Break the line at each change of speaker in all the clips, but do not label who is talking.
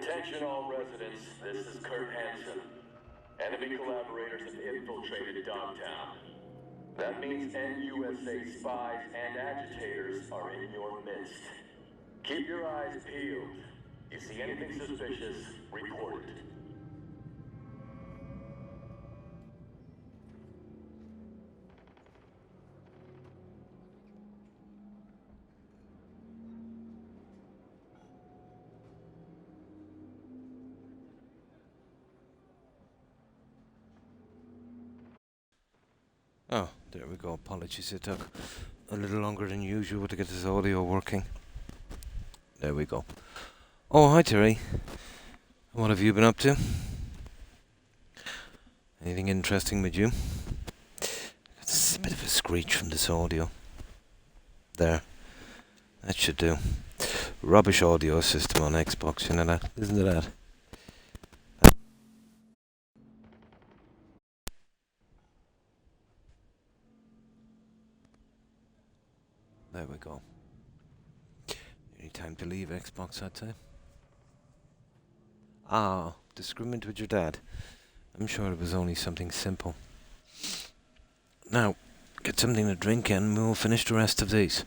Attention all residents, this is Kurt Hansen. Enemy collaborators have infiltrated Dogtown. That means NUSA spies and agitators are in your midst. Keep your eyes peeled. You see anything suspicious, report it.
Oh, there we go. Apologies, it took a little longer than usual to get this audio working. There we go. Oh, hi Terry. What have you been up to? Anything interesting with you? It's a bit of a screech from this audio. There. That should do. Rubbish audio system on Xbox, you know that? Isn't it that? There we go. Any time to leave Xbox, I'd say. Ah, disagreement with your dad. I'm sure it was only something simple. Now, get something to drink and we'll finish the rest of these.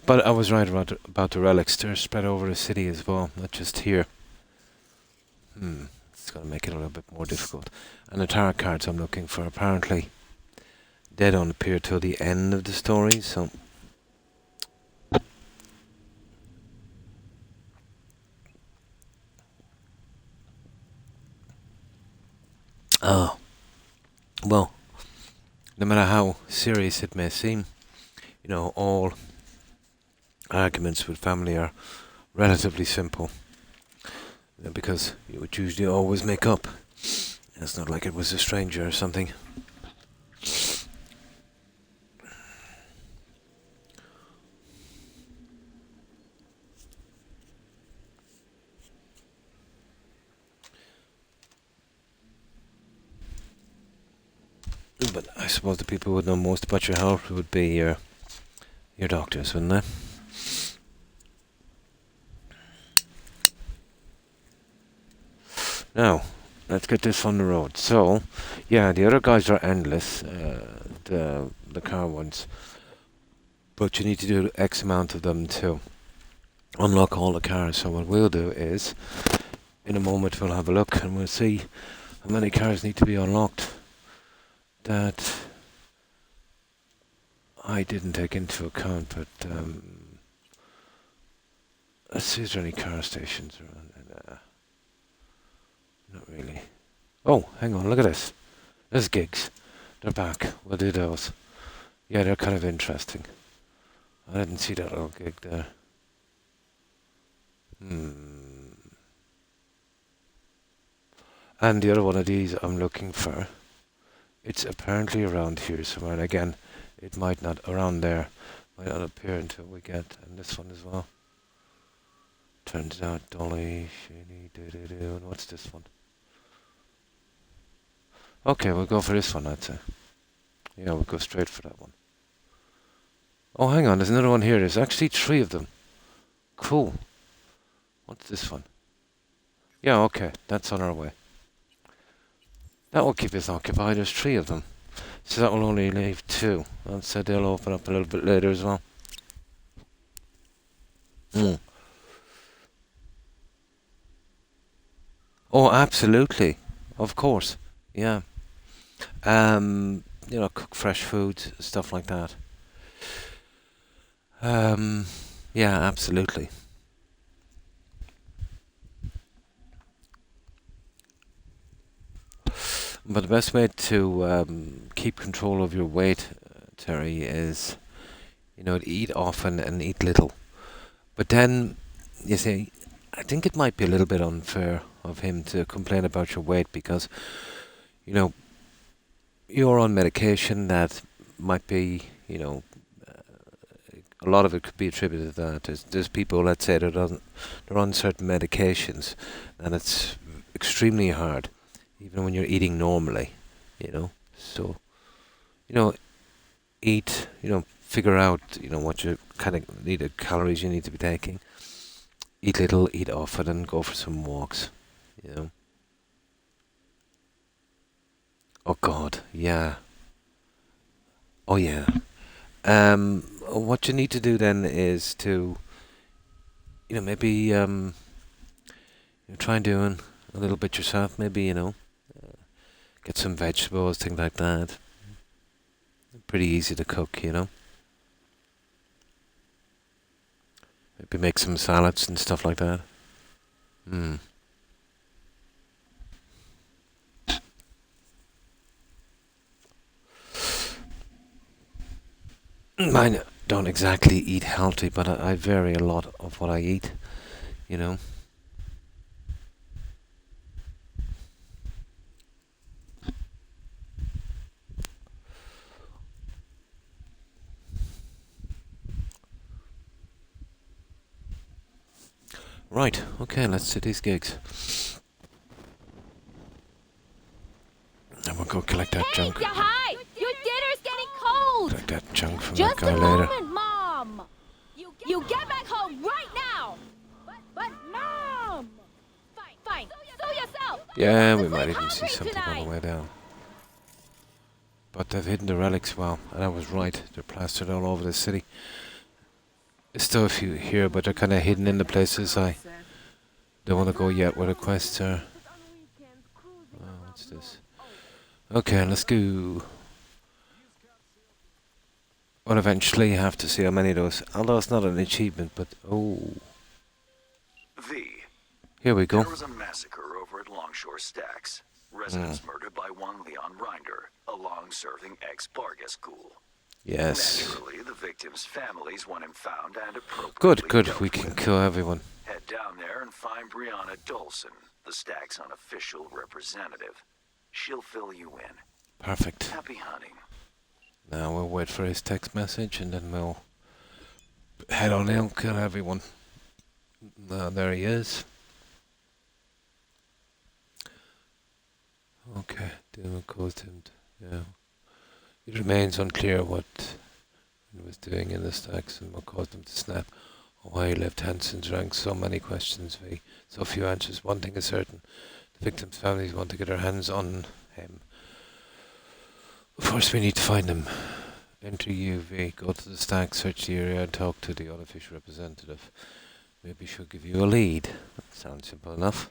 But I was right about the relics. They're spread over the city as well, not just here. It's going to make it a little bit more difficult. And the tarot cards I'm looking for, apparently, they don't appear till the end of the story, so... Oh, well, no matter how serious it may seem, you know, all arguments with family are relatively simple. Because you would usually always make up. It's not like it was a stranger or something. But I suppose the people who would know most about your health would be your doctors, wouldn't they? Now, let's get this on the road. So, yeah, the other guys are endless, the car ones. But you need to do X amount of them to unlock all the cars. So what we'll do is, in a moment we'll have a look and we'll see how many cars need to be unlocked that I didn't take into account, but let's see if there are any car stations around. Not really. Oh, hang on, look at this. There's gigs. They're back. We'll do those. Yeah, they're kind of interesting. I didn't see that little gig there. And the other one of these I'm looking for. It's apparently around here somewhere. And again, it might not, around there, might not appear until we get, and this one as well. Turns out, Dolly, Shady, do-do-do, and what's this one? Okay, we'll go for this one, I'd say. Yeah, we'll go straight for that one. Oh, hang on, there's another one here. There's actually 3 of them. Cool. What's this one? Yeah, okay, that's on our way. That will keep us occupied. There's 3 of them. So that will only leave 2. And so they'll open up a little bit later as well. Oh, absolutely. Of course. Yeah. You know, cook fresh foods, stuff like that. Yeah, absolutely. But the best way to keep control of your weight, Terry, is, you know, to eat often and eat little. But then, you see, I think it might be a little bit unfair of him to complain about your weight because, you know, you're on medication that might be, you know, a lot of it could be attributed to that. There's people, let's say, they're on certain medications, and it's extremely hard, even when you're eating normally, you know. So, you know, eat, you know, figure out, you know, what you kind of need, the calories you need to be taking. Eat little, eat often, and go for some walks. you know. Oh God, yeah. Oh yeah. What you need to do then is to, maybe try and doing a little bit yourself. Maybe get some vegetables, things like that. Pretty easy to cook, Maybe make some salads and stuff like that. Hmm. Mine don't exactly eat healthy, but I vary a lot of what I eat, you know. Right, okay, let's do these gigs. And we'll go collect that junk.
Hi! Your dinner's getting cold!
Collect that junk from
Just
that guy
a
later.
moment, Mom! You get back home right now! But Mom! Fine, sew yourself!
Yeah, we
This
might
ain't
even see
hungry
something on the
tonight.
way down. But they've hidden the relics well, and I was right. They're plastered all over the city. There's still a few here, but they're kind of hidden in the places I don't want to go yet where the quests are. Oh, what's this? Okay, let's go. Well, eventually you have to see how many of those. Although it's not an achievement, but oh.
V.
Here we go.
There was a massacre over at Longshore Stacks. Residents murdered by one Leon Rinder, a long-serving ex-Bargas ghoul.
Yes.
Naturally, the victims' families want him found and appropriately
Good.
dealt
We can
with.
kill everyone.
Head down there and find Brianna Dolson, the Stacks' unofficial representative. She'll fill you in.
Perfect.
Happy hunting.
Now we'll wait for his text message and then we'll head on in, kill everyone. There he is. Okay, Dylan caused him to, yeah. It remains unclear what he was doing in the stacks and what caused him to snap, or why he left Hansen's ranks. So many questions, V. So few answers. One thing is certain. The victims' families want to get their hands on him. First we need to find him. Enter UV, go to the stack, search the area and talk to the unofficial representative. Maybe she'll give you a lead. That sounds simple enough.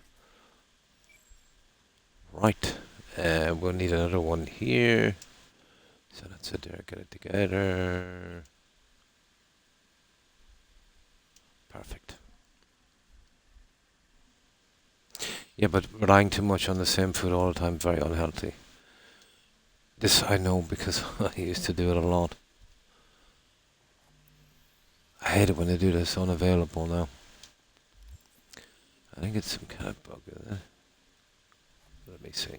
Right. We'll need another one here. So that's it there, get it together. Perfect. Yeah, but relying too much on the same food all the time, very unhealthy. This I know because I used to do it a lot. I hate it when they do this unavailable now. I think it's some kind of bug, isn't it? Let me see.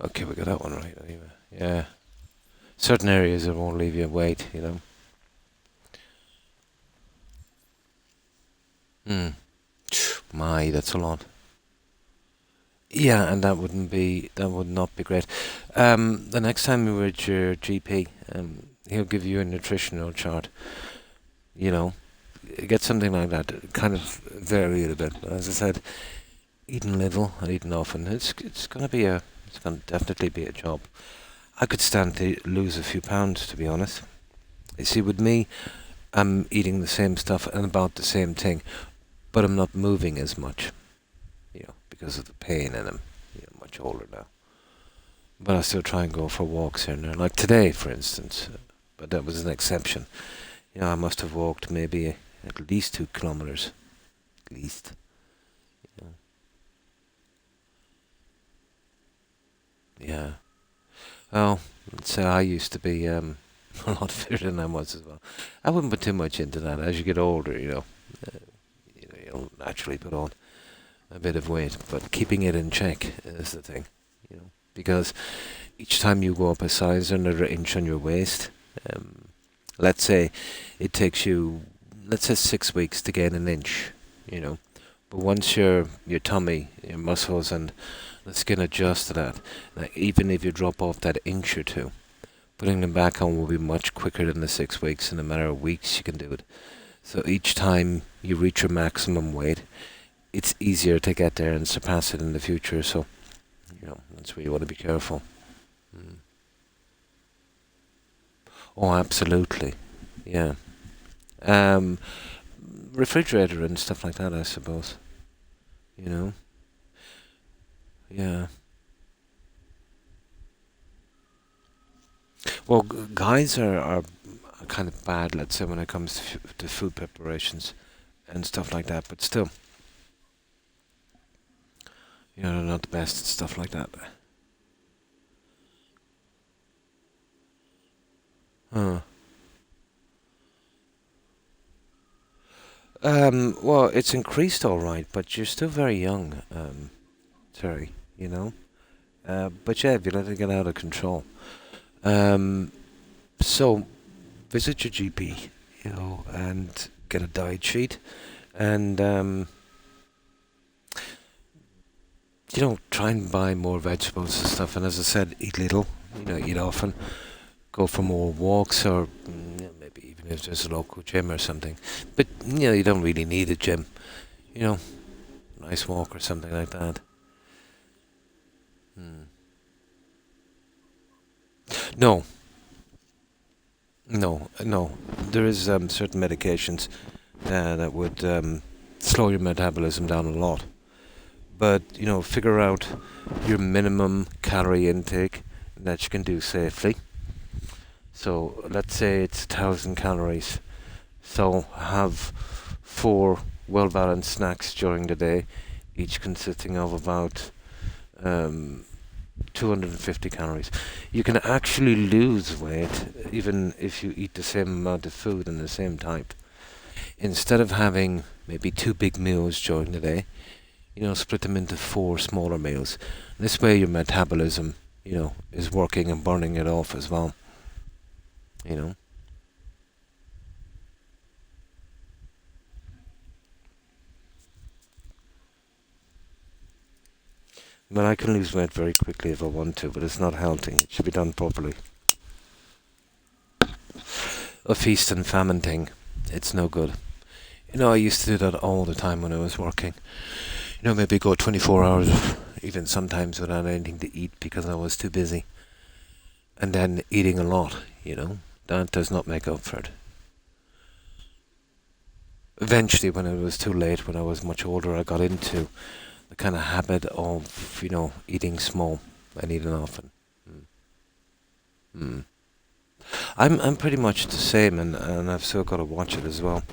Okay, we got that one right anyway. Yeah. Certain areas it won't leave you wait, My, that's a lot. Yeah, and that would not be great. The next time you're at your GP, he'll give you a nutritional chart. Get something like that. Kind of vary it a bit. But as I said, eating little and eating often, it's gonna definitely be a job. I could stand to lose a few pounds, to be honest. You see, with me, I'm eating the same stuff and about the same thing, but I'm not moving as much, because of the pain and I'm, much older now. But I still try and go for walks here and there. Like today, for instance, but that was an exception. I must have walked maybe at least 2 kilometers, at least. Yeah. Well, let's say I used to be a lot fitter than I was as well. I wouldn't put too much into that. As you get older, you'll naturally put on a bit of weight, but keeping it in check is the thing, because each time you go up a size or another inch on your waist, let's say it takes you, 6 weeks to gain an inch, but once your tummy, your muscles and the skin adjust to that, like even if you drop off that inch or two, putting them back on will be much quicker than the 6 weeks. In a matter of weeks you can do it. So each time you reach your maximum weight, it's easier to get there and surpass it in the future. So, that's where you want to be careful. Mm. Oh, absolutely. Yeah. Um, refrigerator and stuff like that, I suppose. You know. Yeah. Well, guys are kind of bad, let's say, when it comes to food preparations and stuff like that. But still, they're not the best at stuff like that. Huh. Well, it's increased all right, but you're still very young, Terry. You know. But yeah, if you let it get out of control, um, so visit your GP, and get a diet sheet, and try and buy more vegetables and stuff. And as I said, eat little, eat often. Go for more walks, or maybe even if there's a local gym or something. But you don't really need a gym. You know, nice walk or something like that. Hmm. No, no. There is certain medications that would slow your metabolism down a lot. But figure out your minimum calorie intake that you can do safely. So let's say it's 1,000 calories. So have 4 well-balanced snacks during the day, each consisting of about 250 calories. You can actually lose weight even if you eat the same amount of food in the same type. Instead of having maybe 2 big meals during the day, split them into 4 smaller meals. This way your metabolism, is working and burning it off as well. You know. Well, I can lose weight very quickly if I want to, but it's not healthy. It should be done properly. A feast and famine thing, it's no good. I used to do that all the time when I was working. Maybe go 24 hours, even sometimes without anything to eat because I was too busy. And then eating a lot, that does not make up for it. Eventually, when it was too late, when I was much older, I got into the kind of habit of, eating small and eating often. Mm. Mm. I'm pretty much the same, and I've still got to watch it as well.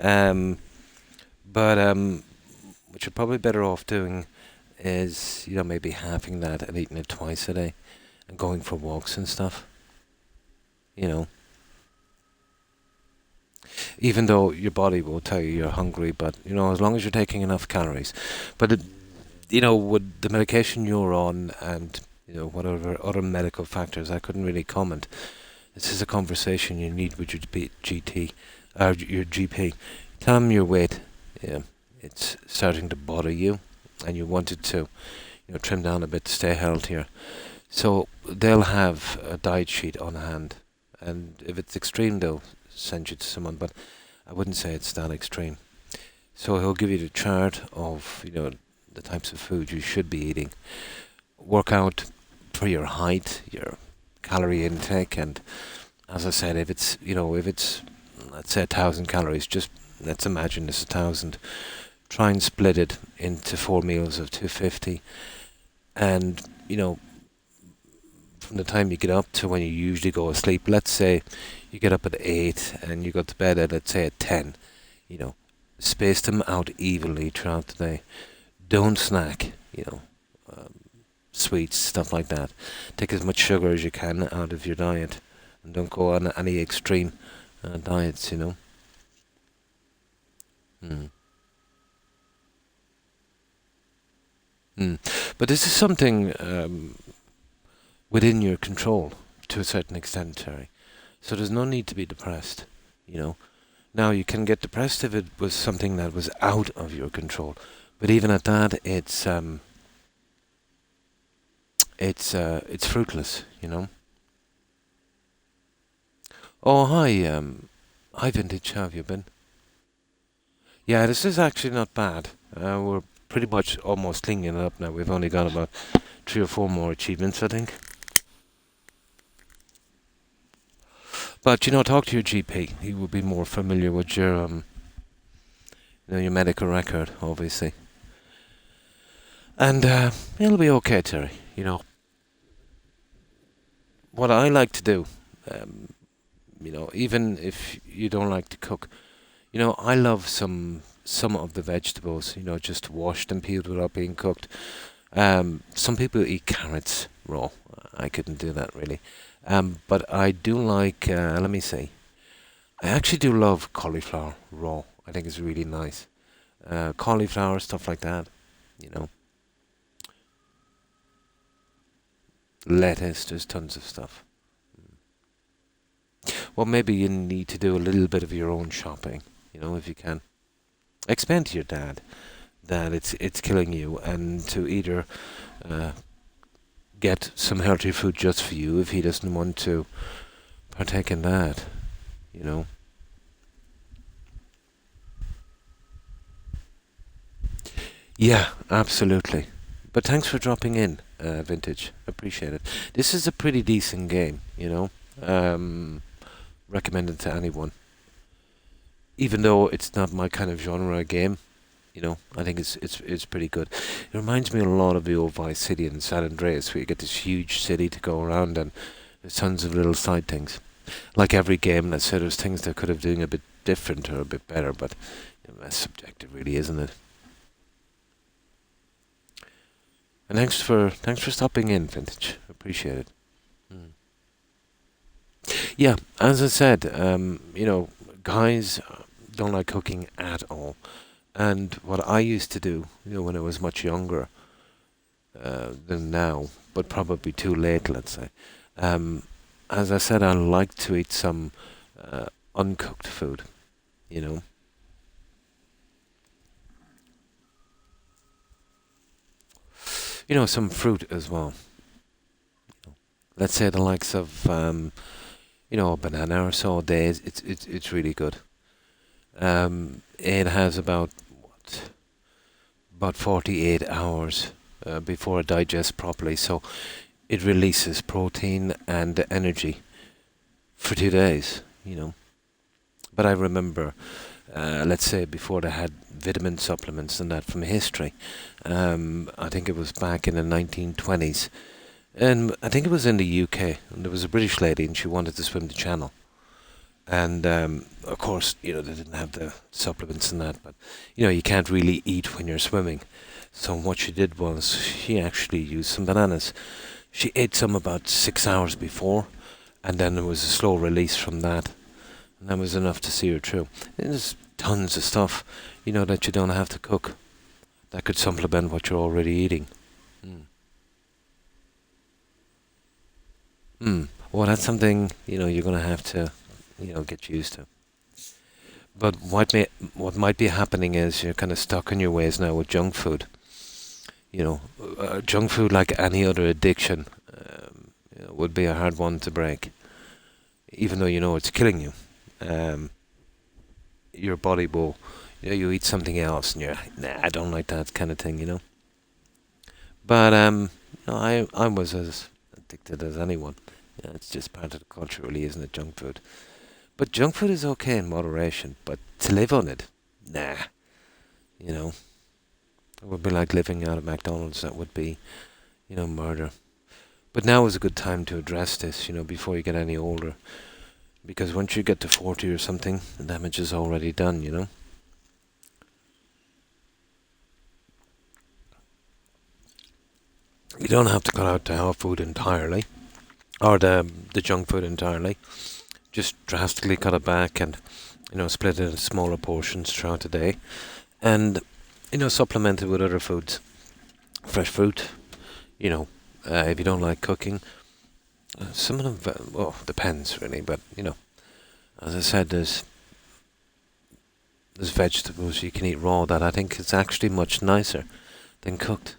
Um, but what you're probably better off doing is, maybe having that and eating it twice a day, and going for walks and stuff. You know, even though your body will tell you you're hungry, but as long as you're taking enough calories. But with the medication you're on and whatever other medical factors, I couldn't really comment. This is a conversation you need with your GT, or your GP. Tell them your weight. Yeah, it's starting to bother you, and you wanted to, trim down a bit to stay healthier. So they'll have a diet sheet on hand, and if it's extreme, they'll send you to someone. But I wouldn't say it's that extreme. So he'll give you the chart of the types of food you should be eating. Work out for your height, your calorie intake, and as I said, if it's let's say 1,000 calories, just let's imagine it's 1,000. Try and split it into 4 meals of 250, and from the time you get up to when you usually go to sleep, let's say you get up at 8 and you go to bed at, let's say, at 10, space them out evenly throughout the day. Don't snack, um, sweets, stuff like that. Take as much sugar as you can out of your diet, and don't go on any extreme diets. Mm. Mm. But this is something within your control to a certain extent, Terry. So there's no need to be depressed. Now you can get depressed if it was something that was out of your control, but even at that, it's fruitless. Oh, hi, Vintage. How have you been? Yeah, this is actually not bad. We're pretty much almost cleaning it up now. We've only got about 3 or 4 more achievements, I think. But talk to your GP. He will be more familiar with your your medical record, obviously, and it'll be okay, Terry. What I like to do, um, even if you don't like to cook, I love some of the vegetables. Just washed and peeled without being cooked. Some people eat carrots raw. I couldn't do that really. But I do like. Let me see. I actually do love cauliflower raw. I think it's really nice. Cauliflower stuff like that. You know, lettuce. There's tons of stuff. Well, maybe you need to do a little bit of your own shopping. If you can, explain to your dad that it's killing you, and to either uh, get some healthy food just for you if he doesn't want to partake in that. You know. Yeah, absolutely. But thanks for dropping in, Vintage. Appreciate it. This is a pretty decent game. Recommended to anyone. Even though it's not my kind of genre game, I think it's pretty good. It reminds me a lot of the old Vice City and San Andreas, where you get this huge city to go around and there's tons of little side things. Like every game, let's say there's things they could have doing a bit different or a bit better, but that's subjective, really, isn't it? And thanks for stopping in, Vintage. Appreciate it. Mm. Yeah, as I said, guys don't like cooking at all. And what I used to do, when I was much younger than now, but probably too late, let's say. Um, as I said, I like to eat some uncooked food. You know, some fruit as well. Let's say the likes of a banana or so a day. It's really good. It has about 48 hours before it digests properly, so it releases protein and energy for 2 days. But I remember, let's say before they had vitamin supplements and that from history. I think it was back in the 1920s, and I think it was in the UK. And there was a British lady, and she wanted to swim the channel. And of course, they didn't have the supplements and that, but you can't really eat when you're swimming. So what she did was she actually used some bananas. She ate some about 6 hours before, and then there was a slow release from that, and that was enough to see her through. There's tons of stuff, that you don't have to cook that could supplement what you're already eating. Mm. Well, that's something you're gonna have to get used to. But what might be happening is you're kind of stuck in your ways now with junk food. Junk food, like any other addiction, would be a hard one to break. Even though it's killing you, um, your body will, you eat something else, and you're like, nah, I don't like that kind of thing. But I was as addicted as anyone. It's just part of the culture, really, isn't it? Junk food. But junk food is okay in moderation, but to live on it, nah. You know, it would be like living out of McDonald's. That would be, murder. But now is a good time to address this, before you get any older. Because once you get to 40 or something, the damage is already done. You don't have to cut out the health food entirely, or the junk food entirely. Just drastically cut it back and, split it into smaller portions throughout the day. And, supplement it with other foods. Fresh fruit, if you don't like cooking. Some of them, well, depends really, but, as I said, there's vegetables you can eat raw that I think is actually much nicer than cooked.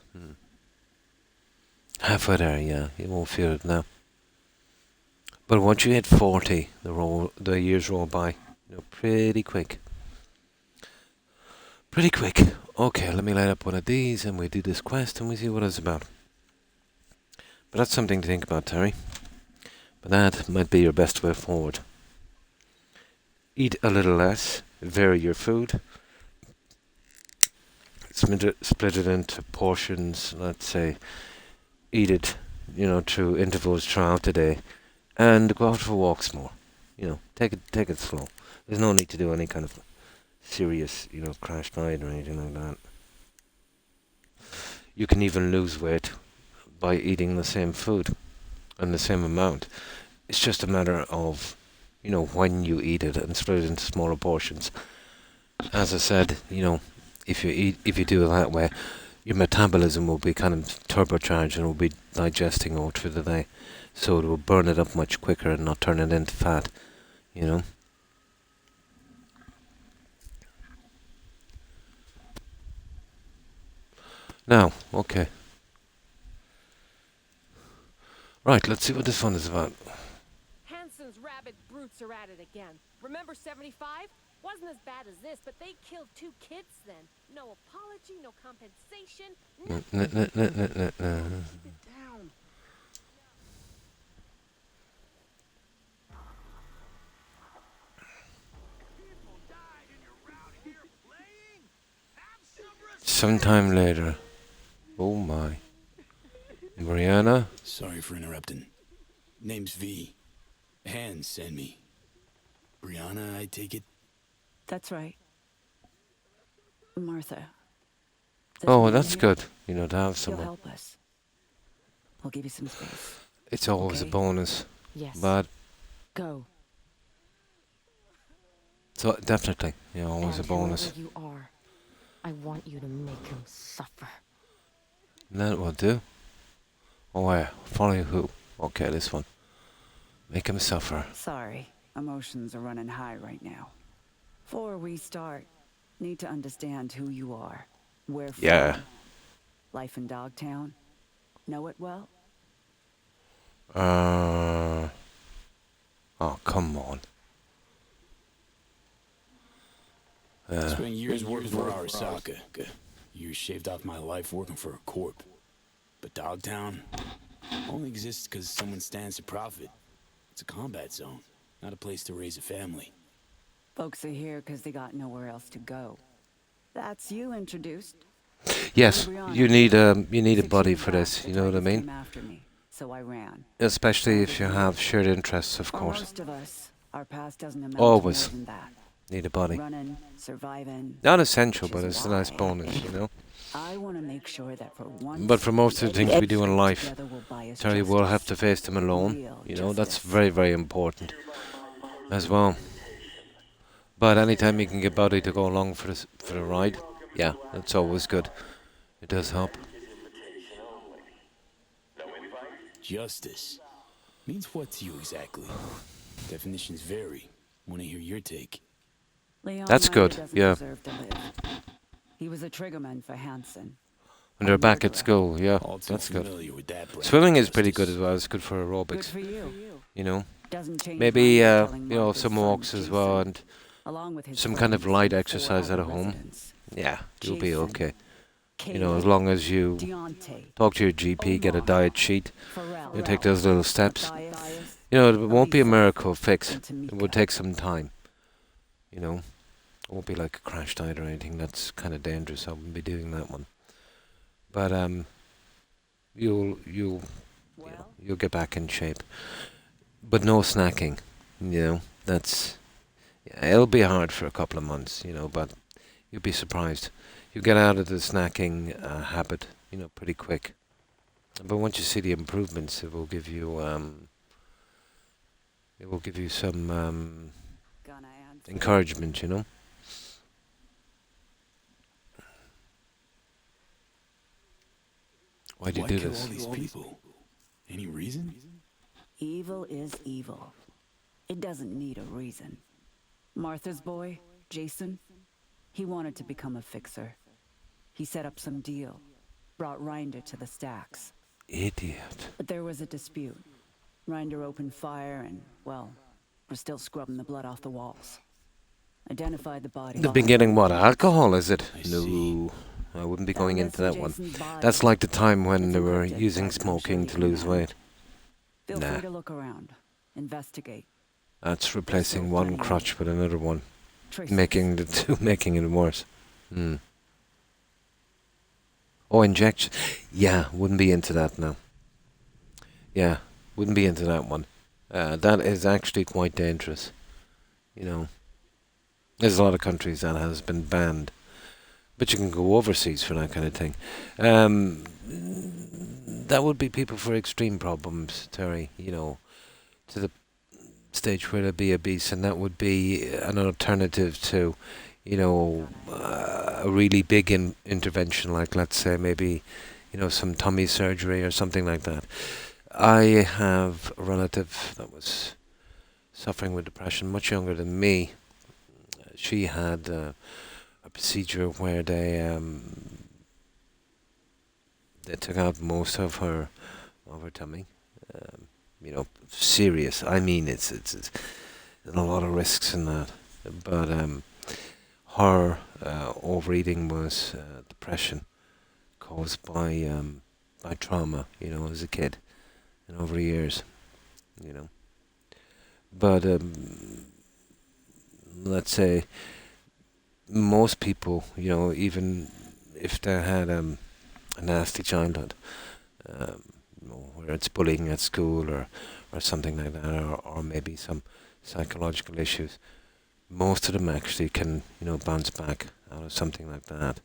Halfway there, yeah, you won't feel it now. But once you hit 40, the years roll by, pretty quick. Pretty quick. Okay, let me light up one of these and we do this quest and we see what it's about. But that's something to think about, Terry. But that might be your best way forward. Eat a little less, vary your food, split it into portions, let's say, eat it, through intervals throughout the day, and go out for walks more. Take it slow. There's no need to do any kind of serious, crash diet or anything like that. You can even lose weight by eating the same food and the same amount. It's just a matter of, when you eat it and split it into smaller portions. As I said, if you do it that way, your metabolism will be kind of turbocharged and will be digesting all through the day. So it will burn it up much quicker and not turn it into fat, Now, okay. Right, let's see what this one is about.
Hansen's rabid brutes are at it again. Remember 75? Wasn't as bad as this, but they killed 2 kids then. No apology, no compensation. Keep it down.
Sometime later. Oh my. Brianna?
Sorry for interrupting. Name's V. Hans sent me. Brianna, I take it?
That's right. Martha.
Oh, well, that's good, to have
He'll
someone.
help us. I'll give you some space.
It's always a
Okay.
bonus.
Yes.
But,
Go.
so definitely, always a
And
bonus.
whoever you are, I want you to make him suffer.
And that will do. Oh, yeah. Follow who? Okay, this one. Make him suffer.
Sorry. Emotions are running high right now. Before we start, need to understand who you are. Where from.
Yeah.
Life in Dogtown? Know it well?
Oh, come on.
Spent years working for Arasaka. Years shaved off my life working for a corp. But Dogtown only exists because someone stands to profit. It's a combat zone, not a place to raise a family.
Folks are here because they got nowhere else to go. That's you introduced.
Yes, you need a
6
buddy
years
for
back,
this,
the
you know what I
Titans
mean?
came after me, so I ran.
Especially if you have shared interests, of
For
course.
most of us, our past doesn't amount
Always.
to more than that.
Need a buddy.
Running, surviving.
Not essential,
which
but
is
it's a nice
why
bonus,
I want to make sure that for once.
But for most of the things we do in life,
together will buy us
Terry will have to
justice.
face them alone.
Real
That's
justice.
very, very important as well. But anytime you can get buddy to go along for the ride, yeah, that's always good. It does help.
Justice means what to you exactly? Definitions vary. Want to hear your take?
Leon
That's
Ryder
good,
doesn't
yeah.
deserve to live. He was a triggerman for Hansen.
When they're back at
Murderer.
school, yeah,
All too
that's good.
familiar with that brand
Swimming
of
is pretty good
justice.
as well. It's good for
Good
aerobics,
for you. Doesn't change
Maybe,
Ryder killing Martha's
some
son,
walks as well,
Jason,
and
along with his
some kind of
friends
light
and 4
exercise at
other
home.
residents.
yeah, you'll be
Jason,
okay.
Caleb,
As long as you
Deontay,
talk to your GP, get a
Omar,
diet sheet,
Pharrell,
you take those little steps.
Matthias,
It won't be a
Elisa,
miracle fix.
and
It
Tamika.
will take some time. It won't be like a crash diet or anything. That's kind of dangerous. I wouldn't be doing that one. But you'll
Well,
get back in shape. But no snacking. That's it'll be hard for a couple of months. But you'll be surprised. You get out of the snacking habit. Pretty quick. But once you see the improvements, it will give you some
gonna answer.
encouragement. Why do you
Why
do
kill
this?
all these people? Any reason?
Evil is evil. It doesn't need a reason. Martha's boy, Jason, he wanted to become a fixer. He set up some deal, brought Ryder to the stacks.
Idiot.
But there was a dispute. Ryder opened fire and, well, we're still scrubbing the blood off the walls. Identified the body.
They've been getting what? Alcohol, is it?
I see.
No, I wouldn't be
Found
going
this
into
in
that one.
Jason's body.
That's like the time when
It's
they were
encrypted,
using
but I'm
smoking
sure
to
you can
lose
manage.
weight.
Feel
Nah.
free to look around. Investigate.
That's replacing
still
one
plenty of
crutch with another one,
Traces.
making the two making it worse. Hmm. Oh, injection. Yeah, wouldn't be into that now. Yeah, wouldn't be into that one. That is actually quite dangerous. You know, there's a lot of countries that has been banned, but you can go overseas for that kind of thing. That would be people for extreme problems, Terry. You know, to the stage where they'd be obese, and that would be an alternative to, you know, a really big intervention, like let's say maybe, you know, some tummy surgery or something like that. I have a relative that was suffering with depression, much younger than me. She had a procedure where they took out most of her tummy. You know, serious. I mean, it's a lot of risks in that. But her overeating was depression caused by trauma. You know, as a kid and over years. You know, but let's say most people, you know, even if they had a nasty childhood, you know, whether it's bullying at school or something like that, or maybe some psychological issues, most of them actually can, you know, bounce back out of something like that.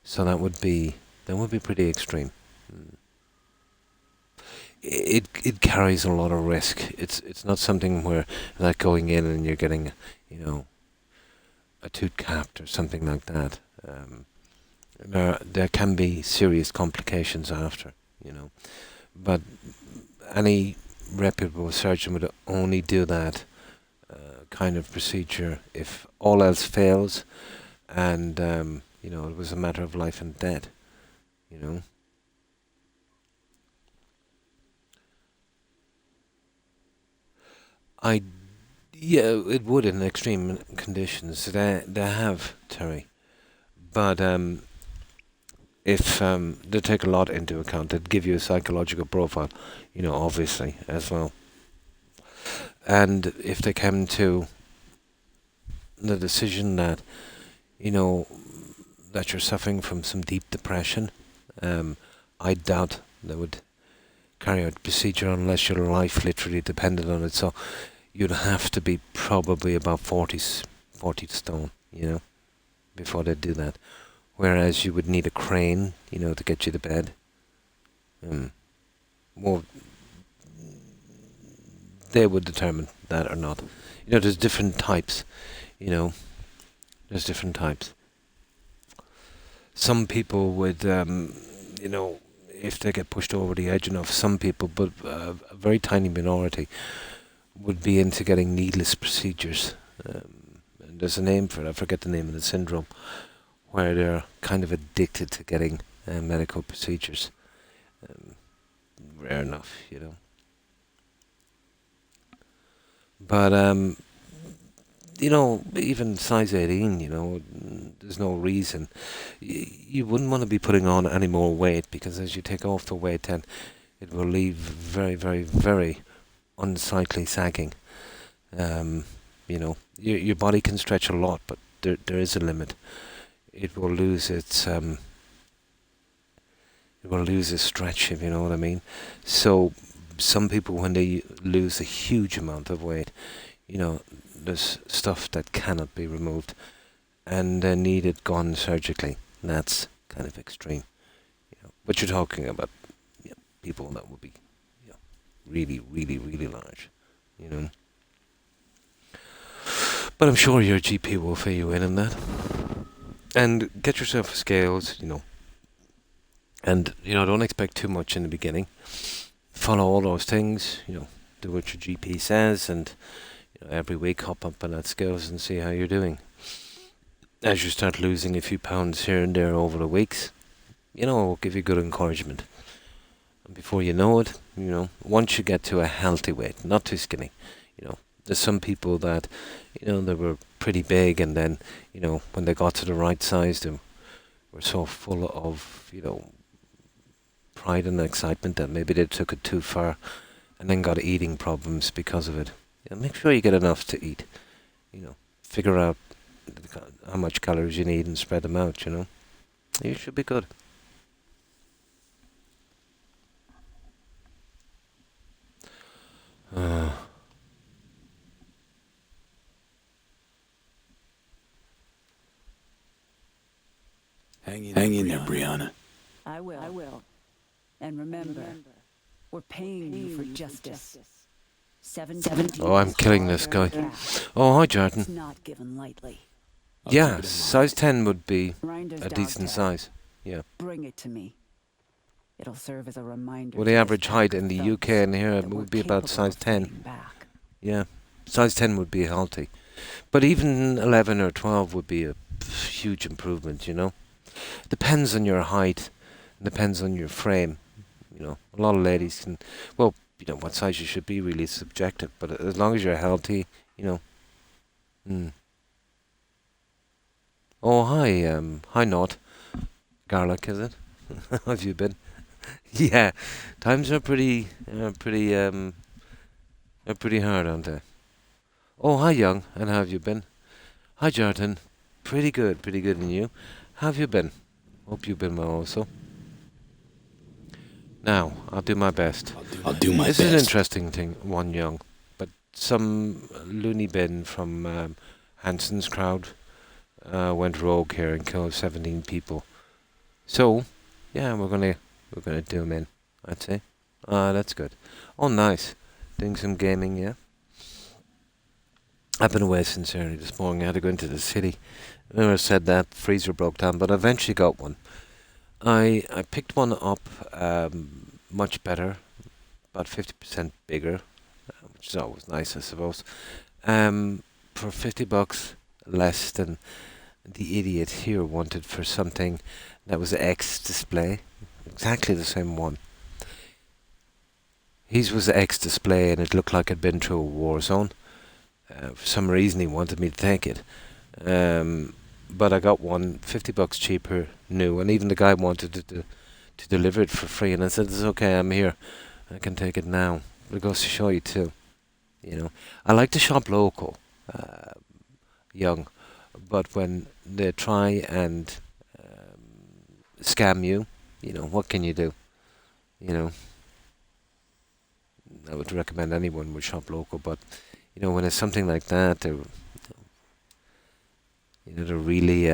So that would be pretty extreme. It carries a lot of risk. It's not something where like going in and you're getting, you know, a tooth capped or something like that. There can be serious complications after, you know, but any reputable surgeon would only do that kind of procedure if all else fails, and you know, it was a matter of life and death, you know. Yeah, it would in extreme conditions. They have, Terry, but if they take a lot into account, they'd give you a psychological profile, you know, obviously as well. And if they came to the decision that, you know, that you're suffering from some deep depression, I doubt they would carry out the procedure unless your life literally depended on it. So you'd have to be probably about 40 stone, you know, before they'd do that. Whereas you would need a crane, you know, to get you to bed. Well, they would determine that or not. You know, there's different types, you know, there's different types. Some people would, you know, if they get pushed over the edge enough, some people, but a very tiny minority, would be into getting needless procedures. And there's a name for it, I forget the name of the syndrome, where they're kind of addicted to getting medical procedures. Rare enough, you know. But, you know, even size 18, you know, there's no reason. You wouldn't want to be putting on any more weight, because as you take off the weight, then it will leave very, very, very unsightly sagging. You know, your body can stretch a lot, but there is a limit. It will lose its stretch, if you know what I mean. So some people, when they lose a huge amount of weight, you know, there's stuff that cannot be removed, and they need it gone surgically. And that's kind of extreme, you know. But you're talking about, you know, people that would be, you know, really, really, really large, you know. But I'm sure your GP will fill you in on that. And get yourself scales, you know. And, you know, don't expect too much in the beginning. Follow all those things, you know, do what your GP says, and, you know, every week hop up on that scales and see how you're doing. As you start losing a few pounds here and there over the weeks, you know, it will give you good encouragement. And before you know it, you know, once you get to a healthy weight, not too skinny, you know, There's some people that, they were pretty big, and then, when they got to the right size, they were so full of, pride and excitement that maybe they took it too far and then got eating problems because of it. Make sure you get enough to eat. Figure out how much calories you need and spread them out, You should be good.
Hang in there, Brianna.
I will. And remember, we're paying you for justice. 17.
Oh, I'm killing this guy. Oh, hi, Jordan.
It's not given lightly.
Yeah, size 10 would be
Rinder's
a decent
dog tag.
size. Yeah.
Bring it to me. It'll serve as a reminder.
Well,
to
the
this
average
pack
height
of
in the
thugs
UK and here
that we're
would be about
capable
size
of
10.
fighting back.
Yeah, size 10 would be healthy. But even 11 or 12 would be a huge improvement, Depends on your height, depends on your frame. A lot of ladies can, well, what size you should be really is subjective, but as long as you're healthy, Oh, hi, Nod. Garlic, is it? How have you been? Yeah, times are pretty hard, aren't they? Oh, hi, Young, and how have you been? Hi, Jordan. Pretty good, and you? How have you been? Hope you've been well also. Now, I'll do my best.
I'll do my
This
best.
is an interesting thing, one Young, but some loony bin from Hanson's crowd went rogue here and killed 17 people. So, yeah, we're gonna do him in, I'd say. That's good. Oh, nice. Doing some gaming, yeah. I've been away since early this morning. I had to go into the city. I never said that. Freezer broke down, but I eventually got one. I picked one up, much better, about 50% bigger, which is always nice, I suppose. For $50 less than the idiot here wanted for something that was X display, exactly the same one. His was X display, and it looked like it'd been through a war zone. For some reason, he wanted me to take it. But I got one $50 cheaper, new, and even the guy wanted to deliver it for free. And I said, "It's okay, I'm here. I can take it now." But it goes to show you too, I like to shop local, Young, but when they try and scam you, what can you do? I would recommend anyone would shop local, but when it's something like that, they're really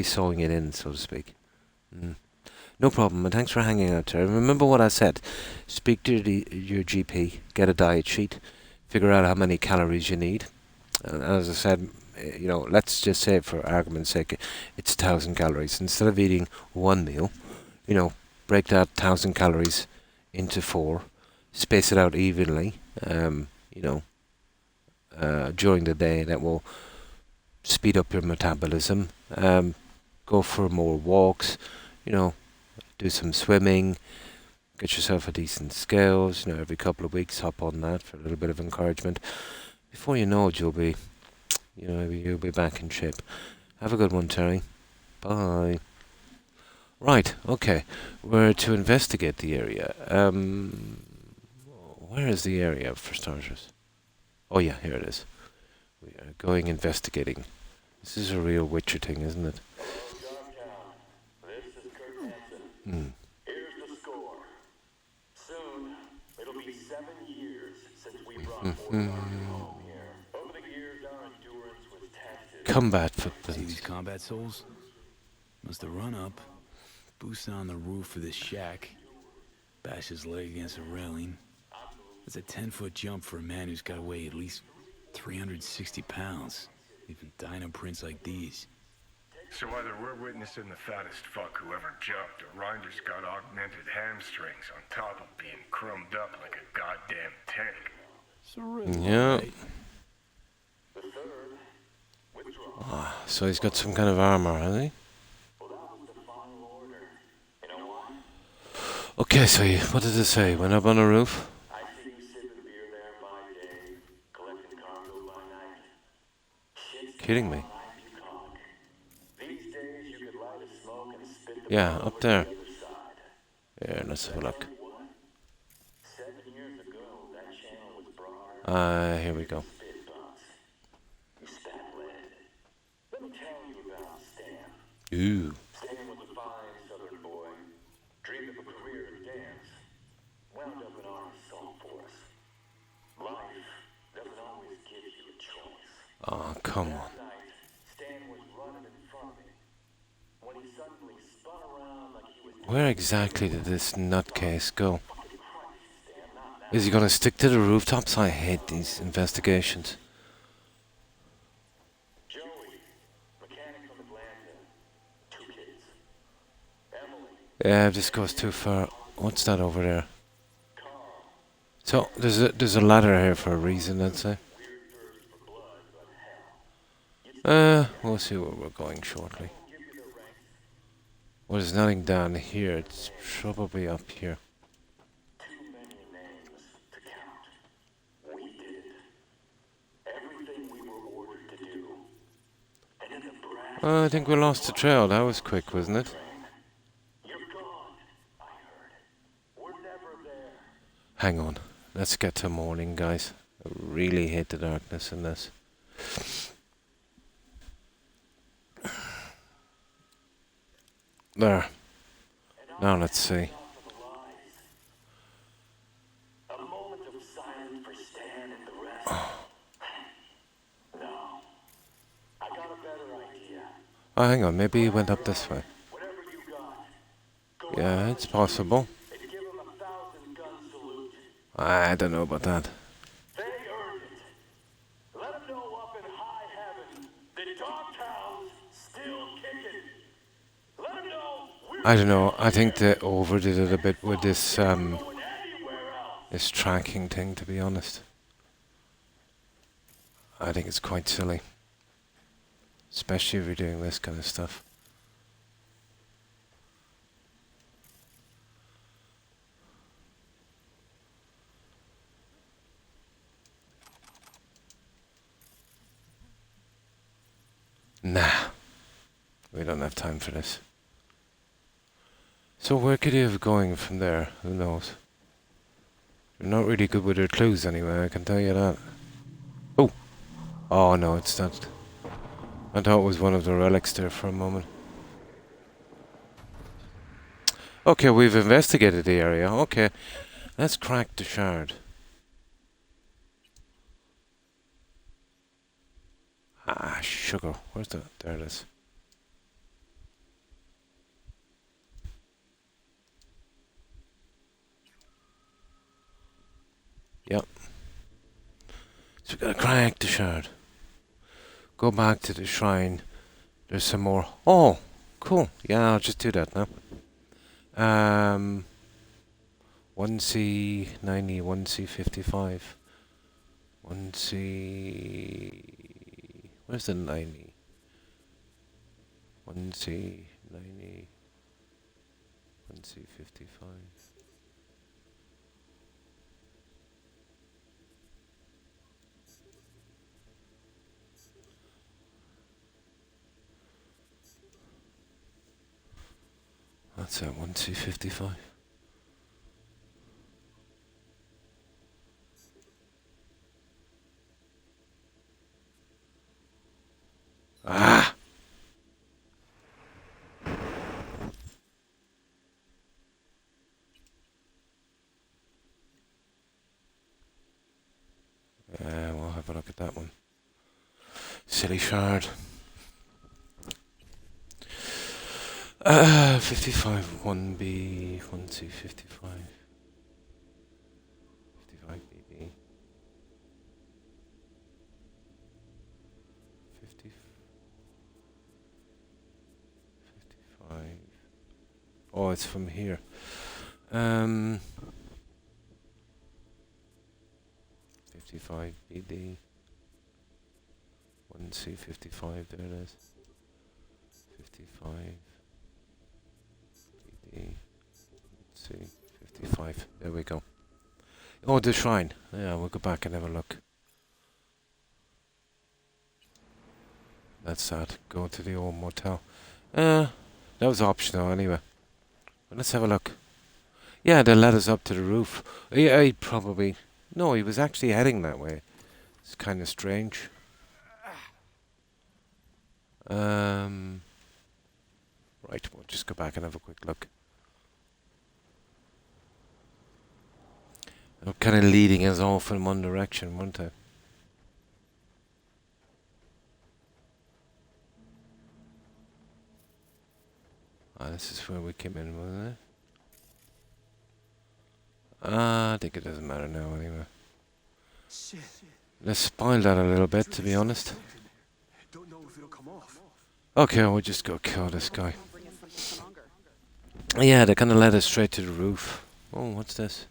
sewing it in, so to speak. No problem, and thanks for hanging out there. Remember what I said. Speak to your GP, get a diet sheet, figure out how many calories you need. And as I said, let's just say for argument's sake, it's 1,000 calories. Instead of eating one meal, break that 1,000 calories into 4, space it out evenly, during the day. That will speed up your metabolism. Go for more walks, do some swimming, get yourself a decent scales, every couple of weeks hop on that for a little bit of encouragement. Before you know it, you'll be back in shape. Have a good one, Terry. Bye. Right, okay. We're to investigate the area. Where is the area, for starters? Oh yeah, here it is. We are going investigating. This is a real Witcher thing, isn't it?
This is Kurt Hansen. Here's the score. Soon, it'll be 7 years since we brought forth our new home here. Over the years, our endurance was tested.
Combat
See
footprints.
these combat souls? Must have run up, boosted on the roof of this shack, bashed his leg against a railing. It's a 10-foot jump for a man who's got to weigh at least 360 pounds. Even dino prints like these.
So either we're witnessing the fattest fuck who ever jumped, or Rinder's got augmented hamstrings on top of being crumbed up like a goddamn tank.
Yeah.
Right?
The third, withdrawal.
So he's got some kind of armor, has he?
Well, that was the final order. You know why?
Okay, so what does it say? Went up on the roof?
I see you sipping beer there by day,
kidding me?
These days you could light a smoke and spit the
Yeah,
bulb
up
to
there.
the other side.
Yeah, let's have a look.
What? 7 years ago, that channel was broad.
Here we go.
Spit bumps. You spat lead. Let me tell you about Stan.
Ooh.
Stan was a fine southern boy. Dreamed of a career in dance. Wound up in our assault force. Life doesn't always give you a choice.
Oh, come on.
That night, Stan was running in front of me. When he suddenly spun around like he was
Where exactly did this nutcase go?
fucking Christ, Stan, not now.
Is he gonna stick to the rooftops? I hate these investigations.
Joey, mechanic from Atlanta. 2 kids. Emily,
Yeah, this goes too far. What's that over there?
Carl.
So there's a ladder here for a reason, I'd say.
Weird thirst for blood, but hell.
We'll see where we're going shortly.
Give you the ranks.
Well, there's nothing down here. It's probably up here.
Too many names to count. We did everything we were ordered to do. And in the brass
I think we lost the trail. That was quick, wasn't it?
train, you're gone, I heard. We're never there.
Hang on. Let's get to morning, guys. I really hate the darkness in this. There. Now let's see.
Enough of the lies. A moment of silence for Stan and the rest. No. I got a better idea.
Oh, hang on. Maybe he went up this way.
Whatever you got, go
Yeah, it's possible.
and give him a 1,000-gun salute.
I don't know about that.
They earned it. Let them know up in high heaven that Dogtown's still kicking. Let them know we're
I don't know. I think they overdid it a bit with this
going anywhere else.
this tracking thing, to be honest. I think it's quite silly. Especially if you're doing this kind of stuff. Nah. We don't have time for this. So where could he have going from there? Who knows? They're not really good with their clues anyway, I can tell you that. Oh! Oh no, it's not. I thought it was one of the relics there for a moment. Okay, we've investigated the area. Okay, let's crack the shard. Ah, sugar. Where's the... There it is. Yep. So we gotta crack the shard. Go back to the shrine. There's some more. Oh, cool. Yeah, I'll just do that now. 1C90, 1C55. 1C... Where's the 90? 1C90. 1C55. That's it, 1C55. Ah! Yeah, we'll have a look at that one. Silly shard. 55, 1B, 1C, 55. 55BB. 50, 55. Oh, it's from here. 55 BD. 1C 55, there it is. 55 BD. C 55. There we go. Oh, the shrine. Yeah, we'll go back and have a look. That's sad. Go to the old motel. That was optional anyway. But let's have a look. Yeah, they led us up to the roof. He probably... No, he was actually heading that way. It's kind of strange. Right, we'll just go back and have a quick look. They're kind of leading us off in one direction, weren't they? Ah, this is where we came in, wasn't it? I think it doesn't matter now anyway.
Shit.
Let's spoil that a little bit, to be honest.
Don't know if it'll come off.
Okay, we'll just go kill this guy. Yeah, they kind of led us straight to the roof. Oh, what's this?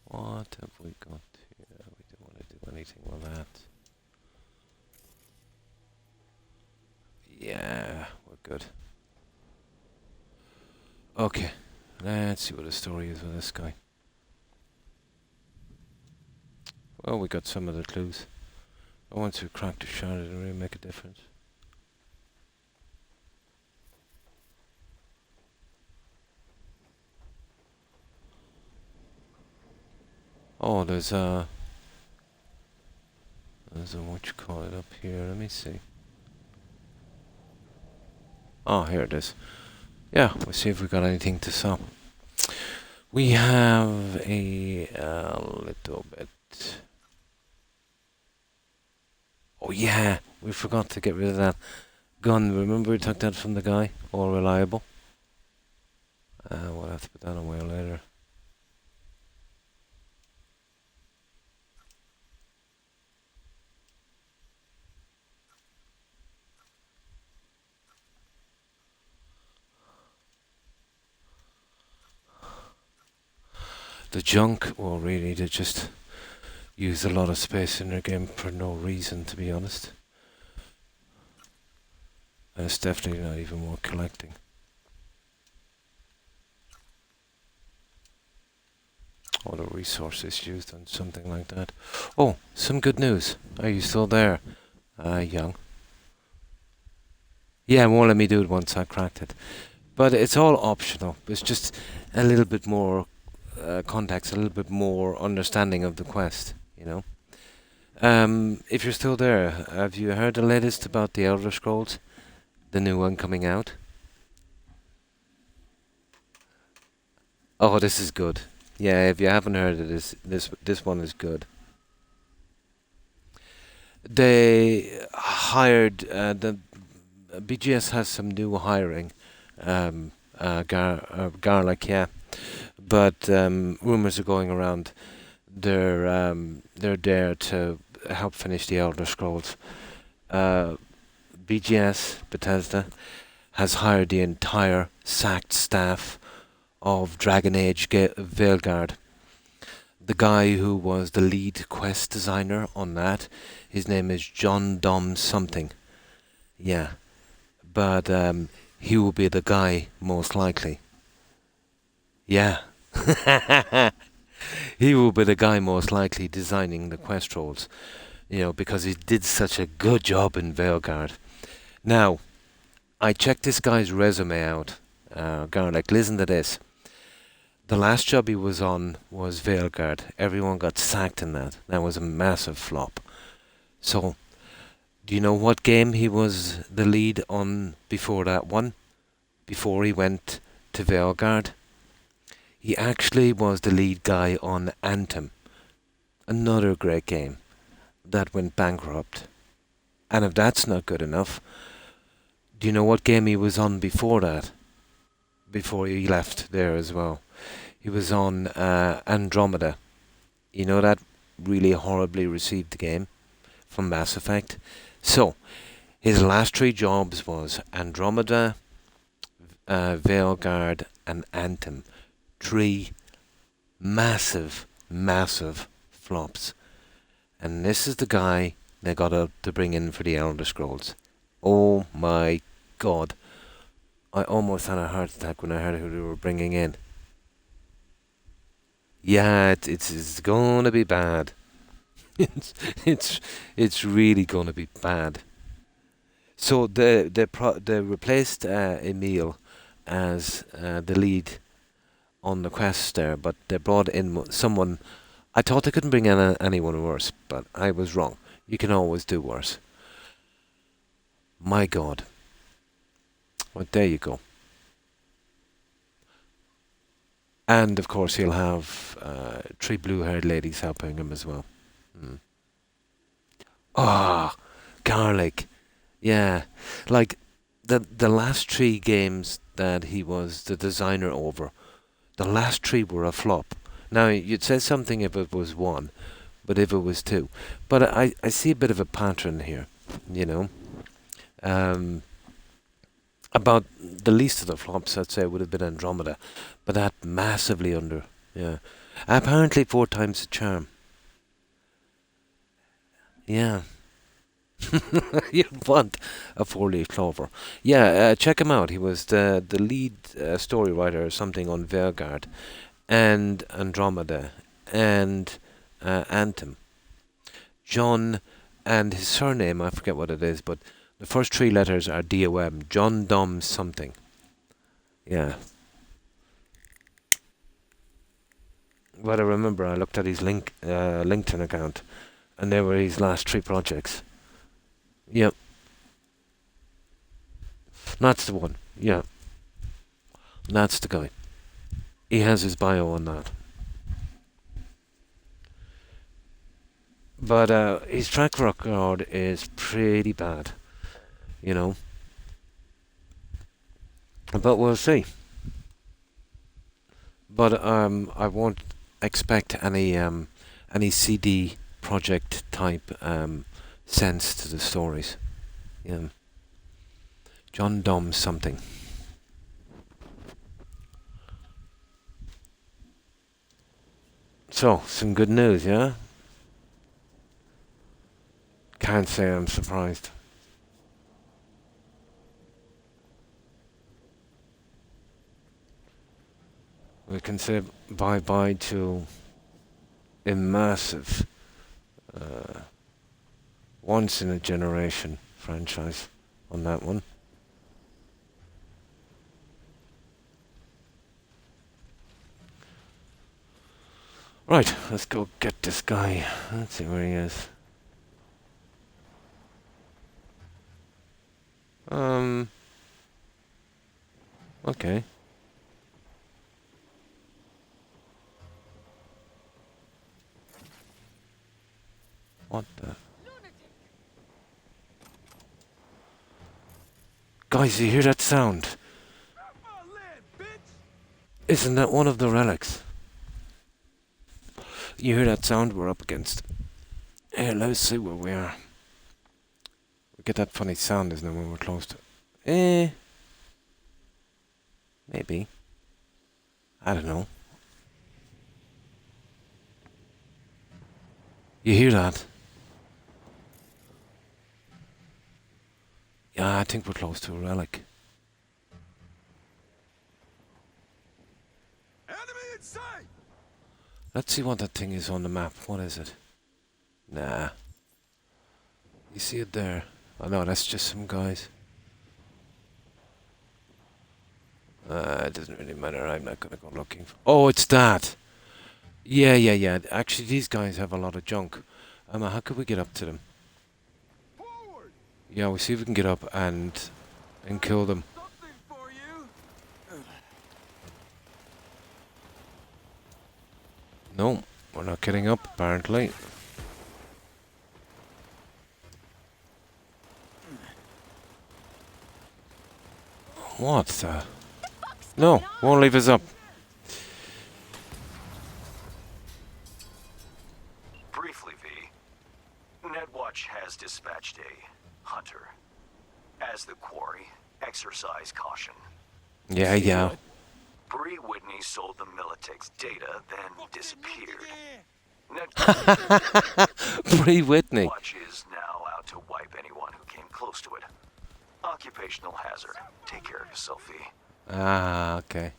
What have we got here? We don't want to do anything with that. Yeah, we're good. Okay, let's see what the story is with this guy. Well, we got some of the clues. But once we cracked the shard, it didn't really make a difference. Oh, there's a what you call it up here. Let me see. Oh, here it is. Yeah, we'll see if we got anything to sell. We have a little bit. Oh yeah, we forgot to get rid of that gun. Remember we took that from the guy? All reliable. We'll have to put that away later. The junk, well really, they just use a lot of space in their game for no reason, to be honest. And it's definitely not even worth collecting. All the resources used on something like that. Oh, some good news. Are you still there? Young. Yeah, it won't let me do it once I cracked it. But it's all optional. It's just a little bit more context, a little bit more understanding of the quest, you know. If you're still there, have you heard the latest about the Elder Scrolls? The new one coming out? Oh, this is good. Yeah, if you haven't heard of this one is good. They hired the BGS has some new hiring. Garlic, yeah. But rumors are going around. They're there to help finish the Elder Scrolls. BGS Bethesda has hired the entire sacked staff of Dragon Age Veilguard. The guy who was the lead quest designer on that, his name is John Dom something. Yeah, but he will be the guy most likely. Yeah. He will be the guy most likely designing the quest roles, you know, because he did such a good job in Veilguard. Now, I checked this guy's resume out. Garlic, listen to this. The last job he was on was Veilguard. Everyone got sacked in that. That was a massive flop. So, do you know what game he was the lead on before that one? Before he went to Veilguard? He actually was the lead guy on Anthem. Another great game that went bankrupt. And if that's not good enough, do you know what game he was on before that? Before he left there as well. He was on Andromeda. You know that really horribly received game from Mass Effect? So, his last 3 jobs was Andromeda, Veilguard and Anthem. 3 massive, massive flops. And this is the guy they got to bring in for the Elder Scrolls. Oh my god. I almost had a heart attack when I heard who they were bringing in. Yeah, it's gonna be bad. it's it's really gonna be bad. So they replaced Emil as the lead on the quest there, but they brought in someone. I thought they couldn't bring in anyone worse, but I was wrong. You can always do worse. My God. Well, there you go. And of course, he'll have 3 blue-haired ladies helping him as well. Mm. Ah, garlic. Yeah, like the last 3 games that he was the designer over, the last 3 were a flop. Now you'd say something if it was 1, but if it was 2, but I see a bit of a pattern here, you know. Um, about the least of the flops, I'd say, would have been Andromeda, but that massively under. Yeah, apparently 4 times the charm. Yeah. You want a 4-leaf clover. Yeah, check him out. He was the lead story writer or something on Vanguard and Andromeda and Anthem. John, and his surname, I forget what it is, but the first 3 letters are DOM. John Dom something. Yeah. But I remember I looked at his LinkedIn account, and there were his last 3 projects. Yep. That's the one. Yeah. That's the guy. He has his bio on that. But his track record is pretty bad, you know. But we'll see. But I won't expect any CD project type sense to the stories. Yeah. John Dom something. So, some good news, yeah? Can't say I'm surprised. We can say bye-bye to a massive, once-in-a-generation franchise on that one. Right, let's go get this guy. Let's see where he is. Okay. What the? Guys, you hear that sound? Isn't that one of the relics? You hear that sound we're up against? Here, let's see where we are. We get that funny sound, isn't it, when we're close to... Maybe. I don't know. You hear that? Yeah, I think we're close to a relic.
Enemy in sight!
Let's see what that thing is on the map. What is it? Nah. You see it there? Oh no, that's just some guys. It doesn't really matter. I'm not gonna go looking for... Oh, it's that! Yeah. Actually, these guys have a lot of junk. How could we get up to them?
Forward!
Yeah, we'll see if we can get up and kill them.
Something for you!
No, we're not getting up, apparently. What the... No, won't leave us up.
Briefly, V. Netwatch has dispatched a hunter. As the quarry, exercise caution.
Yeah.
Bree Whitney sold the Militech's data, then disappeared.
Bree Whitney.
Netwatch is now out to wipe anyone who came close to it. Occupational hazard. Take care of yourself, V.
Ah, okay.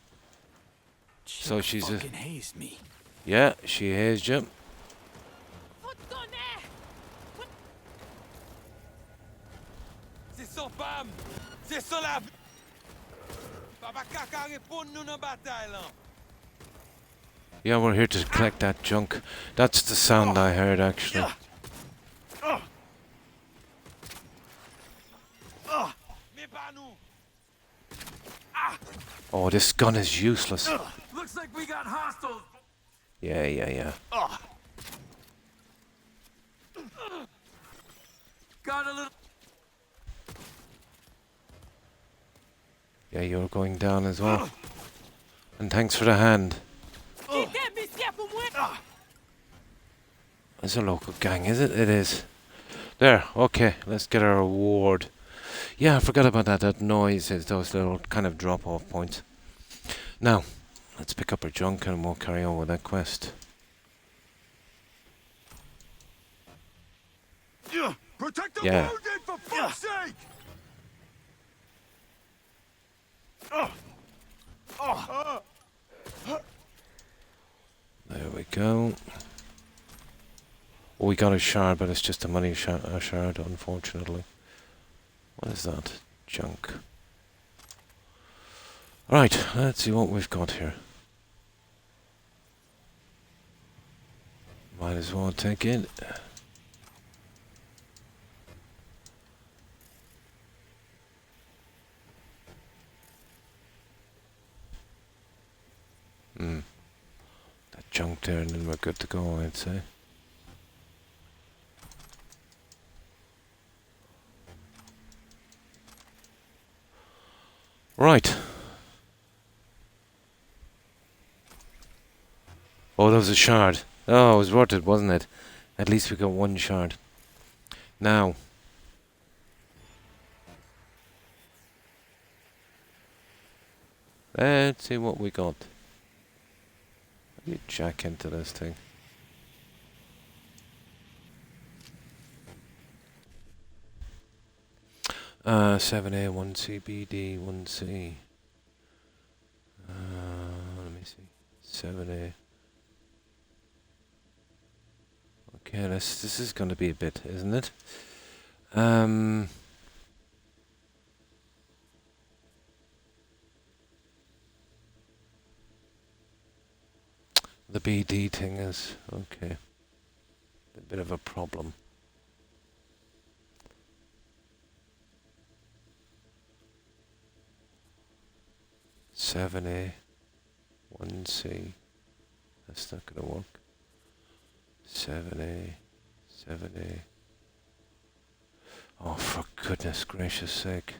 So she's a...
fucking hazed me.
Yeah, she hears you.
C'est sans femme! C'est sans la... Papa Kaka répond nous dans bataille là!
Yeah, we're here to collect that junk. That's the sound I heard, actually.
Mais pas nous!
Oh, this gun is useless.
Looks like we got hostiles!
Yeah.
Got a little...
Yeah, you're going down as well. And thanks for the hand. It's a local gang, is it? It is. There, okay, let's get our reward. Yeah, I forgot about that. That noise is those little kind of drop-off points. Now, let's pick up our junk and we'll carry on with that quest.
Protect the
Yeah.
wounded, for fuck's sake!
There we go. Oh, we got a shard, but it's just a money shard, unfortunately. What is that? Junk. Right, let's see what we've got here. Might as well take it. That junk there, and then we're good to go, I'd say. Right. Oh, that was a shard. Oh, it was worth it, wasn't it? At least we got one shard. Now. Let's see what we got. Let me jack into this thing. Uh, 7A, 1C, BD, 1C. Let me see. 7A. Okay, this is going to be a bit, isn't it? The BD thing is okay. A bit of a problem. Seven A, 1C. That's not gonna work. 7A, 7A. Oh, for goodness gracious sake.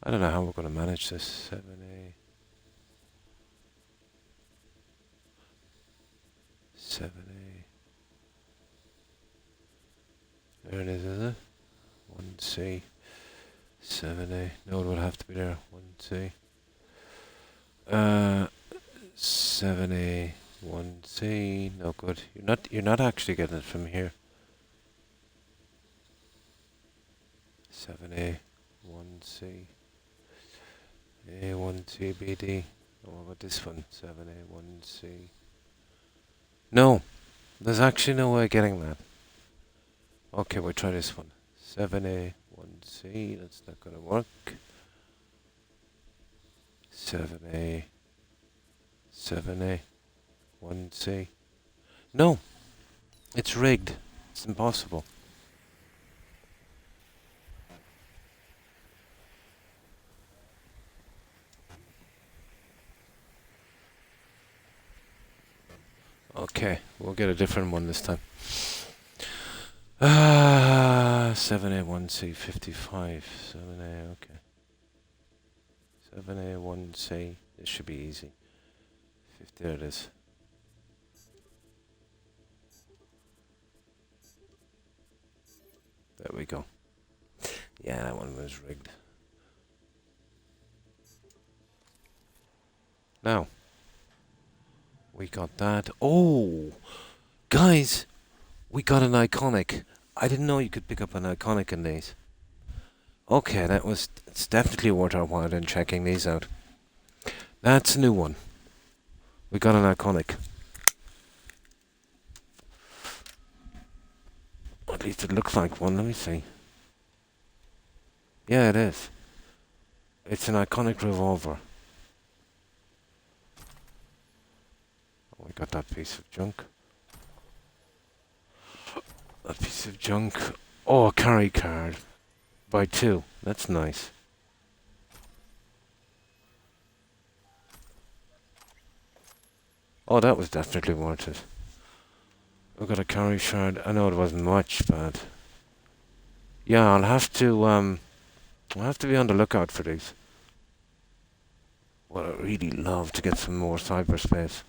I don't know how we're going to manage this. 7A. 7A. There it is it? 1C. 7A. No, it would have to be there. 1C. 7A. 1C. No good. You're not actually getting it from here. 7A. 1C. A1C BD. Oh, what about this one? 7A1C. No, there's actually no way of getting that. Okay, we'll try this one. 7A1C. That's not gonna work. 7A. 7A1C. No, it's rigged. It's impossible. Okay, we'll get a different one this time. 7A1C 55. 7A, okay. 7A1C. This should be easy. There it is. There we go. Yeah, that one was rigged. Now. We got that. Oh! Guys! We got an iconic. I didn't know you could pick up an iconic in these. Okay, it's definitely worth our while in checking these out. That's a new one. We got an iconic. At least it looks like one. Let me see. Yeah, it is. It's an iconic revolver. Oh, we got that piece of junk. That piece of junk. Oh, a carry card. Buy 2. That's nice. Oh, that was definitely worth it. We got a carry shard. I know it wasn't much, but yeah, I'll have to be on the lookout for these. Well, I really love to get some more cyberspace.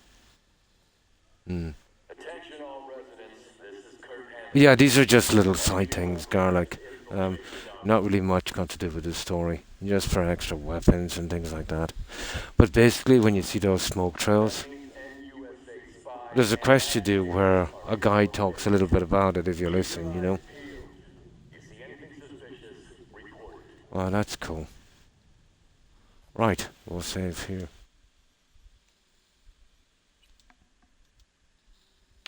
Attention all residents, this is Kurt Hansen.
Yeah, these are just little side things, garlic. Not really much got to do with the story. Just for extra weapons and things like that. But basically, when you see those smoke trails, there's a quest you do where a guy talks a little bit about it if you listen, you know? Oh, that's cool. Right, we'll save here.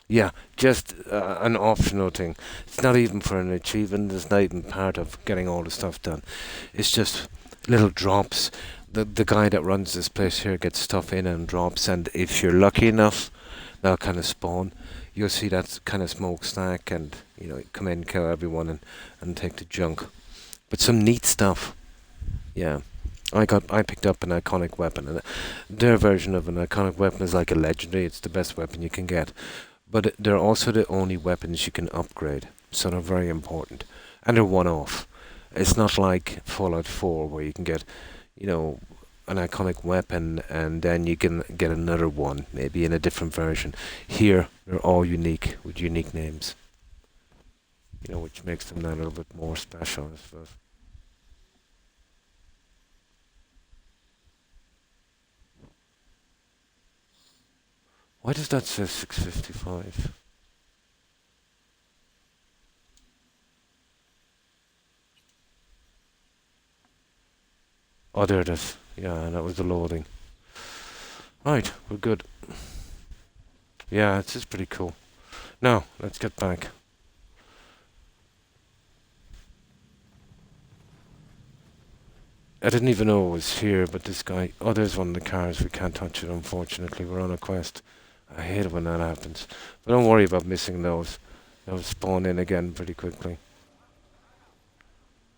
Yeah, just an optional thing. It's not even for an achievement, it's not even part of getting all the stuff done. It's just little drops. The guy that runs this place here gets stuff in and drops, and if you're lucky enough, they'll kind of spawn. You'll see that kind of smokestack, and you know, come in, kill everyone, and take the junk. But some neat stuff. Yeah. I picked up an iconic weapon, and their version of an iconic weapon is like a legendary. It's the best weapon you can get. But they're also the only weapons you can upgrade, so they're very important. And they're one-off. It's not like Fallout 4 where you can get, you know, an iconic weapon and then you can get another one, maybe in a different version. Here, they're all unique, with unique names. You know, which makes them that a little bit more special, I suppose. Why does that say 655? Oh, there it is. Yeah, that was the loading. Right, we're good. Yeah, this is pretty cool. Now, let's get back. I didn't even know it was here, but this guy... Oh, there's one of the cars. We can't touch it, unfortunately. We're on a quest. I hate it when that happens. But don't worry about missing those. They'll spawn in again pretty quickly.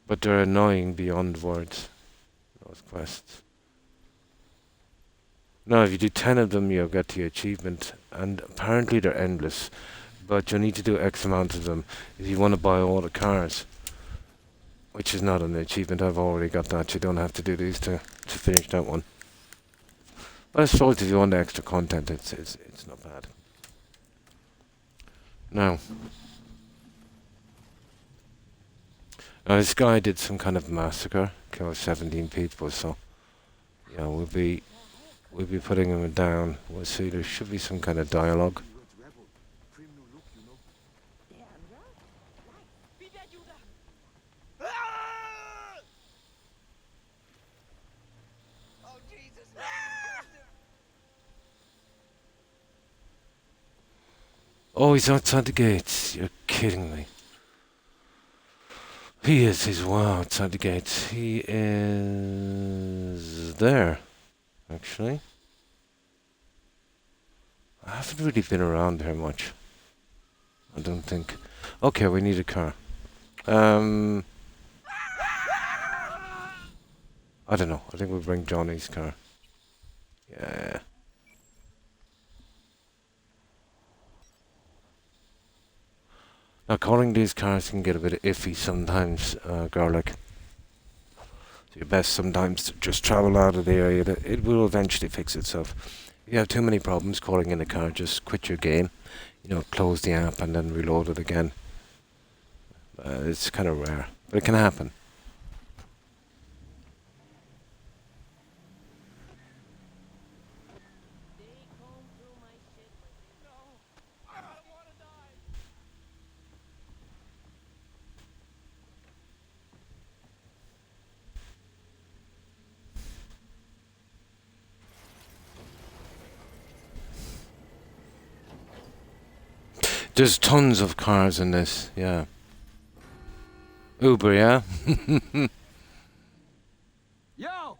But they're annoying beyond words, those quests. Now, if you do 10 of them, you'll get the achievement. And apparently they're endless. But you'll need to do X amount of them if you want to buy all the cars. Which is not an achievement. I've already got that. You don't have to do these to finish that one. But I suppose if you want the extra content, it's not bad. Now, this guy did some kind of massacre, killed 17 people. So, yeah, we'll be putting him down. We'll see. There should be some kind of dialogue. Oh, he's outside the gates. You're kidding me. He is. He's wow outside the gates. He is there, actually. I haven't really been around here much. I don't think. Okay, we need a car. I don't know. I think we'll bring Johnny's car. Yeah. Now, calling these cars can get a bit iffy sometimes, garlic. So you're best sometimes to just travel out of the area. It will eventually fix itself. If you have too many problems calling in a car, just quit your game. You know, close the app and then reload it again. It's kind of rare, but it can happen. There's tons of cars in this, yeah. Uber, yeah?
Yo!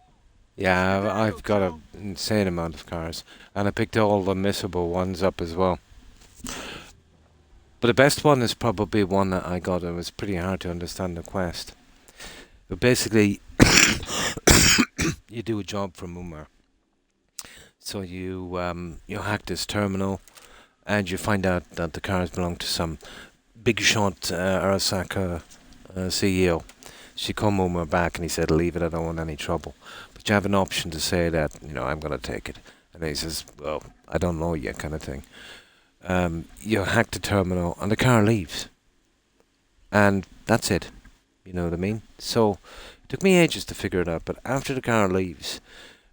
Yeah, I've got an insane amount of cars. And I picked all the missable ones up as well. But the best one is probably one that I got. It was pretty hard to understand the quest. But basically, you do a job for Mumar. So you hack this terminal, and you find out that the cars belong to some big shot Arasaka CEO. She called Mumar back and he said, leave it, I don't want any trouble. But you have an option to say that, I'm going to take it. And he says, well, I don't know yet, kind of thing. You hack the terminal and the car leaves. And that's it. You know what I mean? So it took me ages to figure it out. But after the car leaves,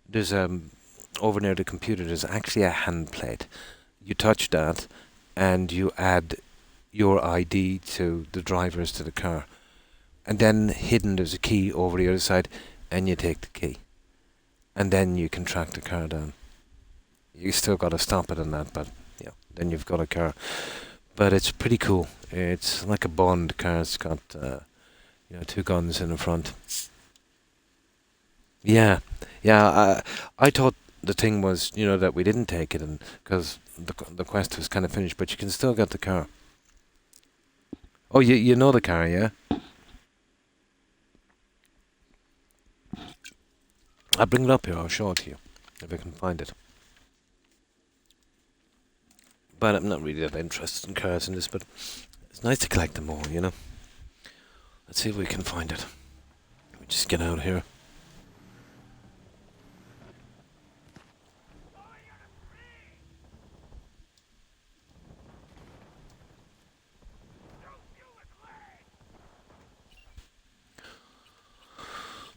there's over near the computer, there's actually a hand plate. You touch that and you add your ID to the drivers to the car. And then hidden there's a key over the other side, and you take the key. And then you can track the car down. You still got to stop it and that, but then you've got a car. But it's pretty cool. It's like a Bond car. It's got two guns in the front. Yeah. I thought the thing was that we didn't take it, and because the quest was kind of finished, but you can still get the car. Oh, you know the car, yeah? I'll bring it up here, I'll show it to you, if I can find it. But I'm not really that interested in cars in this, but it's nice to collect them all, Let's see if we can find it. Let me just get out here.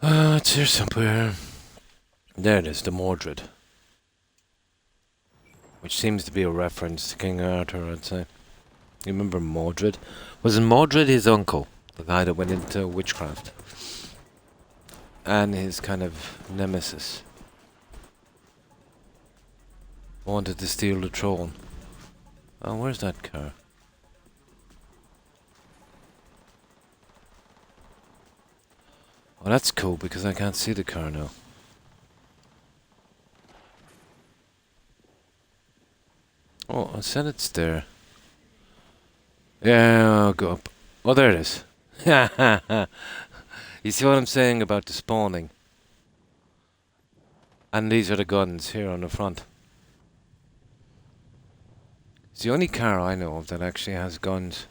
It's here somewhere. There it is, the Mordred. Which seems to be a reference to King Arthur, I'd say. You remember Mordred? Wasn't Mordred his uncle? The guy that went into witchcraft? And his kind of nemesis. Wanted to steal the throne. Oh, where's that car? Oh, that's cool because I can't see the car now. Oh, I said it's there. Yeah, I'll go up. Oh, there it is. You see what I'm saying about the spawning? And these are the guns here on the front. It's the only car I know of that actually has guns.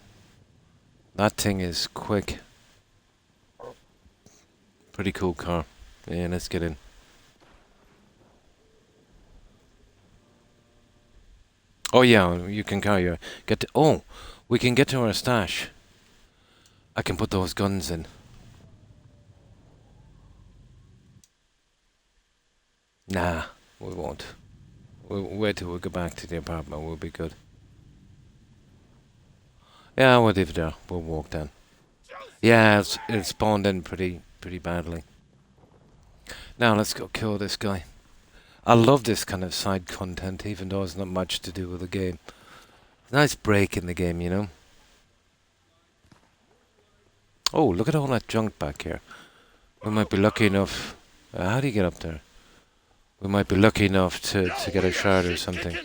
That thing is quick. Pretty cool car. Yeah, let's get in. Oh yeah, you can carry your we can get to our stash. I can put those guns in. Nah, we won't. We'll wait till we go back to the apartment. We'll be good. Yeah, we'll leave it there. We'll walk down. Yeah, it spawned in pretty badly. Now let's go kill this guy. I love this kind of side content, even though it's not much to do with the game. Nice break in the game, Oh, look at all that junk back here. We might be lucky enough... how do you get up there? We might be lucky enough to get a shard or something.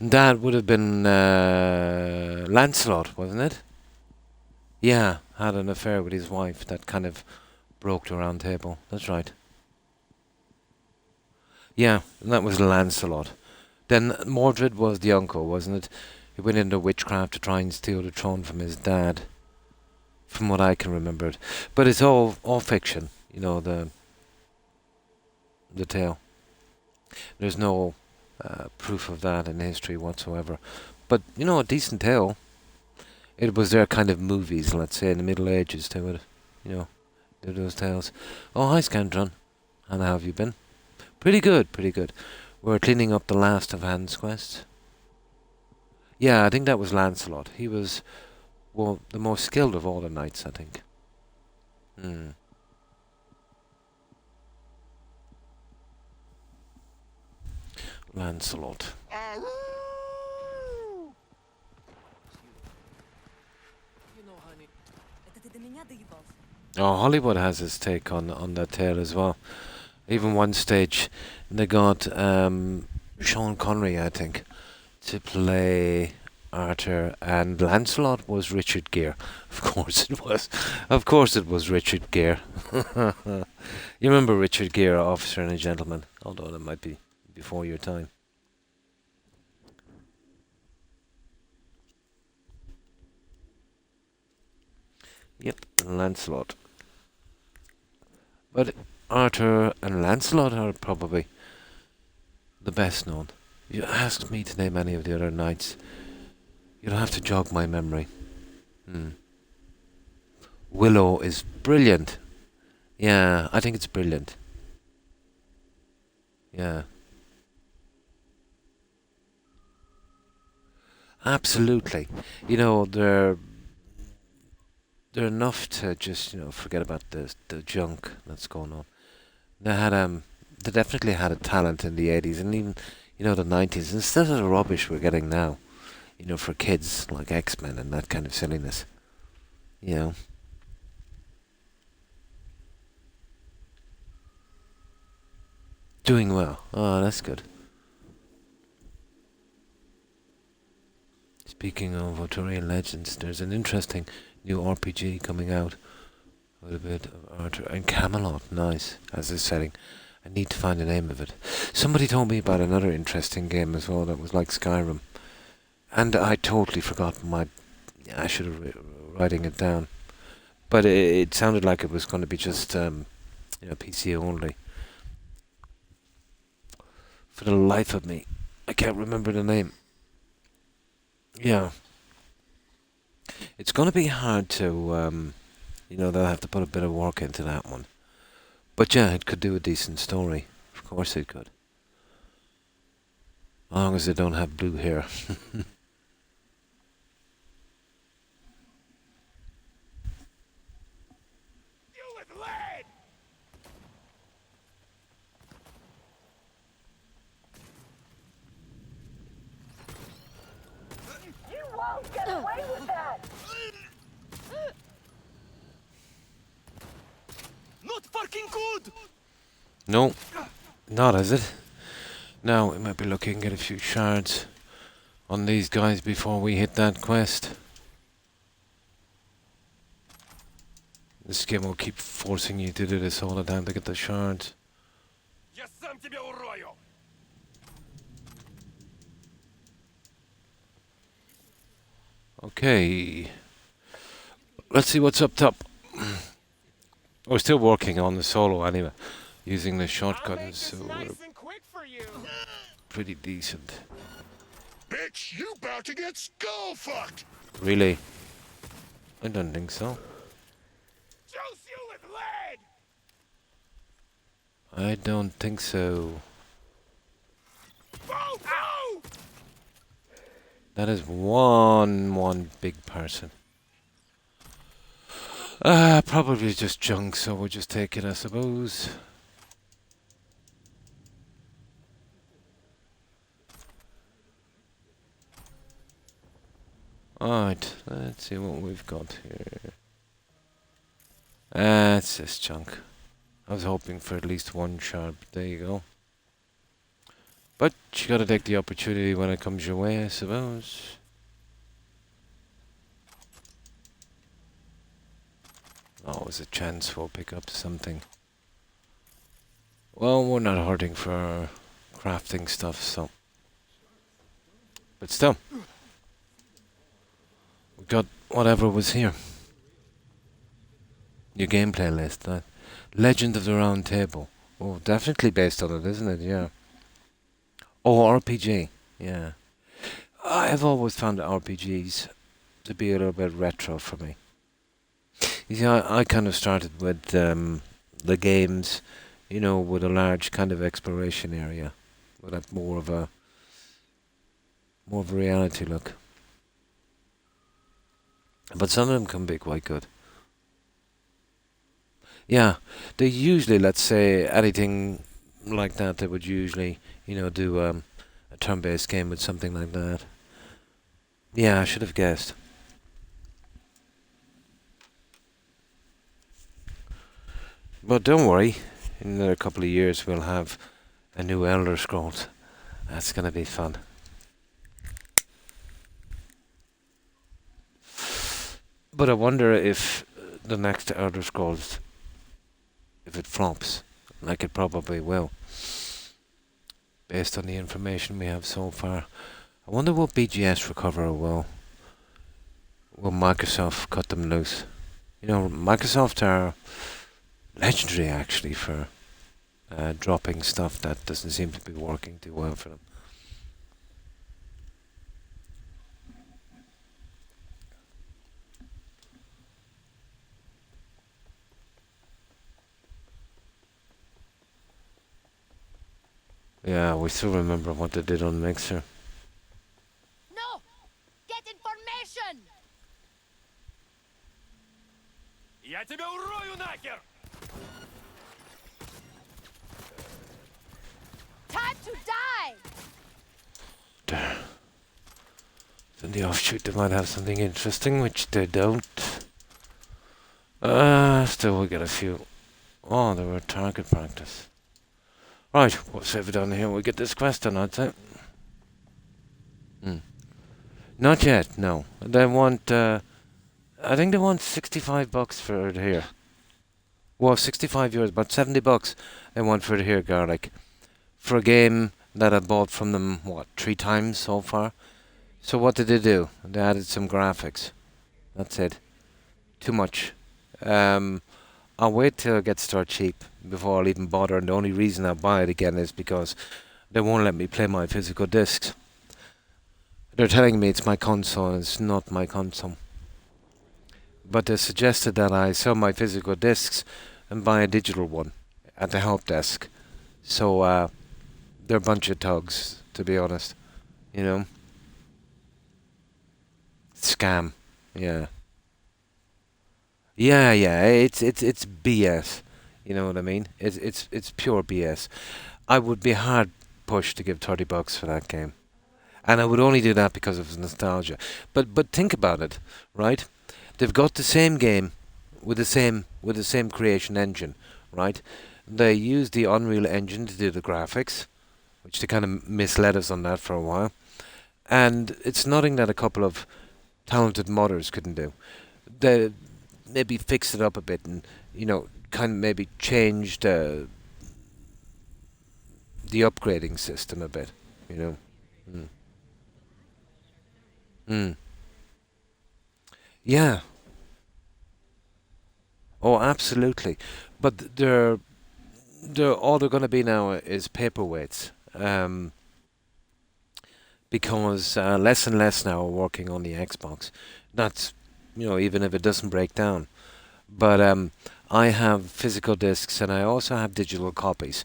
That would have been Lancelot, wasn't it? Yeah, had an affair with his wife that kind of broke the round table. That's right. Yeah, that was Lancelot. Then Mordred was the uncle, wasn't it? He went into witchcraft to try and steal the throne from his dad. From what I can remember. But it's all fiction, the tale. There's no proof of that in history whatsoever. But, a decent tale. It was their kind of movies, let's say, in the Middle Ages. They would, do those tales. Oh, hi, Scantron. And how have you been? Pretty good, pretty good. We're cleaning up the last of Hans' quests. Yeah, I think that was Lancelot. He was, the most skilled of all the knights, I think. Lancelot. Oh, Hollywood has his take on that tale as well. Even one stage, they got Sean Connery, I think, to play Arthur, and Lancelot was Richard Gere. Of course it was. Of course it was Richard Gere. You remember Richard Gere, Officer and a Gentleman, although that might be before your time. Yep, Lancelot. But Arthur and Lancelot are probably the best known. If you asked me to name any of the other knights, you'd have to jog my memory. Willow is brilliant. Yeah, I think it's brilliant. Yeah. Absolutely. You know, they're enough to just, forget about the junk that's going on. They definitely had a talent in the 80s and even, the 90s, instead of the rubbish we're getting now, for kids like X-Men and that kind of silliness. Doing well. Oh, that's good. Speaking of Arthurian legends, there's an interesting new RPG coming out with a bit of Arthur and Camelot. Nice as a setting. I need to find the name of it. Somebody told me about another interesting game as well that was like Skyrim, and I totally forgot I should have writing it down, but it sounded like it was going to be just PC only. For the life of me, I can't remember the name. Yeah. It's going to be hard to, they'll have to put a bit of work into that one. But yeah, it could do a decent story. Of course it could. As long as they don't have blue hair.
Get away with that!
Not fucking good!
No, not is it? Now we might be looking at a few shards on these guys before we hit that quest. This game will keep forcing you to do this all the time to get the shards.
Я сам тебя урою!
Okay, let's see what's up top. We're still working on the solo anyway, using the shotguns, so we're pretty decent.
Bitch, you about to get skull fucked!
Really? I don't think so.
Juice you with lead!
I don't think so.
Ow!
That is one big person. Probably just junk, so we'll just take it, I suppose. Alright, let's see what we've got here. It's just junk. I was hoping for at least one shard, but there you go. But you gotta take the opportunity when it comes your way, I suppose. Always a chance we'll pick up something. Well, we're not hurting for crafting stuff, so. But still. We got whatever was here. Your gameplay list, that. Legend of the Round Table. Oh, definitely based on it, isn't it? Yeah. Oh, RPG. Yeah. I've always found RPGs to be a little bit retro for me. You see, I kind of started with the games, with a large kind of exploration area, with a more of a reality look. But some of them can be quite good. Yeah, they usually, let's say, anything like that, they would usually, do turn-based game with something like that. Yeah, I should have guessed. But don't worry, in another couple of years we'll have a new Elder Scrolls. That's gonna be fun. But I wonder if the next Elder Scrolls, if it flops, like it probably will, based on the information we have so far. I wonder what BGS Recover will Microsoft cut them loose. You know, Microsoft are legendary actually for dropping stuff that doesn't seem to be working too well for them. Yeah, we still remember what they did on Mixer.
No! Get information!
Я тебя урою нахер!
Time to die!
There. In the offshoot they might have something interesting, which they don't. Still we get a few. Oh, they were target practice. Right, we'll save it down here. We get this quest done, I'd say. Not yet, no. They want, I think they want $65 for it here. Well, 65 euros, about $70 they want for it here, Garlic. For a game that I bought from them, 3 times so far? So what did they do? They added some graphics. That's it. Too much. I'll wait till it gets start cheap before I'll even bother, and the only reason I'll buy it again is because they won't let me play my physical discs. They're telling me it's my console, and it's not my console. But they suggested that I sell my physical discs and buy a digital one at the help desk. So, they're a bunch of thugs, to be honest. You know? Scam. Yeah. Yeah, it's BS. You know what I mean? It's pure BS. I would be hard pushed to give $30 for that game, and I would only do that because of nostalgia. But think about it, right? They've got the same game with the same creation engine, right? They used the Unreal Engine to do the graphics, which they kind of misled us on that for a while, and it's nothing that a couple of talented modders couldn't do. They maybe fixed it up a bit and, you know, kind of maybe changed the upgrading system a bit, you know. Yeah. Oh, absolutely. But they're all they're going to be now is paperweights, because less and less now are working on the Xbox. That's, you know, even if it doesn't break down. But I have physical discs and I also have digital copies.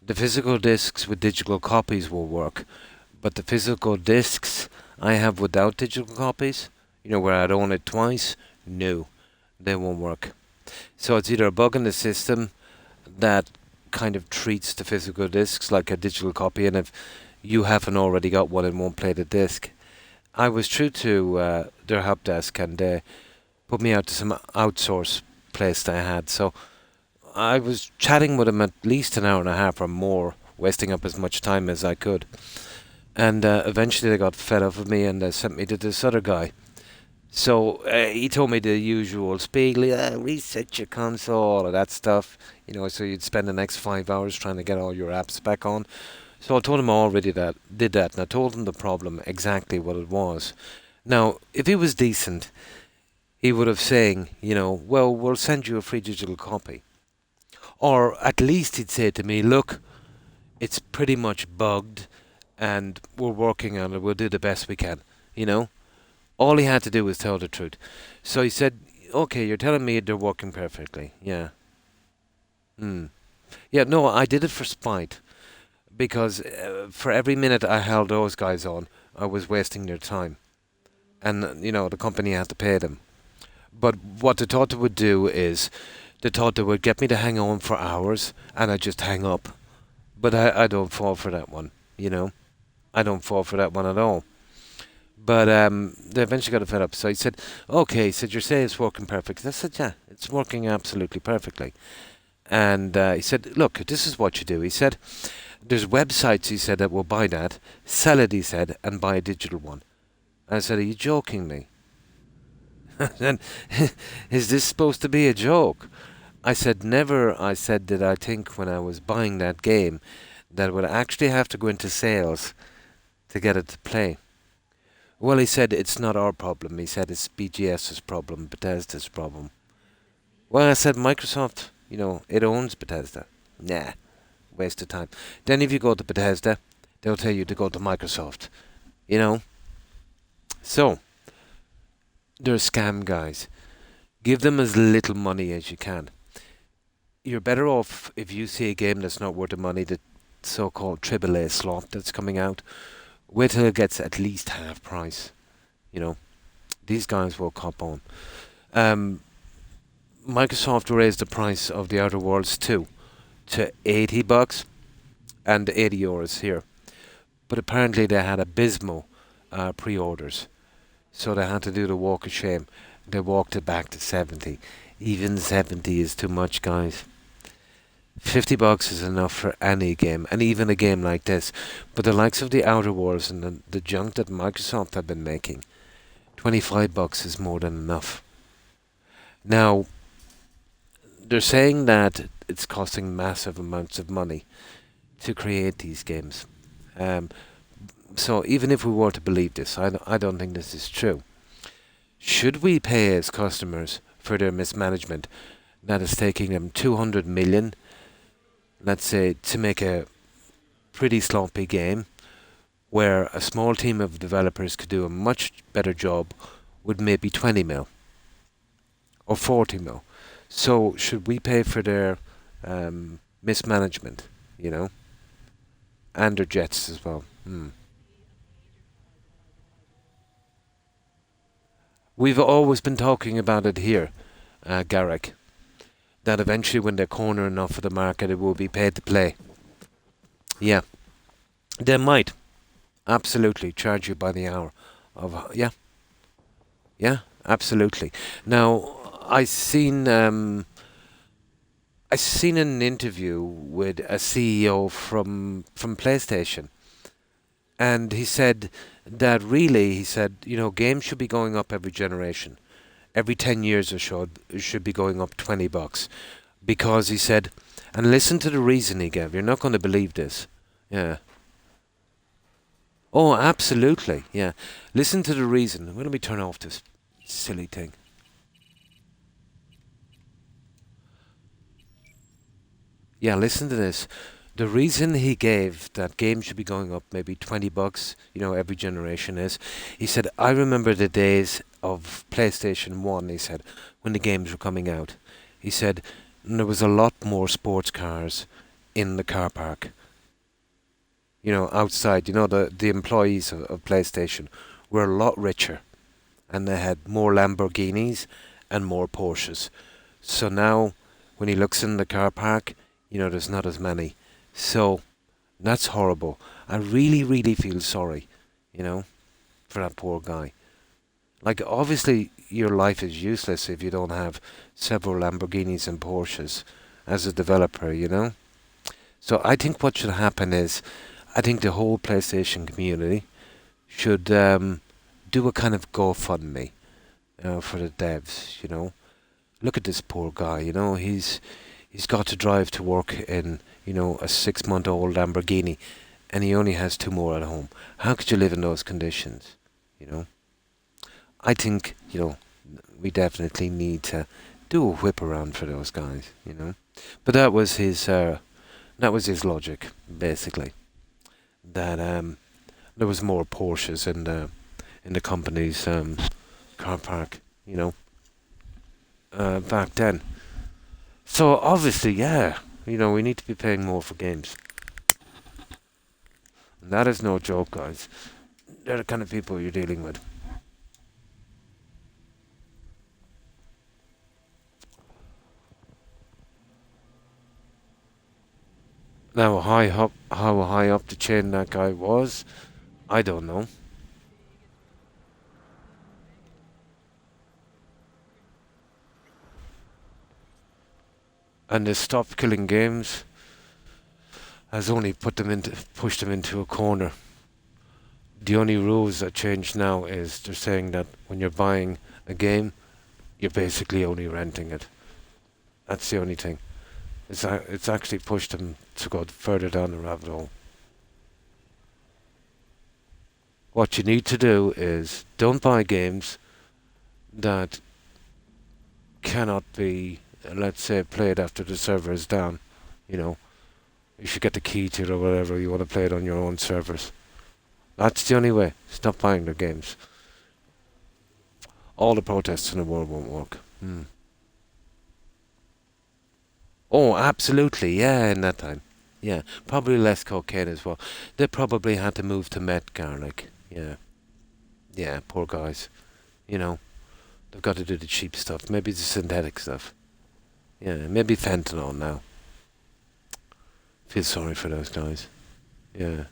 The physical discs with digital copies will work, but the physical discs I have without digital copies, you know, where I'd own it twice, no, they won't work. So it's either a bug in the system that kind of treats the physical discs like a digital copy, and if you haven't already got one, it won't play the disc. I was true to their help desk, and they put me out to some outsource place that I had. So I was chatting with them at least an hour and a half or more, wasting up as much time as I could. And eventually they got fed up with me and they sent me to this other guy. So he told me the usual spiegly, reset your console, all of that stuff. You know, so you'd spend the next 5 hours trying to get all your apps back on. So I told him I already did that, and I told him the problem, exactly what it was. Now, if he was decent, he would have saying, you know, well, we'll send you a free digital copy. Or at least he'd say to me, look, it's pretty much bugged, and we're working on it, we'll do the best we can, you know. All he had to do was tell the truth. So he said, okay, you're telling me they're working perfectly. Yeah. Yeah, no, I did it for spite. Because for every minute I held those guys on, I was wasting their time. And, you know, the company had to pay them. But what they thought they would do is, they thought they would get me to hang on for hours, and I'd just hang up. But I don't fall for that one, you know. I don't fall for that one at all. But they eventually got fed up. So he said, okay, he said, you say it's working perfectly. I said, yeah, it's working absolutely perfectly. And he said, look, this is what you do. He said, there's websites, he said, that will buy that, sell it, he said, and buy a digital one. I said, are you joking me? And is this supposed to be a joke? I said, never. I said that I think when I was buying that game, that I would actually have to go into sales to get it to play. Well, he said, it's not our problem. He said, it's BGS's problem, Bethesda's problem. Well, I said, Microsoft, it owns Bethesda. Nah, waste of time. Then if you go to Bethesda, they'll tell you to go to Microsoft. So, they're scam guys. Give them as little money as you can. You're better off if you see a game that's not worth the money, the so-called AAA slot that's coming out. Wait till it gets at least half price. These guys will cop on. Microsoft raised the price of the Outer Worlds 2 to $80 and €80 here. But apparently they had abysmal pre-orders. So they had to do the walk of shame. They walked it back to 70. Even 70 is too much, guys. $50 is enough for any game, and even a game like this. But the likes of the Outer Worlds and the junk that Microsoft have been making, $25 is more than enough. Now, they're saying that it's costing massive amounts of money to create these games. So even if we were to believe this, I don't think this is true. Should we pay as customers for their mismanagement that is taking them 200 million, let's say, to make a pretty sloppy game where a small team of developers could do a much better job with maybe 20 mil or 40 mil? So should we pay for their mismanagement, and their jets as well? We've always been talking about it here, Garrick, that eventually when they corner enough of the market, it will be paid to play. Yeah, they might absolutely charge you by the hour. Yeah, absolutely. Now, I seen an interview with a CEO from PlayStation, and he said that really, he said, games should be going up every generation. Every 10 years or so, it should be going up $20. Because he said, and listen to the reason he gave. You're not going to believe this. Yeah. Oh, absolutely. Yeah. Listen to the reason. Why don't we turn off this silly thing? Yeah, listen to this. The reason he gave that games should be going up maybe $20, every generation is, he said, I remember the days of PlayStation 1, he said, when the games were coming out. He said, there was a lot more sports cars in the car park. Outside, the employees of PlayStation were a lot richer. And they had more Lamborghinis and more Porsches. So now, when he looks in the car park, there's not as many. So, that's horrible. I really, really feel sorry, for that poor guy. Like, obviously, your life is useless if you don't have several Lamborghinis and Porsches as a developer, So, I think what should happen is, I think the whole PlayStation community should do a kind of GoFundMe for the devs, Look at this poor guy, he's got to drive to work in, a 6-month-old Lamborghini, and he only has 2 more at home. How could you live in those conditions, I think, we definitely need to do a whip around for those guys, But that was his logic, basically. That there was more Porsches in the company's car park, back then. So obviously, yeah, we need to be paying more for games. And that is no joke, guys. They're the kind of people you're dealing with. Now, how high up the chain that guy was, I don't know. And the stop killing games has only pushed them into a corner. The only rules that change now is they're saying that when you're buying a game, you're basically only renting it. That's the only thing. It's actually pushed them to go further down the rabbit hole. What you need to do is don't buy games that cannot be, let's say, played after the server is down. You know, you should get the key to it or whatever. You want to play it on your own servers. That's the only way. Stop buying their games. All the protests in the world won't work. Oh, absolutely. Yeah, in that time. Yeah, probably less cocaine as well. They probably had to move to meth garlic. Yeah. Yeah, poor guys. You know, they've got to do the cheap stuff. Maybe the synthetic stuff. Yeah, maybe fentanyl now. Feel sorry for those guys. Yeah.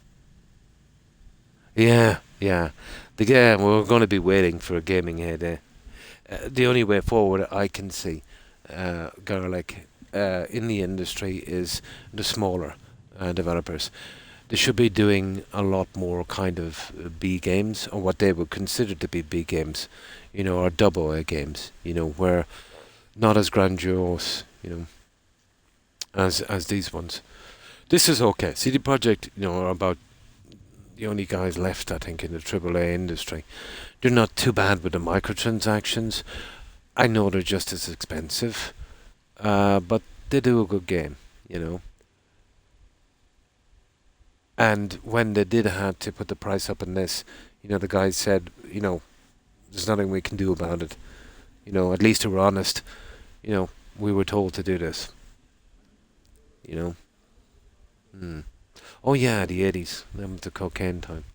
Yeah, yeah. We're going to be waiting for a gaming heyday. The only way forward I can see, garlic, in the industry is the smaller developers. They should be doing a lot more kind of B games, or what they would consider to be B games, or double A games, where not as grandiose, as these ones. This is okay. CD Projekt, are about the only guys left, I think, in the AAA industry. They're not too bad with the microtransactions. I know they're just as expensive, but they do a good game, And when they did have to put the price up in this, the guys said, there's nothing we can do about it. At least they were honest. We were told to do this. Oh yeah, the 80s. That was the cocaine time.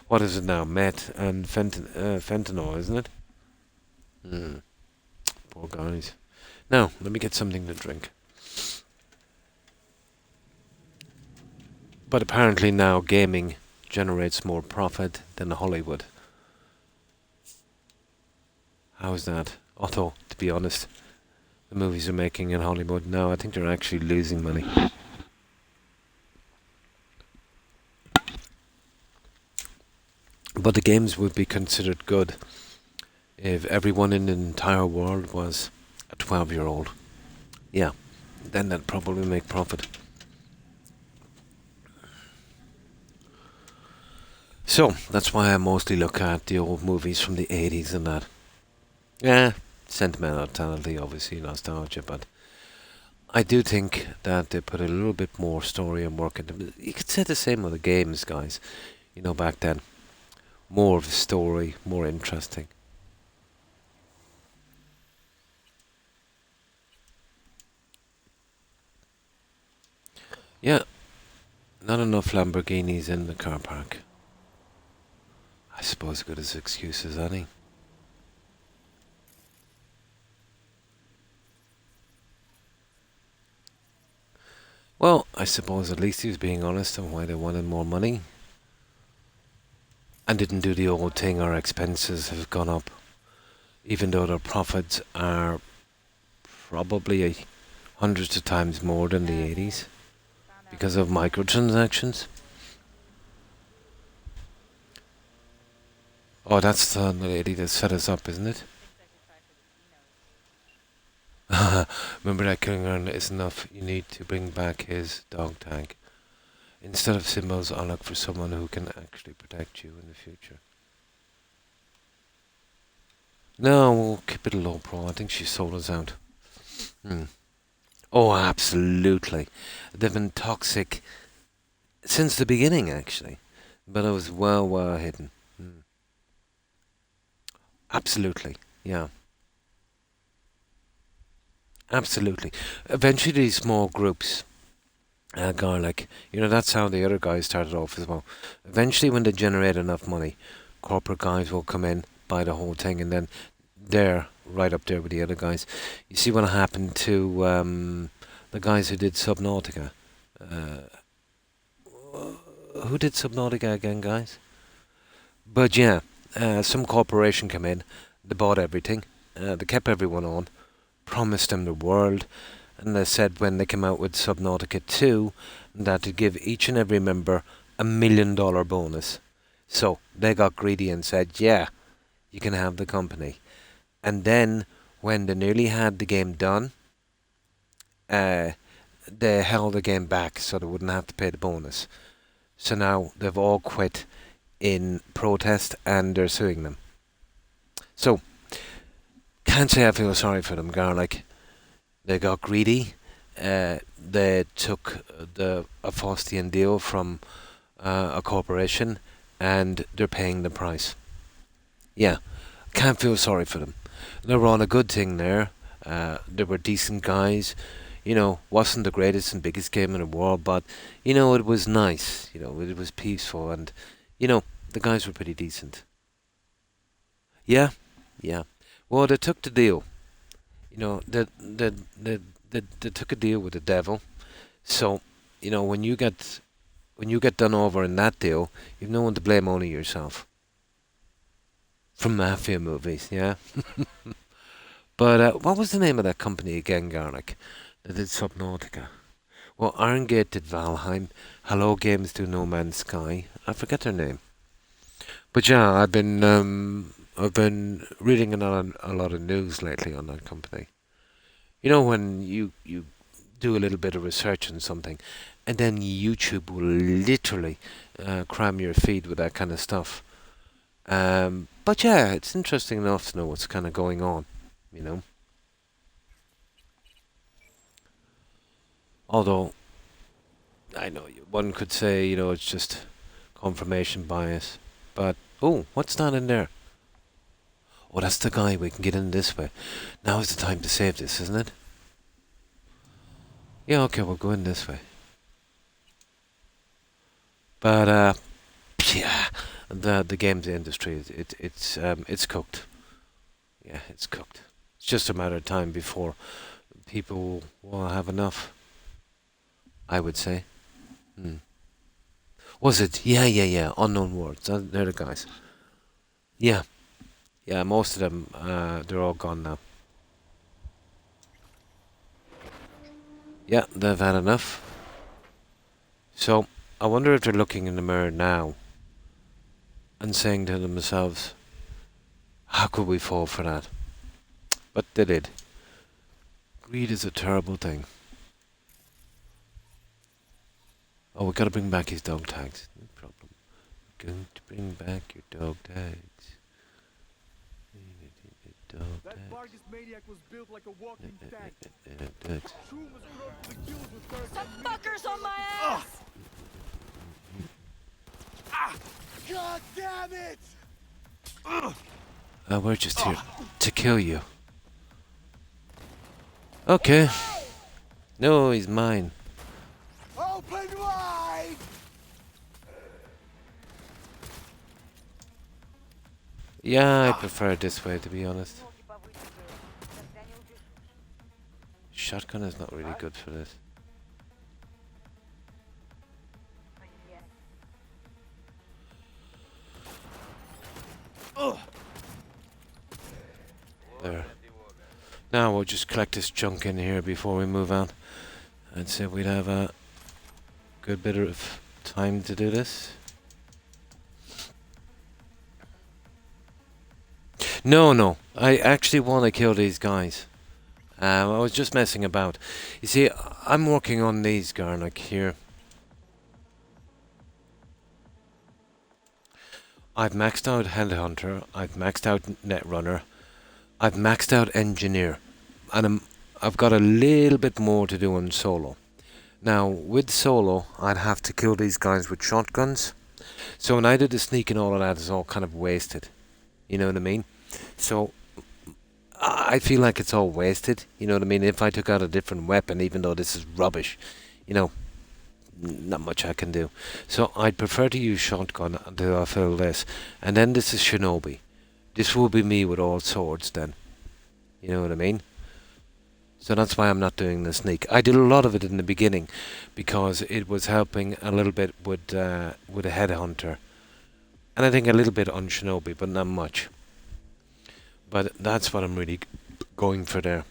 What is it now? Meth and fentanyl, isn't it? Poor guys. Now, let me get something to drink. But apparently now gaming generates more profit than Hollywood. How's that? Although, to be honest, the movies they're making in Hollywood now, I think they're actually losing money. But the games would be considered good if everyone in the entire world was a 12-year-old. Yeah, then that'd probably make profit. So, that's why I mostly look at the old movies from the 80s and that. Yeah, sentimentality, obviously, nostalgia, but I do think that they put a little bit more story and work into it. You could say the same with the games, guys, back then. More of a story, more interesting. Yeah, not enough Lamborghinis in the car park. I suppose good as excuse as any. Well, I suppose at least he was being honest on why they wanted more money. And didn't do the old thing, our expenses have gone up. Even though their profits are probably hundreds of times more than the 80s. Because of microtransactions. Oh, that's the lady that set us up, isn't it? Remember that killing around is enough. You need to bring back his dog tag. Instead of symbols, I'll look for someone who can actually protect you in the future. No, we'll keep it a low pro. I think she sold us out. Oh, absolutely. They've been toxic since the beginning, actually. But it was well hidden. Absolutely, yeah. Absolutely. Eventually, these small groups, garlic, that's how the other guys started off as well. Eventually, when they generate enough money, corporate guys will come in, buy the whole thing, and then they're right up there with the other guys. You see what happened to the guys who did Subnautica. who did Subnautica again, guys? But yeah, some corporation came in, they bought everything, they kept everyone on, promised them the world, and they said when they came out with Subnautica 2 that to give each and every member $1 million bonus. So they got greedy and said, yeah, you can have the company. And then when they nearly had the game done, they held the game back so they wouldn't have to pay the bonus. So now they've all quit in protest and they're suing them. So, can't say I feel sorry for them, Garlic. They got greedy. They took a Faustian deal from a corporation and they're paying the price. Yeah, can't feel sorry for them. They were on a good thing there. They were decent guys. You know, wasn't the greatest and biggest game in the world, but, you know, it was nice. You know, it was peaceful and, you know, the guys were pretty decent. Yeah. Well, they took the deal. You know, they took a deal with the devil. So, you know, when you get done over in that deal, you've no one to blame, only yourself. From mafia movies, yeah. But what was the name of that company again, Garlic? That did Subnautica. Well, Iron Gate did Valheim. Hello Games do No Man's Sky. I forget their name. But yeah, I've been reading a lot of news lately on that company. You know, when you do a little bit of research on something, and then YouTube will literally cram your feed with that kind of stuff. But yeah, it's interesting enough to know what's kind of going on, you know. Although, I know one could say, you know, it's just confirmation bias. But, oh, what's that in there? Oh, that's the guy. We can get in this way. Now is the time to save this, isn't it? Yeah, okay, we'll go in this way. But, yeah, the games industry, it's cooked. Yeah, it's cooked. It's just a matter of time before people will have enough, I would say. Was it? Yeah. Unknown Words. They're the guys. Yeah, most of them, they're all gone now. Yeah, they've had enough. So, I wonder if they're looking in the mirror now and saying to themselves, how could we fall for that? But they did. Greed is a terrible thing. Oh, we gotta bring back his dog tags. No problem. We're going to bring back your dog tags.
That Vargas maniac was built like a walking tank.
Some fuckers on my ass!
God damn it!
We're just here to kill you. Okay. No, he's mine.
Open wide!
Yeah, I prefer it this way, to be honest. Shotgun is not really good for this. There. Now we'll just collect this junk in here before we move on. I'd say we'd have a good bit of time to do this. No. I actually want to kill these guys. I was just messing about. You see, I'm working on these Garlic here. I've maxed out Headhunter, I've maxed out Netrunner, I've maxed out Engineer, and I've got a little bit more to do on Solo. Now, with Solo, I'd have to kill these guys with shotguns. So when I did the sneak and all of that, it's all kind of wasted. You know what I mean? So I feel like it's all wasted. You know what I mean? If I took out a different weapon, even though this is rubbish, you know, not much I can do. So I'd prefer to use shotgun until I fill this. And then this is Shinobi. This will be me with all swords then. You know what I mean? So that's why I'm not doing the sneak. I did a lot of it in the beginning because it was helping a little bit with a headhunter, and I think a little bit on Shinobi, but not much. But that's what I'm really going for there.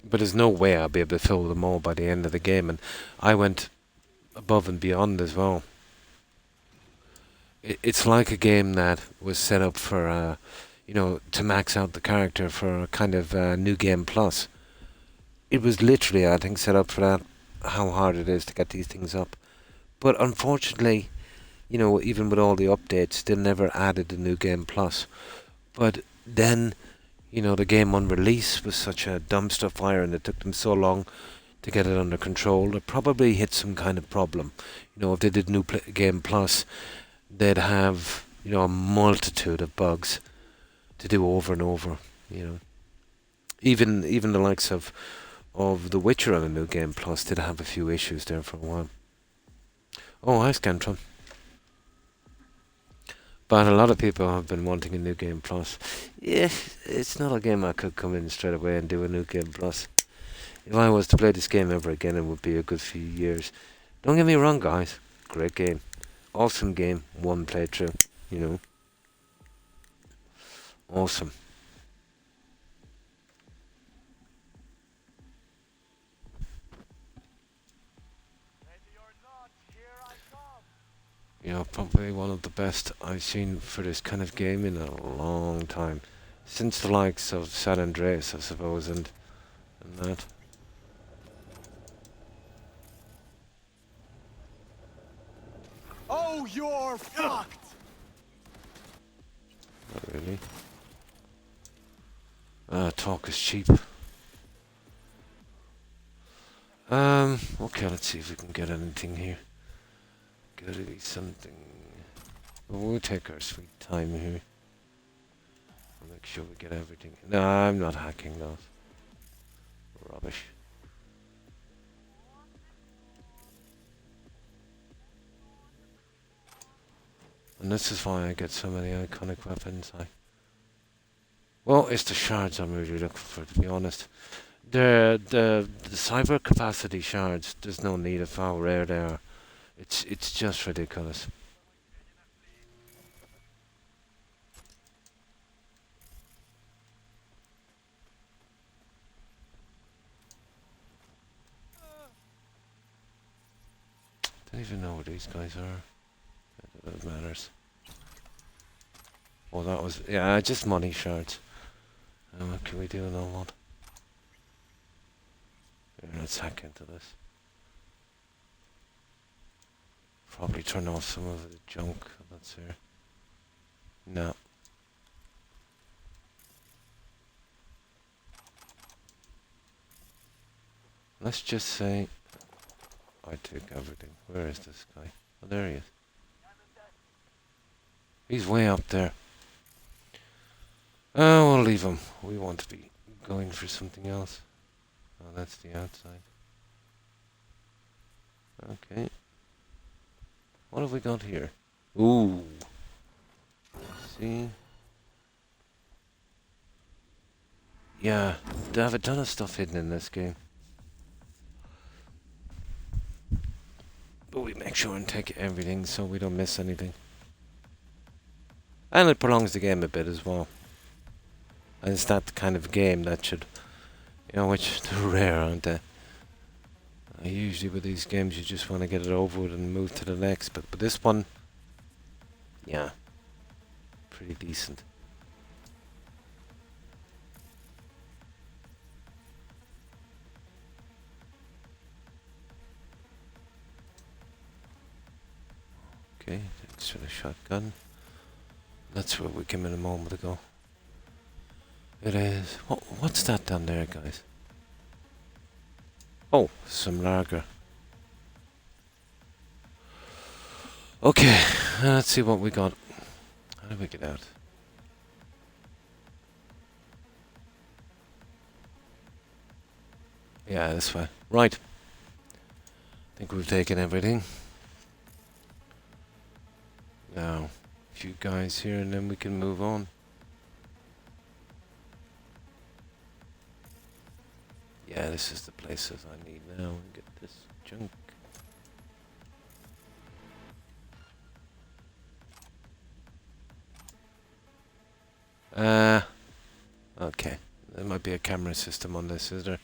But there's no way I'll be able to fill them all by the end of the game, and I went above and beyond as well. It's like a game that was set up for, to max out the character for a kind of new game plus. It was literally, I think, set up for that, how hard it is to get these things up. But unfortunately, even with all the updates, they never added the new game plus. But then, the game on release was such a dumpster fire and it took them so long to get it under control. It probably hit some kind of problem. If they did new game plus, they'd have, a multitude of bugs to do over and over, Even the likes of The Witcher on a new game plus did have a few issues there for a while. Oh, hi Scantron. But a lot of people have been wanting a new game plus. Yeah, it's not a game I could come in straight away and do a new game plus. If I was to play this game ever again, it would be a good few years. Don't get me wrong, guys. Great game. Awesome game. One playthrough, Awesome. Probably one of the best I've seen for this kind of game in a long time. Since the likes of San Andreas, I suppose, and that.
Oh, you're fucked!
Not really. Talk is cheap. Okay, let's see if we can get anything here. Gotta be something. We'll take our sweet time here. I'll make sure we get everything. No, I'm not hacking those. Rubbish. And this is why I get so many iconic weapons. Well, it's the shards I'm really looking for, to be honest. The cyber capacity shards, there's no need of how rare they are. It's just ridiculous. Don't even know what these guys are. That matters. Oh, that was just money shards. What can we do in a lot? Let's hack into this. Probably turn off some of the junk that's here. No. Let's just say I take everything. Where is this guy? Oh, there he is. He's way up there. Oh, we'll leave him. We want to be going for something else. Oh, that's the outside. Okay. What have we got here? Ooh. See? Yeah, they have a ton of stuff hidden in this game. But we make sure and take everything so we don't miss anything. And it prolongs the game a bit as well. And it's that kind of game that should, which they're rare, aren't they? Usually with these games you just want to get it over with and move to the next, but this one, yeah, pretty decent. Okay, thanks for the shotgun. That's where we came in a moment ago. It is. What's that down there, guys? Oh, some lager. Okay, let's see what we got. How do we get out? Yeah, this way. Right. I think we've taken everything. Now, a few guys here and then we can move on. Yeah, this is the places I need now. Get this junk. Okay. There might be a camera system on this, is there?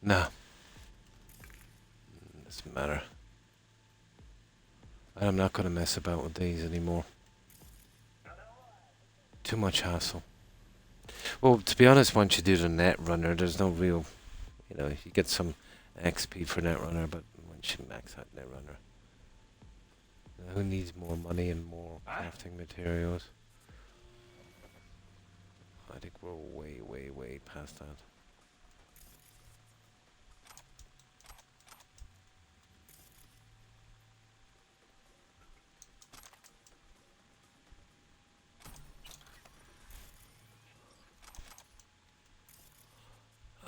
No. Doesn't matter. I'm not going to mess about with these anymore. Too much hassle. Well, to be honest, once you do the net runner, there's no real, you know, you get some XP for net runner, but once you max out net runner, who needs more money and more crafting materials? I think we're way, way, way past that.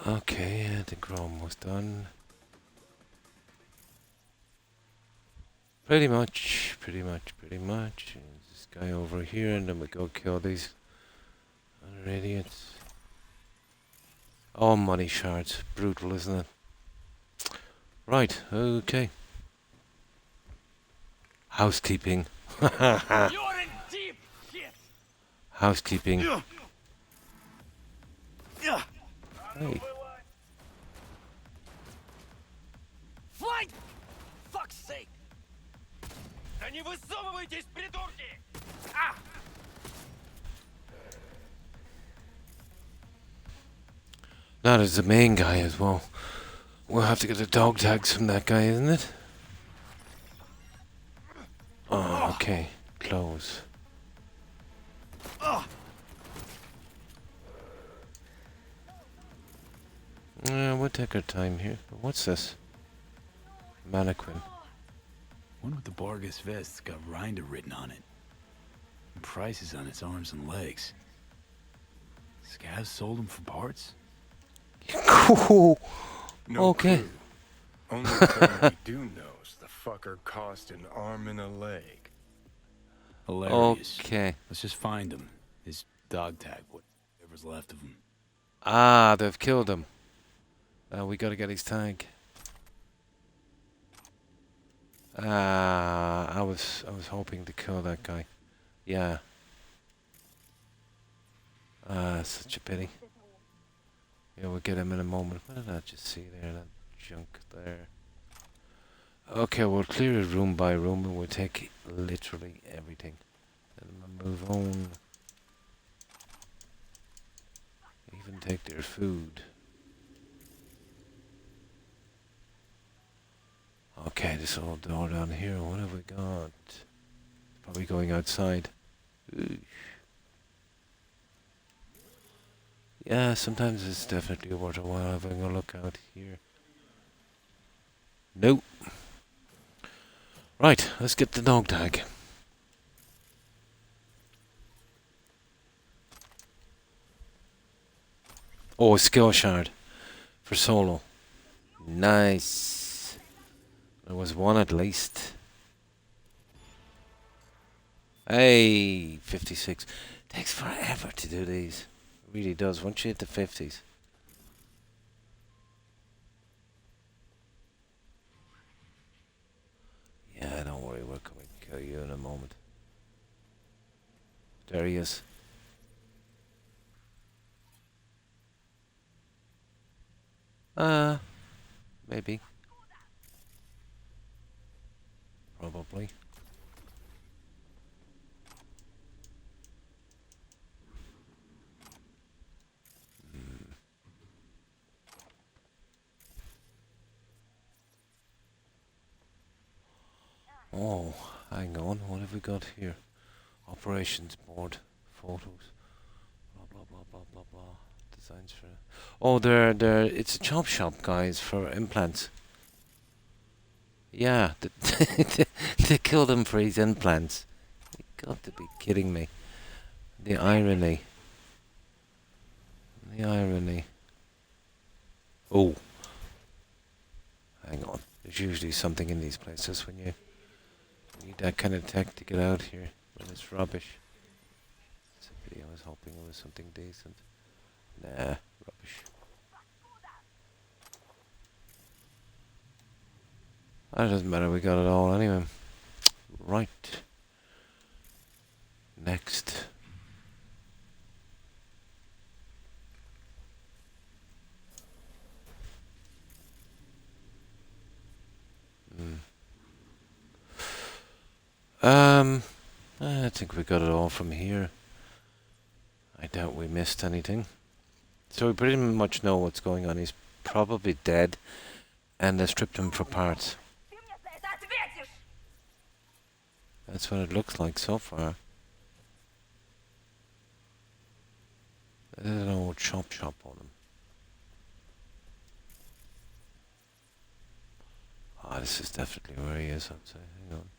Okay, I think we're almost done. Pretty much. There's this guy over here, and then we go kill these other idiots. All money shards. Brutal, isn't it? Right, okay. Housekeeping.
You're in deep shit.
Housekeeping. Hey.
Fight! Fuck's sake! Да не высовывайтесь, придурки! А!
Now there's the main guy as well. We'll have to get the dog tags from that guy, isn't it? Oh, okay. Close. We'll take our time here. What's this? Mannequin.
One with the Bargus vest's got Rinder written on it. And prices on its arms and legs. Scavs sold them for parts?
Cool.
No
Okay.
clue. Only thing we do know is the fucker cost an arm and a leg.
Hilarious.
Okay.
Let's just find him. His dog tag, whatever's left of him.
Ah, they've killed him. We gotta get his tag. I was hoping to kill that guy. Yeah. Such a pity. Yeah, we'll get him in a moment. What did I just see there? That junk there. Okay, we'll clear it room by room and we'll take literally everything. And we'll move on. Even take their food. Okay, this old door down here. What have we got? Probably going outside. Ooh. Yeah, sometimes it's definitely worth a while having a look out here. Nope. Right, let's get the dog tag. Oh, a skill shard for solo. Nice. There was one at least. Hey, 56. Takes forever to do these. It really does. Once you hit the 50s. Yeah, don't worry. We're coming to kill you in a moment. There he is. Maybe. Probably. Oh, hang on. What have we got here? Operations board. Photos. Blah, blah, blah, blah, blah, blah. Designs for... Oh, it's a chop shop, guys, for implants. Yeah, they killed him for his implants. You got to be kidding me. The irony. The irony. Oh. Hang on. There's usually something in these places when you need that kind of tech to get out here. When it's rubbish. It's a Pity, I was hoping it was something decent. Nah, rubbish. That doesn't matter, we got it all anyway. Right. Next. I think we got it all from here. I doubt we missed anything. So we pretty much know what's going on. He's probably dead, and they stripped him for parts. That's what it looks like so far. There's an old chop shop on him. Ah, this is definitely where he is, I'd say. Hang on.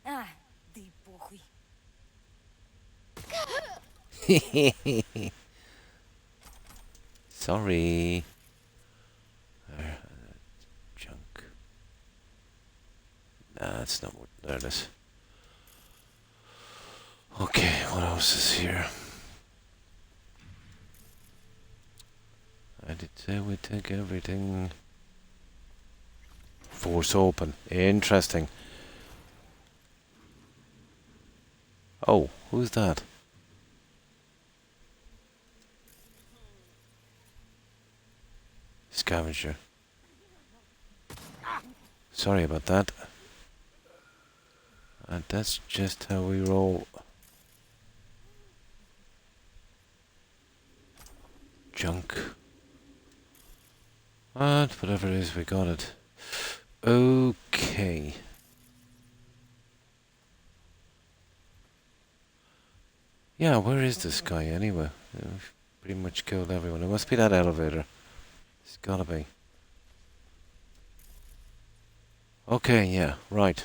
Sorry. There, junk. Nah, it's not what. There it is. Okay, what else is here? I did say we'd take everything. Force open. Interesting. Oh, who's that? Scavenger. Sorry about that. And that's just how we roll. Junk. But whatever it is, we got it. Okay. Yeah, where is this guy anyway? We've pretty much killed everyone. It must be that elevator. It's gotta be. Okay, yeah, right.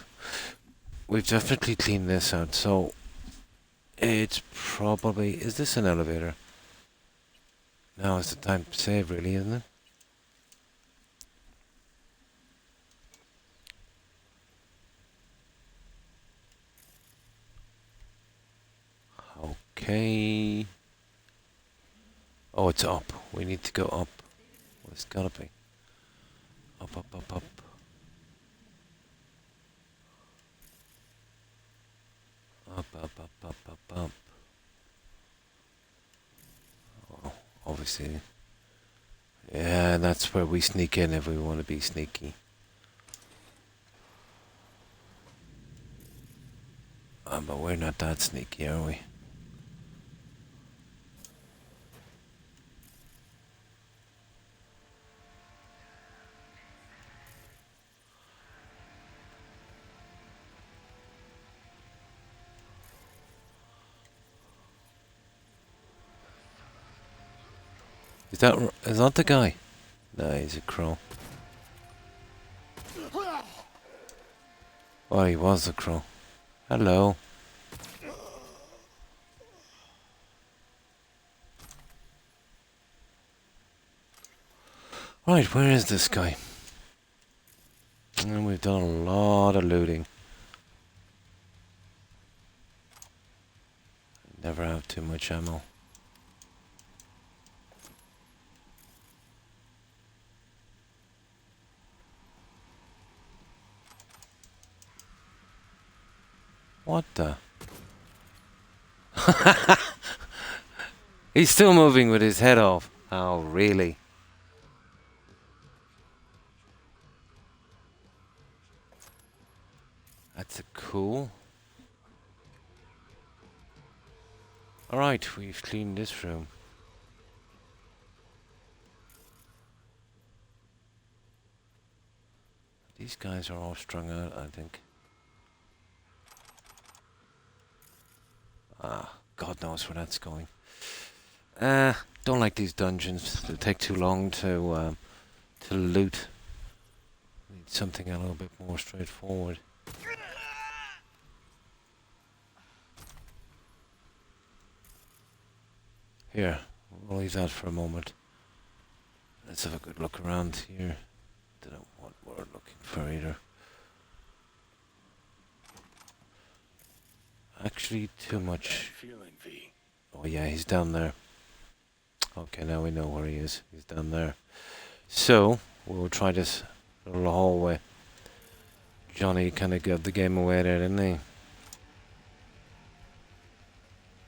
We've definitely cleaned this out, so it's probably... Is this an elevator? Now is the time to save, really, isn't it? Okay. Oh, it's up. We need to go up. Well, it's gotta be. Up, up, up, up. Up, up, up, up, up, up. Oh, obviously. Yeah, that's where we sneak in if we want to be sneaky. But we're not that sneaky, are we? Is that the guy? No, he's a crow. Oh, he was a crow. Hello. Right, where is this guy? And we've done a lot of looting. Never have too much ammo. What the? He's still moving with his head off. Oh, really? That's a cool. Alright, we've cleaned this room. These guys are all strung out, I think. Ah, God knows where that's going. Don't like these dungeons. They take too long to loot. Need something a little bit more straightforward. Here, we'll leave that for a moment. Let's have a good look around here. Don't know what we're looking for either. Actually, too much.
Feeling, V.
Oh, Oh yeah, he's down there. Okay, now we know where he is. He's down there. So, we'll try this little hallway. Johnny kind of gave the game away there, didn't he?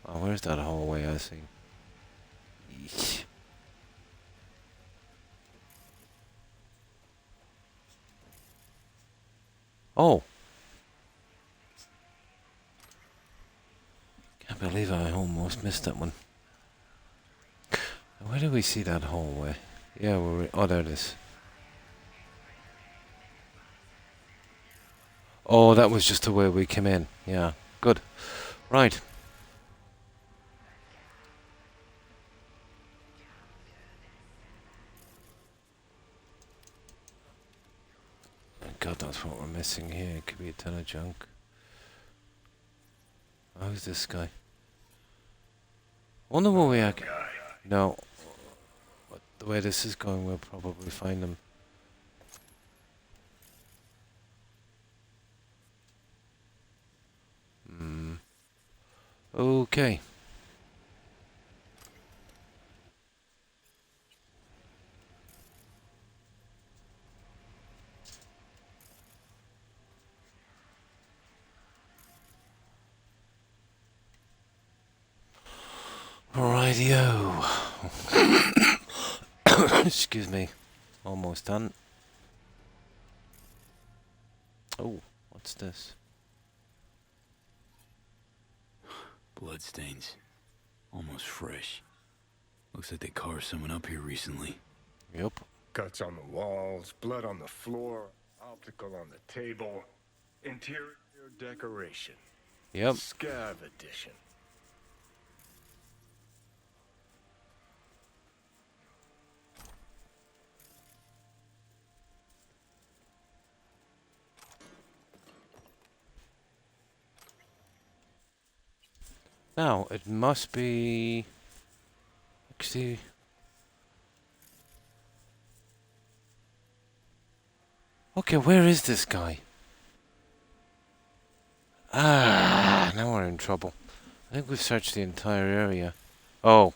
Oh, where's that hallway I see? Eesh. Oh! Can't believe I almost missed that one. Where do we see that hallway? Yeah, oh, there it is. Oh, that was just the way we came in. Yeah, good. Right. God, that's what we're missing here. It could be a ton of junk. Oh, who's this guy? Wonder where we are. No. But the way this is going, we'll probably find him. Okay. Rightio. Excuse me. Almost done. Oh, what's this?
Bloodstains. Almost fresh. Looks like they carved someone up here recently.
Yep.
Cuts on the walls, blood on the floor, optical on the table. Interior decoration.
Yep.
Scav edition.
Now, it must be... Actually... Okay, where is this guy? Ah, now we're in trouble. I think we've searched the entire area. Oh.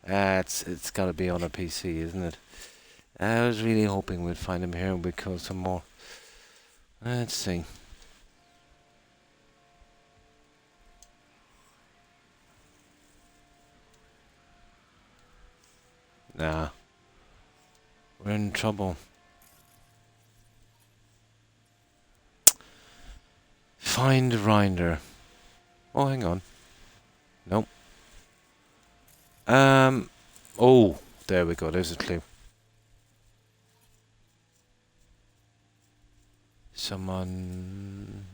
It's gotta be on a PC, isn't it? I was really hoping we'd find him here and we'd kill some more. Let's see. Nah. We're in trouble. Find Rinder. Oh, hang on. Nope. Oh, there we go. There's a clue. Someone...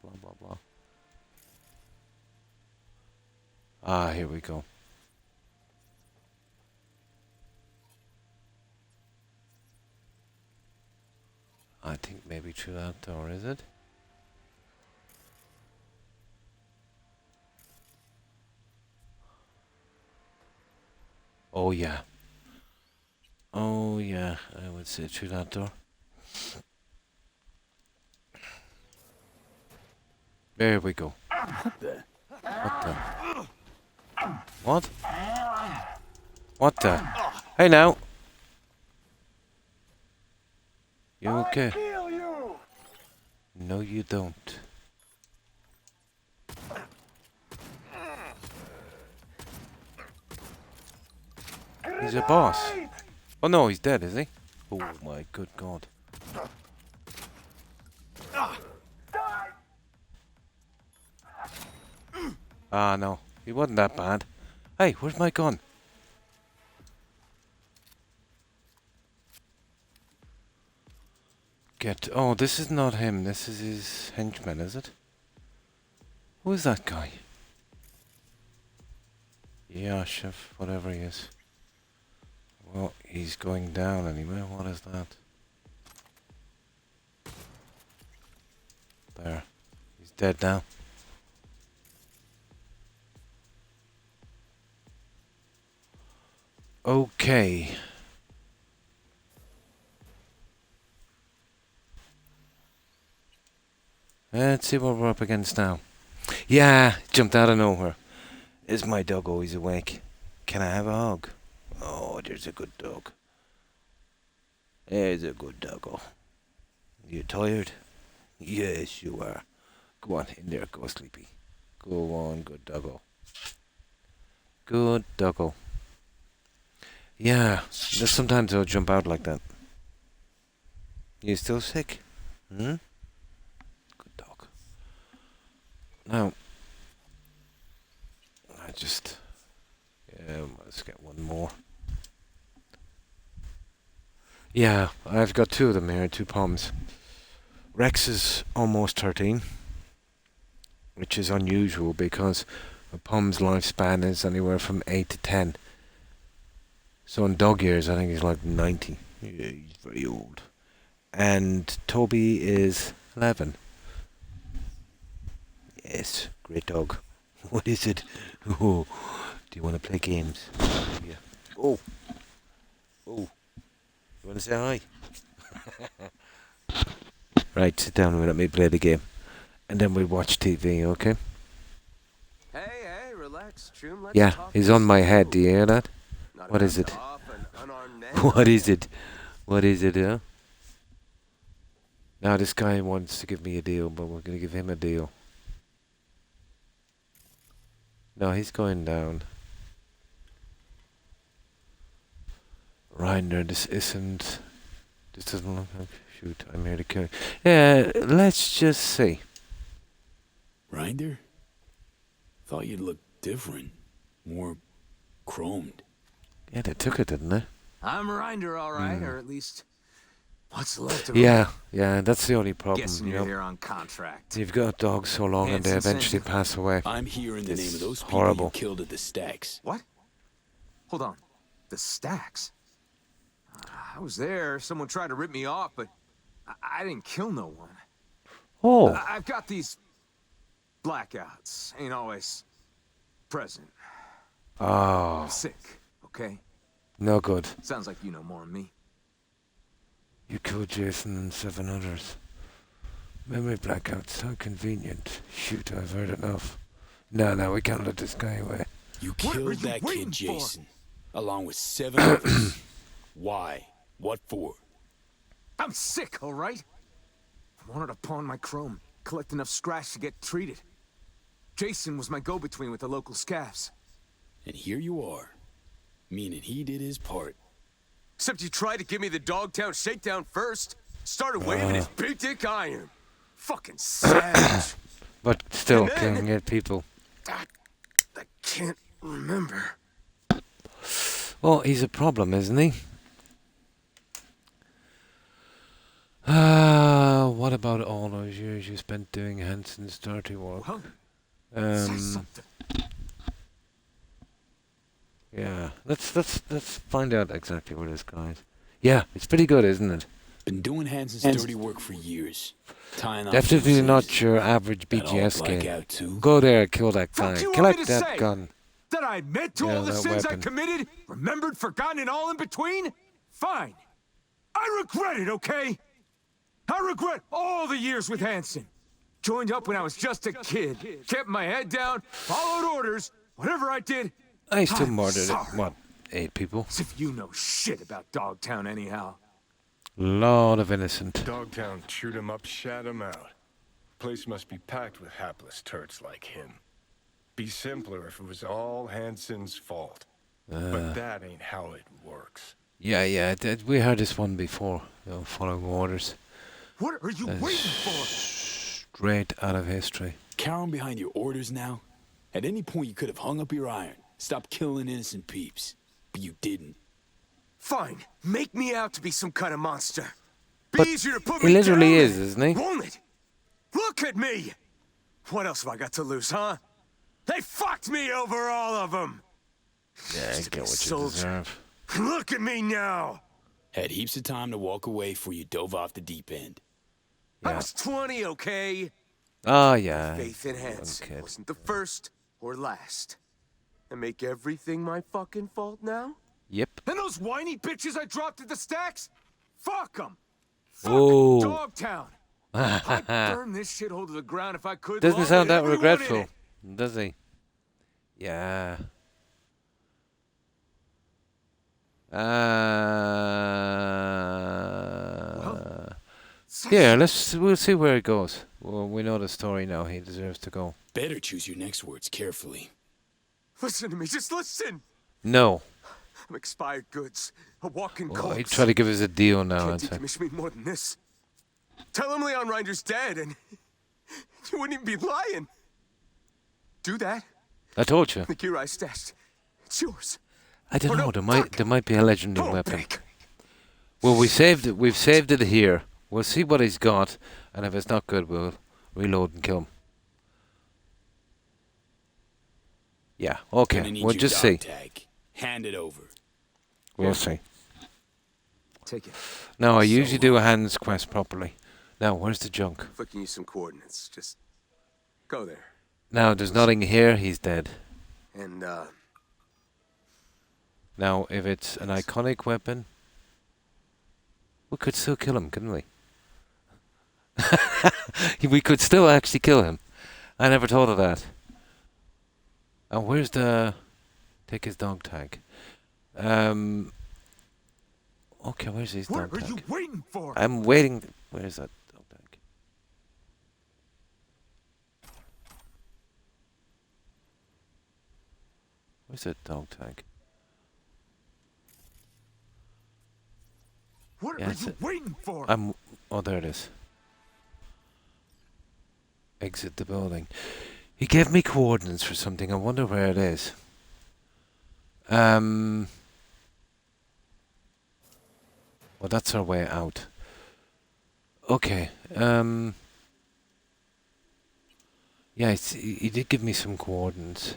Blah, blah, blah. Ah, here we go. I think maybe through that door, is it? Oh yeah. Oh yeah, I would say through that door. There we go. What the? What? What the? Hey now! You okay? No, you don't. He's a boss. Oh no, he's dead, is he? Oh my good god. Ah no, he wasn't that bad. Hey, where's my gun? Oh, this is not him. This is his henchman, is it? Who is that guy? Yeah, chef, whatever he is. Well, he's going down anyway. What is that? There. He's dead now. Okay. Let's see what we're up against now. Yeah, jumped out of nowhere. Is my dog always awake? Can I have a hug? Oh, there's a good dog. There's a good doggo. You tired? Yes, you are. Go on, in there, go sleepy. Go on, good doggo. Good doggo. Yeah, sometimes I'll jump out like that. You still sick? Hmm? Good dog. Now, let's get one more. Yeah, I've got two of them here, two Poms. Rex is almost 13, which is unusual because a Pom's lifespan is anywhere from 8 to 10. So in dog years, I think he's like 90. Yeah, he's very old. And Toby is 11. Yes, great dog. What is it? Oh, do you want to play games? Yeah. Oh. You want to say hi? Right, sit down and let me play the game. And then we'll watch TV, okay?
Hey, relax, Choom. Let's
Yeah,
talk
he's on my
this
head.
through.
Do you hear that?
Not
What
about
is it?
to off an unarmed man.
What is it? What is it, huh? Now this guy wants to give me a deal, but we're going to give him a deal. No, he's going down. Reiner, this doesn't look like... Shoot, I'm here to kill. Yeah, let's just see.
Rinder? Thought you'd look different. More chromed.
Yeah, they took it, didn't they?
I'm Rinder, all right, or at least what's left of
Yeah, that's the only problem,
Guessing
you
you're
know.
here on contract.
You've got dogs so long and they
Hanson
eventually
sent you.
pass away.
I'm here in the name of those
It's
people
horrible.
you killed at the stacks.
What? Hold on. The stacks? I was there. Someone tried to rip me off, but I didn't kill no one.
Oh.
I've got these blackouts. Ain't always present.
Oh,
I'm sick, okay?
no good.
Sounds like you know more than me.
You killed Jason and 7 others. Memory blackouts, how convenient. Shoot, I've heard enough. No, we can't let this guy away.
You
What are
killed
you
that
waiting
kid,
for?
Jason, along with 7 others. Why? What for?
I'm sick, all right? I wanted to pawn my chrome, collect enough scratch to get treated. Jason was my go-between with the local scavs.
And here you are, meaning he did his part.
Except you tried to give me the Dogtown shakedown first. Started waving his big dick iron. Fucking savage.
But still,
And then-
killing 8 people.
I can't remember.
Well, he's a problem, isn't he? What about all those years you spent doing Hanson's dirty work?
Well, say
Um,
something.
yeah, let's find out exactly where this guy is. Yeah, it's pretty good, isn't it?
Been doing Hanson's dirty work for years. Tying off
Definitely
loose
not
ends.
your average
That all
BGS game.
blackout too?
Go there, kill that
Fuck
guy.
you want
Collect
me to
that
say?
gun.
That I admit to
Yeah,
all the
that
sins
weapon.
I committed, remembered, forgotten, and all in between? Fine. I regret it, okay? I regret all the years with Hanson. Joined up when I was just a kid. Kept my head down, followed orders. Whatever I did,
I still
I'm
murdered,
sorry.
what, 8 people?
as if you know shit about Dogtown anyhow.
Lot of innocent.
Dogtown chewed him up, shat him out. Place must be packed with hapless turds like him. Be simpler if it was all Hanson's fault. But that ain't how it works.
Yeah, we heard this one before. Following orders.
What are you waiting for?
Straight out of history.
Cowering behind your orders now? At any point you could have hung up your iron, stopped killing innocent peeps. But you didn't.
Fine, make me out to be some kind of monster. Be
But
easier to put
he
me
literally
down
is,
than-
isn't he?
Won't it? Look at me! What else have I got to lose, huh? They fucked me over, all of them!
Yeah,
Used to be
get
a
what you
soldier.
deserve.
Look at me now!
Had heaps of time to walk away before you dove off the deep end.
I
Yeah.
was 20, okay?
Oh, yeah.
Faith in
young
Hanson
kid.
wasn't the first or last. And make everything my fucking fault now?
Yep.
And those whiny bitches I dropped at the stacks? Fuck them! Fuck
Whoa.
Dogtown! I'd burn this shithole to the ground if I could.
Doesn't sound that
Everyone in
regretful,
it.
does he? Yeah. Yeah, we'll see where it goes. Well, we know the story now. He deserves to go.
Better choose your next words carefully.
Listen to me, just listen.
No.
I'm expired goods, a walking
Well,
corpse.
he tried to give us a deal now.
Can't decommission me more than this. Tell him Leon Rinder's dead, and you wouldn't even be lying. Do that.
I told you.
The gear I stashed, it's yours.
I don't know.
no,
There might be a legendary
Don't
weapon.
beg.
Well, we saved it. We've saved it here. We'll see what he's got, and if it's not good, we'll reload and kill him. Yeah. Okay. We'll just see.
Tag. Hand it over.
We'll see.
Take it.
No, I usually do a hands quest properly. Now, where's the junk?
Flicking you some coordinates. Just go there.
Now, there's nothing here. He's dead.
And
Now, if it's an iconic weapon, we could still kill him, couldn't we? We could still actually kill him. I never thought of that. And where's the... Take his dog tag. Okay, where's his
what
dog
are
tag?
you waiting for?
I'm waiting... Where's that dog tag? Where's that dog tag?
What
Yeah,
are you waiting for?
Oh, there it is. Exit the building. He gave me coordinates for something. I wonder where it is. Well, that's our way out. Okay. Yeah, he did give me some coordinates.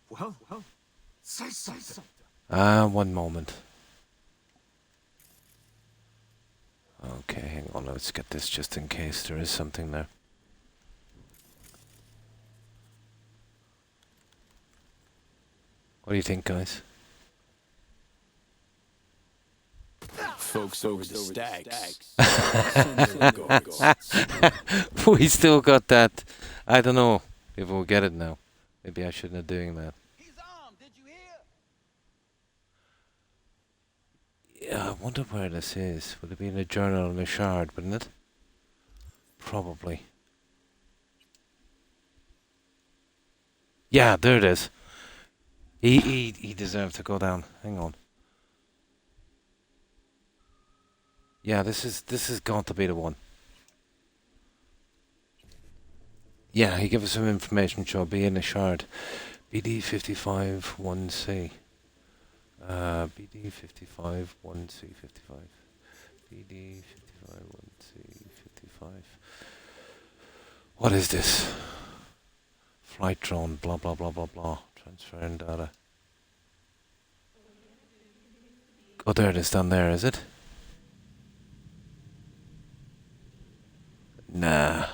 Well, say something.
One moment. Okay, hang on. Let's get this just in case there is something there. What do you think, guys?
Folks over the stacks.
We still got that. I don't know if we'll get it now. Maybe I shouldn't have doing that.
He's armed, did you hear?
Yeah, I wonder where this is. Would it be in a journal and a shard, wouldn't it? Probably. Yeah, there it is. He deserved to go down. Hang on. Yeah, this is got to be the one. Yeah, he gave us some information, so be in a shard. BD 55 1C. BD 55 1C 55. BD 55 1C 55. What is this? Flight drone, blah blah blah blah blah. Transferring data. Oh, there it is down there, is it? Nah.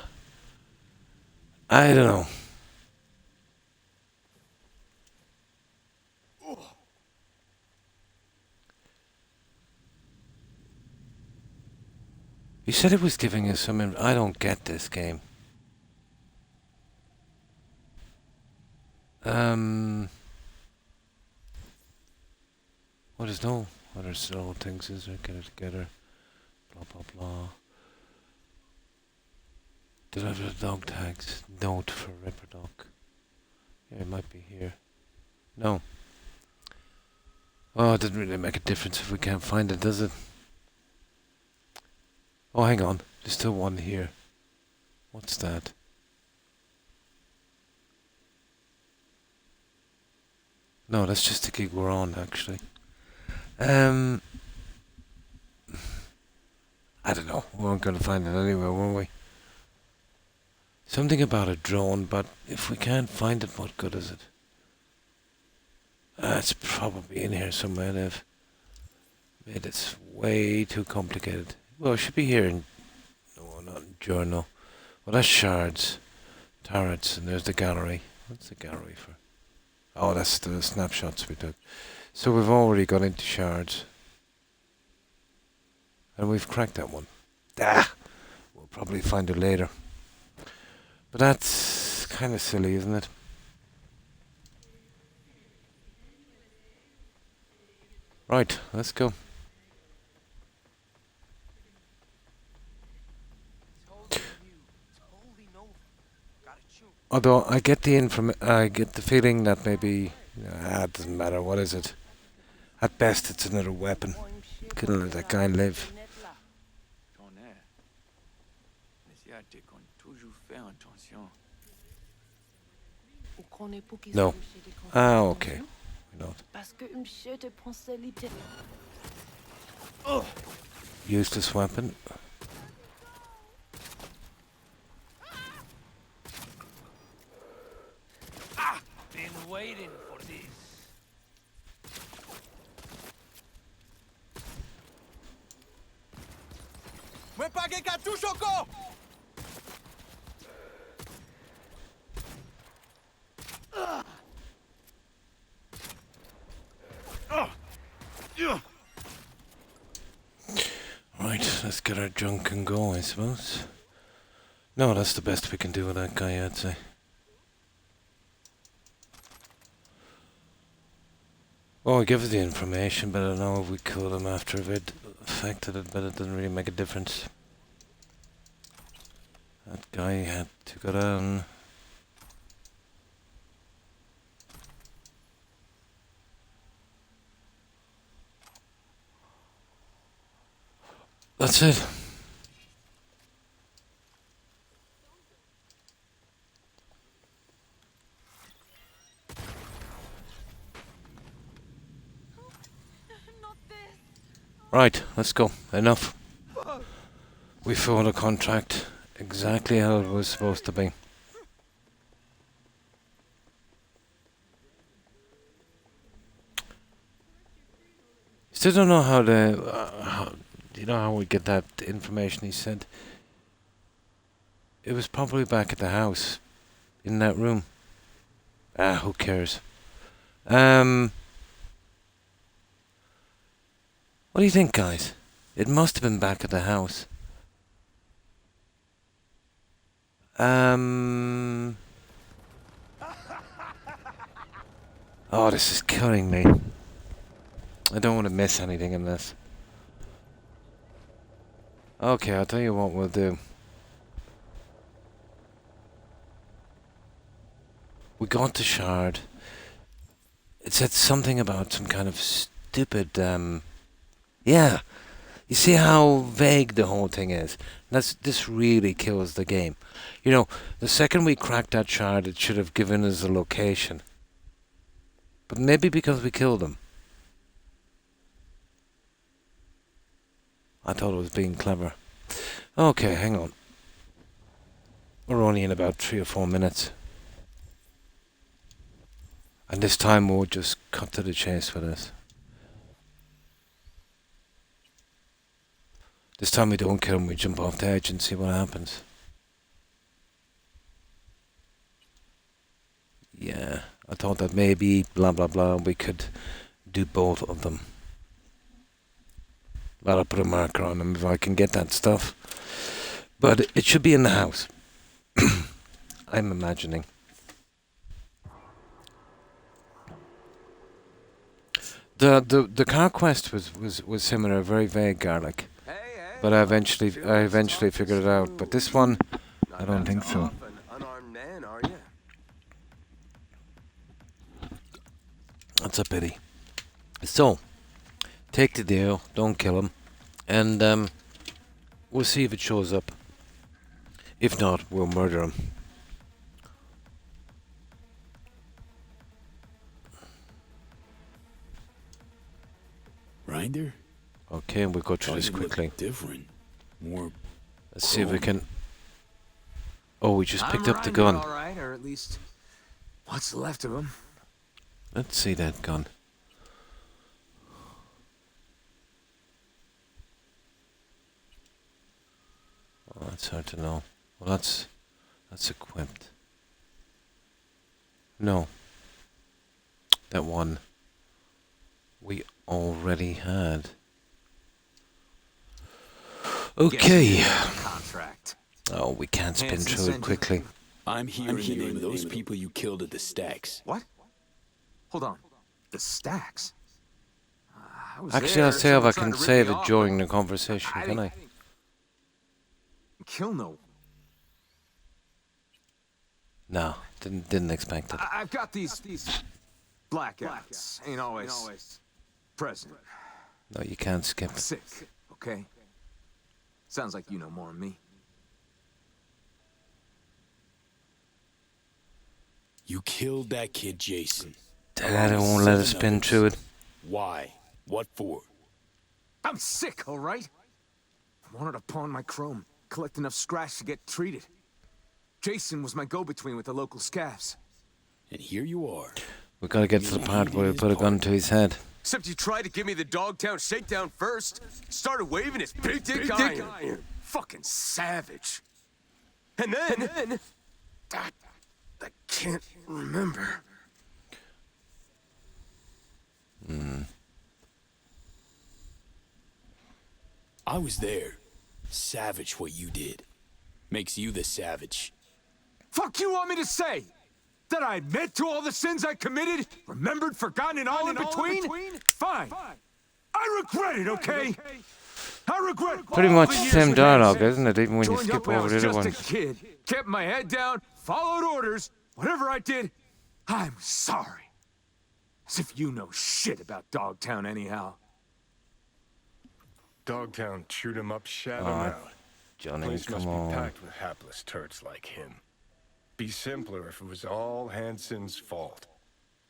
I don't know. You said it was giving us some... I don't get this game. What is no other slow things is there? Get it together. Blah blah blah. Deliver the dog tags. Note for Ripper Dog. Yeah, it might be here. No. Oh, it doesn't really make a difference if we can't find it, does it? Oh, hang on. There's still one here. What's that? No, that's just the gig we're on, actually. I don't know. We weren't going to find it anyway, were we? Something about a drone, but if we can't find it, what good is it? It's probably in here somewhere. They've made it way too complicated. Well, it should be here in... No, not in journal. Well, that's shards. Turrets, and there's the gallery. What's the gallery for? Oh, that's the snapshots we took. So we've already got into shards. And we've cracked that one. Ah! We'll probably find her later. But that's kind of silly, isn't it? Right, let's go. Although I get the feeling that maybe it doesn't matter. What is it? At best, it's another weapon. Couldn't let that guy live. No. Ah, okay. Not. Useless weapon.
Been waiting for this. Me paguei cartucho ko!
Right, let's get our junk and go, I suppose. No, that's the best we can do with that guy, I'd say. Well, we give us the information, but I don't know if we killed him after it affected it, but it doesn't really make a difference. That guy had to go down. That's it. Right, let's go. Enough. We followed a contract exactly how it was supposed to be. Still don't know how how we get that information he said. It was probably back at the house, in that room. Ah, who cares? What do you think, guys? It must have been back at the house. Oh, this is killing me. I don't want to miss anything in this. Okay, I'll tell you what we'll do. We got the shard. It said something about some kind of stupid, yeah. You see how vague the whole thing is? This really kills the game. You know, the second we cracked that shard, it should have given us a location. But maybe because we killed him. I thought it was being clever. Okay, hang on. We're only in about 3 or 4 minutes. And this time we'll just cut to the chase for this. This time we don't kill him, we jump off the edge and see what happens. Yeah, I thought that maybe, blah blah blah, we could do both of them. But I'll put a marker on them if I can get that stuff. But it should be in the house. I'm imagining. The car quest was similar, very vague, Garlic. But I eventually figured it out. But this one, I don't think so. That's a pity. So, take the deal, don't kill him, and we'll see if it shows up. If not, we'll murder him.
Rinder?
Okay, we'll go through this quickly.
Different. More.
Let's see if we can. Oh, we just picked up the gun.
All right, or at least what's left of him.
Let's see that gun. Oh, that's hard to know. Well, that's equipped. No. That one we already had. Okay.
Contract.
Oh, we can't spin
Hanson
through it
sent
quickly.
I'm here in the name of those people you killed at the stacks.
What? Hold on. The stacks? I was
Actually,
there,
I'll see if
someone
I
tried
can
to rip
save
me
it
off,
during
but
the conversation, can I?
Kill no.
No, didn't expect it.
I've got these blackouts. Ain't always present.
No, you can't skip it.
Sick, okay? Sounds like you know more than me.
You killed that kid, Jason.
Dad won't let us spin through it.
Why? What for?
I'm sick, all right? I wanted to pawn my chrome, collect enough scratch to get treated. Jason was my go-between with the local scavs.
And here you are.
We gotta get to the part where we put a gun to his head.
Except you tried to give me the Dogtown shakedown first. Started waving his big dick iron.
Fucking savage.
And then... I can't remember.
I was there. Savage what you did. Makes you the savage.
Fuck you want me to say? That I admit to all the sins I committed? Remembered, forgotten, and all in between? Fine. I regret it, okay? I regret
Pretty
all
much
the
the
years
same
with
dialogue,
Hanson.
isn't it? Even when you
Joined
skip
up when I
over
was
the other
just a
ones.
kid. Kept my head down, followed orders. Whatever I did, I'm sorry. As if you know shit about Dogtown anyhow.
Dogtown chewed him up, shat him
Aw,
out.
Johnny,
Place must
come
be
on.
packed with hapless turds like him. Be simpler if it was all Hanson's fault.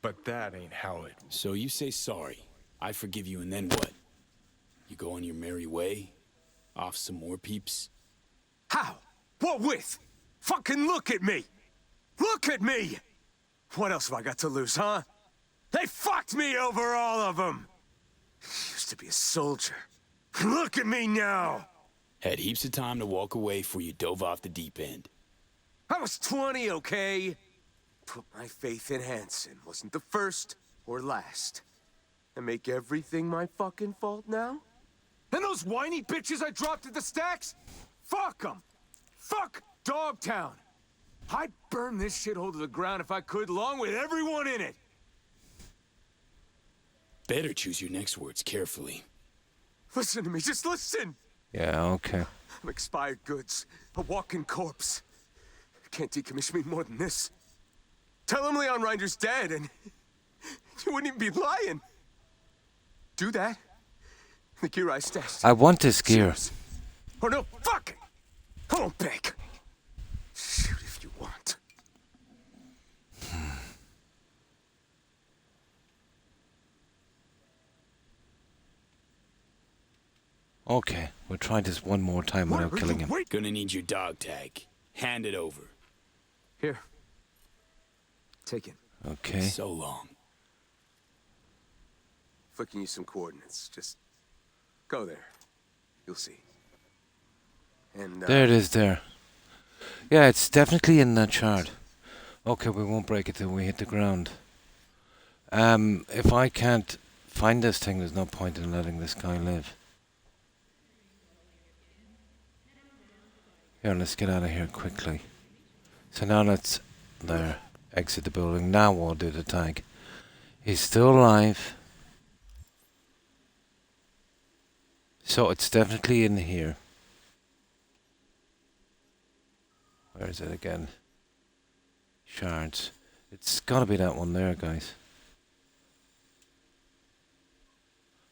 But that ain't how it...
So you say sorry. I forgive you, and then what? You go on your merry way? Off some more peeps?
How? What with? Fucking look at me! Look at me! What else have I got to lose, huh? They fucked me over, all of them! Used to be a soldier. Look at me now!
Had heaps of time to walk away before you dove off the deep end.
I was 20, okay? Put my faith in Hanson. Wasn't the first or last. And make everything my fucking fault now? And those whiny bitches I dropped at the stacks? Fuck them! Fuck Dogtown! I'd burn this shithole to the ground if I could, along with everyone in it!
Better choose your next words carefully.
Listen to me, just listen!
Yeah, okay.
I'm expired goods, a walking corpse. Can't decommission me more than this. Tell him Leon Rinder's dead, and you wouldn't even be lying. Do that. The gear I stashed.
I want this gear.
Or no, fuck it! I won't beg. Shoot if you want.
Okay, we'll try this one more time without killing him.
Gonna need your dog tag. Hand it over.
Here. Take it.
Okay.
So long.
Flicking you some coordinates. Just go there. You'll see. And
There it is there. Yeah, it's definitely in that chart. Okay, we won't break it till we hit the ground. If I can't find this thing, there's no point in letting this guy live. Here, let's get out of here quickly. So now let's... There. Exit the building. Now we'll do the tag. He's still alive. So it's definitely in here. Where is it again? Shards. It's gotta be that one there, guys.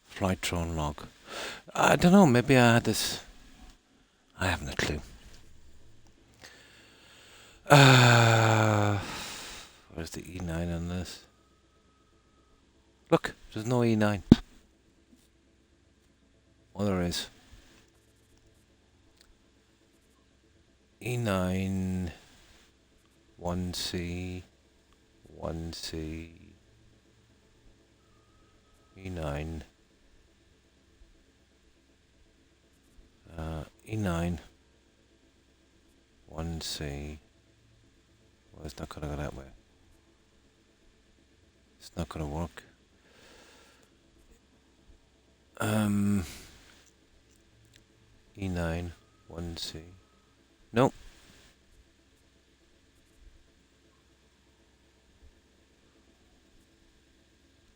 Flight drone log. I don't know, maybe I had this... I haven't a clue. Where's the E9 on this? Look, there's no E9. Well, there is. E9 1C 1C E9 E9 1C. Well, it's not gonna go that way. It's not gonna work. E9 E9, 1C. Nope.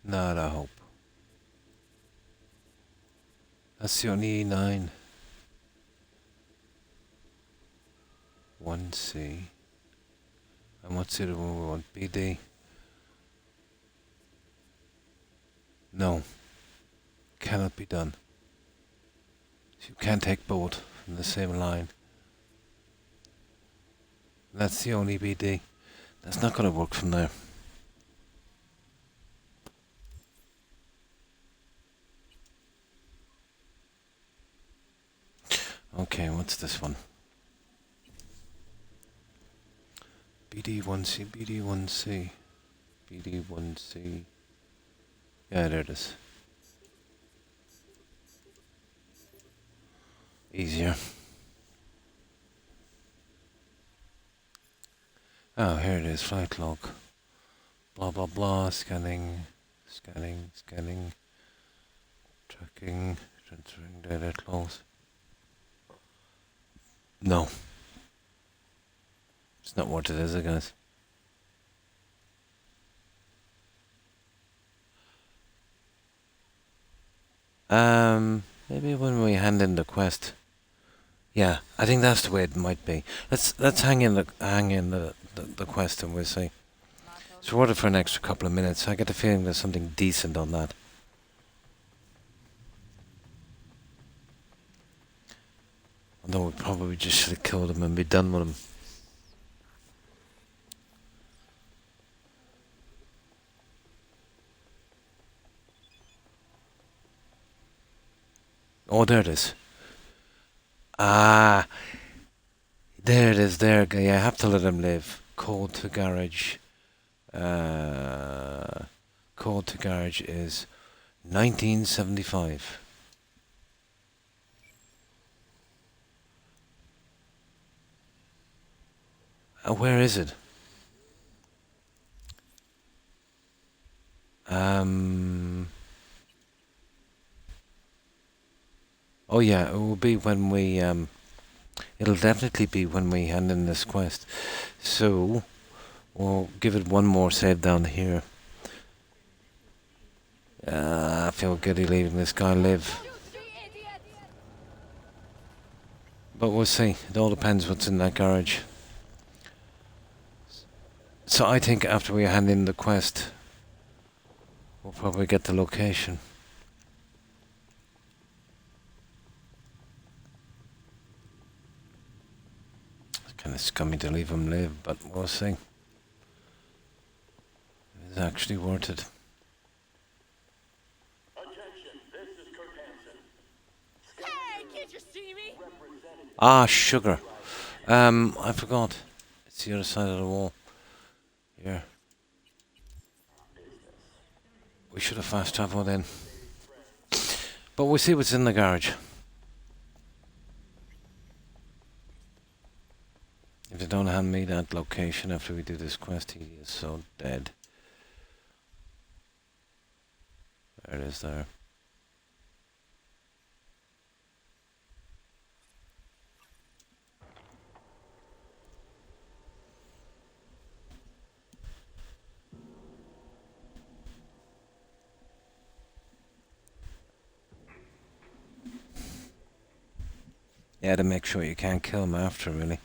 Not a hope. That's the only E9. 1C. And what's the other one we want? BD? No. Cannot be done. You can't take both from the same line. That's the only BD. That's not going to work from there. Okay, what's this one? BD1C, BD1C, BD1C. Yeah, there it is. Easier. Oh, here it is, flight log. Blah blah blah, scanning, scanning, scanning, tracking, transferring data close. No. It's not what it is, I guess. Maybe when we hand in the quest. Yeah, I think that's the way it might be. Let's hang in the quest and we'll see. So we're ordered for an extra couple of minutes. I get the feeling there's something decent on that. Although we probably just should have killed him and be done with him. Oh, there it is. Ah, there it is. There, yeah, I have to let him live. Code to garage. Code to garage is 1975. Where is it? Oh yeah, it will be when we it'll definitely be when we hand in this quest. So we'll give it one more save down here. I feel giddy leaving this guy live. But we'll see. It all depends what's in that garage. So I think after we hand in the quest, we'll probably get the location. It's kind of scummy to leave him live, but we'll see. It's actually worth it.
Attention, this is Kurt Hansen.
Hey, can't you see me?
Ah, sugar. I forgot. It's the other side of the wall. Here. We should have fast travelled in. But we'll see what's in the garage. If they don't hand me that location after we do this quest, he is so dead. There it is there. Yeah, to make sure you can't kill him after, really.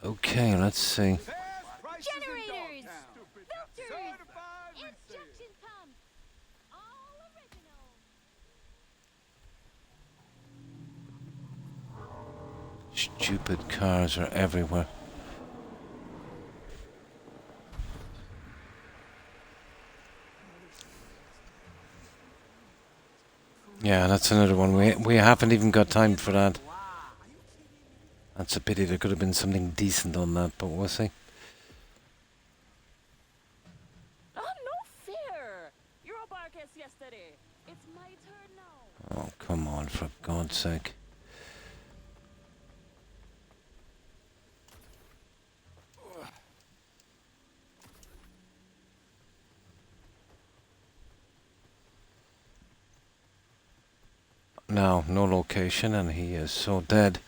Okay, let's see.
Generators! Filters! Injection pumps! All original!
Stupid cars are everywhere. Yeah, that's another one. We haven't even got time for that. That's a pity. There could have been something decent on that, but we'll see.
Oh, no fear. Europa guest yesterday. It's my turn now.
Oh, come on, for God's sake. Now, no location, and he is so dead.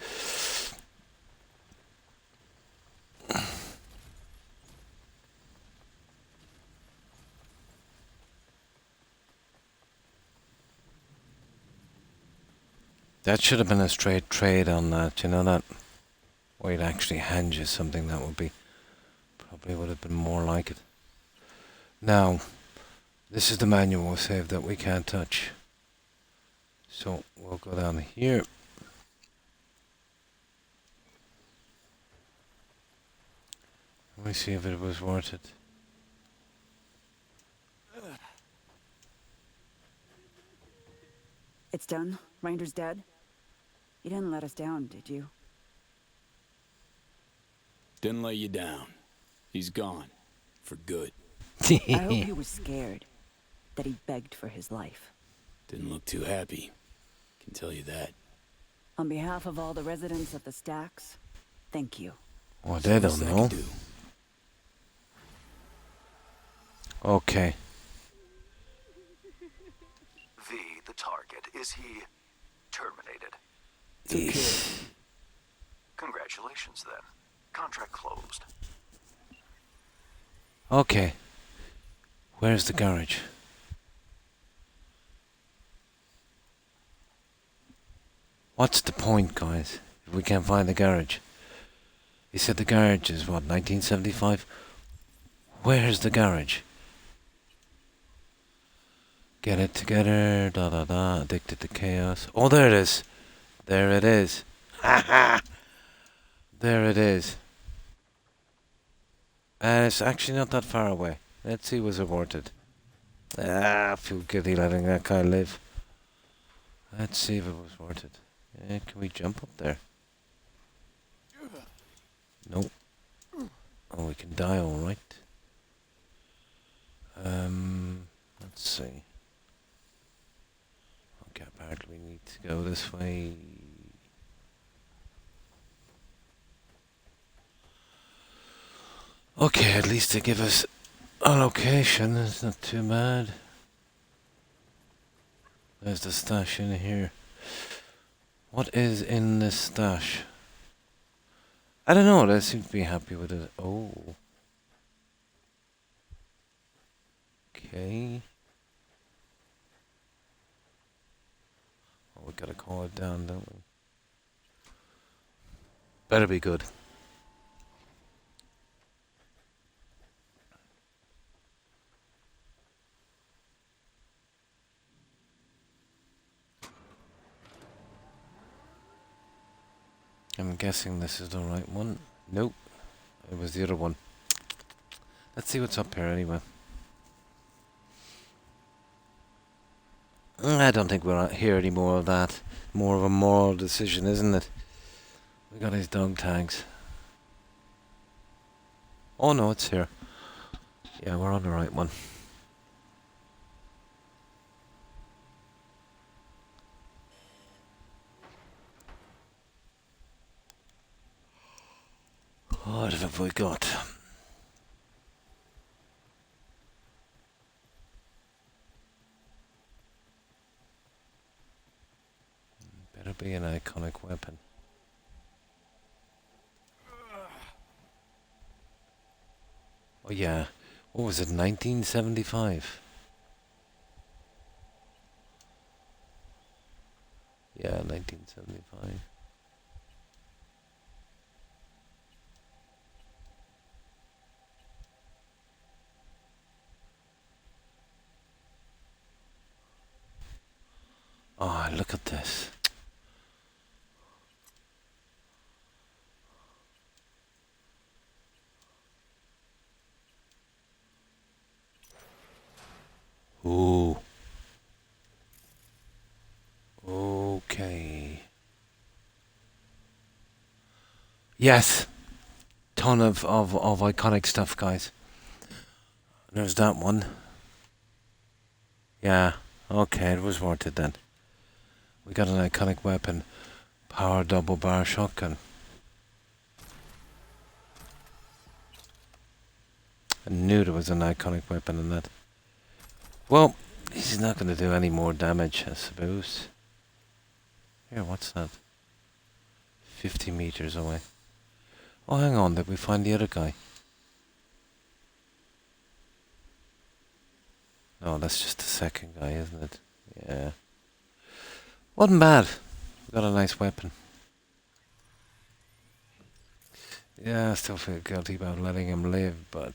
That should have been a straight trade on that, you know that? Where he'd actually hand you something that would be... Probably would have been more like it. Now, this is the manual save that we can't touch. So, we'll go down here. Let me see if it was worth it.
It's done? Rinder's dead? You didn't let us down, did you?
Didn't let you down. He's gone. For good.
I hope he was scared. That he begged for his life.
Didn't look too happy. Can tell you that.
On behalf of all the residents of the Stacks, thank you.
Well, they don't know. Okay.
The target. Is he terminated?
Yes.
Congratulations, then. Contract closed.
Okay. Where's the garage? What's the point, guys, if we can't find the garage? He said the garage is, what, 1975? Where's the garage? Get it together, da da da, addicted to chaos. Oh, there it is. There it is. Ha ha! There it is. And it's actually not that far away. Let's see what's aborted. I feel guilty letting that guy live. Let's see if it was worth it. Yeah, can we jump up there? Nope. Oh, we can die alright. Let's see. Okay, apparently we need to go this way. Okay, at least they give us a location. It's not too bad. There's the stash in here. What is in this stash? I don't know, they seem to be happy with it. Oh. Okay. Oh, we gotta call it down, don't we? Better be good. I'm guessing this is the right one. Nope. It was the other one. Let's see what's up here anyway. I don't think we're here any more of that. More of a moral decision, isn't it? We got his dog tags. Oh no, it's here. Yeah, we're on the right one. What have we got? Better be an iconic weapon. Oh yeah, what was it, 1975? Yeah, 1975. Oh, look at this. Ooh. Okay. Yes. Ton of iconic stuff, guys. There's that one. Yeah. Okay, it was worth it then. We got an iconic weapon. Power double bar shotgun. I knew there was an iconic weapon in that. Well, he's not going to do any more damage, I suppose. Here, what's that? 50 meters away. Oh, hang on, did we find the other guy? No, that's just the second guy, isn't it? Yeah. Wasn't bad. Got a nice weapon. Yeah, I still feel guilty about letting him live, but...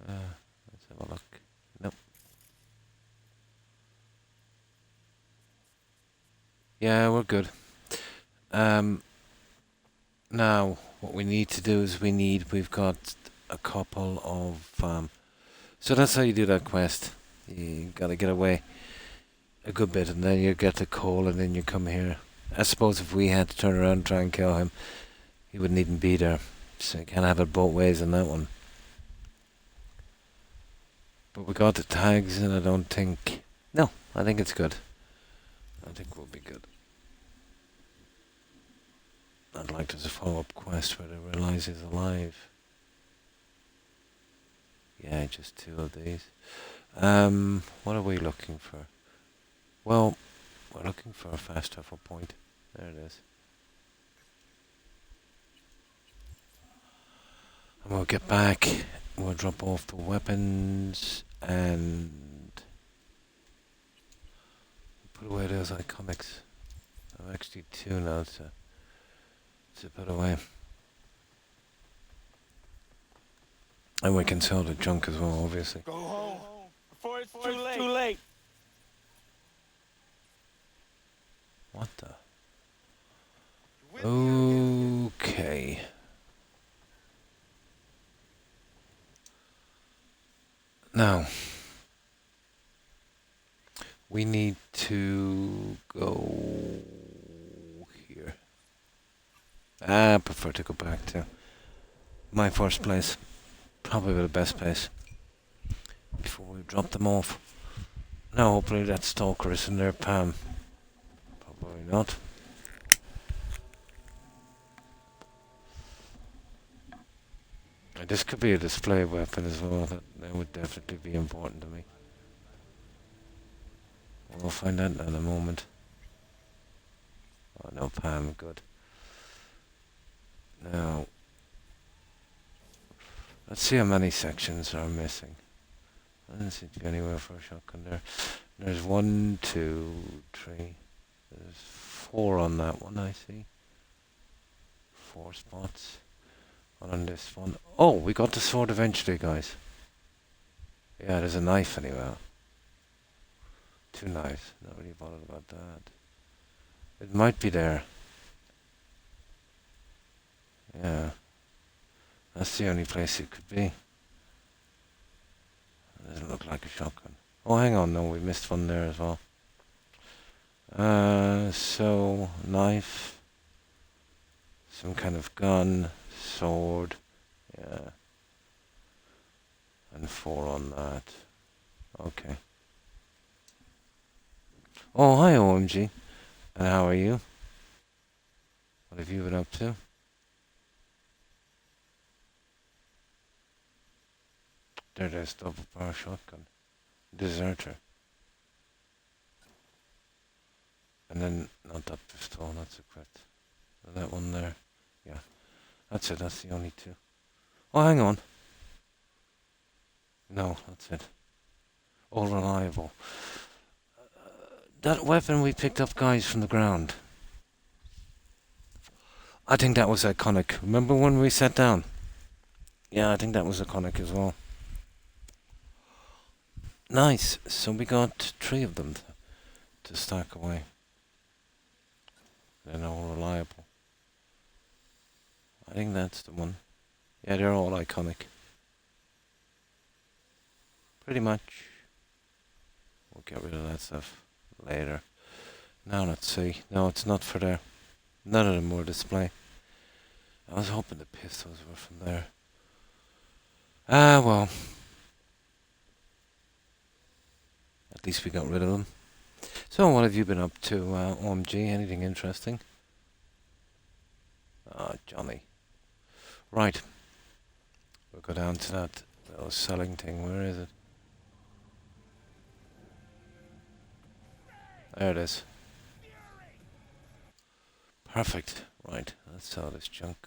let's have a look. Nope. Yeah, we're good. Now, what we need to do is we've got a couple of... so that's how you do that quest. You gotta get away a good bit, and then you get the call, and then you come here. I suppose if we had to turn around and try and kill him, he wouldn't even be there. So you can't have it both ways on that one. But we got the tags, and I don't think... No, I think it's good. I think we'll be good. I'd like there's a follow-up quest where they realise he's alive. Yeah, just 2 of these. What are we looking for? Well, we're looking for a fast travel point. There it is. And we'll get back. We'll drop off the weapons and put away those iconics. I've actually 2 now to put away. And we can sell the junk as well, obviously.
Go home before it's too late.
What the? Okay. Now, we need to go here. I prefer to go back to my first place. Probably the best place. Before we drop them off. Now, hopefully that stalker is in there, Pam. Probably not. And this could be a display weapon as well. That would definitely be important to me. We'll find out in a moment. Oh no, Pam, good. Now, let's see how many sections are missing. I didn't seem to be anywhere for a shotgun there. There's 1, 2, 3. There's 4 on that one, I see. 4 spots. 1 on this one. Oh, we got the sword eventually, guys. Yeah, there's a knife anyway. 2 knives. Not really bothered about that. It might be there. Yeah. That's the only place it could be. It doesn't look like a shotgun. Oh, hang on. No, we missed one there as well. So, knife. Some kind of gun. Sword. Yeah. And 4 on that. Okay. Oh, hi, OMG. And how are you? What have you been up to? There's double barrel shotgun. Deserter. And then, not that pistol, that's equipped. And that one there. Yeah. That's it, that's the only 2. Oh, hang on. No, that's it. All reliable. That weapon we picked up, guys, from the ground. I think that was iconic. Remember when we sat down? Yeah, I think that was iconic as well. Nice. So we got 3 of them to stack away. They're all reliable. I think that's the one. Yeah, they're all iconic. Pretty much. We'll get rid of that stuff later. Now let's see. No, it's not for there. None of them were display. I was hoping the pistols were from there. Ah, well. At least we got rid of them. So, what have you been up to, OMG? Anything interesting? Ah, Johnny. Right. We'll go down to that little selling thing. Where is it? There it is. Perfect. Right, let's sell this junk.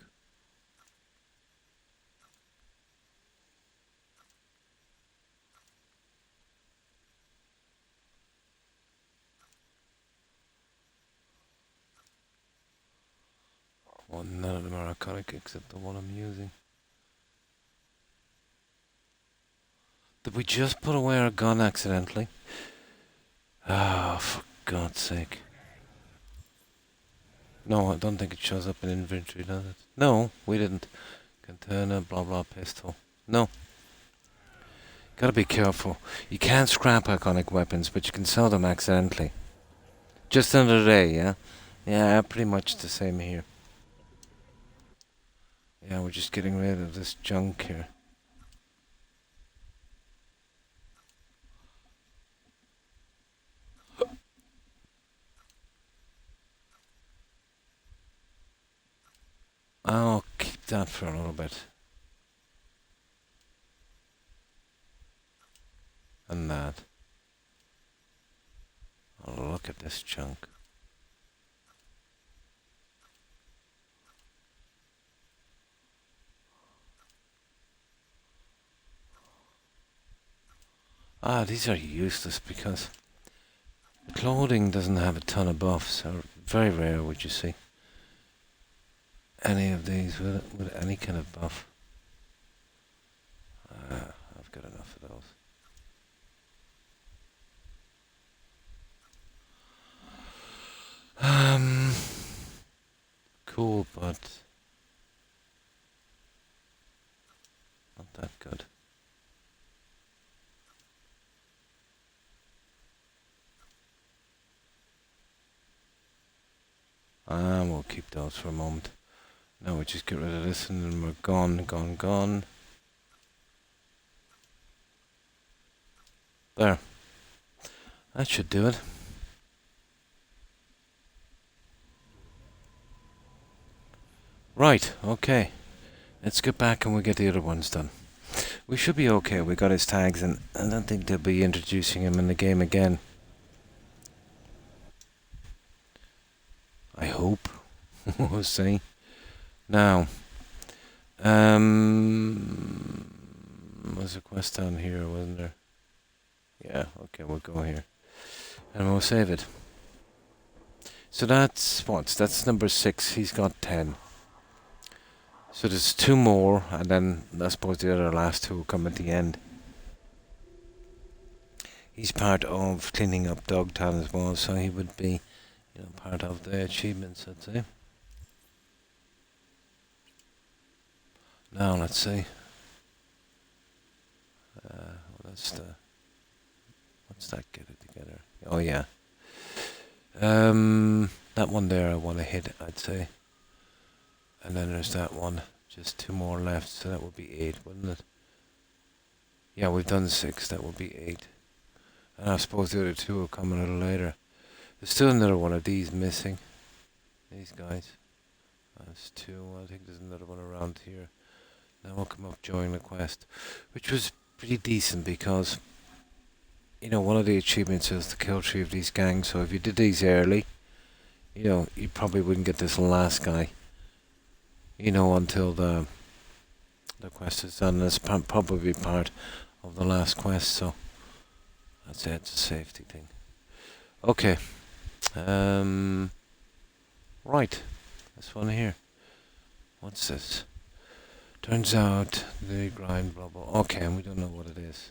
Well, none of them are iconic except the one I'm using. Did we just put away our gun accidentally? Oh, for God's sake. No, I don't think it shows up in inventory, does it? No, we didn't. Container, blah blah, pistol. No. Gotta be careful. You can't scrap iconic weapons, but you can sell them accidentally. Just another day, yeah? Yeah, pretty much the same here. Yeah, we're just getting rid of this junk here. I'll keep that for a little bit. And that. Oh, look at this junk. Ah, these are useless because the clothing doesn't have a ton of buffs. Or very rare would you see any of these with any kind of buff. I've got enough of those. Cool, but not that good. We'll keep those for a moment. Now we just get rid of this and then we're gone, gone, gone. There. That should do it. Right, okay. Let's get back and we'll get the other ones done. We should be okay. We got his tags and I don't think they'll be introducing him in the game again. I hope. We'll see. Now, was a quest down here, wasn't there? Yeah, okay, we'll go here. And we'll save it. So that's what? That's number 6. He's got 10. So there's 2 more, and then I suppose the other last 2 will come at the end. He's part of cleaning up Dogtown as well, so he would be, you know, part of the achievements, I'd say. Now let's see. What's that? Get it together. Oh yeah. That one there I want to hit, I'd say. And then there's that one. Just 2 more left, so that would be 8, wouldn't it? Yeah, we've done 6. That would be 8. And I suppose the other 2 will come a little later. There's still another one of these missing. These guys. That's 2. I think there's another one around here. That will come up during the quest, which was pretty decent because, you know, one of the achievements is to kill 3 of these gangs. So if you did these early, you know, you probably wouldn't get this last guy, you know, until the quest is done. That's probably part of the last quest, so that's it. It's a safety thing. Okay. Right. This one here. What's this? Turns out the grind blah blah. Okay, and we don't know what it is.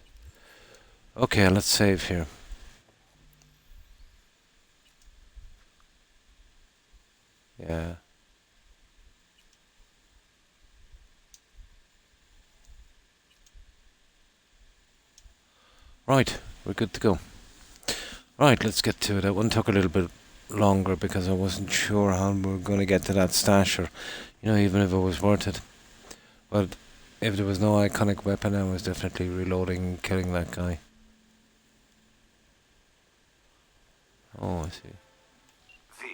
Okay, let's save here. Yeah. Right, we're good to go. Right, let's get to it. That one took a little bit longer because I wasn't sure how we were going to get to that stash, or, you know, even if it was worth it. But if there was no iconic weapon, I was definitely reloading and killing that guy. Oh, I see.
V,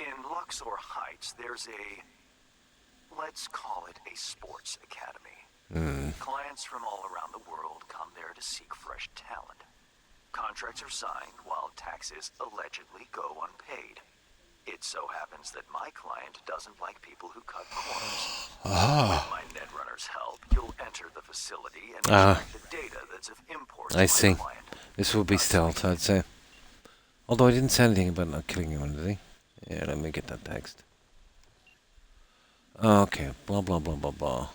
in Luxor Heights, there's let's call it a sports academy. Clients from all around the world come there to seek fresh talent. Contracts are signed while taxes allegedly go unpaid. It so happens that my client doesn't like people who cut corners. With my Netrunner's help, you'll enter the facility and extract the data that's of import to
I
my
see.
client.
This will be stealth, I'd say. Although I didn't say anything about not killing anyone, did he? Yeah, let me get that text. Okay, blah blah blah blah blah.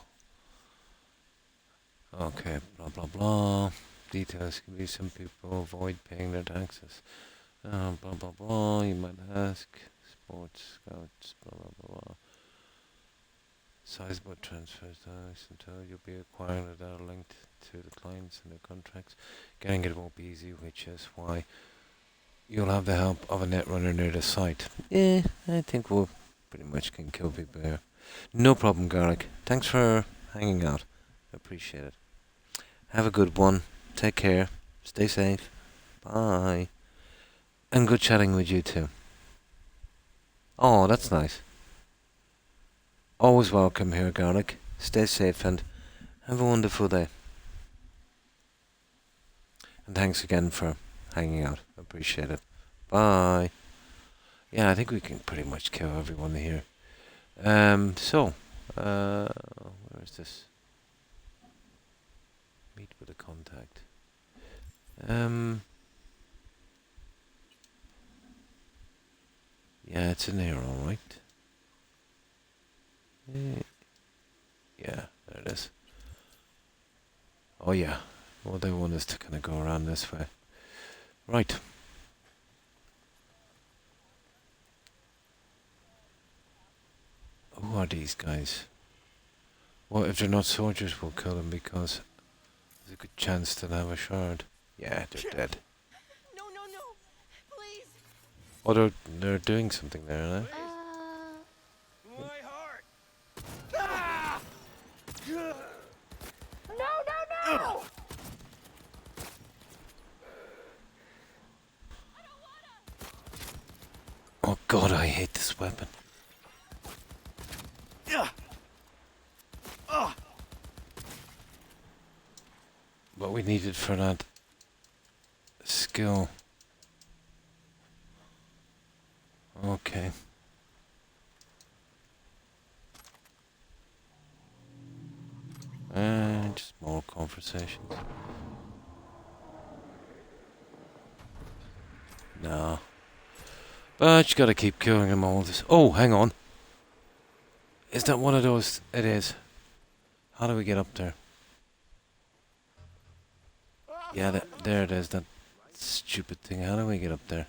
Okay, blah blah blah. Details can be some people avoid paying their taxes. Blah blah blah. You might ask. Sports scouts. Blah blah blah blah. Sizable transfers. Until you'll be acquiring the data linked to the clients and their contracts. Getting it won't be easy, which is why you'll have the help of a netrunner near the site. Yeah, I think we'll pretty much can kill people here. No problem, Garlic. Thanks for hanging out. Appreciate it. Have a good one. Take care. Stay safe. Bye. And good chatting with you too. Oh, that's nice. Always welcome here, Garlic. Stay safe and have a wonderful day. And thanks again for hanging out. Appreciate it. Bye. Yeah, I think we can pretty much kill everyone here. Where is this? Meet with a contact. Yeah, it's in here, alright. Yeah, there it is. Oh yeah, well they want us to kind of go around this way. Right. Who are these guys? Well, if they're not soldiers, we'll kill them because there's a good chance they'll have a shard. Yeah, they're dead.
No, please.
Oh, they're doing something there, aren't they?
My heart!
No!
Oh god, I hate this weapon. What we needed for that skill. Okay. And just more conversations. No. But you gotta keep killing them all. Oh, hang on. Is that one of those? It is. How do we get up there? Yeah, there it is. That stupid thing. How do we get up there?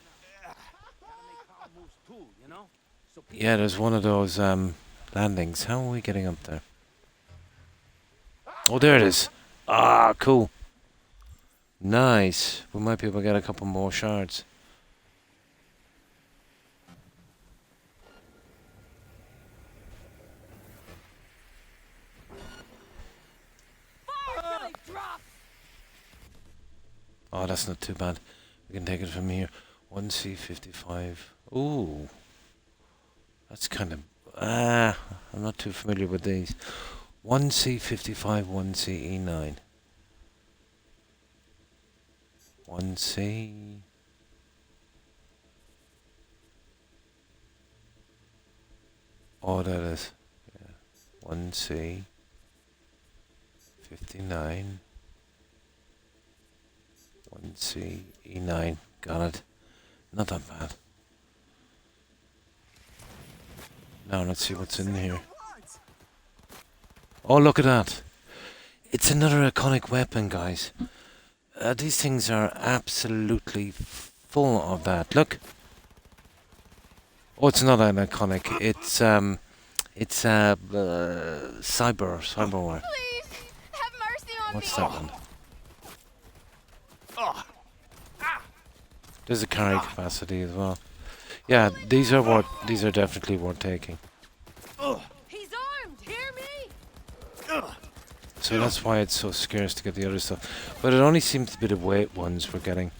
Yeah, there's one of those landings. How are we getting up there? Oh, there it is. Ah, cool. Nice. We might be able to get a couple more shards. Oh, that's not too bad. We can take it from here. 1C55. Ooh. That's kind of... I'm not too familiar with these. 1C55, 1CE9. 1C... Oh, that is. Yeah. 1C... 59... 1C, E9, got it. Not that bad. Now let's see what's in here. Oh, look at that. It's another iconic weapon, guys. These things are absolutely full of that. Look. Oh, it's not an iconic. It's cyberware.
Please, have mercy on
What's
me.
that one? There's a carry capacity as well. Yeah, these are definitely worth taking.
He's armed. Hear me?
So that's why it's so scarce to get the other stuff. But it only seems to be the weight ones we're getting.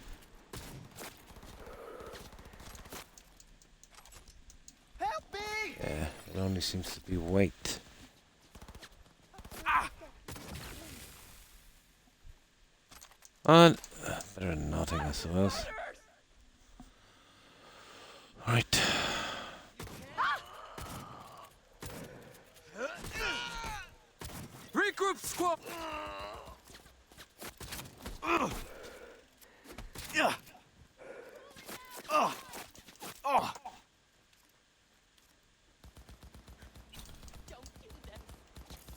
Help me!
Yeah, it only seems to be weight. And Better than nothing, I suppose. Right.
Regroup, squad!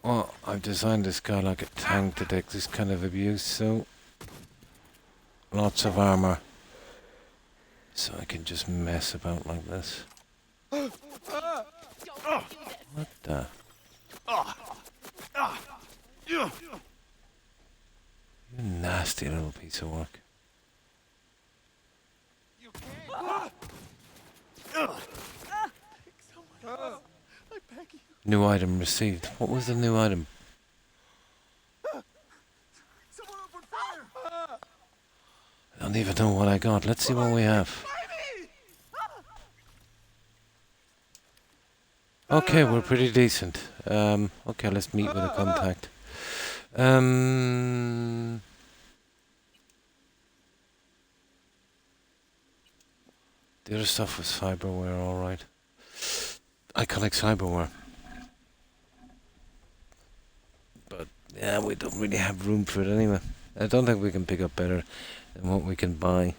Well, I've designed this guy like a tank to take this kind of abuse, so lots of armor. So I can just mess about like this. What the? You nasty little piece of work. New item received. What was the new item? I don't even know what I got. Let's see what we have. Okay, we're pretty decent. Okay, let's meet with a contact. The other stuff was cyberware, alright. I collect cyberware. But, yeah, we don't really have room for it anyway. I don't think we can pick up better than what we can buy.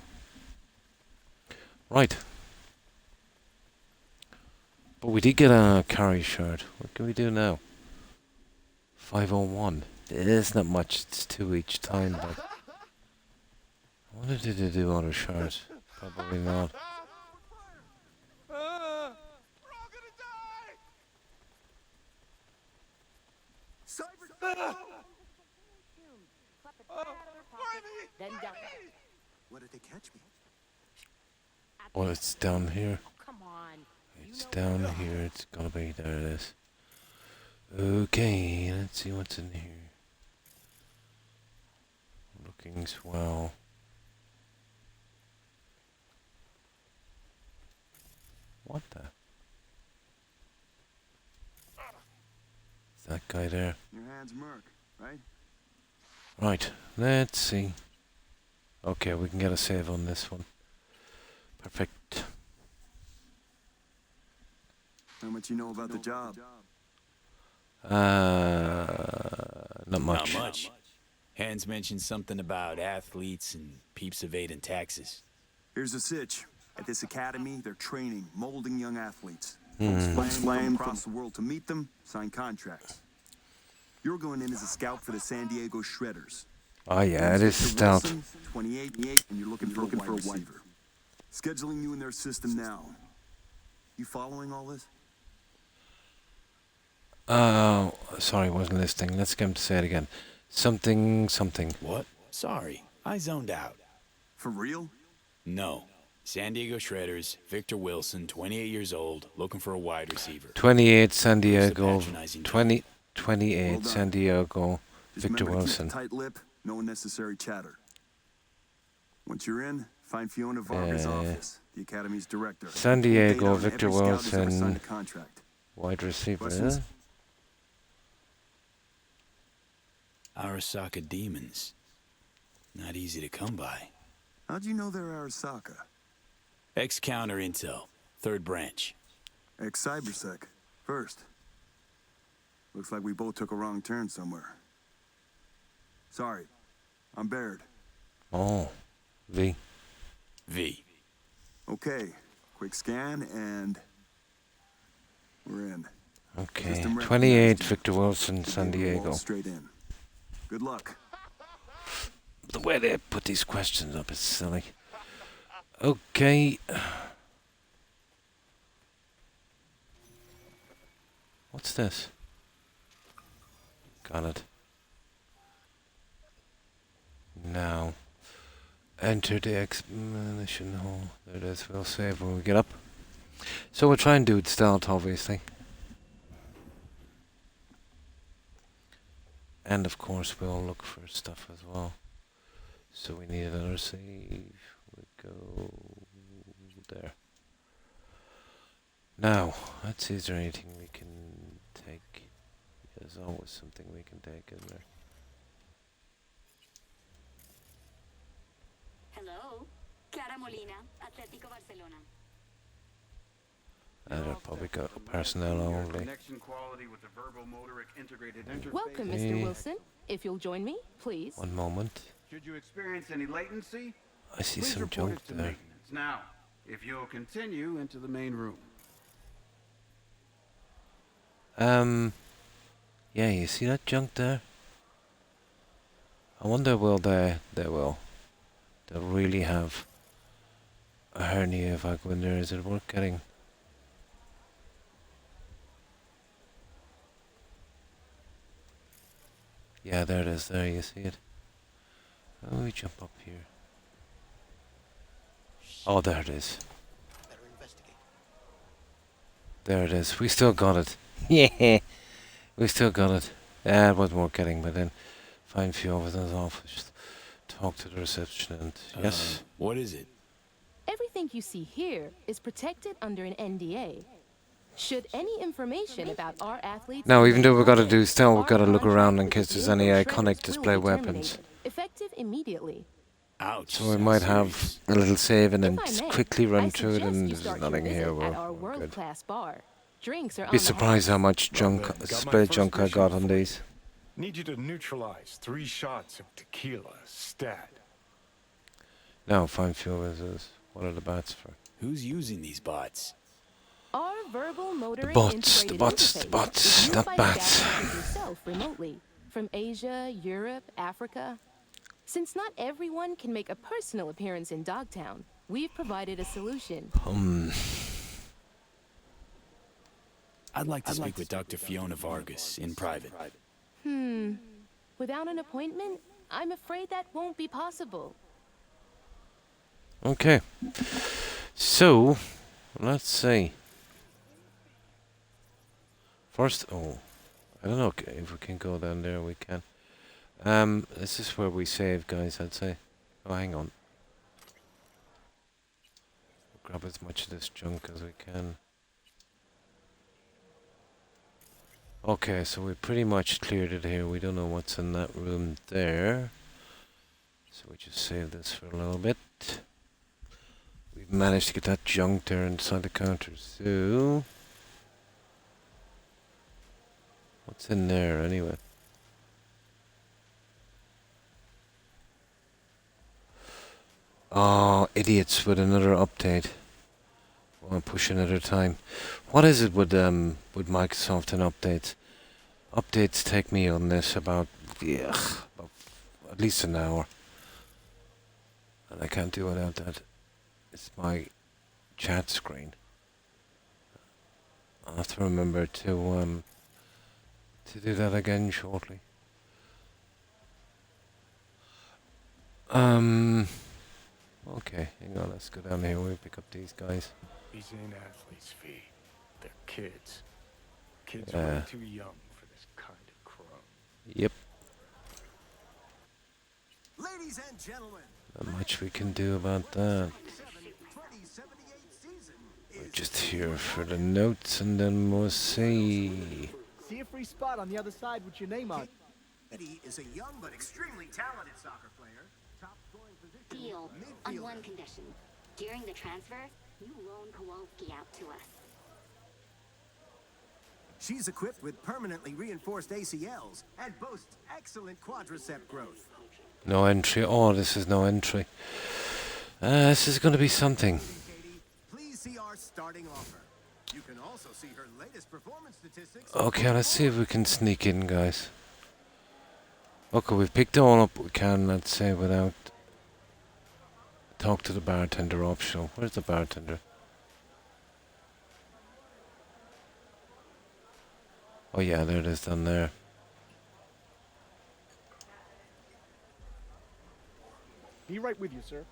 Right. But we did get a carry shirt. What can we do now? 501. It's not much, it's 2 each time, but... I wonder did they do other shirts? Probably not.
What did they catch me?
Well, it's down here.
Come on.
It's down here. It's gonna be. There it is. Okay, let's see what's in here. Looking swell. What the? Is that guy there?
Your hand's Merc, right?
Right, let's see. Okay, we can get a save on this one. Perfect.
How much you know about the job?
Not much.
Not much. Hans mentioned something about athletes and peeps evading taxes.
Here's the sitch. At this academy, they're training, molding young athletes.
Hmm.
Folks flying across the world to meet them, sign contracts. You're going in as a scout for the San Diego Shredders.
Oh yeah, it is stout.
28, and you're looking for a wide receiver. Scheduling you in their system now. You following all this?
Sorry, wasn't listening. Let's get him to say it again. Something.
What? Sorry, I zoned out.
For real?
No. San Diego Shredders, Victor Wilson, 28 years old, looking for a wide receiver.
28 San Diego.
patronizing
28
Well
San
done.
Diego.
Just
Victor
remember to
Wilson.
keep a tight lip, no unnecessary chatter. Once you're in, find Fiona Varga's office, the academy's director.
San
Full data
Diego,
on
Victor
every scout who's ever
Wilson.
signed a contract.
Wide receiver.
Questions?
Arasaka demons. Not easy to come by.
How'd you know they're Arasaka?
Ex-counter intel, third branch.
Ex-Cybersec, first. Looks like we both took a wrong turn somewhere. Sorry, I'm Baird.
Oh, V.
V.
Okay, quick scan and we're in.
Okay,
System
28
recognized.
Victor Wilson, San
We'll
Diego.
walk straight in. Good luck.
The way they put these questions up is silly. Okay. What's this? Got it. Now, enter the examination hall. There it is. We'll save when we get up. So we'll try and do it stealth, obviously. And of course, we'll look for stuff as well. So we need another save. We go there. Now, let's see, is there anything we can take? There's always something we can take, isn't there? They're probably got personnel only.
Welcome,
Okay.
Mr. Wilson. If you'll join me, please.
One moment.
Should you experience any latency,
I see
please
some
report
junk
it to
there.
maintenance now. If you'll continue into the main room.
Yeah, you see that junk there? I wonder will they'll really have a hernia if I go in there. Is it worth getting? Yeah, there it is. There, you see it. Oh, we jump up here. Oh, there it is. There it is. We still got it. Yeah, we still got it. Yeah, it wasn't worth getting, but then find few of us in his office. Talk to the receptionist. Yes.
What is it?
Everything you see here is protected under an NDA. Should any information about our athletes...
Now, even though we've got to do still, we've got to look around in case there's any iconic display weapons.
Effective immediately.
Ouch.
So we might have a little save and then
If I
just
may,
quickly
I
run through it,
suggest
and
you
there's
start your
nothing here.
visit
We're
at our
good.
world-class bar. Drinks are on
Be
the
surprised how much junk,
Got my
spray
first
junk I
mission
got on
for
these.
Need you to neutralize 3 shots of tequila, stat.
Now, find fuel is what are the bats for?
Who's using these bots?
Our verbal motoring
bots,
integrated
the bots,
interface
the bots,
is used
not
by
bats.
the advertisers yourself remotely, from Asia, Europe, Africa. Since not everyone can make a personal appearance in Dogtown, we've provided a solution.
I'd like to speak with Dr. Fiona Vargas in private.
Without an appointment, I'm afraid that won't be possible.
Okay. So, let's see. First, I don't know if we can go down there. We can. This is where we save, guys. I'd say. Oh, hang on. Grab as much of this junk as we can. Okay, so we pretty much cleared it here. We don't know what's in that room there. So we just save this for a little bit. We've managed to get that junk there inside the counter. So, what's in there anyway? Oh, idiots with another update. I'll push another time. What is it with Microsoft and updates? Updates take me on this about at least an hour. And I can't do without that. It's my chat screen. I'll have to remember to do that again shortly. Okay, hang on, let's go down here. We'll pick up these guys.
These ain't athletes, V. They're kids. Kids way too young for this kind of crime.
Yep.
Ladies and gentlemen,
Not much we can do about that.
2078 season
We're just here for the notes and then we'll see.
See a free spot on the other side with your name on it.
Eddie is a young but extremely talented soccer player. Top scoring position.
Deal
midfielder.
on one condition. During the transfer, you loan Kowalski out to us.
She's equipped with permanently reinforced ACLs and boasts excellent quadricep growth.
No entry. Oh, this is no entry. This is going to be something.
Katie, please see our starting offer. You can also see her latest performance statistics.
Okay, let's see if we can sneak in, guys. Okay, we've picked all up we can, let's say, without... Talk to the bartender optional. Where's the bartender? Oh yeah, there it is down there.
Be right with you, sir.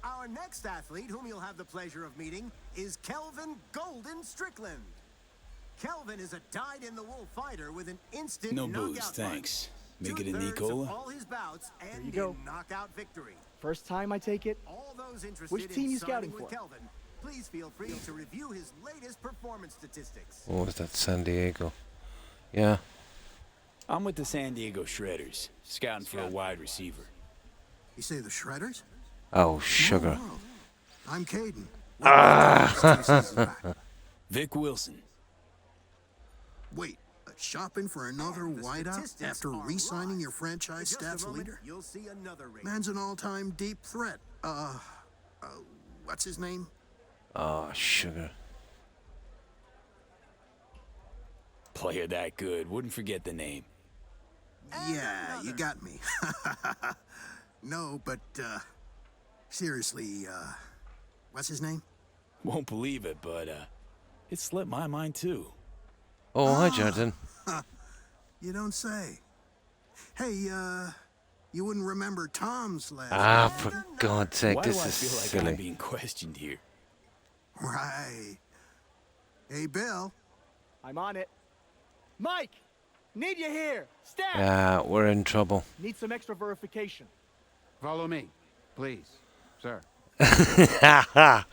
Our next athlete, whom you'll have the pleasure of meeting, is Kelvin Golden Strickland. Kelvin is a dyed-in-the-wool fighter with an instant
No
knockout
booze,
punch.
thanks. Make it a
2/3
Nicola.
of all his bouts end
go.
in knockout victory.
First time I take it.
All those interested
Which team
in
you
signing
scouting
with
for?
Kelvin, please feel free to review his latest performance statistics.
What was that? San Diego. Yeah.
I'm with the San Diego Shredders, scouting for a wide receiver.
You say the Shredders?
Oh, sugar.
Oh, I'm Caden.
Ah.
Vic Wilson.
Wait, shopping for another wideout after re-signing your franchise stats leader? You'll see another man's an all-time deep threat. What's his name?
Oh, sugar.
Player that good, wouldn't forget the name.
Yeah, you got me. No, but, seriously, what's his name?
Won't believe it, but, it slipped my mind too.
Oh, hi, Jordan.
You don't say. Hey, you wouldn't remember Tom's last
Ah,
name.
for God's sake,
Why
this
do I
is
feel like
silly.
I'm being questioned here?
Right. Hey, Bill.
I'm on it. Mike! Need you here! Stat!
Yeah, we're in trouble.
Need some extra verification.
Follow me, please, sir.
Got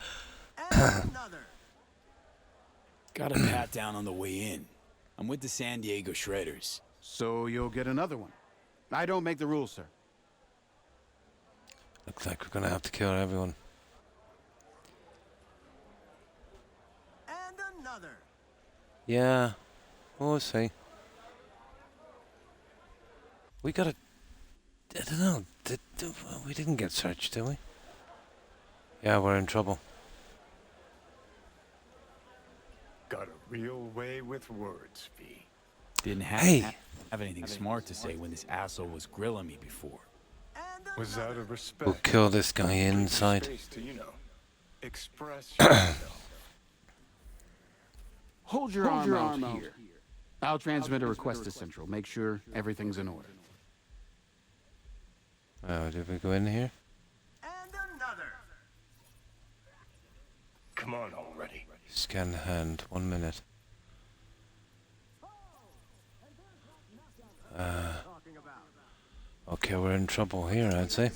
a pat down on the way in. I'm with the San Diego Shredders.
So you'll get another one. I don't make the rules, sir.
Looks like we're gonna have to kill everyone.
And another.
Yeah, we'll see. We gotta... I don't know. We didn't get searched, did we? Yeah, we're in trouble.
Got a real way with words, V.
Didn't have anything smart to say when this asshole was grilling me before.
Was out of respect.
We'll kill this guy inside.
Space to, express yourself.
Hold your arm out here. I'll transmit a request to Central. Make sure everything's in order.
Oh, did we go in here?
And another.
Come on already.
Scan hand. 1 minute. Okay, we're in trouble here, I'd say.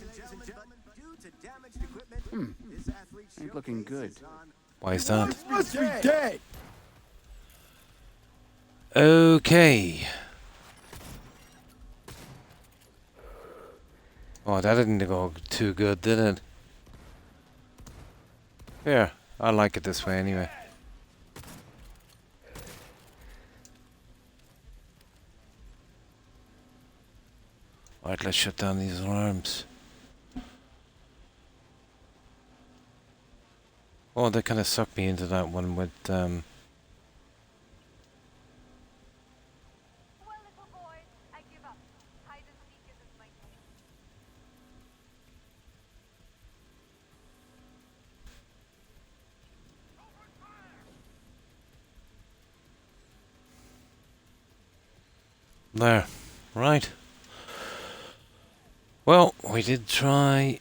Ain't looking good.
Why is that?
Must be dead.
Okay. Oh, that didn't go too good, did it? Here, I like it this way anyway. Alright, let's shut down these alarms. Oh, they kind of sucked me into that one with, there. Right. Well, we did try...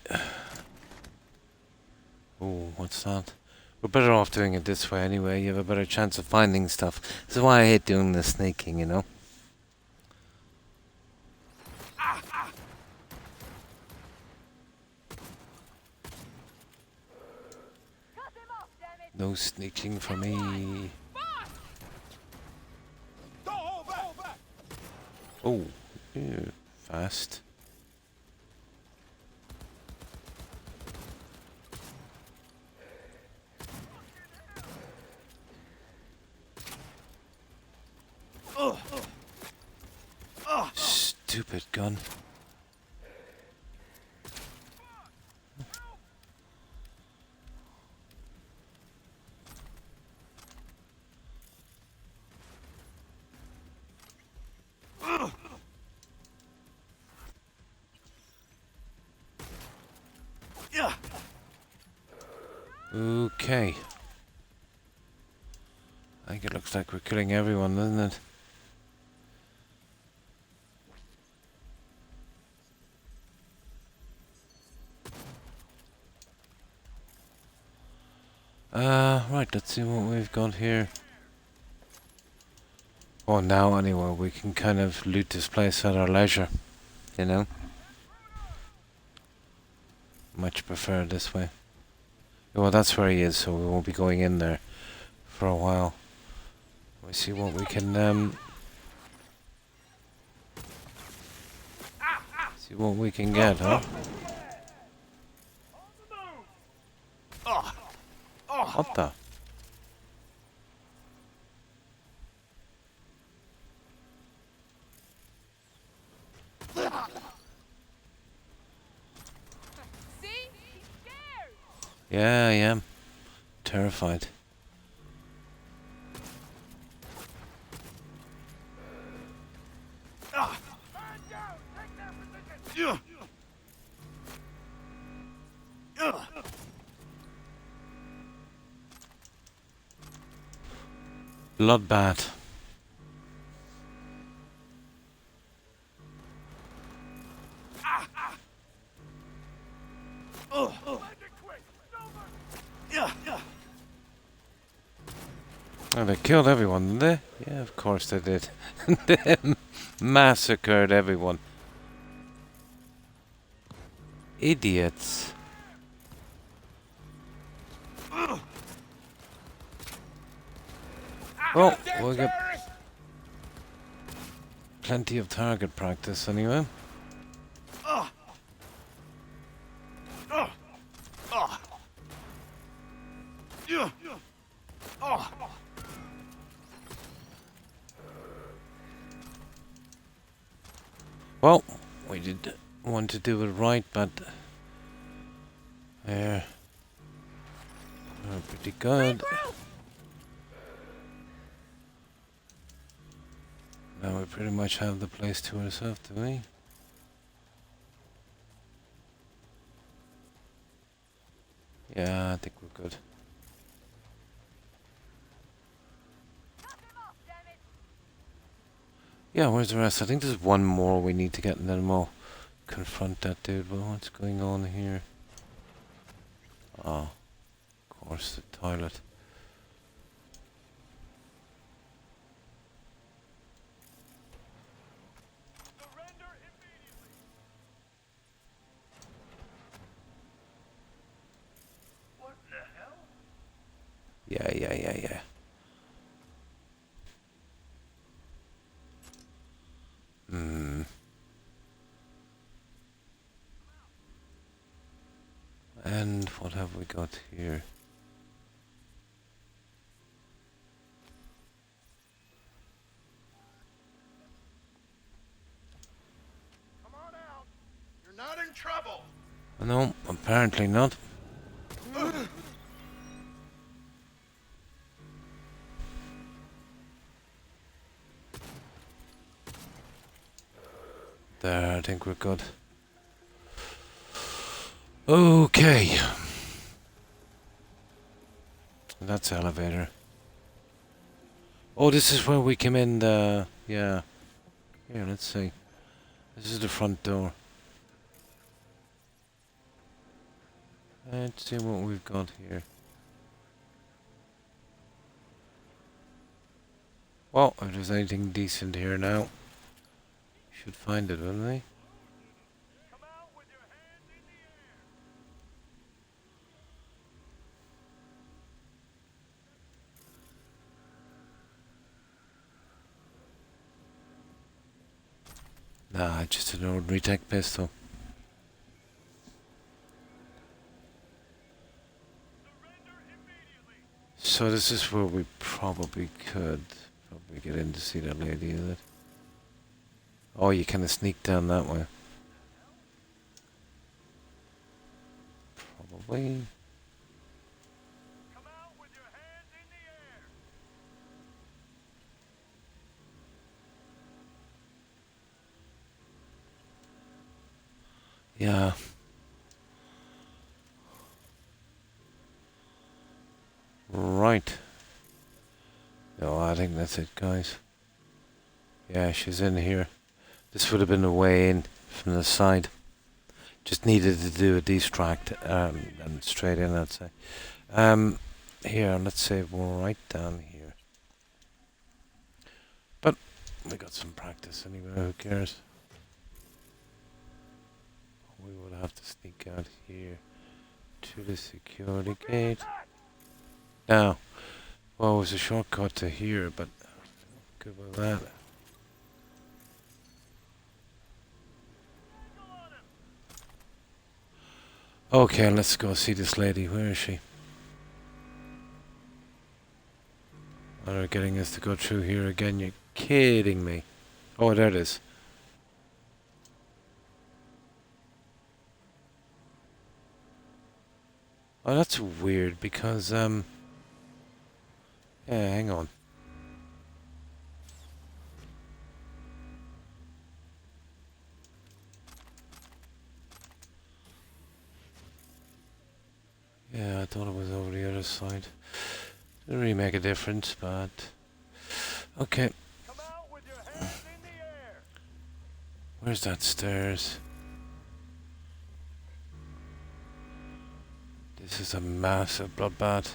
Oh, what's that? We're better off doing it this way anyway. You have a better chance of finding stuff. This is why I hate doing the sneaking, you know? No sneaking for me. Oh, yeah, fast. Stupid gun. Okay. I think it looks like we're killing everyone, doesn't it? Right, let's see what we've got here. Oh, now anyway, we can kind of loot this place at our leisure, you know? Much prefer this way. Well, that's where he is, so we won't be going in there for a while. We see what we can, See what we can get, huh? What the?
See? He's scared.
Yeah, I am. Terrified. Bloodbath. Oh, they killed everyone, didn't they? Yeah, of course they did. They massacred everyone. Idiots. Well, we'll get plenty of target practice anyway. Well, we did want to do it right, but we're pretty good. Now we pretty much have the place to ourselves, do we? Yeah, I think we're good. Yeah, where's the rest? I think there's one more we need to get and then we'll confront that dude. Well, what's going on here? Oh, of course, the toilet. Yeah. And what have we got here?
Come on out. You're not in trouble.
No, apparently not. There, I think we're good. Okay. That's elevator. Oh, this is where we came in the... Yeah. Here, let's see. This is the front door. Let's see what we've got here. Well, if there's anything decent here now, should find it, wouldn't we? Nah, just an ordinary tech pistol. So this is where we probably could get in to see that lady, is it? Oh, you kind of sneak down that way. Probably. Yeah. Right. No, I think that's it, guys. Yeah, she's in here. This would have been a way in from the side. Just needed to do a distract and straight in, I'd say. Here, let's say we're right down here. But we got some practice anyway, who cares? We would have to sneak out here to the security gate. Now, well, it was a shortcut to here, but good with that. Okay, let's go see this lady. Where is she? Oh, they're getting us to go through here again. You're kidding me. Oh, there it is. Oh, that's weird because, yeah, hang on. Yeah, I thought it was over the other side. Didn't really make a difference, but... Okay. Where's that stairs? This is a massive bloodbath.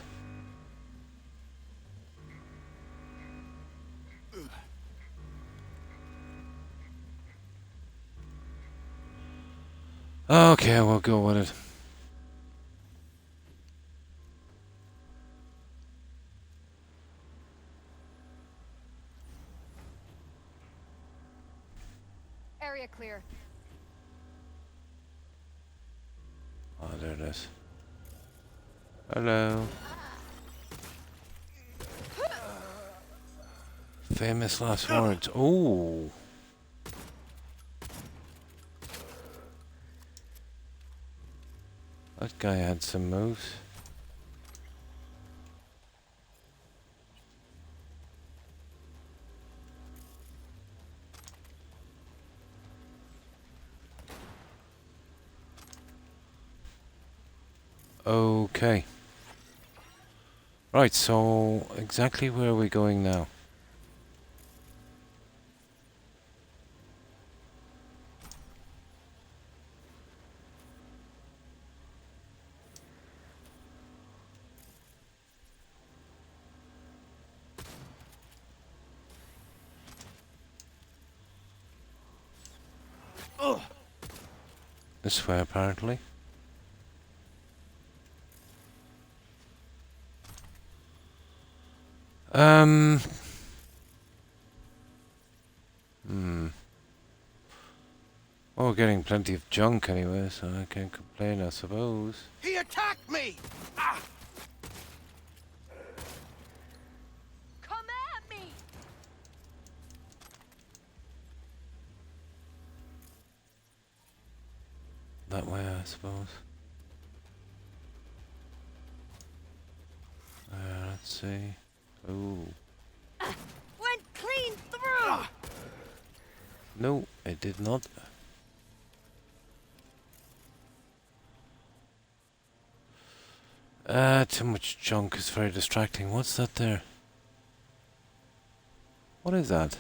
Okay, we'll go with it.
Area clear.
Oh, there it is. Hello. Famous last words. Oh. That guy had some moves. Okay. Right, so exactly where are we going now? This way, apparently. Well, we're getting plenty of junk anyway, so I can't complain, I suppose.
He attacked me! Ah!
Come at me!
That way, I suppose. Let's see. Ooh.
Went clean through!
No, it did not. Too much junk is very distracting. What's that there? What is that?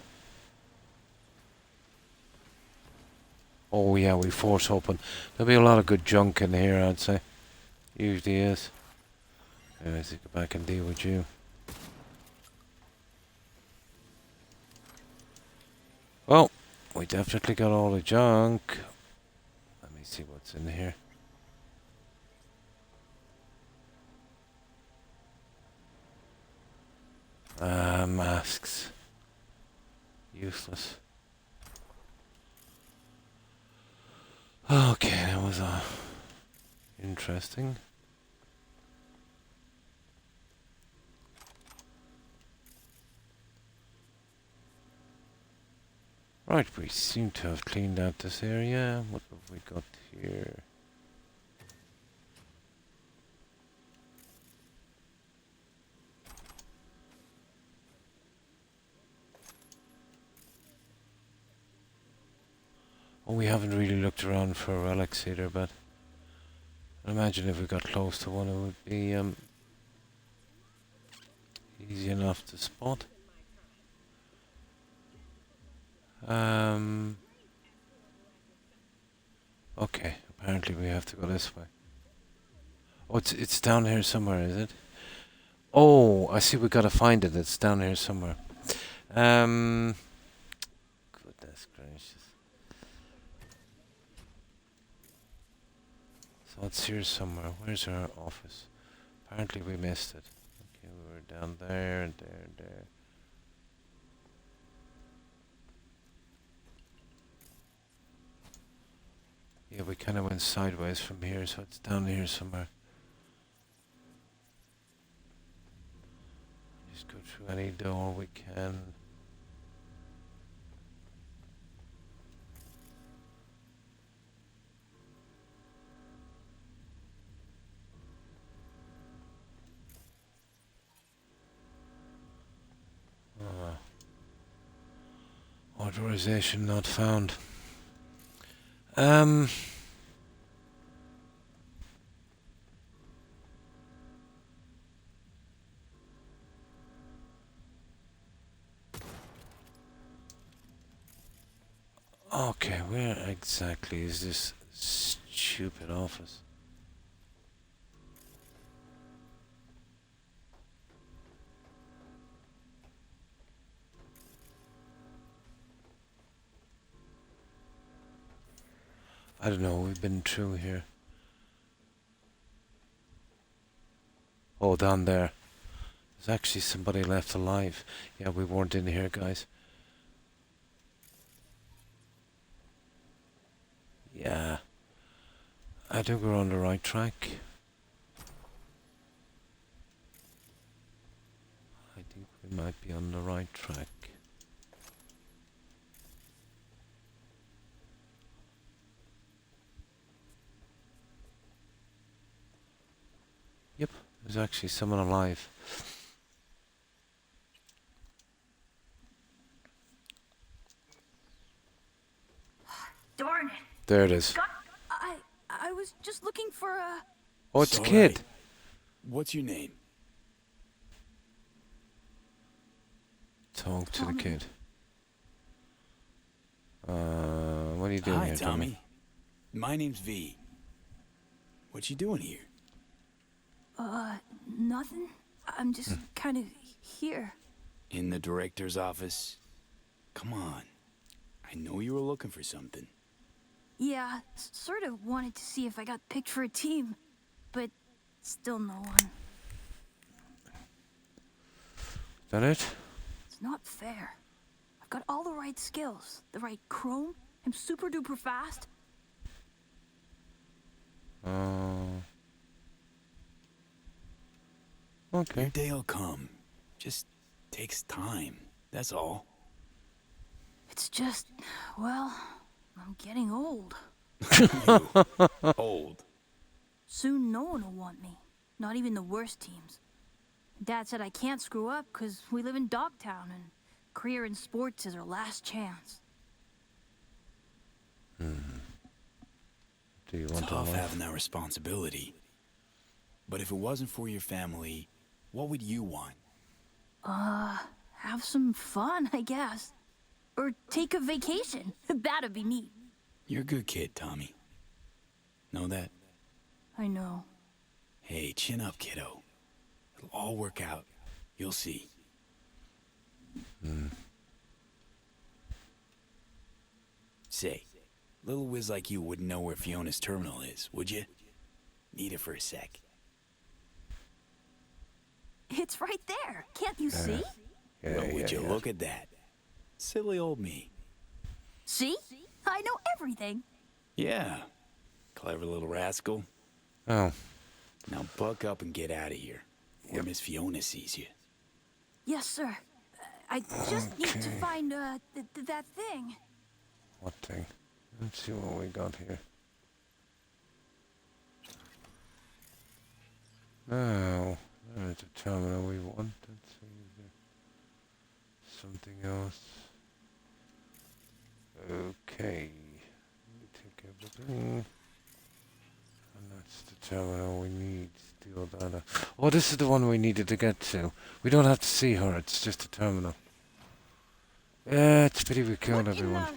Oh yeah, we force open. There'll be a lot of good junk in here, I'd say. Usually is. Anyways, go back and deal with you. Well, we definitely got all the junk. Let me see what's in here. Masks. Useless. Okay, that was interesting. Right, we seem to have cleaned out this area. What have we got here? Oh, we haven't really looked around for relics either, but I imagine if we got close to one, it would be easy enough to spot. Okay, apparently we have to go this way. Oh, it's down here somewhere, is it? Oh, I see. We gotta find it. It's down here somewhere. Goodness gracious. So it's here somewhere. Where's our office? Apparently we missed it. Okay, we were down there and there and there. Yeah, we kind of went sideways from here, so it's down here somewhere. Just go through any door we can. Authorization not found. Okay, where exactly is this stupid office? I don't know, we've been through here. Oh, down there. There's actually somebody left alive. Yeah, we weren't in here, guys. Yeah. I think we're on the right track. I think we might be on the right track. Yep, there's actually someone alive.
Darn it.
There it is.
I was just looking for a...
Oh, it's a kid.
What's your name?
Talk to the kid. What are you doing
Hi,
here, Tommy?
My name's V. What you doing here?
Nothing. I'm just kind of here.
In the director's office? Come on. I know you were looking for something.
Yeah, sort of wanted to see if I got picked for a team, but still no one.
Is that it?
It's not fair. I've got all the right skills, the right chrome. I'm super duper fast.
Okay.
Your day'll come. Just takes time. That's all.
It's just, well, I'm getting old.
Old.
Soon no one will want me. Not even the worst teams. Dad said I can't screw up because we live in Dogtown and career in sports is our last chance.
Do you want
Tough
to
having that responsibility. But if it wasn't for your family, what would you want?
Have some fun, I guess. Or take a vacation. That'd be neat.
You're a good kid, Tommy. Know that?
I know.
Hey, chin up, kiddo. It'll all work out. You'll see. Say, little whiz like you wouldn't know where Fiona's terminal is, would you? Need it for a sec.
It's right there. Can't you see?
Well, would you look at that? Silly old me.
See? I know everything.
Yeah. Clever little rascal.
Oh.
Now buck up and get out of here. Or Miss Fiona sees you.
Yes, sir. I just need to find, that thing.
What thing? Let's see what we got here. Now, there's the terminal we want. Let's see if there's something else. Okay. We take everything. And that's the terminal we need. Steal data. Oh, this is the one we needed to get to. We don't have to see her, it's just a terminal. Yeah, it's a pity we killed everyone.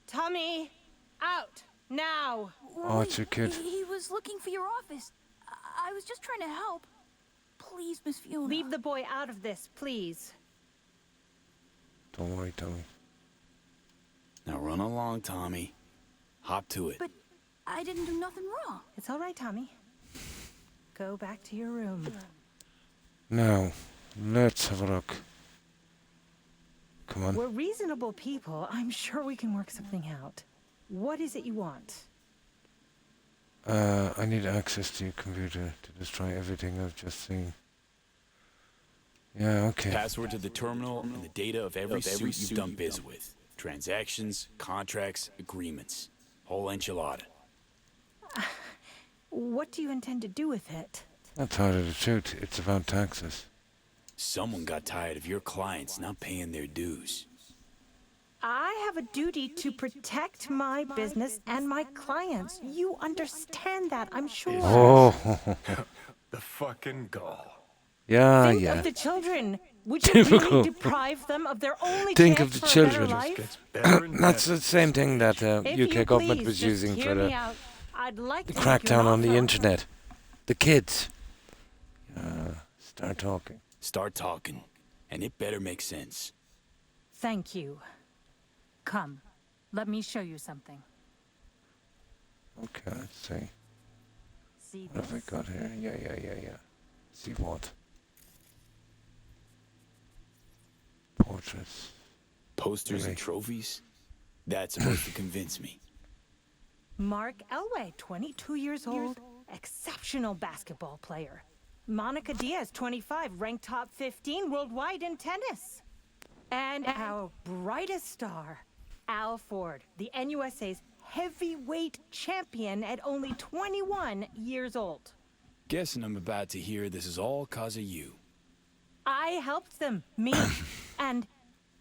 Tommy, out now.
Oh, it's your kid.
He was looking for your office. I was just trying to help. Please, Miss Fiona.
Leave the boy out of this, please.
Don't worry, Tommy.
Now run along, Tommy. Hop to it.
But I didn't do nothing wrong.
It's all right, Tommy. Go back to your room.
Now, let's have a look. Come on.
We're reasonable people. I'm sure we can work something out. What is it you want?
I need access to your computer to destroy everything I've just seen. Yeah, okay.
Password to the terminal and the data of every suit you've done biz with. Transactions, contracts, agreements. Whole enchilada.
What do you intend to do with it?
That's harder to shoot. It's about taxes.
Someone got tired of your clients not paying their dues.
I have a duty to protect my business and my clients. You understand that, I'm sure.
Oh.
The fucking gall.
Yeah,
Think
yeah.
of the children. Would you really deprive them of their only
Think
chance
of the
for a
children.
better life?
That's the same thing that UK government was using for the crackdown on the internet. The kids. Start talking.
Start talking. And it better make sense.
Thank you. Come, let me show you something.
Okay, let's see.
See
what have I got here? Yeah. See what? Portraits.
Posters and trophies? That's supposed to convince me.
Mark Elway, 22 years old, exceptional basketball player. Monica Diaz, 25, ranked top 15 worldwide in tennis. And our brightest star, Al Ford, the NUSA's heavyweight champion at only 21 years old.
Guessing I'm about to hear this is all 'cause of you.
I helped them, me. And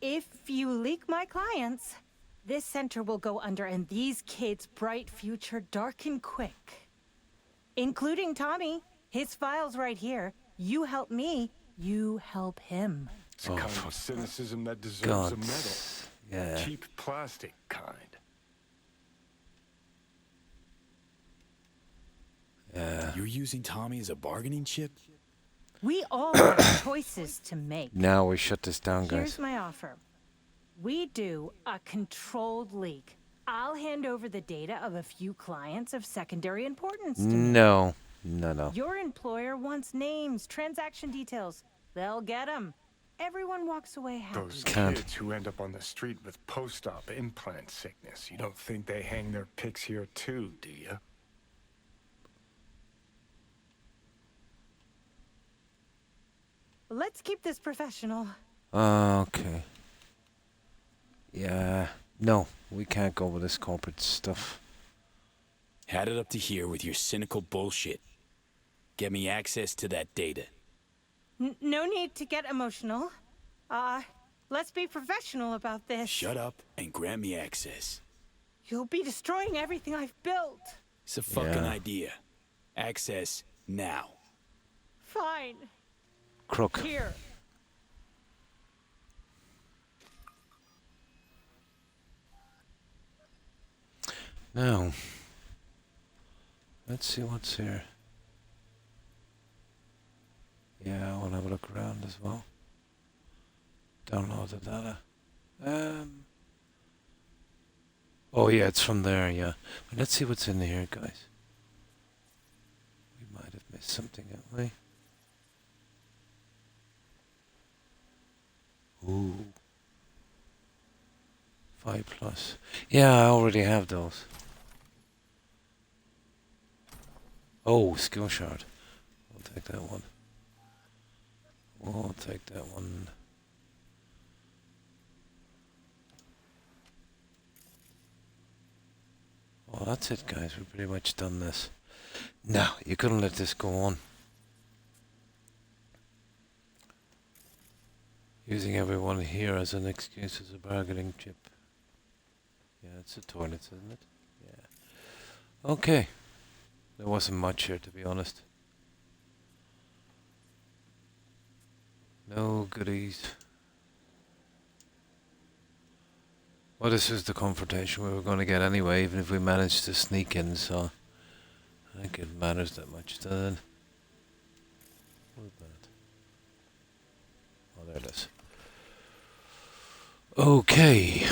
if you leak my clients, this center will go under and these kids' bright future darken quick. Including Tommy. His file's right here. You help me, you help him.
It's a kind of cynicism that deserves a medal.
Yeah.
Cheap plastic kind.
Yeah.
You're using Tommy as a bargaining chip?
We all have choices to make.
Now we shut this down, guys.
Here's my offer. We do a controlled leak. I'll hand over the data of a few clients of secondary importance to me.
No.
Your employer wants names, transaction details. They'll get them. Everyone walks away happy.
Those kids who end up on the street with post-op implant sickness, you don't think they hang their pics here too, do you?
Let's keep this professional.
Okay. Yeah. No, we can't go with this corporate stuff.
Had it up to here with your cynical bullshit. Get me access to that data.
No need to get emotional. Let's be professional about this.
Shut up and grant me access.
You'll be destroying everything I've built.
It's a fucking idea. Access now.
Fine.
Crook.
Here.
Now, let's see what's here. Yeah, I want to have a look around as well. Download the data. Oh yeah, it's from there, yeah. But let's see what's in here, guys. We might have missed something, haven't we? Ooh. 5+. Yeah, I already have those. Oh, skill shard. I'll take that one. We'll take that one. Well, that's it, guys. We've pretty much done this. No, you couldn't let this go on. Using everyone here as an excuse as a bargaining chip. Yeah, it's the toilets, isn't it? Yeah. Okay. There wasn't much here, to be honest. No goodies. Well, this is the confrontation we were going to get anyway, even if we managed to sneak in, so I think it matters that much, doesn't it? What is that? Oh, there it is. Okay.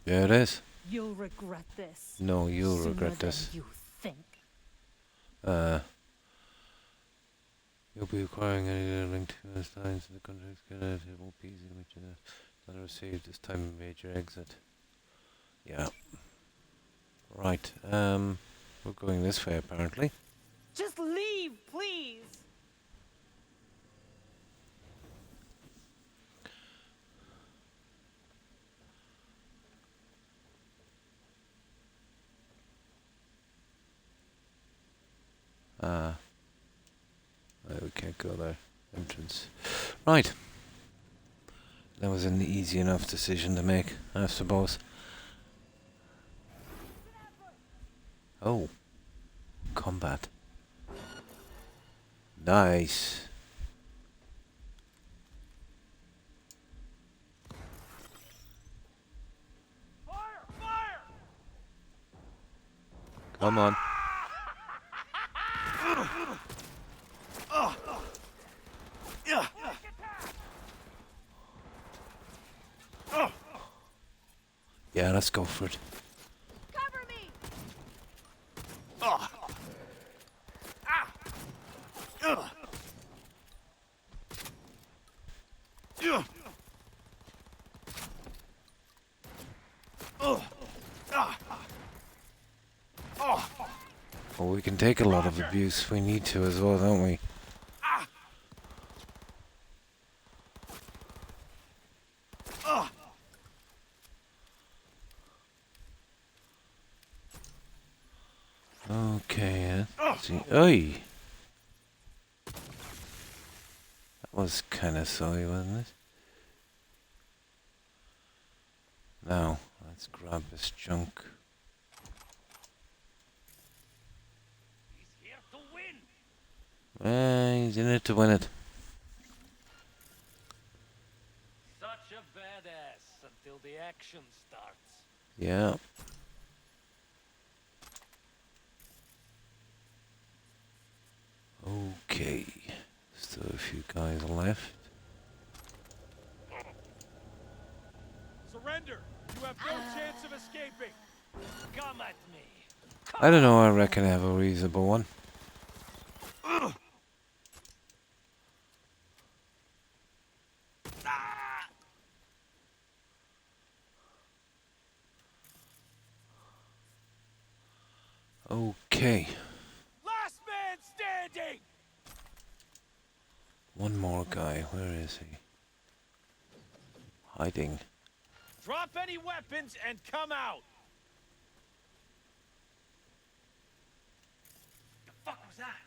There it is.
You'll regret this.
No, you'll
sooner
regret this.
than you think.
You'll be acquiring any link to signs in the contracts. It won't be easy to make that received this time you made your exit. Yeah. Right. We're going this way apparently.
Just leave, please.
We can't go there. Entrance. Right. That was an easy enough decision to make, I suppose. Oh. Combat. Nice. Come on. Yeah, let's go for it.
Cover me!
Well, we can take a lot of abuse if we need to as well, don't we? Okay, let's see. Oi! That was kind of silly, wasn't it? Now, let's grab this junk.
He's here to win.
He's in it to win it.
Such a badass until the action starts.
Yeah. Okay. Still a few guys left.
Surrender. You have no chance of escaping. Come at me.
I don't know, I reckon I have a reasonable one. Okay.
Last man standing.
One more guy. Where is he? Hiding.
Drop any weapons and come out. The fuck was that?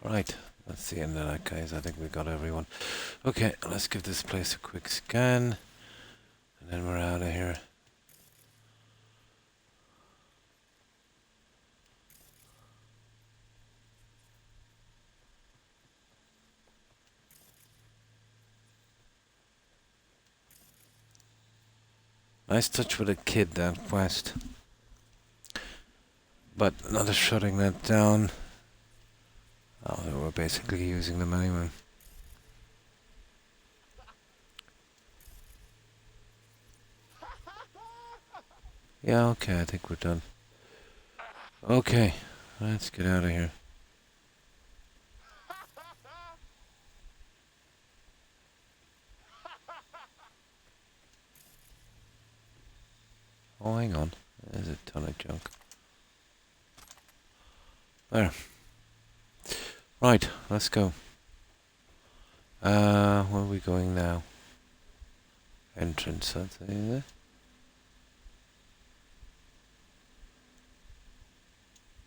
Right. That's the end of that, guys. I think we got everyone. Okay, let's give this place a quick scan. And then we're out of here. Nice touch with a kid, that quest. But not shutting that down. Oh, they were basically using them anyway. Yeah, okay, I think we're done. Okay, let's get out of here. Oh, hang on. There's a ton of junk. There. Right, let's go. Where are we going now? Entrance, that's there.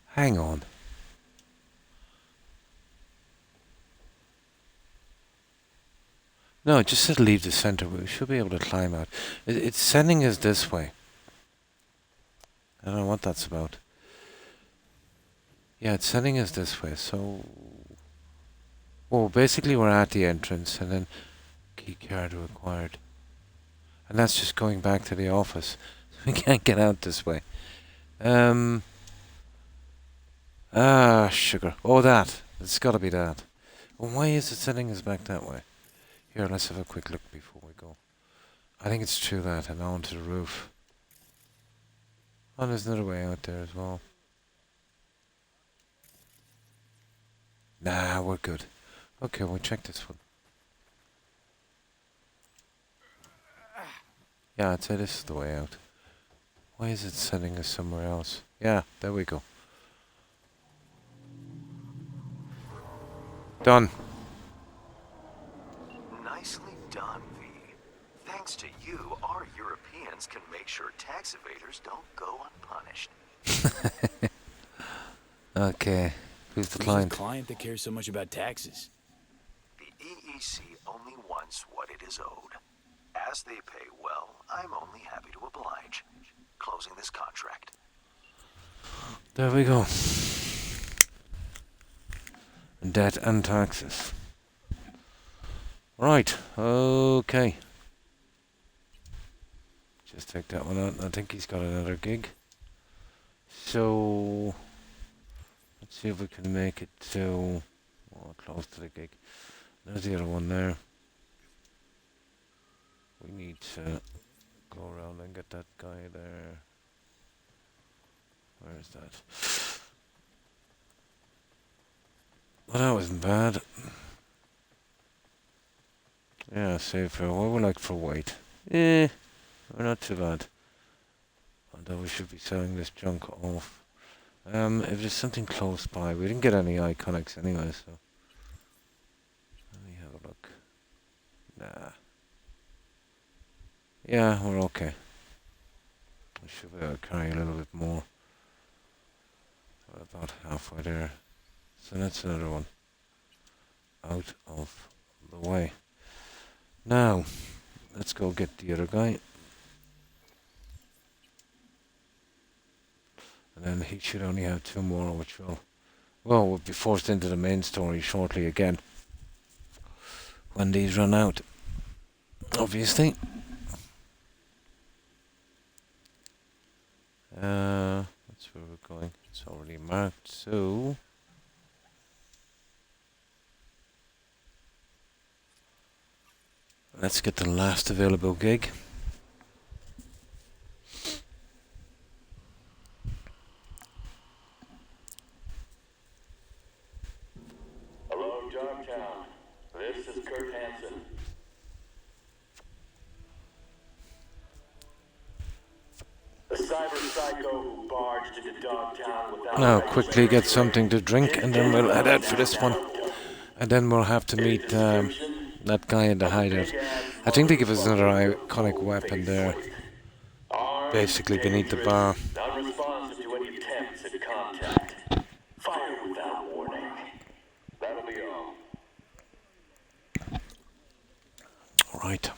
Hang on. No, it just said leave the center. We should be able to climb out. It's sending us this way. I don't know what that's about. Yeah, it's sending us this way, so... Well, basically we're at the entrance, and then key card required. And that's just going back to the office. We can't get out this way. Sugar. Oh, that. It's gotta be that. Well, why is it sending us back that way? Here, let's have a quick look before we go. I think it's through that and onto the roof. Oh, there's another way out there as well. Nah, we're good. Okay, we'll check this one. Yeah, I'd say this is the way out. Why is it sending us somewhere else? Yeah, there we go. Done.
Nicely done, V. Thanks to you, our Europeans can make sure tax evaders don't go unpunished.
Okay, who's the client?
Who's the client that cares so much about taxes?
The EEC only wants what it is owed. As they pay well, I'm only happy to oblige. Closing this contract.
There we go. Debt and taxes. Right, okay. Just take that one out. I think he's got another gig. So, let's see if we can make it to close to the gig. There's the other one there. We need to go around and get that guy there. Where is that? Well, that wasn't bad. Yeah, save for what we like for weight. We're not too bad. Although we should be selling this junk off. If there's something close by, we didn't get any iconics anyway, so let me have a look. Nah. Yeah, we're okay. We should be able to carry a little bit more. We're about halfway there. So that's another one. Out of the way. Now, let's go get the other guy. And then he should only have 2 more, which we'll be forced into the main story shortly again. When these run out. Obviously. That's where we're going. It's already marked, so... Let's get the last available gig.
Hello, Dogtown. This is Kurt Hansen. The cyber psycho who barged into Dogtown without...
Now, quickly get something to drink, and then we'll head out for this one. And then we'll have to meet that guy in the hideout. I think they give us another iconic weapon there. Basically beneath the bar.
Non-responsive to any attempts at contact. Fire without warning. That'll be all.
Right.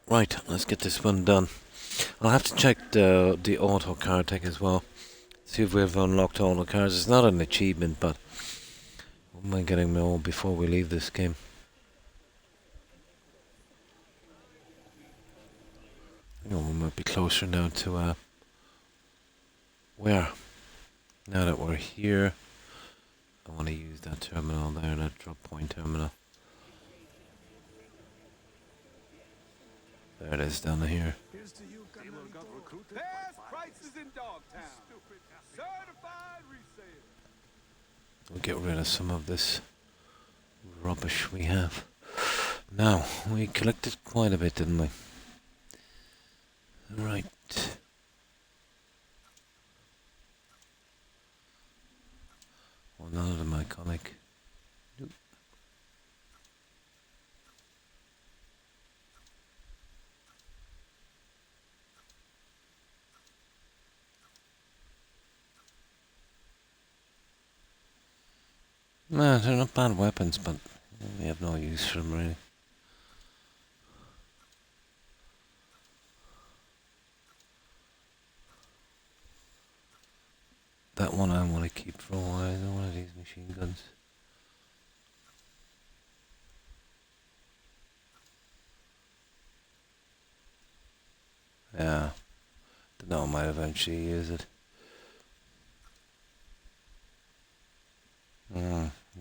Right, let's get this one done. I'll have to check the auto car tech as well. See if we've unlocked all the cars. It's not an achievement, but I wouldn't mind getting them all before we leave this game. You know, we might be closer now to where? Now that we're here, I want to use that terminal there, that drop point terminal. There it is down here.
Best prices in Dogtown. Certified resale.
We'll get rid of some of this rubbish we have. Now, we collected quite a bit, didn't we? Right. Well, none of them iconic. Nope. Nah, they're not bad weapons, but we have no use for them really. That one I want to keep for a while, one of these machine guns. Yeah, don't know, I might eventually use it.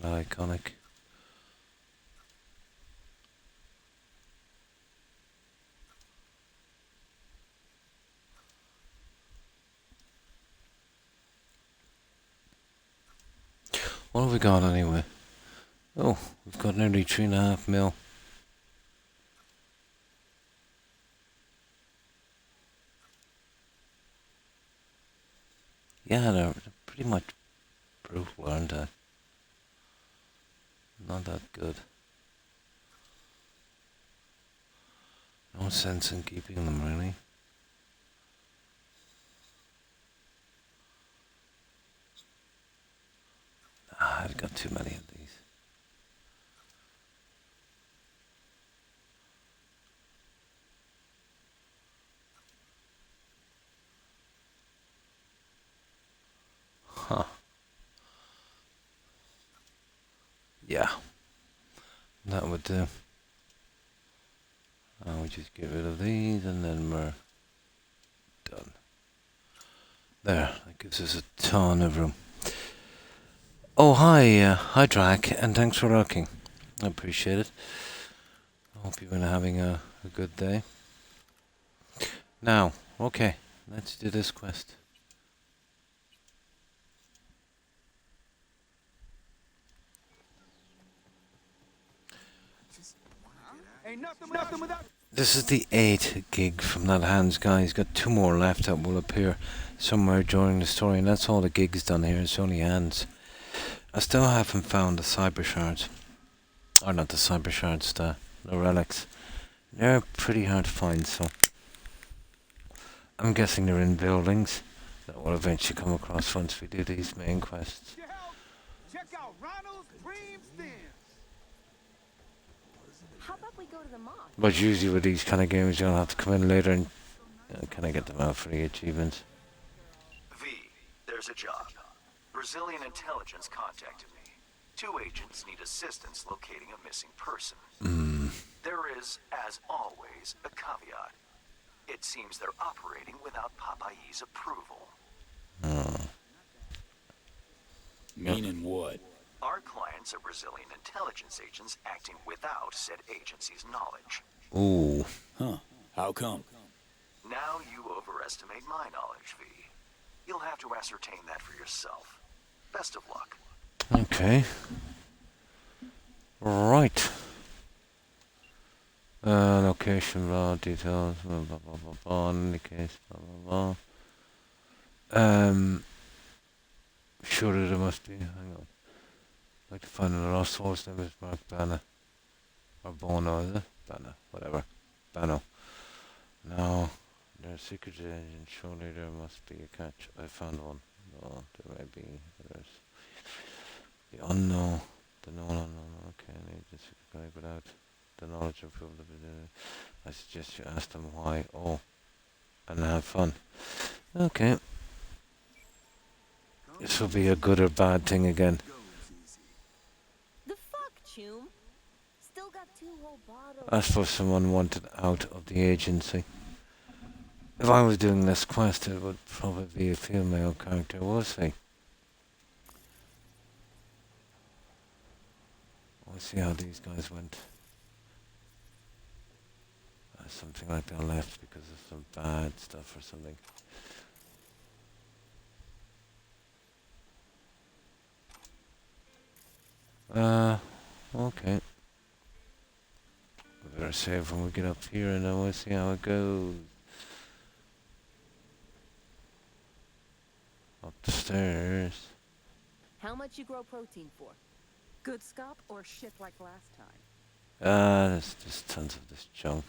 Not iconic. we got anyway? Oh, we've got nearly 3.5 mil. Yeah, they're pretty much brutal, aren't they? Not that good. No sense in keeping them, really. I've got too many of these. Huh. Yeah. That would do. We just get rid of these and then we're done. There, that gives us a ton of room. Oh, hi Drac, and thanks for lurking. I appreciate it. I hope you've been having a good day. Now, okay, let's do this quest. This is the 8 gig from that Hans guy. He's got 2 more left that will appear somewhere during the story, and that's all the gigs done here. It's only Hans. I still haven't found the cyber shards. Or not the cyber shards, the relics. They're pretty hard to find, so I'm guessing they're in buildings that we'll eventually come across once we do these main quests.
Check out Ronald's Cream Stems.
How about we go to the mall?
But usually with these kind of games, you'll have to come in later and kind of get them out for the achievements.
V, there's a job. Brazilian intelligence contacted me. 2 agents need assistance locating a missing person. There is, as always, a caveat. It seems they're operating without Popeye's approval.
Meaning what?
Our clients are Brazilian intelligence agents acting without said agency's knowledge.
Ooh.
Huh. How come?
Now you overestimate my knowledge, V. You'll have to ascertain that for yourself. Best of luck.
Okay. Right. Location, blah, details, blah, blah, blah, blah, blah, in the case, blah, blah, blah. Surely there must be, hang on. I'd like to find a lost source name is Mark Banner. Or Bono, is it? Banner, whatever. Bano. Now, there's a secret agent, surely there must be a catch. I found one. No, there may be others. The unknown, the known unknown, okay, I need this guy without the knowledge of people. I suggest you ask them why. Oh, and have fun. Okay. This will be a good or bad thing again.
The fuck, Choom? Still got 2 whole bottles.
I suppose someone wanted out of the agency. If I was doing this quest, it would probably be a female character, we'll see. We'll see how these guys went. Something like they left because of some bad stuff or something. Okay. We better save when we get up here and then we'll see how it goes. Up the stairs.
How much you grow protein for?
Good scalp or shit like last time?
There's just tons of this junk.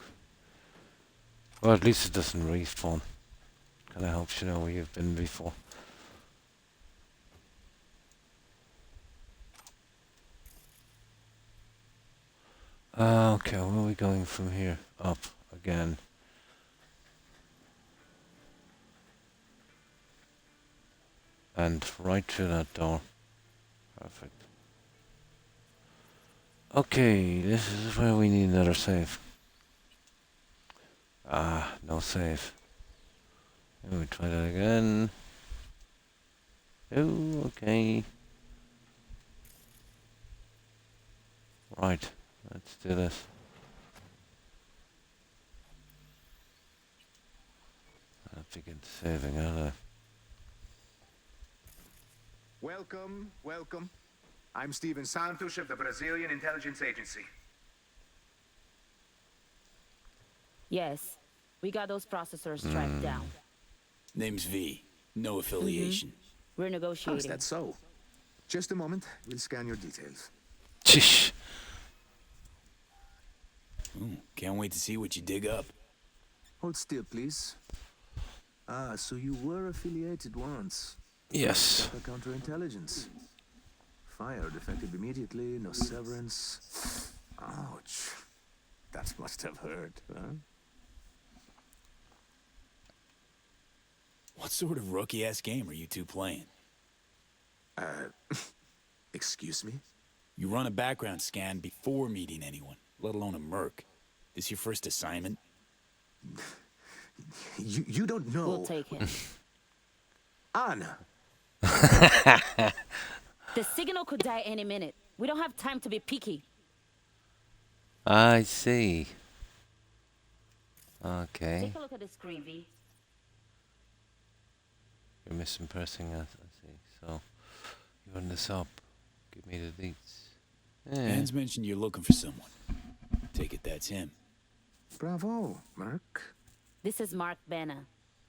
Well, at least it doesn't respawn. Kinda helps you know where you've been before. Okay, where are we going from here? Up again. And right through that door. Perfect. Okay, this is where we need another save. No save. Let me try that again. Oh, okay. Right, let's do this. I'll begin saving, aren't I?
Welcome, welcome.
I'm Steven Santos of the Brazilian Intelligence Agency.
Yes, we got those processors tracked down.
Name's V. No affiliation.
We're
How is
negotiating.
that so? Just a moment. We'll scan your details.
Chish.
Ooh, can't wait to see what you dig up.
Hold still, please. Ah, so you were affiliated once.
Yes.
Counterintelligence. Fired effective immediately, no severance. Ouch. That must have hurt, huh?
What sort of rookie-ass game are you two playing?
Excuse me?
You run a background scan before meeting anyone, let alone a merc. This your first assignment?
You don't know.
We'll take him.
Anna!
The signal could die any minute. We don't have time to be picky.
I see. Okay.
Take a look at the screen, V.
You're missing pressing us, I see. So, you run this up. Give me the leads. Yeah.
Hans mentioned you're looking for someone. Take it that's him.
Bravo, Mark.
This is Mark Benna,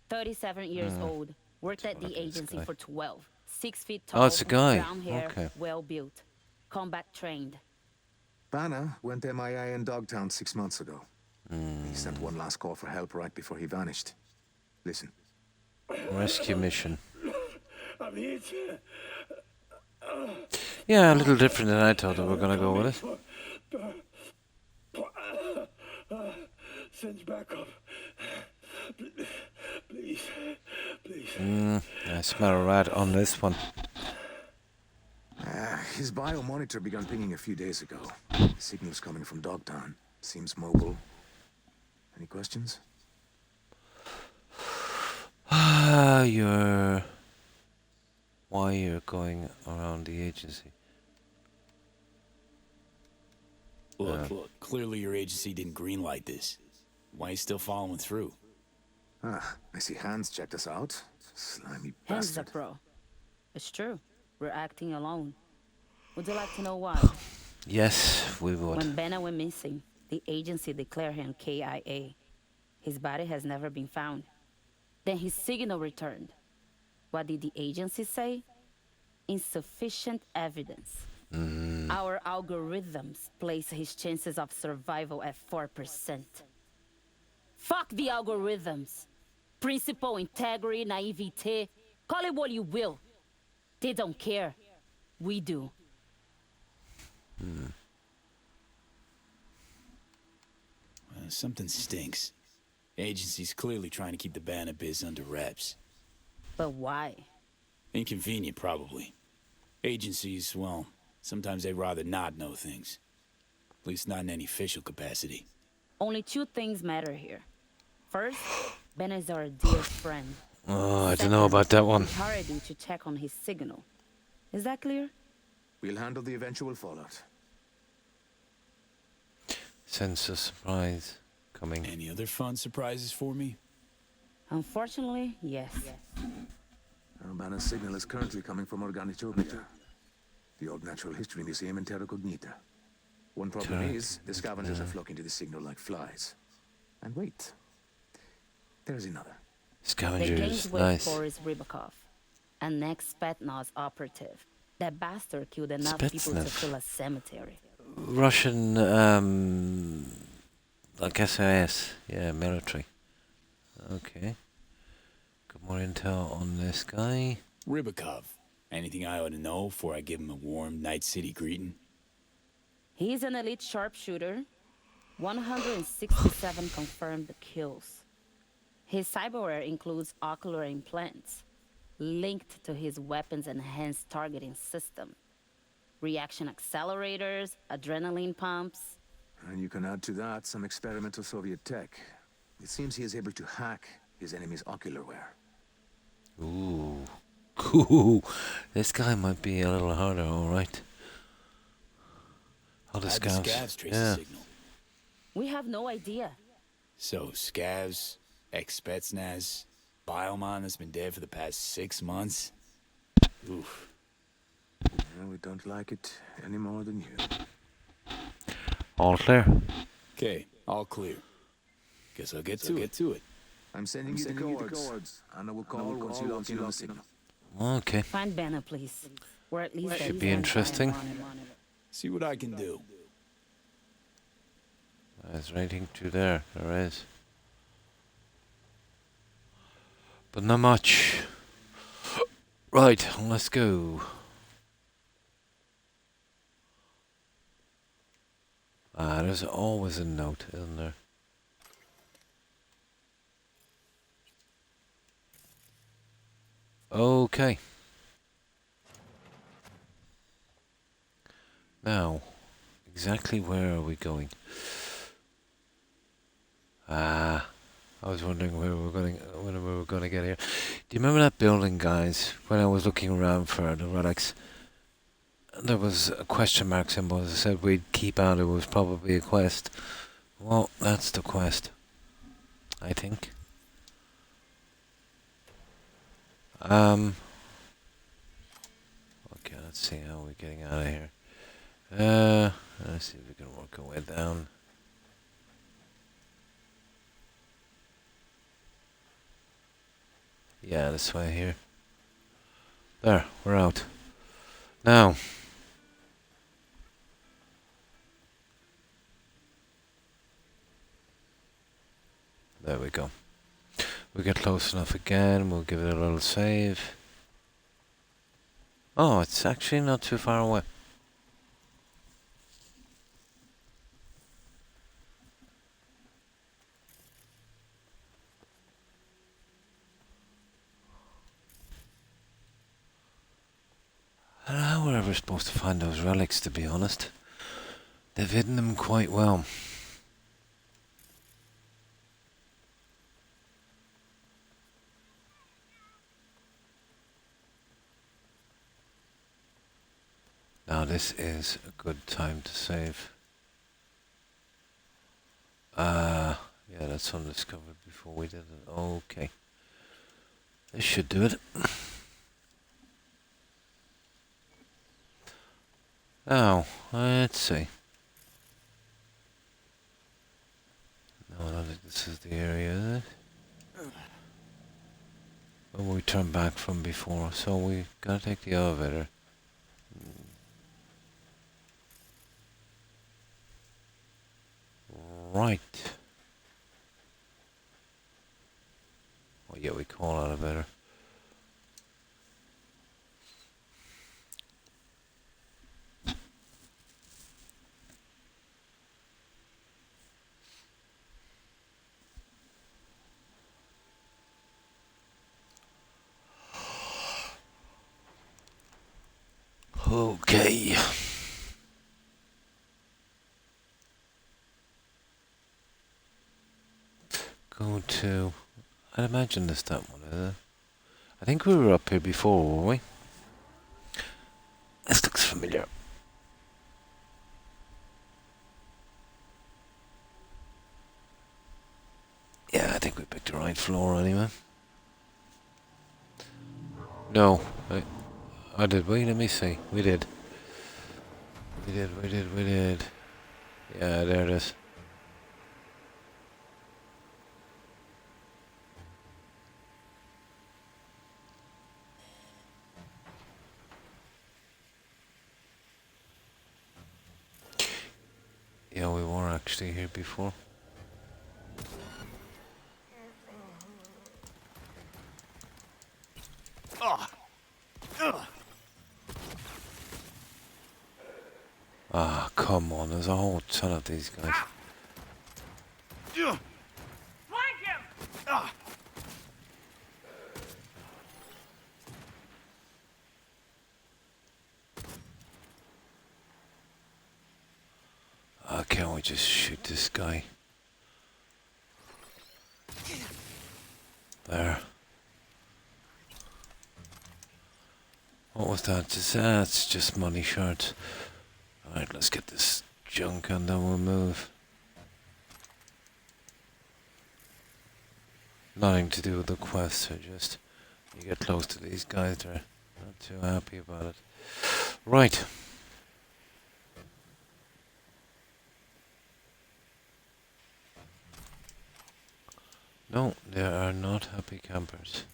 37 years old. Worked at the agency for 12. 6 feet tall.
Oh, it's a guy.
Brown hair,
Okay.
well built. Combat trained.
Banner went MIA in Dogtown 6 months ago. He sent one last call for help right before he vanished. Listen.
Rescue mission.
I'm here to...
Yeah, a little different than I thought they were going to go with it.
Send backup. Please.
I smell a rat on this one.
His biomonitor began pinging a few days ago. Signals coming from Dogtown. Seems mobile. Any questions?
Why you're going around the agency?
Look, clearly your agency didn't greenlight this. Why are you still following through?
I see Hans checked us out. Slimy
Hans is a
bastard.
pro. It's true. We're acting alone. Would you like to know why?
Yes, we would.
When Benna went missing, the agency declared him KIA. His body has never been found. Then his signal returned. What did the agency say? Insufficient evidence. Our algorithms place his chances of survival at 4%. Fuck the algorithms. Principle, integrity, naivete. Call it what you will. They don't care. We do.
Something stinks. Agency's clearly trying to keep the Banner biz under wraps.
But why?
Inconvenient, probably. Agencies, well, sometimes they'd rather not know things. At least not in any official capacity.
Only 2 things matter here. First, Ben is our dear friend.
Oh, I don't know about that one.
We hired you to check on his signal. Is that clear?
We'll handle the eventual fallout.
Sense of surprise coming.
Any other fun surprises for me?
Unfortunately, yes.
Banner's signal is currently coming from Organitopia, the old Natural History Museum in Terra Cognita. One problem is, the scavengers are flocking to the signal like flies. And wait, there's another.
The
Scavengers,
game's
nice.
Boris Rybakov, an ex-Spetsnaz operative. That bastard killed enough people to
Spetsnaz.
fill a cemetery.
Russian, like SAS, yeah, military. Okay. Got more intel on this guy.
Rybakov. Anything I ought to know before I give him a warm Night City greeting?
He's an elite sharpshooter. 167 confirmed kills. His cyberware includes ocular implants linked to his weapons enhanced targeting system. Reaction accelerators, adrenaline pumps.
And you can add to that some experimental Soviet tech. It seems he is able to hack his enemy's ocularware.
Ooh. Ooh. This guy might be a little harder, alright. How the
How'd the
scavs?
scavs trace
Yeah.
the signal?
We have no idea.
So, scavs, ex-Spetsnaz, Biomon has been dead for the past 6 months? Oof.
Well, we don't like it any more than you.
All clear.
Okay, all clear. Guess I'll get to it.
I'm sending you the coords. Anna will call once you lock in on the signal.
Okay.
Find Banner, please. Or at least
Should be interesting.
See what I can do.
There's anything to there. There is. But not much. Right, let's go. There's always a note, isn't there? Okay. Now, exactly where are we going? I was wondering where we were going, when we were going to get here. Do you remember that building, guys? When I was looking around for the relics, there was a question mark symbol. As I said, we'd keep out. It was probably a quest. Well, that's the quest, I think. Okay, let's see how we're getting out of here. Let's see if we can work our way down. Yeah, this way here. There, we're out. Now. There we go. We get close enough again, we'll give it a little save. Oh, it's actually not too far away. I don't know how we're ever supposed to find those relics, to be honest. They've hidden them quite well. Now this is a good time to save. Yeah, that's undiscovered before we did it. Okay. This should do it. Now, let's see. No, I don't think this is the area, is it? Where we turned back from before, so we gotta take the elevator. Right. Oh yeah, we call elevator. Okay. Go to... I'd imagine this that one, is it? I think we were up here before, were we? This looks familiar. Yeah, I think we picked the right floor anyway. No. Did we? Let me see. We did. We did. Yeah, there it is. Yeah, we were actually here before. Ah, come on, there's a whole ton of these guys.
Flank him!
Can't we just shoot this guy? There. What was that? That's just money shards. Alright, let's get this junk and then we'll move. Nothing to do with the quest, so just you get close to these guys, they're not too happy about it. Right. No, there are not happy campers.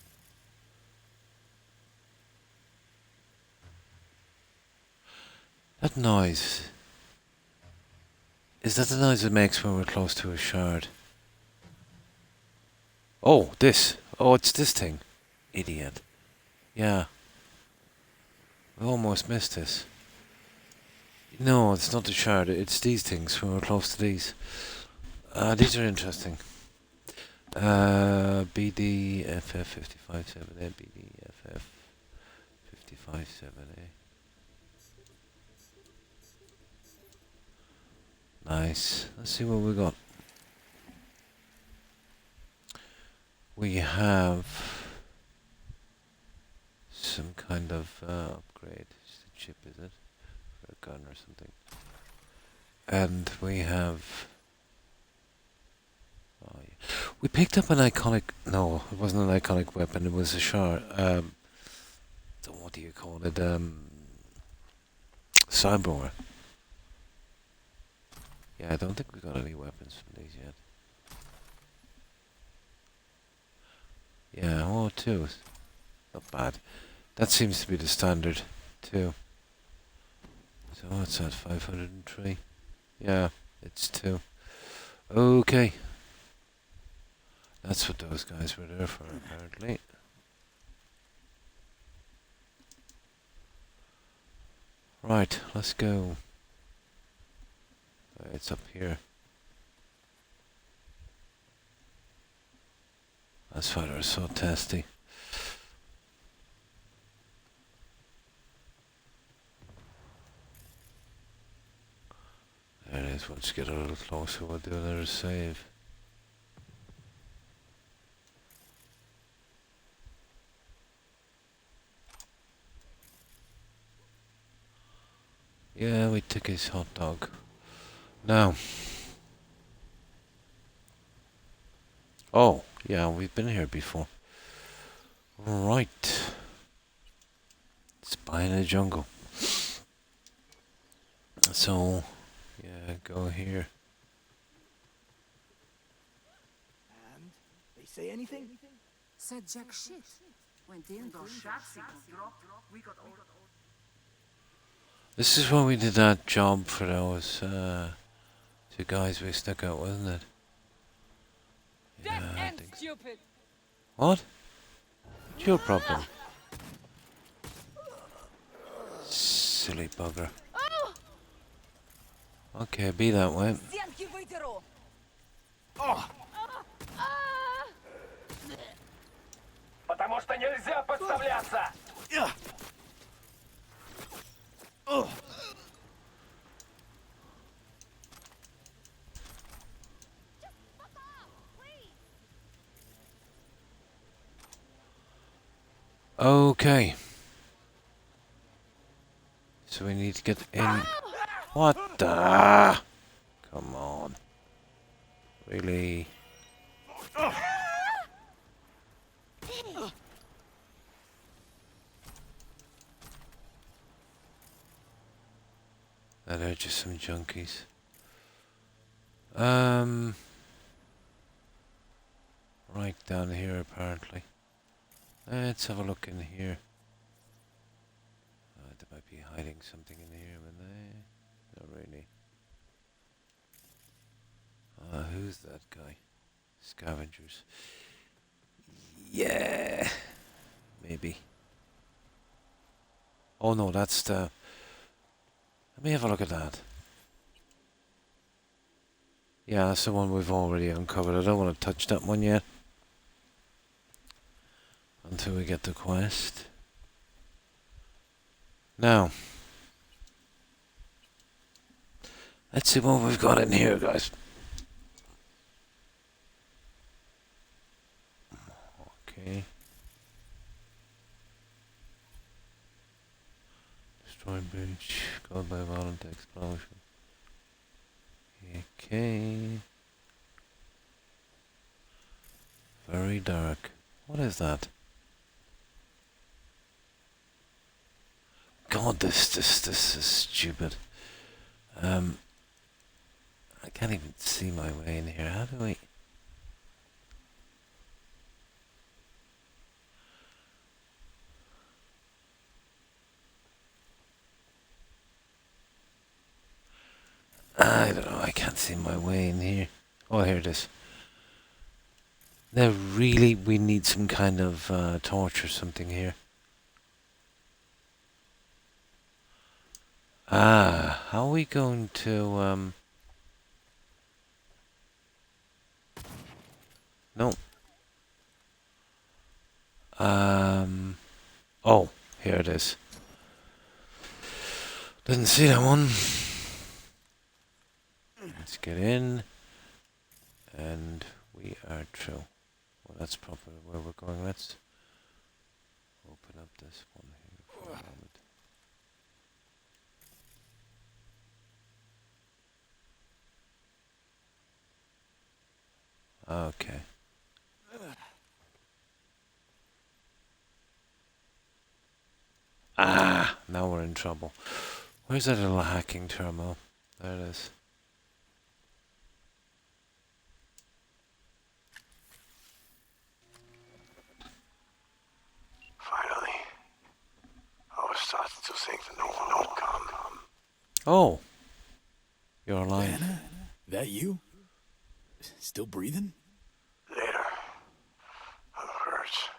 That noise. Is that the noise it makes when we're close to a shard? Oh, this. Oh, it's this thing. Idiot. Yeah. We almost missed this. No, it's not the shard. It's these things when we're close to these. These are interesting. BDFF 557A, BDFF 557A. Nice. Let's see what we got. We have some kind of upgrade. It's a chip, is it? For a gun or something. And we have... Oh, yeah. We picked up an iconic... No, it wasn't an iconic weapon. It was a shard. What do you call it? Cyber. Yeah, I don't think we got any weapons from these yet. Yeah, oh, two. Not bad. That seems to be the standard, too. So what's that, 503? Yeah, it's 2. Okay. That's what those guys were there for, apparently. Right, let's go. It's up here. That's why they're so tasty. There it is. Once you get a little closer, we'll do another save. Yeah, we took his hot dog. Now. Oh, yeah, we've been here before. Right. Spy in the jungle. So, yeah, go here.
And they say anything?
Said jack shit. Went in, those shot signals dropped. We got all.
This is when we did that job for those two guys we stuck out, wasn't it? Yeah, I think so.
Stupid.
What? What's your problem? Silly bugger. Okay, be that way.
Потому что нельзя подставляться!
Okay. So we need to get in. What the? Come on. Really? That are just some junkies. Right down here apparently. Let's have a look in here. They might be hiding something in here, but not really. Who's that guy? Scavengers. Yeah, maybe. Oh no, that's the... Let me have a look at that. Yeah, that's the one we've already uncovered. I don't want to touch that one yet. Until we get the quest. Now. Let's see what we've got in here, guys. Okay. Destroy bridge. Caused by violent explosion. Okay. Very dark. What is that? God, this is stupid. I can't even see my way in here. How do I? I don't know. I can't see my way in here. Oh, here it is. Now, really, we need some kind of torch or something here. Ah, how are we going to, no. Oh, here it is. Didn't see that one. Let's get in. And we are through. Well, that's probably where we're going. Let's open up this one here for a moment. Okay. Ah, now we're in trouble. Where's that little hacking terminal? There it is.
Finally. I was starting to think that no one would come.
Oh. You're alive.
Anna? That you? Still breathing?
Later. I'm hurt.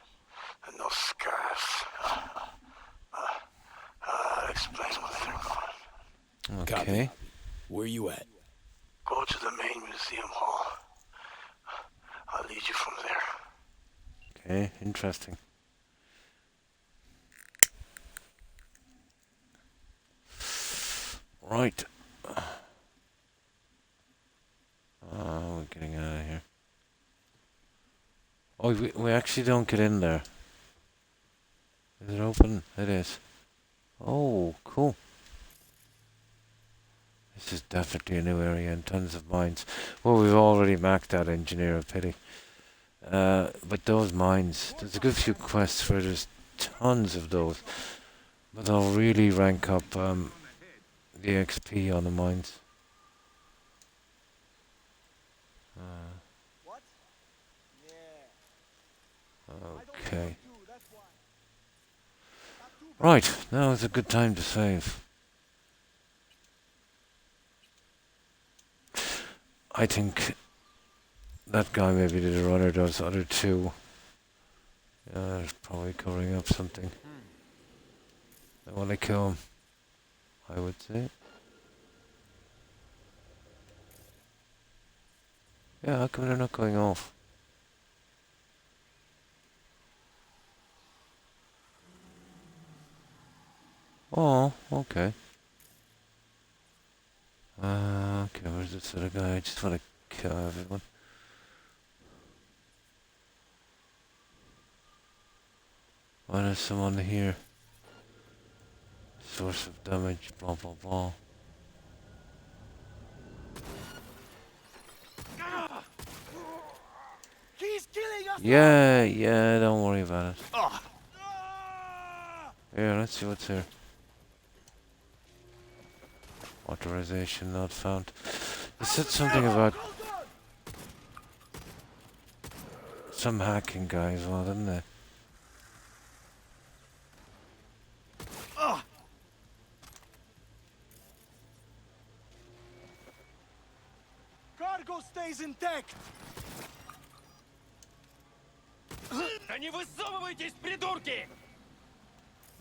And those scars. I'll explain when they're gone.
Okay.
Copy. Where you at?
Go to the main museum hall. I'll lead you from there.
Okay, interesting. Right. Oh, we're getting out of here. Oh, we actually don't get in there. Is it open? It is. Oh, cool. This is definitely a new area and tons of mines. Well, we've already marked that Engineer of Pity. But those mines, there's a good few quests where there's tons of those. But they'll really rank up the XP on the mines. Okay. Right, now is a good time to save. I think that guy maybe did a runner, those other two. He's probably covering up something. I want to kill him, I would say. Yeah, how come they're not going off? Oh, okay. Okay, where's this other guy? I just want to kill everyone. Why there's someone here? Source of damage, blah blah blah.
He's killing us!
Yeah, don't worry about it. Here, let's see what's here. Authorization not found. It said something about some hacking guy as well, didn't they?
Cargo stays intact.
Да не высовывайтесь, придурки!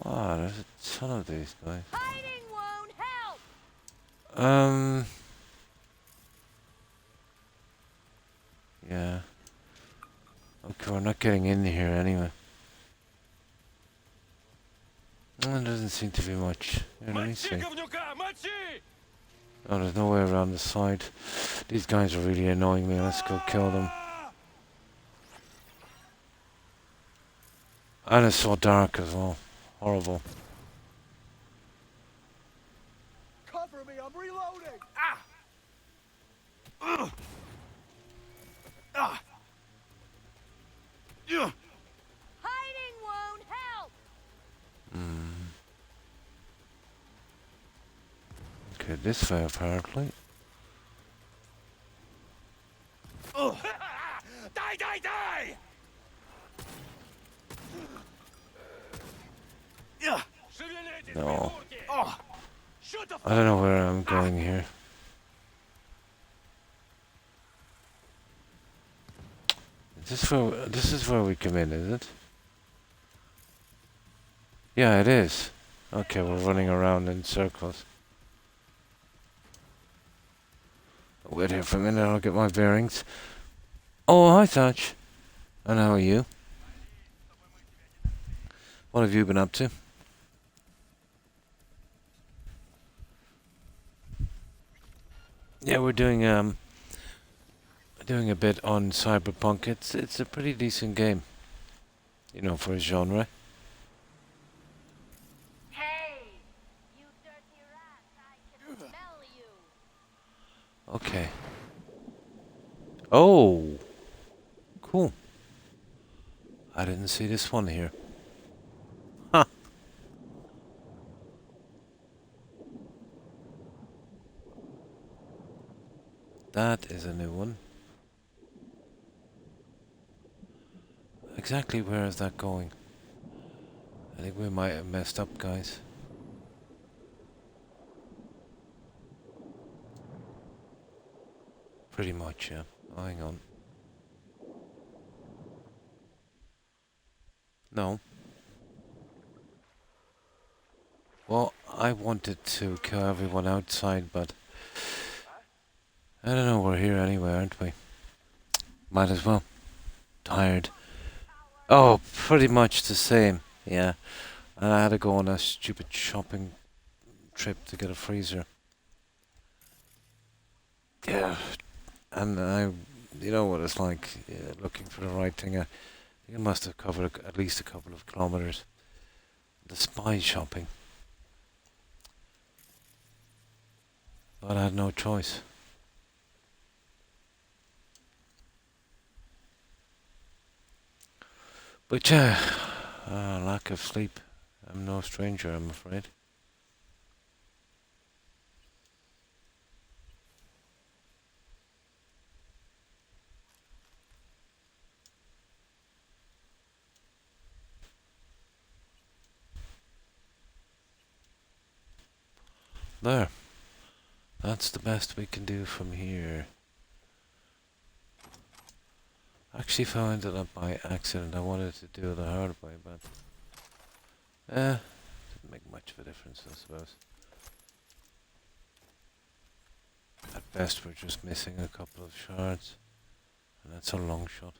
Ah, there's a ton of these guys.
Hiding won't help.
Yeah. Okay, we're not getting in here anyway. There doesn't seem to be much. Here, let me see. Oh, there's no way around the side. These guys are really annoying me. Let's go kill them. And it's so dark as well. Horrible.
Cover me, I'm reloading.
Hiding won't help.
Okay, this way apparently.
Die, die, die!
No. I don't know where I'm going here. This is where we come in, is it? Yeah, it is. Okay, we're running around in circles. I'll wait here for a minute, I'll get my bearings. Oh, hi, Thatch. And how are you? What have you been up to? Yeah, we're doing a bit on Cyberpunk. It's a pretty decent game, you know, for a genre.
Hey, you dirty rat! I can smell you.
Okay. Oh, cool. I didn't see this one here. Huh. That is a new one. Exactly where is that going? I think we might have messed up, guys. Pretty much, yeah. Oh, hang on. No. Well, I wanted to kill everyone outside, but I don't know, we're here anyway, aren't we? Might as well. Tired. Oh, pretty much the same, yeah. And I had to go on a stupid shopping trip to get a freezer. Yeah. And you know what it's like, looking for the right thing. I think I must have covered at least a couple of kilometers. The spy shopping. But I had no choice. But yeah, lack of sleep. I'm no stranger, I'm afraid. There. That's the best we can do from here. Actually found it up by accident. I wanted to do it the hard way, but didn't make much of a difference, I suppose. At best, we're just missing a couple of shards, and that's a long shot.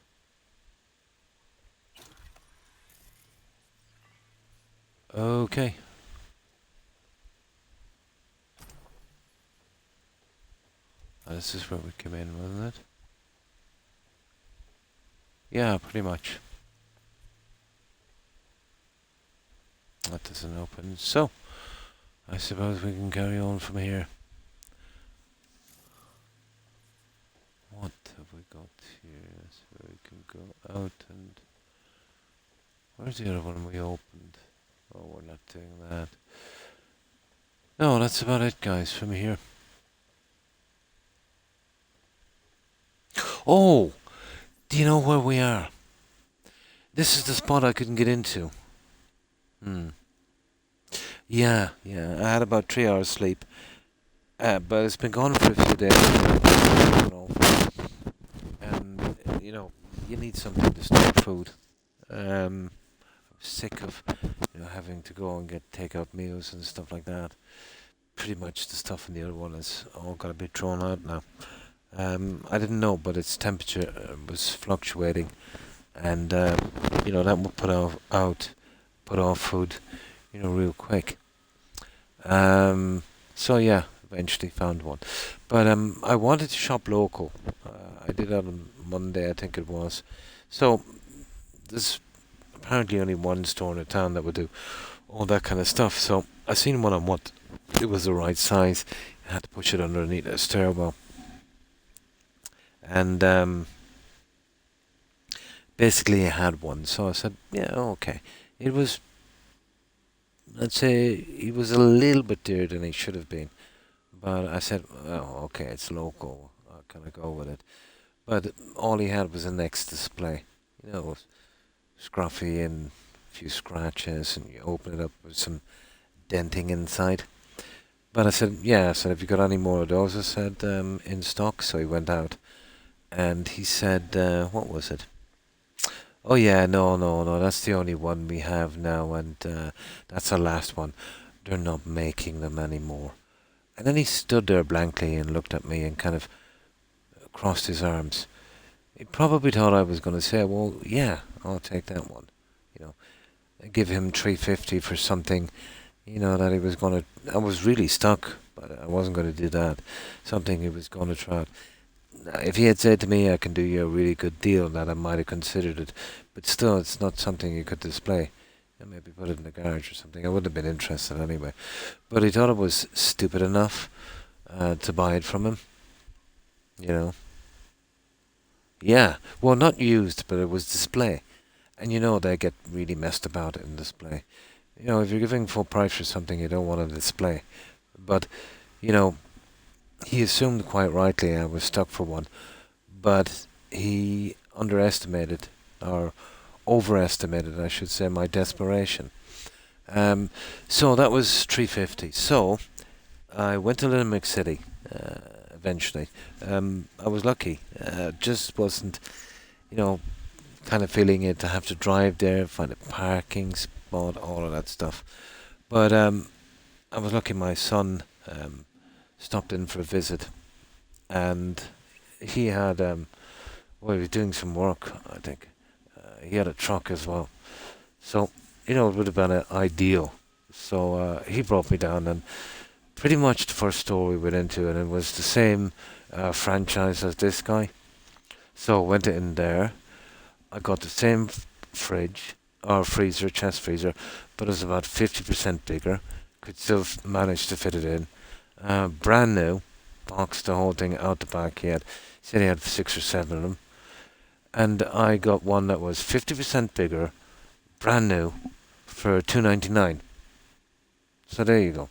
Okay. This is where we came in, wasn't it? Yeah, pretty much. That doesn't open, so I suppose we can carry on from here. What have we got here? So we can go out and... Where's the other one we opened? Oh, we're not doing that. No, that's about it, guys, from here. Oh! Do you know where we are? This is the spot I couldn't get into. Yeah, I had about 3 hours sleep. But it's been gone for a few days. You know. And, you know, you need something to store food. I'm sick of, having to go and get takeout meals and stuff like that. Pretty much the stuff in the other one is all got to be thrown out now. I didn't know, but its temperature was fluctuating, and that would put off food, real quick. So yeah, eventually found one, but I wanted to shop local. I did that on Monday, I think it was. So there's apparently only one store in the town that would do all that kind of stuff. So I seen one on what it was the right size. I had to push it underneath a stairwell. And basically I had one, so I said, yeah, okay. It was, let's say, he was a little bit dearer than he should have been. But I said, oh, okay, it's local. I'll kind of go with it. But all he had was a next display. You know, it was scruffy and a few scratches, and you open it up with some denting inside. But I said, yeah, I said, have you got any more of those? I said, in stock. So he went out and he said, what was it? Oh yeah, no, that's the only one we have now, and that's our last one. They're not making them anymore. And then he stood there blankly and looked at me and kind of crossed his arms. He probably thought I was going to say, well, yeah, I'll take that one. You know, give him 350 for something, you know, that he was going to... I was really stuck, but I wasn't going to do that. Something he was going to try out. If he had said to me, I can do you a really good deal, that I might have considered it. But still, it's not something you could display. Maybe put it in the garage or something. I wouldn't have been interested anyway. But he thought it was stupid enough to buy it from him. You know. Yeah. Well, not used, but it was display. And you know they get really messed about in display. You know, if you're giving full price for something, you don't want to display. But, you know, he assumed quite rightly I was stuck for one. But he underestimated, or overestimated, I should say, my desperation. So that was 350. So I went to Limerick City eventually. I was lucky. Just wasn't, you know, kind of feeling it to have to drive there, find a parking spot, all of that stuff. But I was lucky. My son stopped in for a visit, and he had, well, he was doing some work, I think. He had a truck as well. So, you know, it would have been ideal. So he brought me down, and pretty much the first store we went into, and it was the same franchise as this guy. So I went in there. I got the same fridge, or freezer, chest freezer, but it was about 50% bigger. Could still manage to fit it in. Brand new. Boxed the whole thing out the back. He said he had 6 or 7 of them. And I got one that was 50% bigger, brand new, for $2.99. So there you go.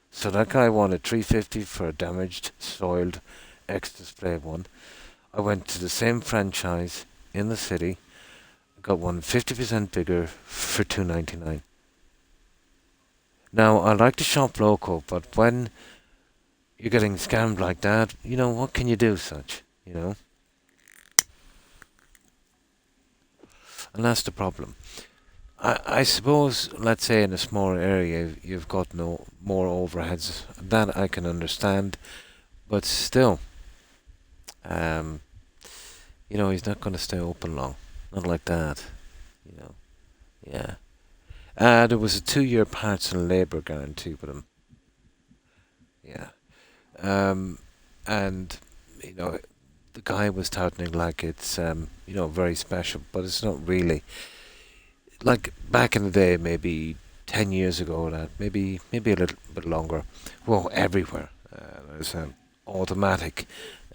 So that guy wanted $3.50 for a damaged, soiled, X-Display one. I went to the same franchise in the city, got one 50% bigger for $2.99. Now, I like to shop local, but when you're getting scammed like that, you know, what can you do such, you know? And that's the problem. I suppose, let's say in a smaller area, you've got no more overheads. That I can understand. But still, you know, he's not going to stay open long. Not like that, you know. Yeah. There was a 2-year parts and labour guarantee with him. Yeah. And, you know, the guy was touting it like it's, you know, very special, but it's not really. Like back in the day, maybe 10 years ago, that maybe a little bit longer. Well, everywhere there's an automatic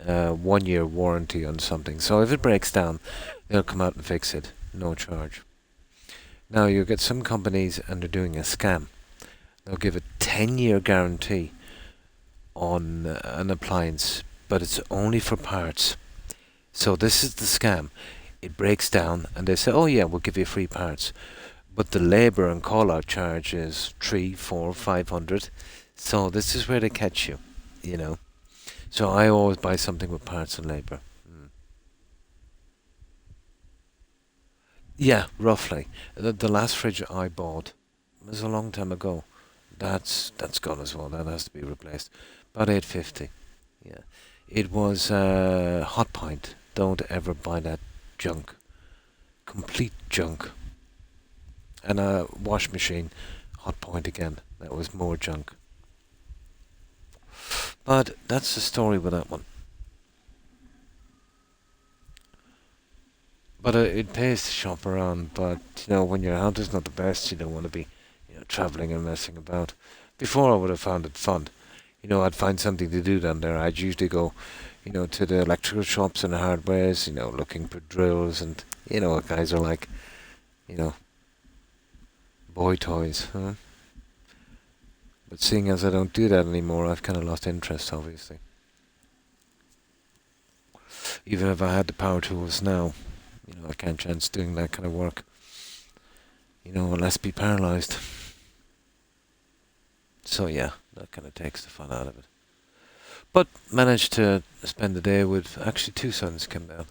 1-year warranty on something. So if it breaks down, they'll come out and fix it, no charge. Now you get some companies and they're doing a scam. They'll give a 10-year guarantee on an appliance, but it's only for parts. So this is the scam. It breaks down and they say, oh yeah, we'll give you free parts. But the labour and call-out charge is 300, 400, 500. So this is where they catch you, you know. So I always buy something with parts and labour. Yeah, roughly. The last fridge I bought was a long time ago. That's gone as well. That has to be replaced. About $8.50. Yeah. It was Hot Pint. Don't ever buy that junk. Complete junk. And a wash machine. Hot Point again. That was more junk. But that's the story with that one. But it pays to shop around. But, you know, when your health is not the best, you don't want to be, you know, travelling and messing about. Before I would have found it fun. You know, I'd find something to do down there. I'd usually go, you know, to the electrical shops and hardwares, you know, looking for drills and, you know, what guys are like, you know, boy toys, huh? But seeing as I don't do that anymore, I've kind of lost interest, obviously. Even if I had the power tools now, I can't chance doing that kind of work. Unless be paralysed. So yeah, that kind of takes the fun out of it. But managed to spend the day with actually 2 sons came down.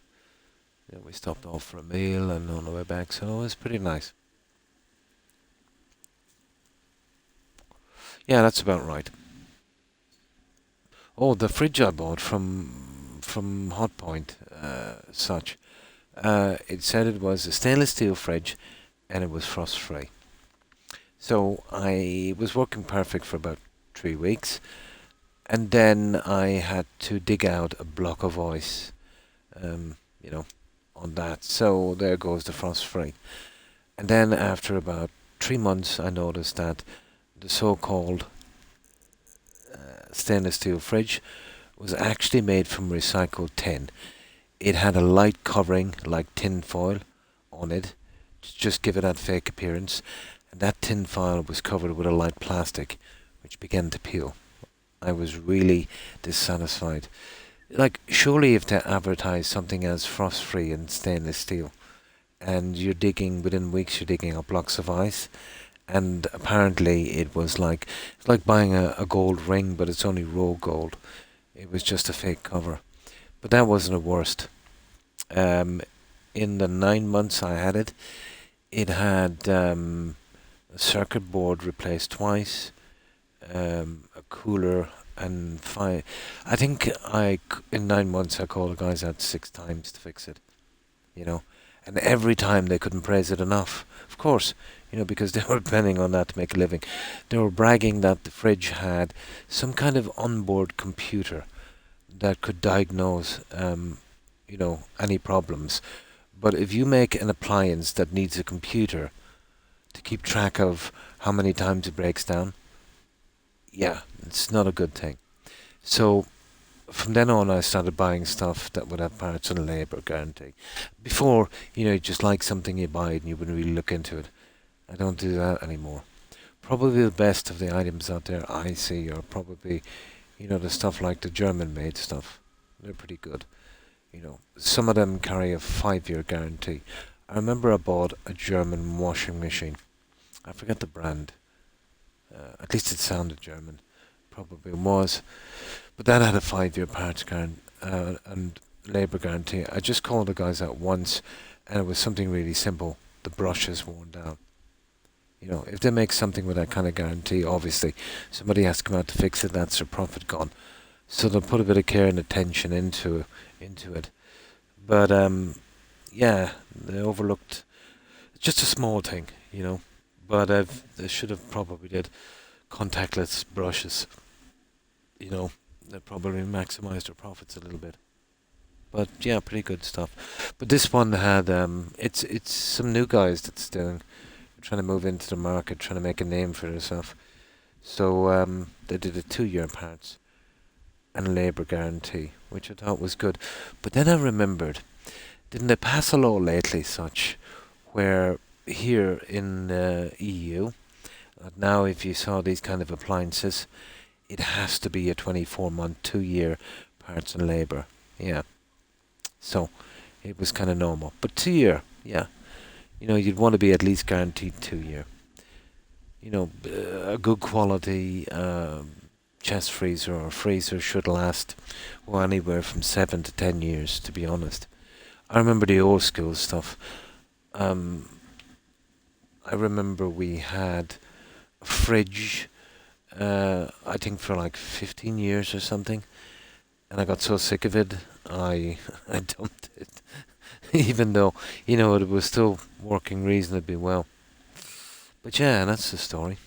We stopped off for a meal and on the way back, so it was pretty nice. Yeah, that's about right. Oh, the fridge I bought from Hotpoint, such. It said it was a stainless steel fridge, and it was frost free. So I was working perfect for about 3 weeks, and then I had to dig out a block of ice, on that. So there goes the frost free. And then after about 3 months, I noticed that the so-called stainless steel fridge was actually made from recycled tin. It had a light covering like tin foil on it to just give it that fake appearance, and that tin foil was covered with a light plastic which began to peel. I was really dissatisfied. Like, surely if they advertise something as frost-free and stainless steel, and within weeks you're digging up blocks of ice, and apparently it's like buying a gold ring, but it's only raw gold. It was just a fake cover. But that wasn't the worst. In the 9 months I had it, it had a circuit board replaced twice, a cooler, and I think in 9 months I called the guys out 6 times to fix it. And every time they couldn't praise it enough. Of course, because they were depending on that to make a living. They were bragging that the fridge had some kind of onboard computer that could diagnose, any problems. But if you make an appliance that needs a computer to keep track of how many times it breaks down, yeah, it's not a good thing. So from then on, I started buying stuff that would have parts and labour guarantee. Before, you just like something, you buy it and you wouldn't really look into it. I don't do that anymore. Probably the best of the items out there I see are probably, the stuff like the German-made stuff. They're pretty good. Some of them carry a 5-year guarantee. I remember I bought a German washing machine. I forget the brand. At least it sounded German. Probably was. But that had a 5-year parts guarantee and labour guarantee. I just called the guys out once, and it was something really simple. The brush is worn down. If they make something with that kind of guarantee, obviously somebody has to come out to fix it. That's their profit gone. So they'll put a bit of care and attention into it. But yeah, they overlooked just a small thing, But they should have probably did contactless brushes. They probably maximised their profits a little bit. But yeah, pretty good stuff. But this one had it's some new guys that's trying to move into the market, trying to make a name for themselves. So they did a 2-year parts and labour guarantee, which I thought was good. But then I remembered, didn't they pass a law lately such where here in the EU, now if you saw these kind of appliances, it has to be a 24-month, 2-year parts and labour. Yeah. So it was kind of normal. But 2-year, yeah. You'd want to be at least guaranteed 2-year. A good quality chest freezer or freezer should last anywhere from 7 to 10 years, to be honest. I remember the old school stuff. I remember we had a fridge, I think for like 15 years or something, and I got so sick of it, I dumped it. Even though, it was still working reasonably well. But yeah, that's the story.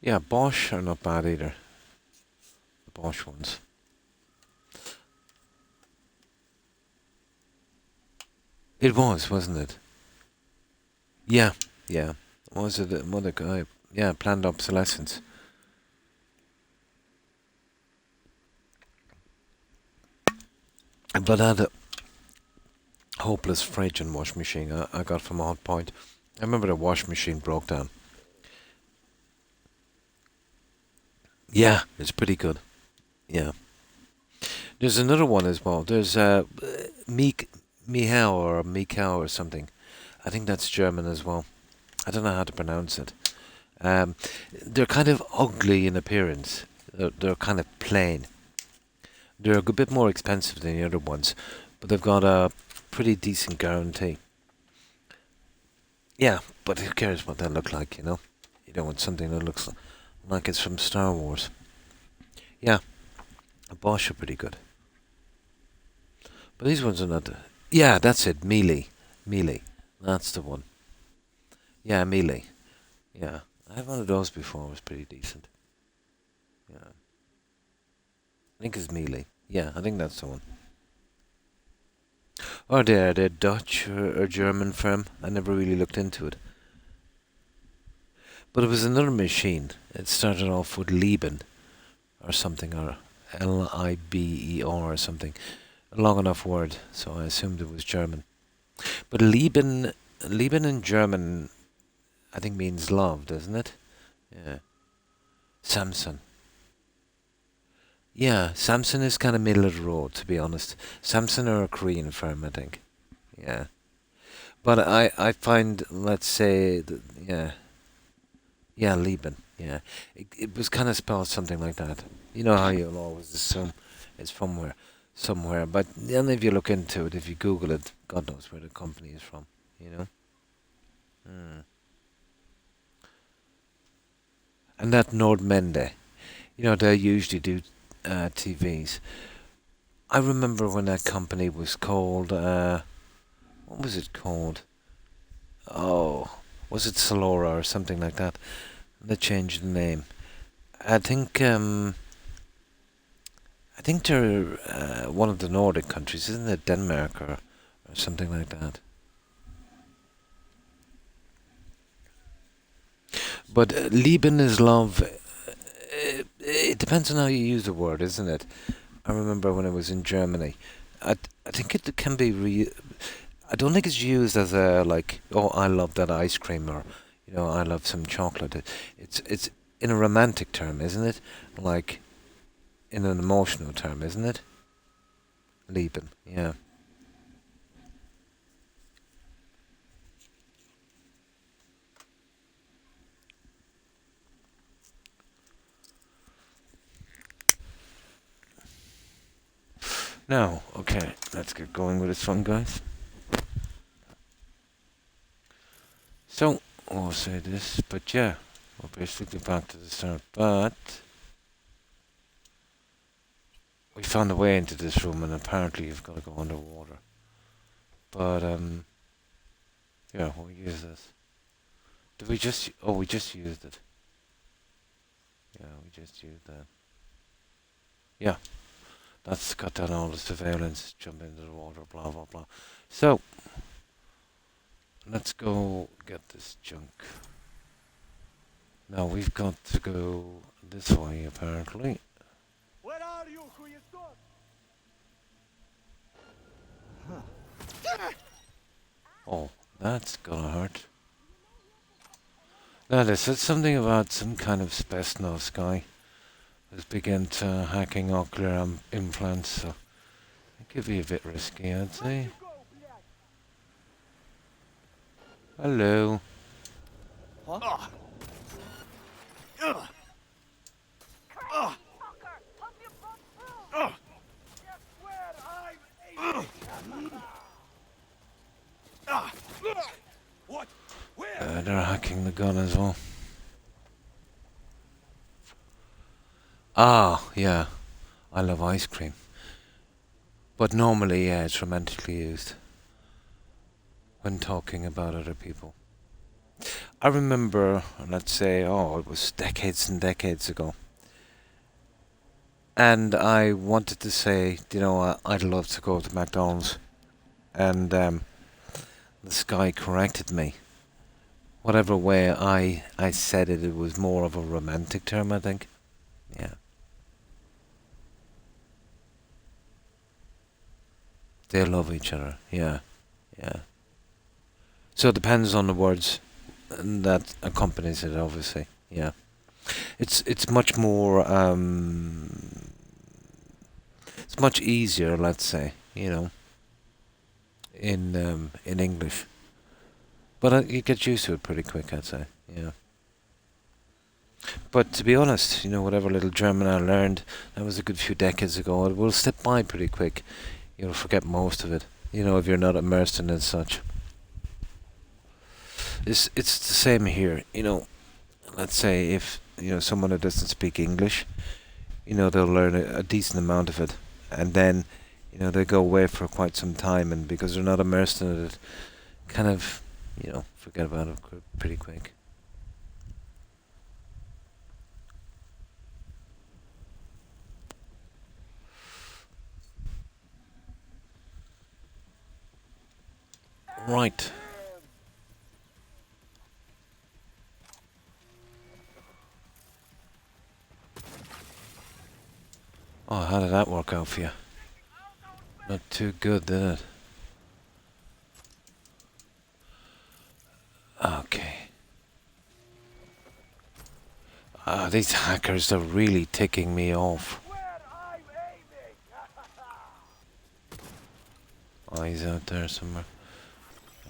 Yeah, Bosch are not bad either. The Bosch ones. It was, wasn't it? Yeah. Was it the mother guy? Yeah, planned obsolescence. But hopeless fridge and wash machine I got from Hot Point. I remember the wash machine broke down. Yeah, it's pretty good. Yeah. There's another one as well. There's Michał or Mikau or something. I think that's German as well. I don't know how to pronounce it. They're kind of ugly in appearance. They're kind of plain. They're a good bit more expensive than the other ones, but they've got a pretty decent guarantee. Yeah, but who cares what they look like, you know? You don't want something that looks like it's from Star Wars. Yeah, Bosch are pretty good. But these ones are not... Yeah, that's it, Mealy. That's the one. Yeah, Mealy. Yeah, I had one of those before, it was pretty decent. Yeah. I think it's Mealy. Yeah, I think that's the one. Or they're Dutch or German firm. I never really looked into it. But it was another machine. It started off with Lieben or something, or Liber or something. A long enough word, so I assumed it was German. But Lieben in German, I think means love, doesn't it? Yeah. Samson. Yeah, Samson is kind of middle of the road, to be honest. Samson are a Korean firm, I think. Yeah. But I find, let's say, yeah, Lieben, yeah. It was kind of spelled something like that. You know how you'll always assume it's from somewhere. But then if you look into it, if you Google it, God knows where the company is from, you know? And that Nordmende, you know, they usually do TVs. I remember when that company was called, what was it called? Oh, was it Solora or something like that? They changed the name. I think they're one of the Nordic countries, isn't it? Denmark or something like that. But Lieben is love. It depends on how you use the word, isn't it? I remember when I was in Germany. I think it can be I don't think it's used as a like, oh, I love that ice cream, or you know, I love some chocolate. It's in a romantic term, isn't it? Like in an emotional term, isn't it? Lieben, yeah. Now, okay, let's get going with this one, guys. So, I'll say this, but yeah, we're basically back to the start, but we found a way into this room, and apparently you've got to go underwater. But, yeah, we'll use this. Did we just... Oh, we just used it. Yeah, we just used that. Yeah. That's cut down all the surveillance, jump into the water, blah, blah, blah. So, let's go get this junk. Now, we've got to go this way, apparently.
Where are you, who is God?
Oh, that's gonna hurt. Now, they said something about some kind of Spetsnaz guy who's begun to hacking ocular implants, so it could be a bit risky, I'd say. Hello.
Huh?
What?
They're hacking the gun as well. Ah, yeah. I love ice cream. But normally, yeah, it's romantically used when talking about other people. I remember, let's say, oh, it was decades and decades ago. And I wanted to say, you know, I'd love to go to McDonald's. And this guy corrected me. Whatever way I said it, it was more of a romantic term, I think. Yeah. They love each other, yeah. Yeah. So it depends on the words that accompanies it, obviously. Yeah. It's much more it's much easier, let's say, in English. But you get used to it pretty quick, I'd say. Yeah. But to be honest, whatever little German I learned, that was a good few decades ago. It will slip by pretty quick. You'll forget most of it. If you're not immersed in it as such. It's the same here. Let's say if someone who doesn't speak English, they'll learn a decent amount of it, and then they go away for quite some time, and because they're not immersed in it, kind of forget about it pretty quick. Right. Oh, how did that work out for you? Not too good, did it? Okay. These hackers are really ticking me off. Oh, he's out there somewhere.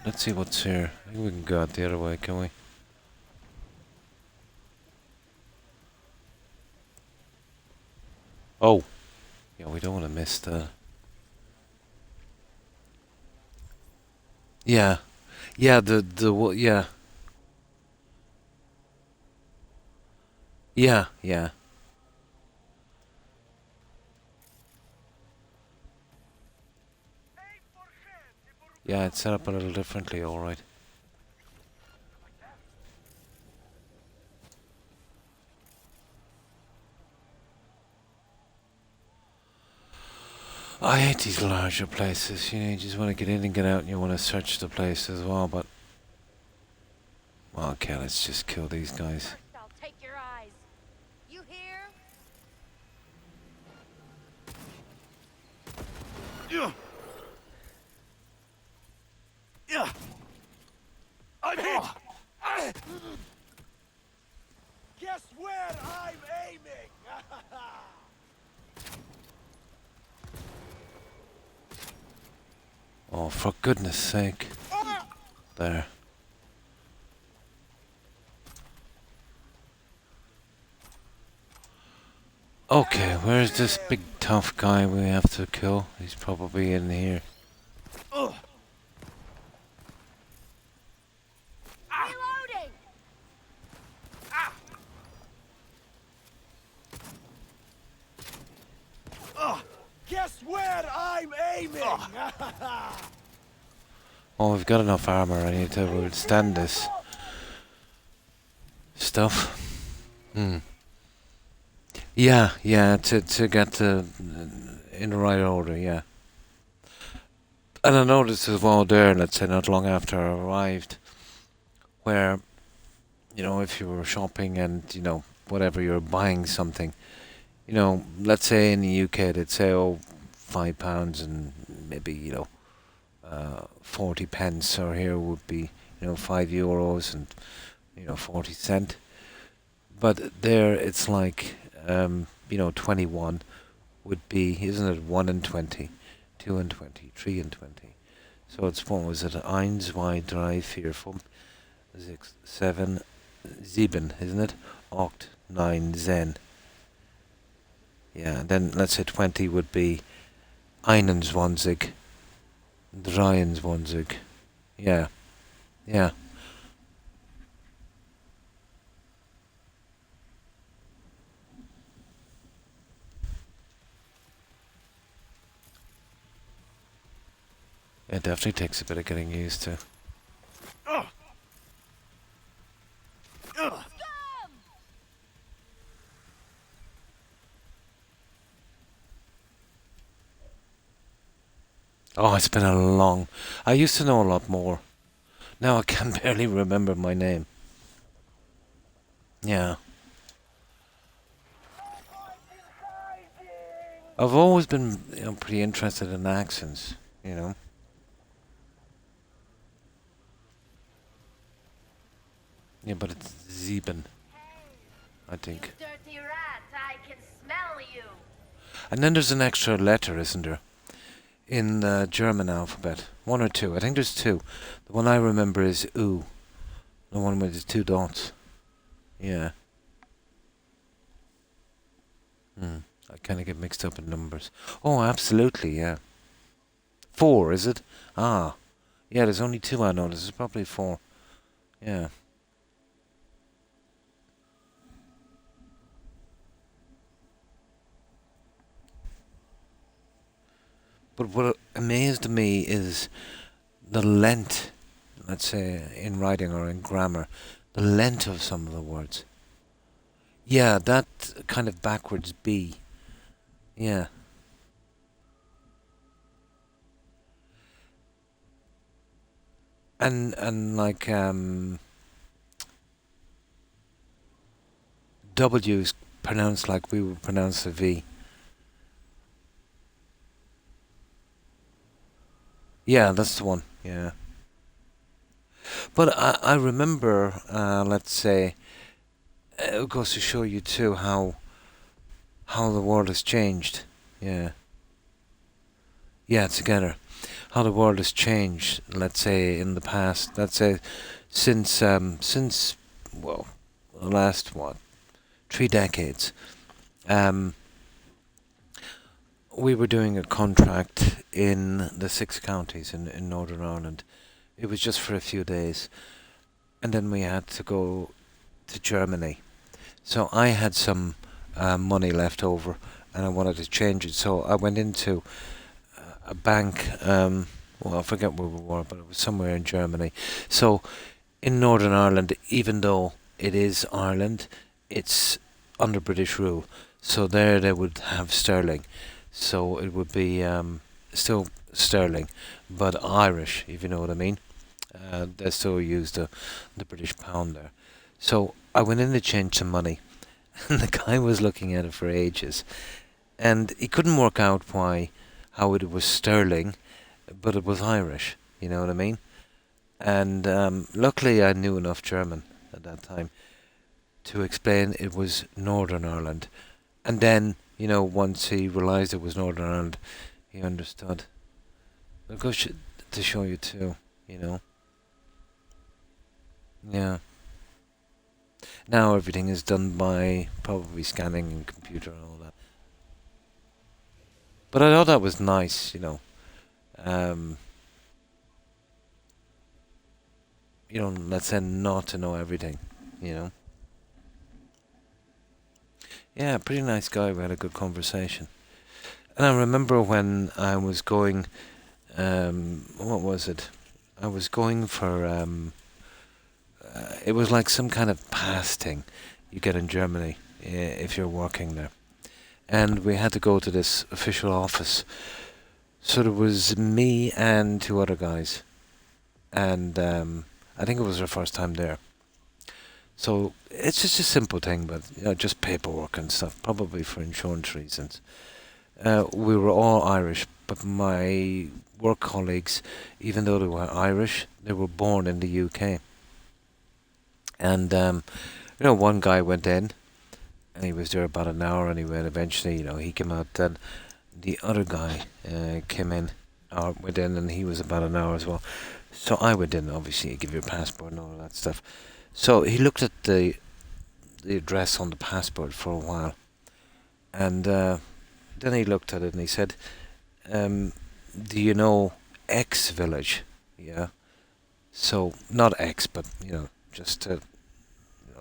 Let's see what's here. I think we can go out the other way, can we? Oh. Yeah, we don't want to miss that. Yeah. Yeah, yeah. Yeah, yeah. Yeah, it's set up a little differently, alright. I hate these larger places, you just want to get in and get out and you want to search the place as well, but... Okay, let's just kill these guys.
I'll take your eyes. You hear?
Yeah. Yeah. I'm hit. Guess where I'm aiming?
Oh, for goodness sake. There. Okay, where's this big tough guy we have to kill? He's probably in here.
Reloading.
Guess where I'm aiming?
Oh, we've got enough armor, I need to withstand this stuff. Yeah, to get in the right order, yeah. And I noticed as well there, let's say not long after I arrived, where, if you were shopping and, whatever, you're buying something, let's say in the UK they'd say, oh, £5 and maybe, 40 pence, or here would be, €5 and, 40 cent. But there it's like, 21 would be, isn't it, 1 and 20, 2 and 20, 3 and 20. So it's, what was it, 1, 2, 3, 4, 5, 6, 7, 7, isn't it? 8, 9, 10. Yeah, then let's say 20 would be 21, 23. Yeah. Yeah. It definitely takes a bit of getting used to. Oh, it's been a long... I used to know a lot more. Now I can barely remember my name. Yeah. I've always been pretty interested in accents, Yeah, but it's Sieben, I think.
Dirty rat, I can smell you.
And then there's an extra letter, isn't there? In the German alphabet. One or two. I think there's two. The one I remember is U. The one with the two dots. Yeah. I kind of get mixed up in numbers. Oh, absolutely, yeah. 4, is it? Ah. Yeah, there's only 2 I noticed. There's probably 4. Yeah. But what amazed me is the length, let's say, in writing or in grammar, the length of some of the words. Yeah, that kind of backwards B. Yeah. And like W's pronounced like we would pronounce a V. Yeah, that's the one. Yeah. But I remember, let's say, it goes to show you too how the world has changed. Yeah. Yeah, together. How the world has changed, let's say, in the past. Let's say since well, the last 3 decades. We were doing a contract in the 6 counties in Northern Ireland. It was just for a few days. And then we had to go to Germany. So I had some money left over and I wanted to change it. So I went into a bank, well, I forget where we were, but it was somewhere in Germany. So in Northern Ireland, even though it is Ireland, it's under British rule. So there they would have sterling. So it would be still sterling, but Irish, if you know what I mean. They still use the British pound there. So I went in to change some money, and the guy was looking at it for ages, and he couldn't work out how it was sterling, but it was Irish. You know what I mean? And luckily, I knew enough German at that time to explain it was Northern Ireland, and then once he realised it was Northern Ireland, he understood. It goes to show you too, Yeah. Now everything is done by probably scanning and computer and all that. But I thought that was nice, let's say not to know everything, Yeah, pretty nice guy. We had a good conversation. And I remember when I was going, what was it? I was going for, it was like some kind of pass thing you get in Germany if you're working there. And we had to go to this official office. So there was me and 2 other guys. And I think it was our first time there. So it's just a simple thing, but just paperwork and stuff, probably for insurance reasons. We were all Irish, but my work colleagues, even though they were Irish, they were born in the UK. And one guy went in, and he was there about an hour, and he went. Eventually, he came out. Then the other guy came in, or went in, and he was about an hour as well. So I went in, obviously, give your passport and all that stuff. So he looked at the address on the passport for a while, and then he looked at it and he said, "Do you know X village?" Yeah. So not X, but just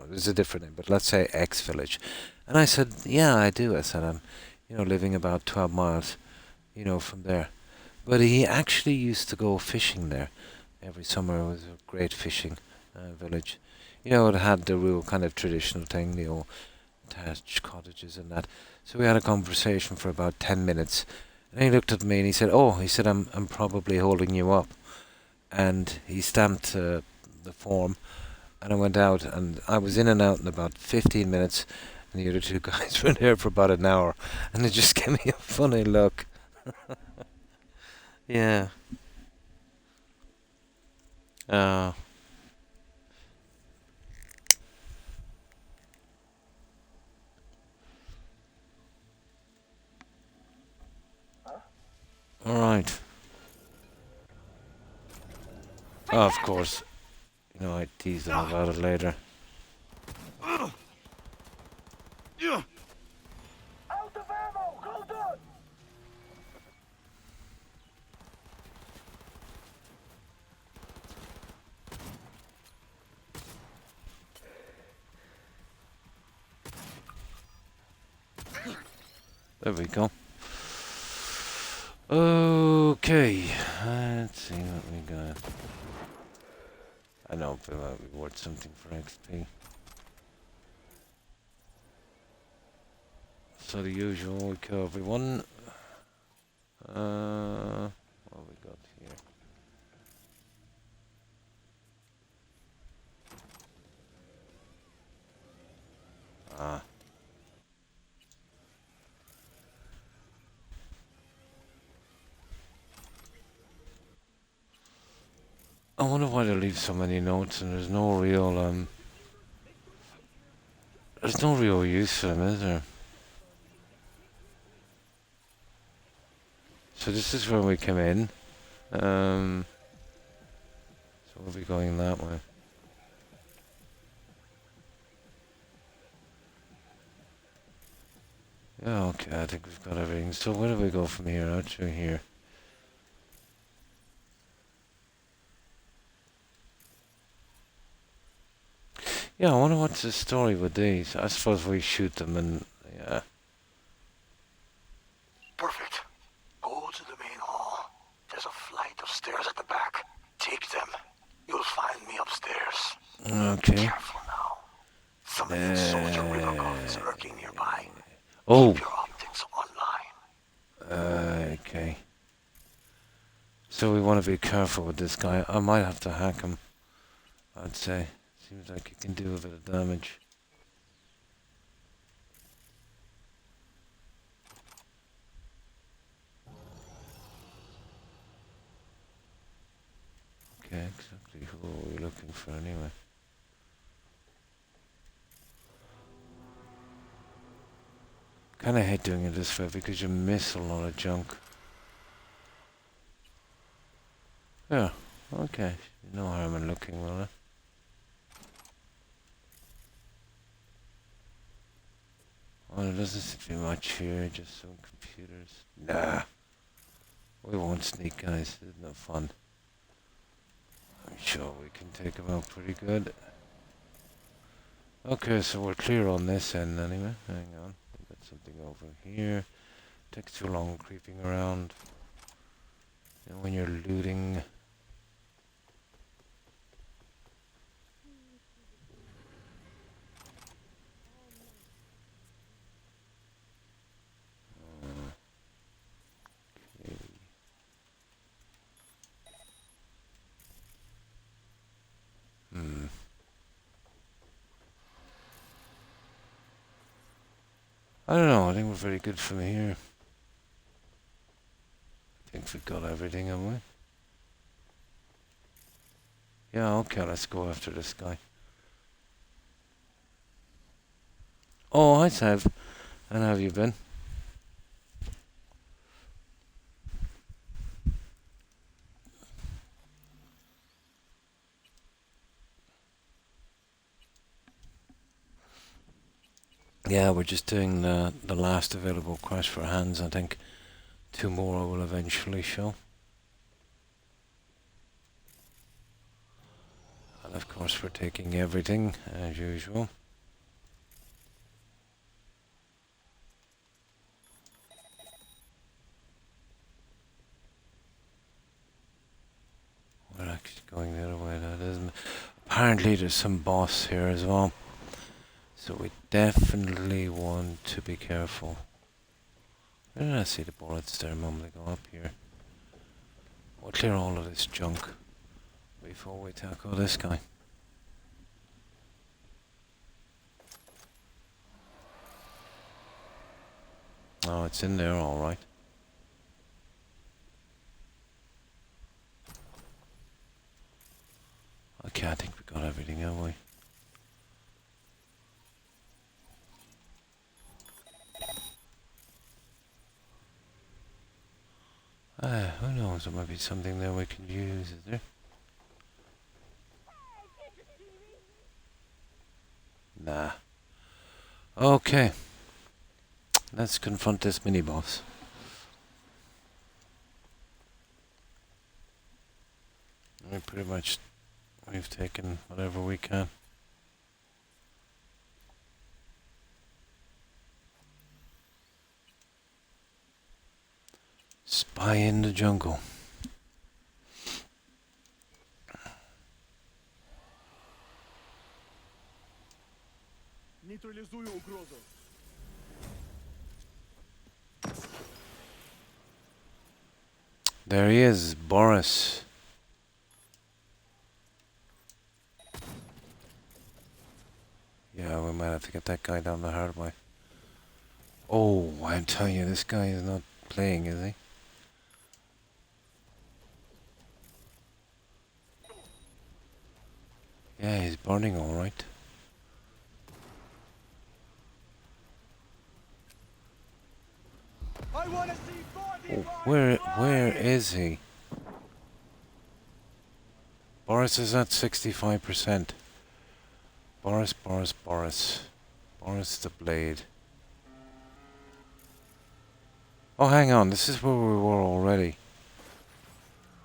there's a different name, but let's say X village. And I said, "Yeah, I do." I said, "I'm, living about 12 miles, from there." But he actually used to go fishing there every summer. It was a great fishing village. It had the real kind of traditional thing, the old thatched cottages and that. So we had a conversation for about 10 minutes. And he looked at me and he said, I'm probably holding you up. And he stamped the form. And I went out, and I was in and out in about 15 minutes. And the other 2 guys were there for about an hour. And they just gave me a funny look. Yeah. Oh, of course. You know, I tease them about it later.
Out of ammo! Hold on!
There we go. Okay, let's see what we got. I know it might be worth something for XP. So the usual, we kill everyone. What have we got here? Ah. I wonder why they leave so many notes and there's no real use for them, is there? So this is where we come in. So we'll be going that way. Yeah, okay, I think we've got everything. So where do we go from here? Out through here. Yeah, I wonder what's the story with these. I suppose we shoot them and, yeah.
Perfect. Go to the main hall. There's a flight of stairs at the back. Take them. You'll find me upstairs.
Okay.
Be careful now. Some elite soldier Ribakov is lurking nearby.
Oh.
Keep your optics online.
Okay. So we want to be careful with this guy. I might have to hack him, I'd say. Seems like he can do a bit of damage. Okay, exactly who are we looking for anyway? Kinda hate doing it this way because you miss a lot of junk. Yeah, okay. No harm in looking, will there? Well, there doesn't seem to be much here, just some computers. Nah. We won't sneak, guys. It's no fun. I'm sure we can take them out pretty good. Okay, so we're clear on this end anyway. Hang on. We've got something over here. Takes too long creeping around. And when you're looting... I don't know, I think we're very good from here. I think we've got everything, haven't we? Yeah, okay, let's go after this guy. Oh, hi, Sav. And how have you been? Yeah, we're just doing the last available quest for hands. I think 2 more will eventually show. And of course we're taking everything, as usual. We're actually going the other way, that isn't. Apparently there's some boss here as well. So we definitely want to be careful. Where did I see the bullets there a moment ago? Up here. We'll clear all of this junk before we tackle this guy. Oh, it's in there, alright. Okay, I think we got everything, haven't we? Who knows, there might be something there we can use, is there? Okay. Let's confront this mini-boss. We've taken whatever we can. Spy in the jungle.
Нейтрализую угрозу.
There he is, Boris. Yeah, we might have to get that guy down the hard way. Oh, I'm telling you, this guy is not playing, is he? Yeah, he's burning all right.
I want to see body
Oh, where is he? Boris is at 65%. Boris. Boris the Blade. Oh, hang on. This is where we were already.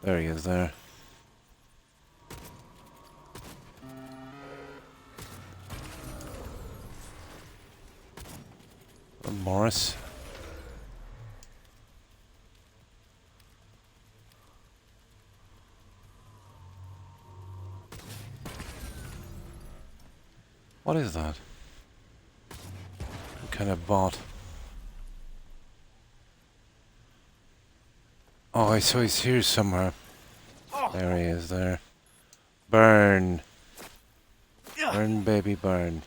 There he is there. Morris. What is that? What kind of bot? Oh, so he's here somewhere. There he is there. Burn. Burn, baby, burn.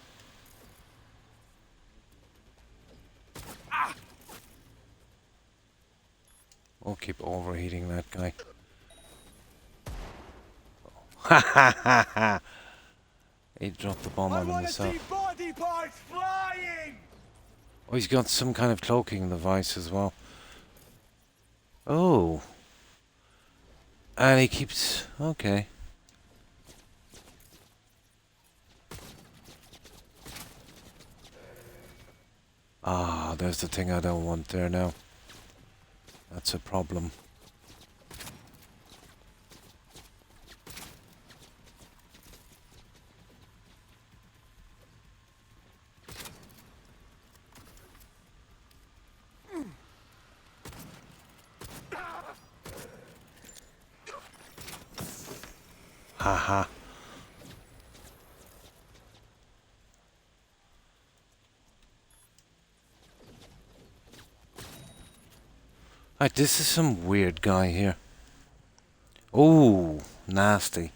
We'll keep overheating that guy. Ha ha ha ha! He dropped the bomb on himself.
body parts flying.
Oh, he's got some kind of cloaking device as well. Oh. And he keeps... Okay. Ah, there's the thing I don't want there now. That's a problem. Haha. Right, this is some weird guy here. Oh, nasty.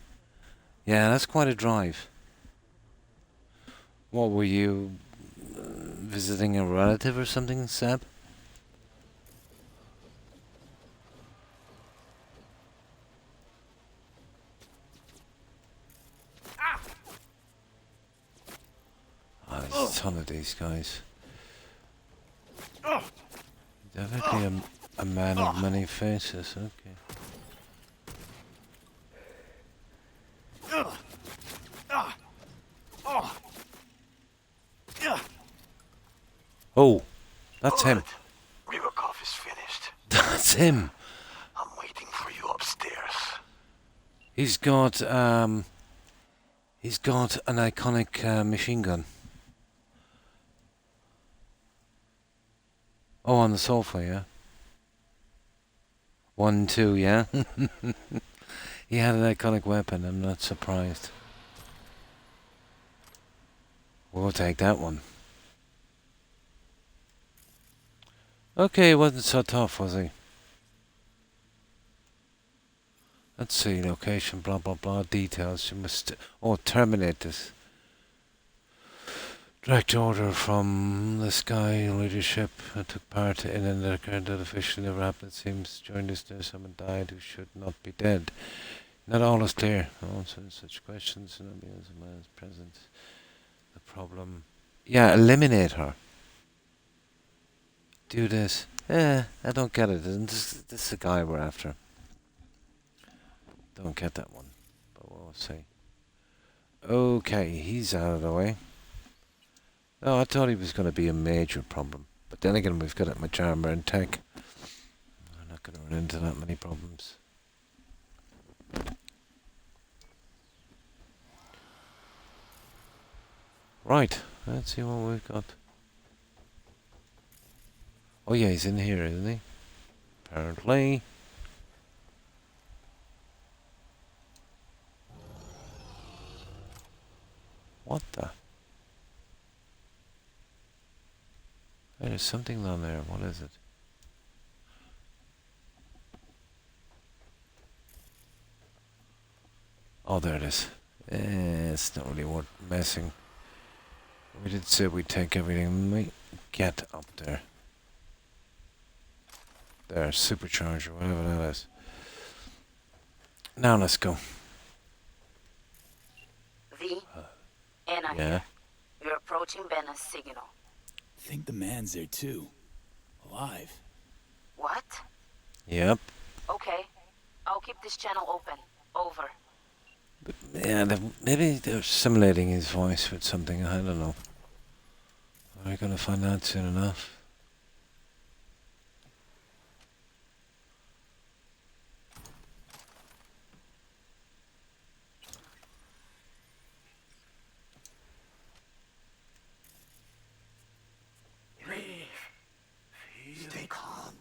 Yeah, that's quite a drive. What were you visiting a relative or something, Seb? Oh, there's a ton of these guys. Definitely a man of many faces, okay. Oh, that's him.
Rybakov is finished.
That's him.
I'm waiting for you upstairs.
He's got an iconic machine gun. Oh, on the sofa, yeah. 1, 2, yeah. He had an iconic weapon. I'm not surprised. We'll take that one. Okay, he wasn't so tough, was he? Let's see, location, blah blah blah, details. You must terminate this. Direct order from the Sky leadership took part in an occurrence that officially never happened. It seems during this day someone died who should not be dead. Not all is clear. Also, such questions and abuse of man's present. The problem. Yeah, eliminate her. Do this. I don't get it. Isn't this is the guy we're after? Don't get that one, but we'll see. Okay, he's out of the way. Oh, I thought he was going to be a major problem. But then again, we've got it much armor and tech. I'm not going to run into that many problems. Right, let's see what we've got. Oh yeah, he's in here, isn't he? Apparently. What the? Hey, there's something down there. What is it? Oh, there it is. It's not really worth messing. We did say we'd take everything. We get up there. There, supercharger, whatever that is. Now let's go.
V, Anna
Yeah.
here. You're approaching Benna's signal.
I think the man's there too. Alive.
What?
Yep.
Okay. I'll keep this channel open. Over.
Yeah, maybe they're simulating his voice with something. I don't know. We're gonna find out soon enough.
Stay calm.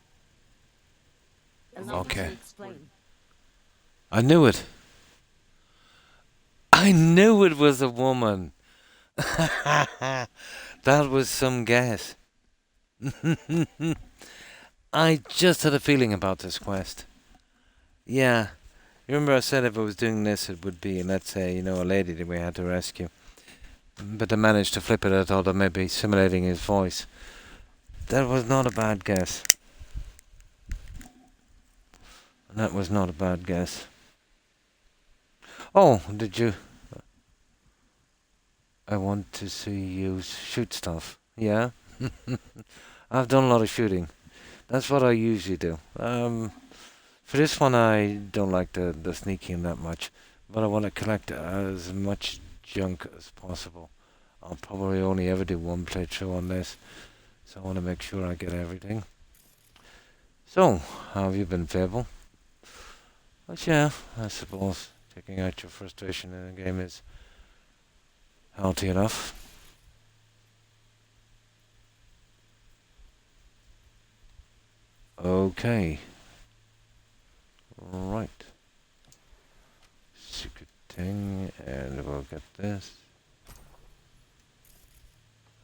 Okay. I knew it. I knew it was a woman. That was some guess. I just had a feeling about this quest. Yeah. You remember I said if I was doing this, it would be, let's say, a lady that we had to rescue. But I managed to flip it. I thought I may be simulating his voice. That was not a bad guess. That was not a bad guess. Oh, did you? I want to see you shoot stuff. Yeah? I've done a lot of shooting. That's what I usually do. For this one, I don't like the sneaking that much. But I want to collect as much junk as possible. I'll probably only ever do one playthrough on this. So I want to make sure I get everything. So, how have you been, Fable? But yeah, I suppose taking out your frustration in a game is healthy enough. Okay. Right. Secret thing, and we'll get this.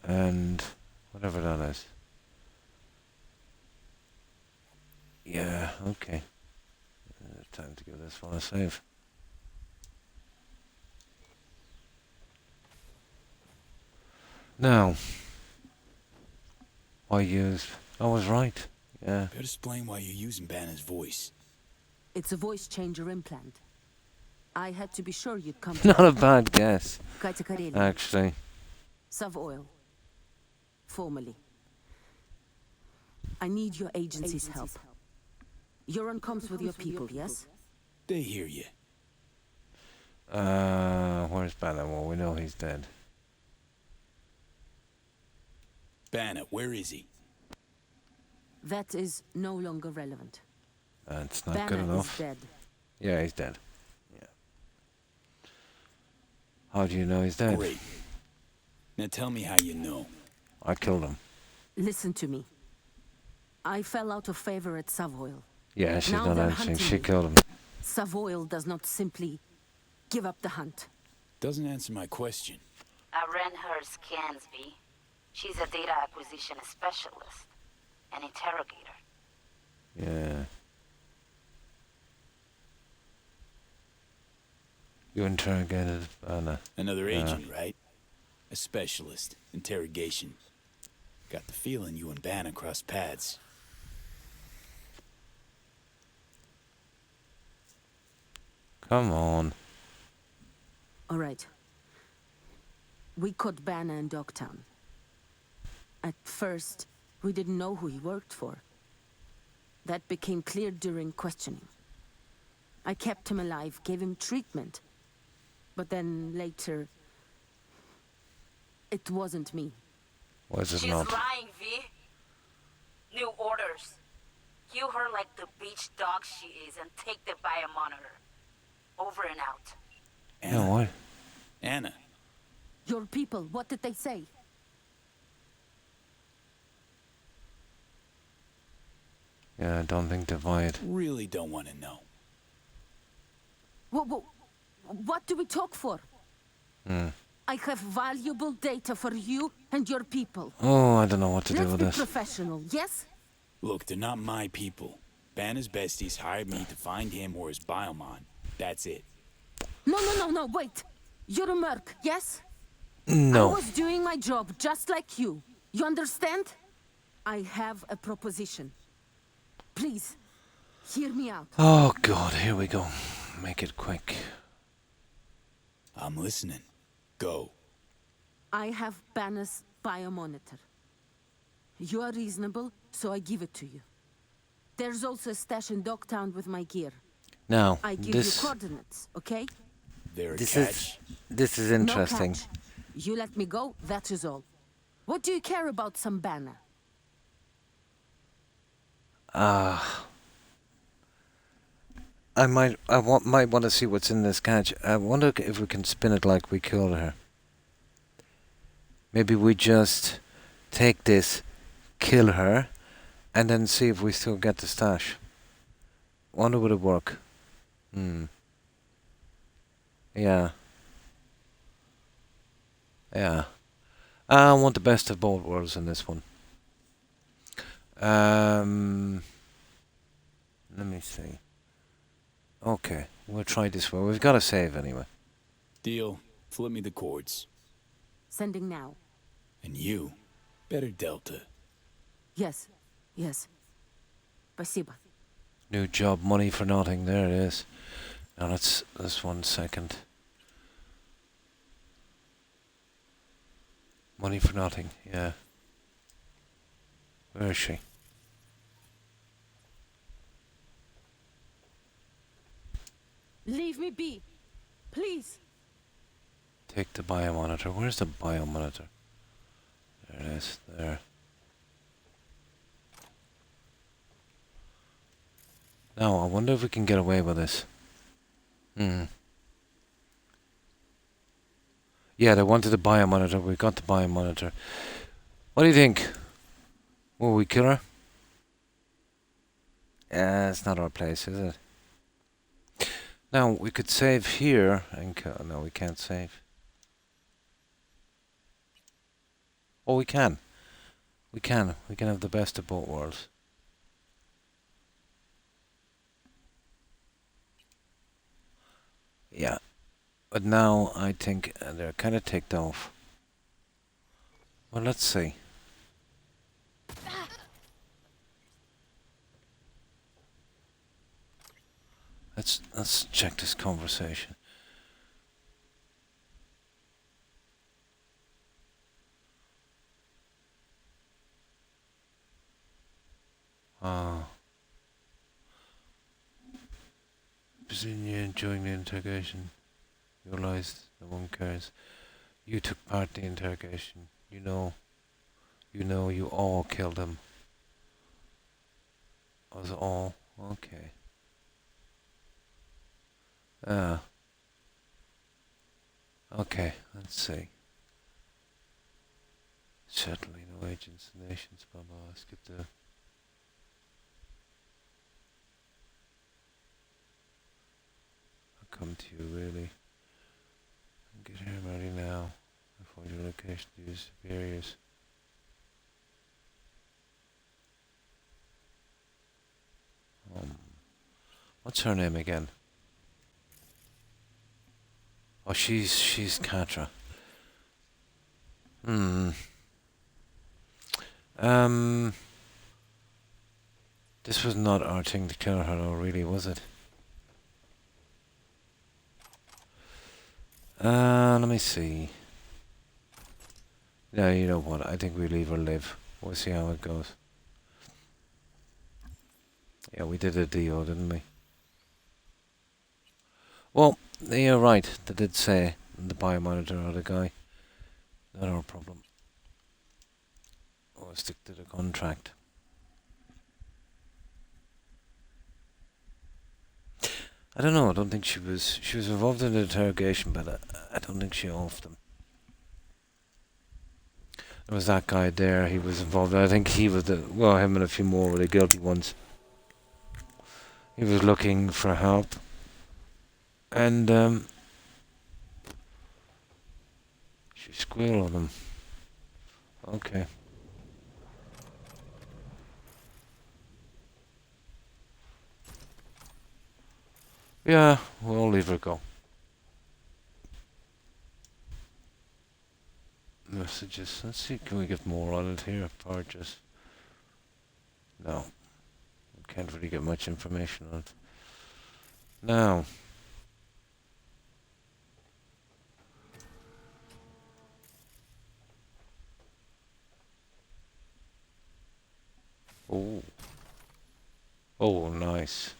And whatever that is. Yeah, okay. Time to give this one a save. Now, I was right. Yeah.
Better explain why you're using Banner's voice.
It's a voice changer implant. I had to be sure you'd come.
Not a bad guess,
Kaita
actually.
Sav Oil. Formally. I need your agency's help. You're on comms with your people, yes?
They hear you.
Where's Banner? Well, we know he's dead.
Banner, where is he?
That is no longer relevant.
That's not
Banner
good enough.
is dead.
Yeah, he's dead. Yeah. How do you know he's dead?
Great. Now tell me how you know.
I killed him.
Listen to me. I fell out of favor at Savoil.
Yeah, she's
Now
not
they're
answering.
hunting
She
me.
killed him.
Savoil does not simply give up the hunt.
Doesn't answer my question.
I ran her scans, V. She's a data acquisition specialist. An interrogator.
Yeah. You interrogated Banner.
Another agent, right? A specialist. Interrogation. Got the feeling you and Banner crossed paths.
Come on.
All right. We caught Banner in Dogtown. At first, we didn't know who he worked for. That became clear during questioning. I kept him alive, gave him treatment. But then later, it wasn't me.
Why is it
She's
not?
lying, V. New orders. Kill her like the beach dog she is and take the biomonitor. Over and out.
Anna. No, why?
Anna.
Your people, what did they say?
Yeah, I don't think divide.
Really don't want to know.
What do we talk for? I have valuable data for you and your people.
Oh, I don't know what to do
Let's
with
be
this.
professional, yes?
Look, they're not my people. Banner's besties hired me to find him or his biomon. That's it.
No, wait. You're a merc, yes?
No.
I was doing my job just like you. You understand? I have a proposition. Please, hear me out.
Oh, God, here we go. Make it quick.
I'm listening. Go.
I have Banner's biomonitor. You are reasonable, so I give it to you. There's also a stash in Dogtown with my gear.
Now,
I give you coordinates, okay?
This is interesting.
No catch. You let me go, that is all. What do you care about some Banner?
I might want to see what's in this catch. I wonder if we can spin it like we killed her. Maybe we just take this, kill her, and then see if we still get the stash. Wonder would it work? Yeah. Yeah. I want the best of both worlds in this one. Let me see. Okay, we'll try this one. We've got to save anyway.
Deal. Flip me the cords.
Sending now.
And you, better Delta.
Yes. Спасибо.
New job, money for nothing. There it is. Now that's 1 second. Money for nothing. Yeah. Where is she?
Leave me be, please.
Take the biomonitor. Where's the biomonitor? There it is. There. Now, I wonder if we can get away with this. Yeah, they wanted the biomonitor. We got the biomonitor. What do you think? Will we kill her? It's not our place, is it? Now, we could save here and kill. No, we can't save. Oh, we can. We can have the best of both worlds. Yeah. But now I think they're kind of ticked off. Well, let's see. Let's check this conversation. Presumably enjoying the interrogation. You realized no one cares. You took part in the interrogation. You know you all killed him. Was it all? Okay. Okay, let's see. Certainly no agents, nations, blah blah. Skip the... I'll come to you, really. Get here, ready now. Before your location to your superiors. What's her name again? Oh, she's Katra. This was not our thing to kill her, though, really, was it? Let me see. No, you know what? I think we leave her live. We'll see how it goes. Yeah, we did a deal, didn't we? Well, you're right. They did say the biomonitor or the guy. Not our problem. I'll stick to the contract. I don't know. I don't think she was involved in the interrogation, but I don't think she offed them. There was that guy there. He was involved. I think he was him and a few more were the guilty ones. He was looking for help, and she squealed on him. Okay. Yeah, we'll leave her go. Messages. Let's see, can we get more on it here? Purchase. No. We can't really get much information on it. Now. Oh. Oh, nice.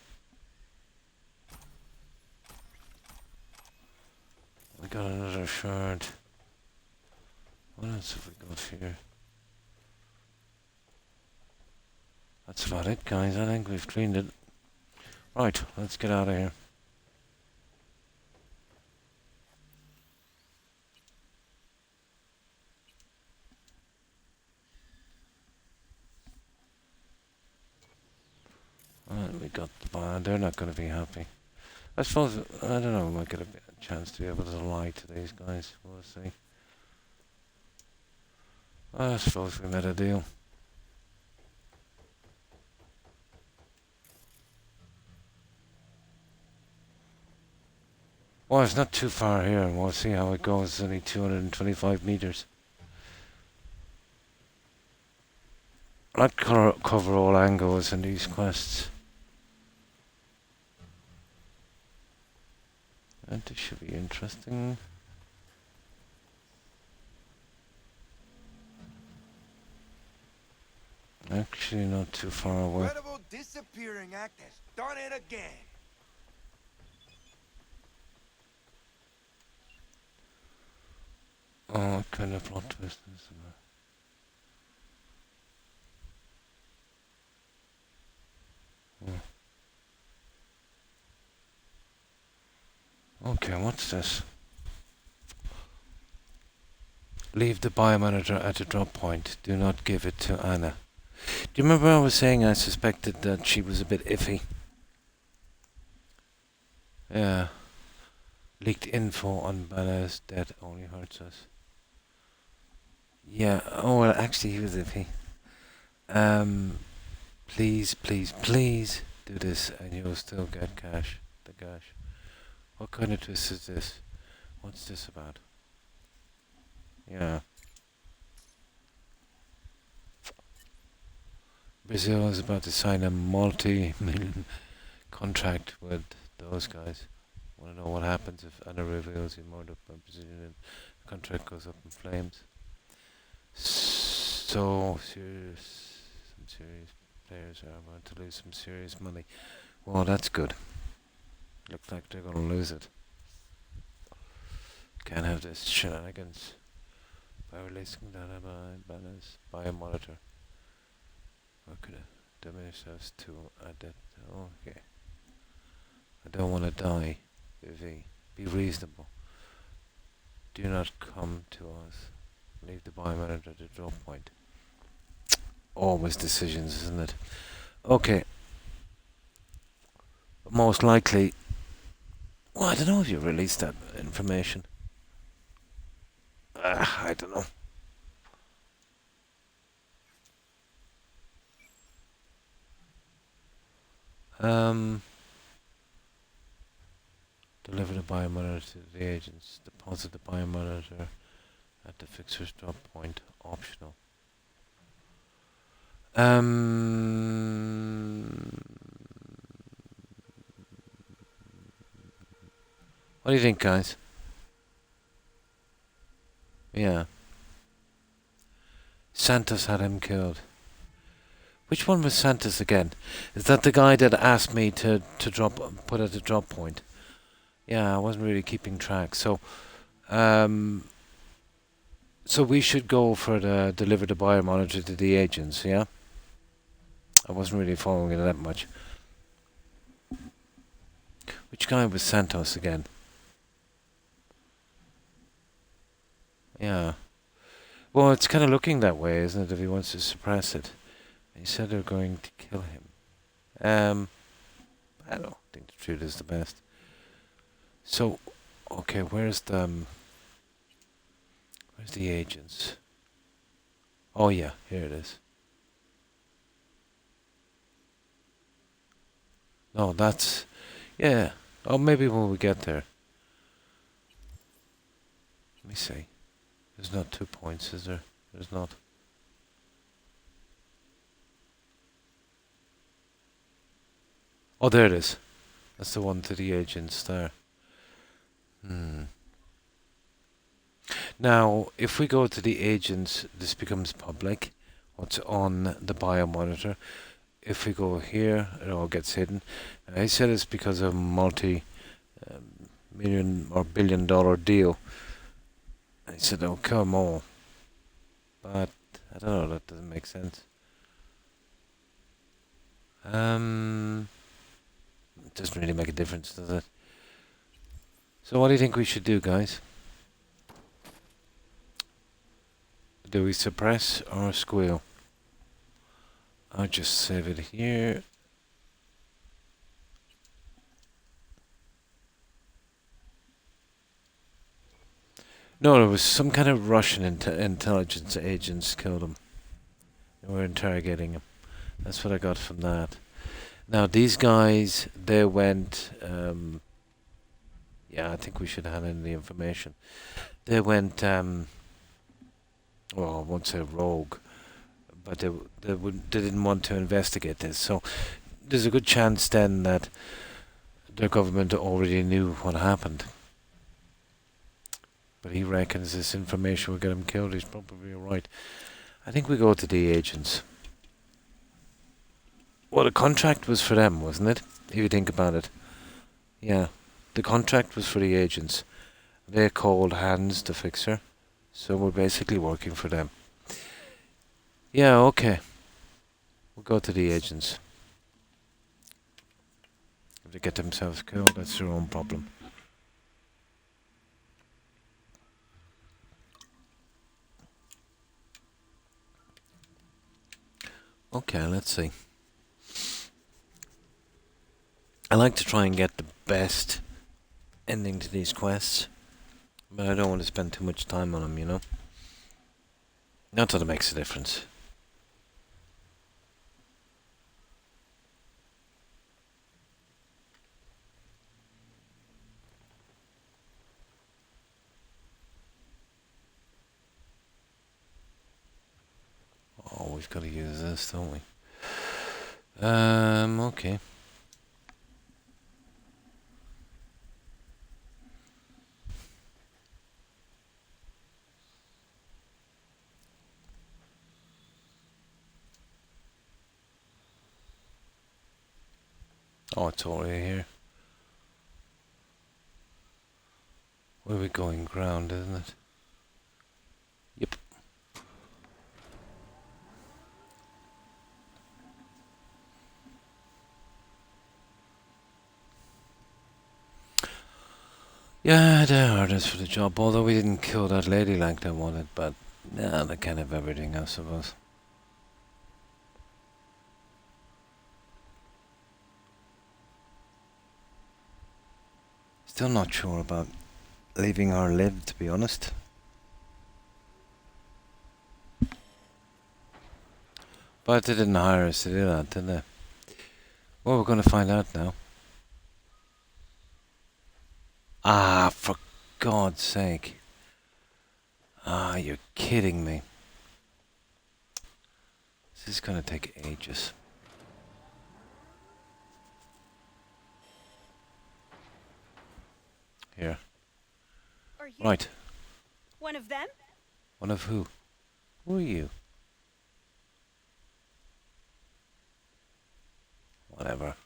We got another shard. What else have we got here? That's about it, guys. I think we've cleaned it. Right, let's get out of here. Alright, we got the bar. They're not going to be happy. I suppose, I don't know, we might get a chance to be able to lie to these guys. We'll see. I suppose we made a deal. Well, it's not too far here, and we'll see how it goes. It's only 225 meters. I'd cover all angles in these quests. And this should be interesting. Actually, not too far away.
Incredible disappearing act has done it again.
Oh, what kind of plot twist is that? Okay, what's this? Leave the biomonitor at the drop point. Do not give it to Anna. Do you remember I was saying I suspected that she was a bit iffy? Yeah. Leaked info on Bella's death only hurts us. Yeah, oh well, actually he was iffy. Please, please, please do this and you'll still get cash. The cash. What kind of twist is this? What's this about? Yeah. Brazil is about to sign a multi-million contract with those guys. Want to know what happens if Anna reveals he murdered by Brazilian and the contract goes up in flames. So serious. Some serious players are about to lose some serious money. Well, that's good. Looks like they're going to lose it. Can't have this shenanigans. By releasing data by balance by a monitor. Or could it diminish us to adapt? Okay. I don't want to die, Vivi. Be reasonable. Do not come to us. Leave the biomonitor at the drop point. Always decisions, isn't it? Okay. Most likely. Well, I don't know if you released that information. I don't know. Deliver the biomonitor to the agents. Deposit the biomonitor at the fixer's drop point. Optional. What do you think, guys? Yeah. Santos had him killed. Which one was Santos again? Is that the guy that asked me to put at the drop point? Yeah, I wasn't really keeping track. So So we should go for the deliver the biomonitor to the agents, yeah? I wasn't really following it that much. Which guy was Santos again? Yeah. Well, it's kind of looking that way, isn't it, if he wants to suppress it. He said they're going to kill him. I don't think the truth is the best. So, okay, where's the agents? Oh yeah, here it is. No, that's... Yeah. Oh, maybe when we get there. Let me see. There's not 2 points, is there? There's not. Oh, there it is. That's the one to the agents there. Now, if we go to the agents, this becomes public. What's on the biomonitor. If we go here, it all gets hidden. I said it's because of a multi-million or billion-dollar deal. I said, oh, come on. But, I don't know, that doesn't make sense. It doesn't really make a difference, does it? So what do you think we should do, guys? Do we suppress or squeal? I'll just save it here. No, there was some kind of Russian intelligence agents killed him. They were interrogating him. That's what I got from that. Now these guys, they went... yeah, I think we should hand in the information. They went... well, I won't say rogue, but they didn't want to investigate this. So there's a good chance then that their government already knew what happened. But he reckons this information will get him killed. He's probably right. I think we go to the agents. Well, the contract was for them, wasn't it? If you think about it. Yeah. The contract was for the agents. They called Hans the fixer. So we're basically working for them. Yeah, okay. We'll go to the agents. If they get themselves killed, that's their own problem. Okay, let's see. I like to try and get the best ending to these quests, but I don't want to spend too much time on them, you know? Not that it makes a difference. Oh, we've got to use this, don't we? Okay. Oh, it's already here. Where are we going? Ground, isn't it? Yep. Yeah, there are orders for the job, although we didn't kill that lady like they wanted, but yeah, they kind of everything, I suppose. Still not sure about leaving our live, to be honest. But they didn't hire us to do that, did they? Well, we're going to find out now. Ah, for God's sake. Ah, you're kidding me. This is going to take ages. Here.
Are you
right.
One of them?
One of who? Who are you? Whatever.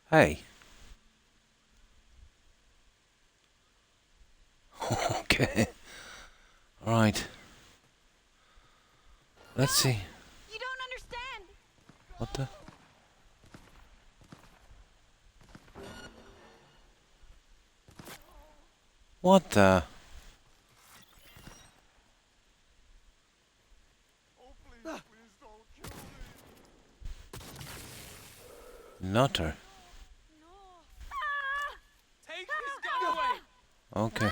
Hey. Okay. Alright. Let's see.
You don't understand.
What the? What the? Nutter.
Take his gun away.
Okay.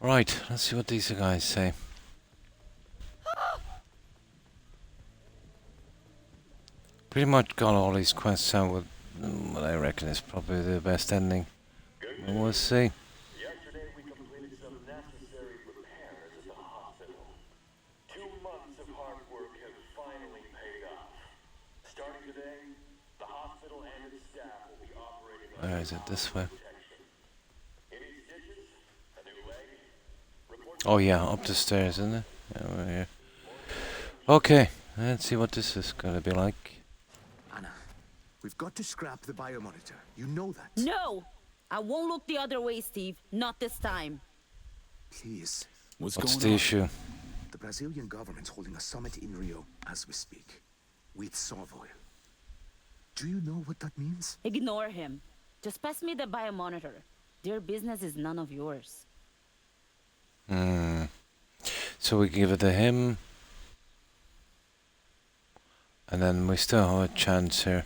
Right, let's see what these guys say. Pretty much got all these quests out with what I reckon is probably the best ending. We'll see.
Yesterday we completed some necessary repairs at the hospital. 2 months of hard work have finally paid off. Starting today, the hospital and its staff will be operating on
Where is it? This way.
any stitches, a new leg.
Oh yeah, up the stairs, isn't it? Yeah, we're here. Okay, let's see what this is gonna be like.
Anna, we've got to scrap the biomonitor. You know that.
No! I won't look the other way, Steve. Not this time.
Please.
What's the issue?
The Brazilian government's holding a summit in Rio as we speak. With Savoy. Do you know what that means?
Ignore him. Just pass me the biomonitor. Their business is none of yours.
So we give it to him. And then we still have a chance here.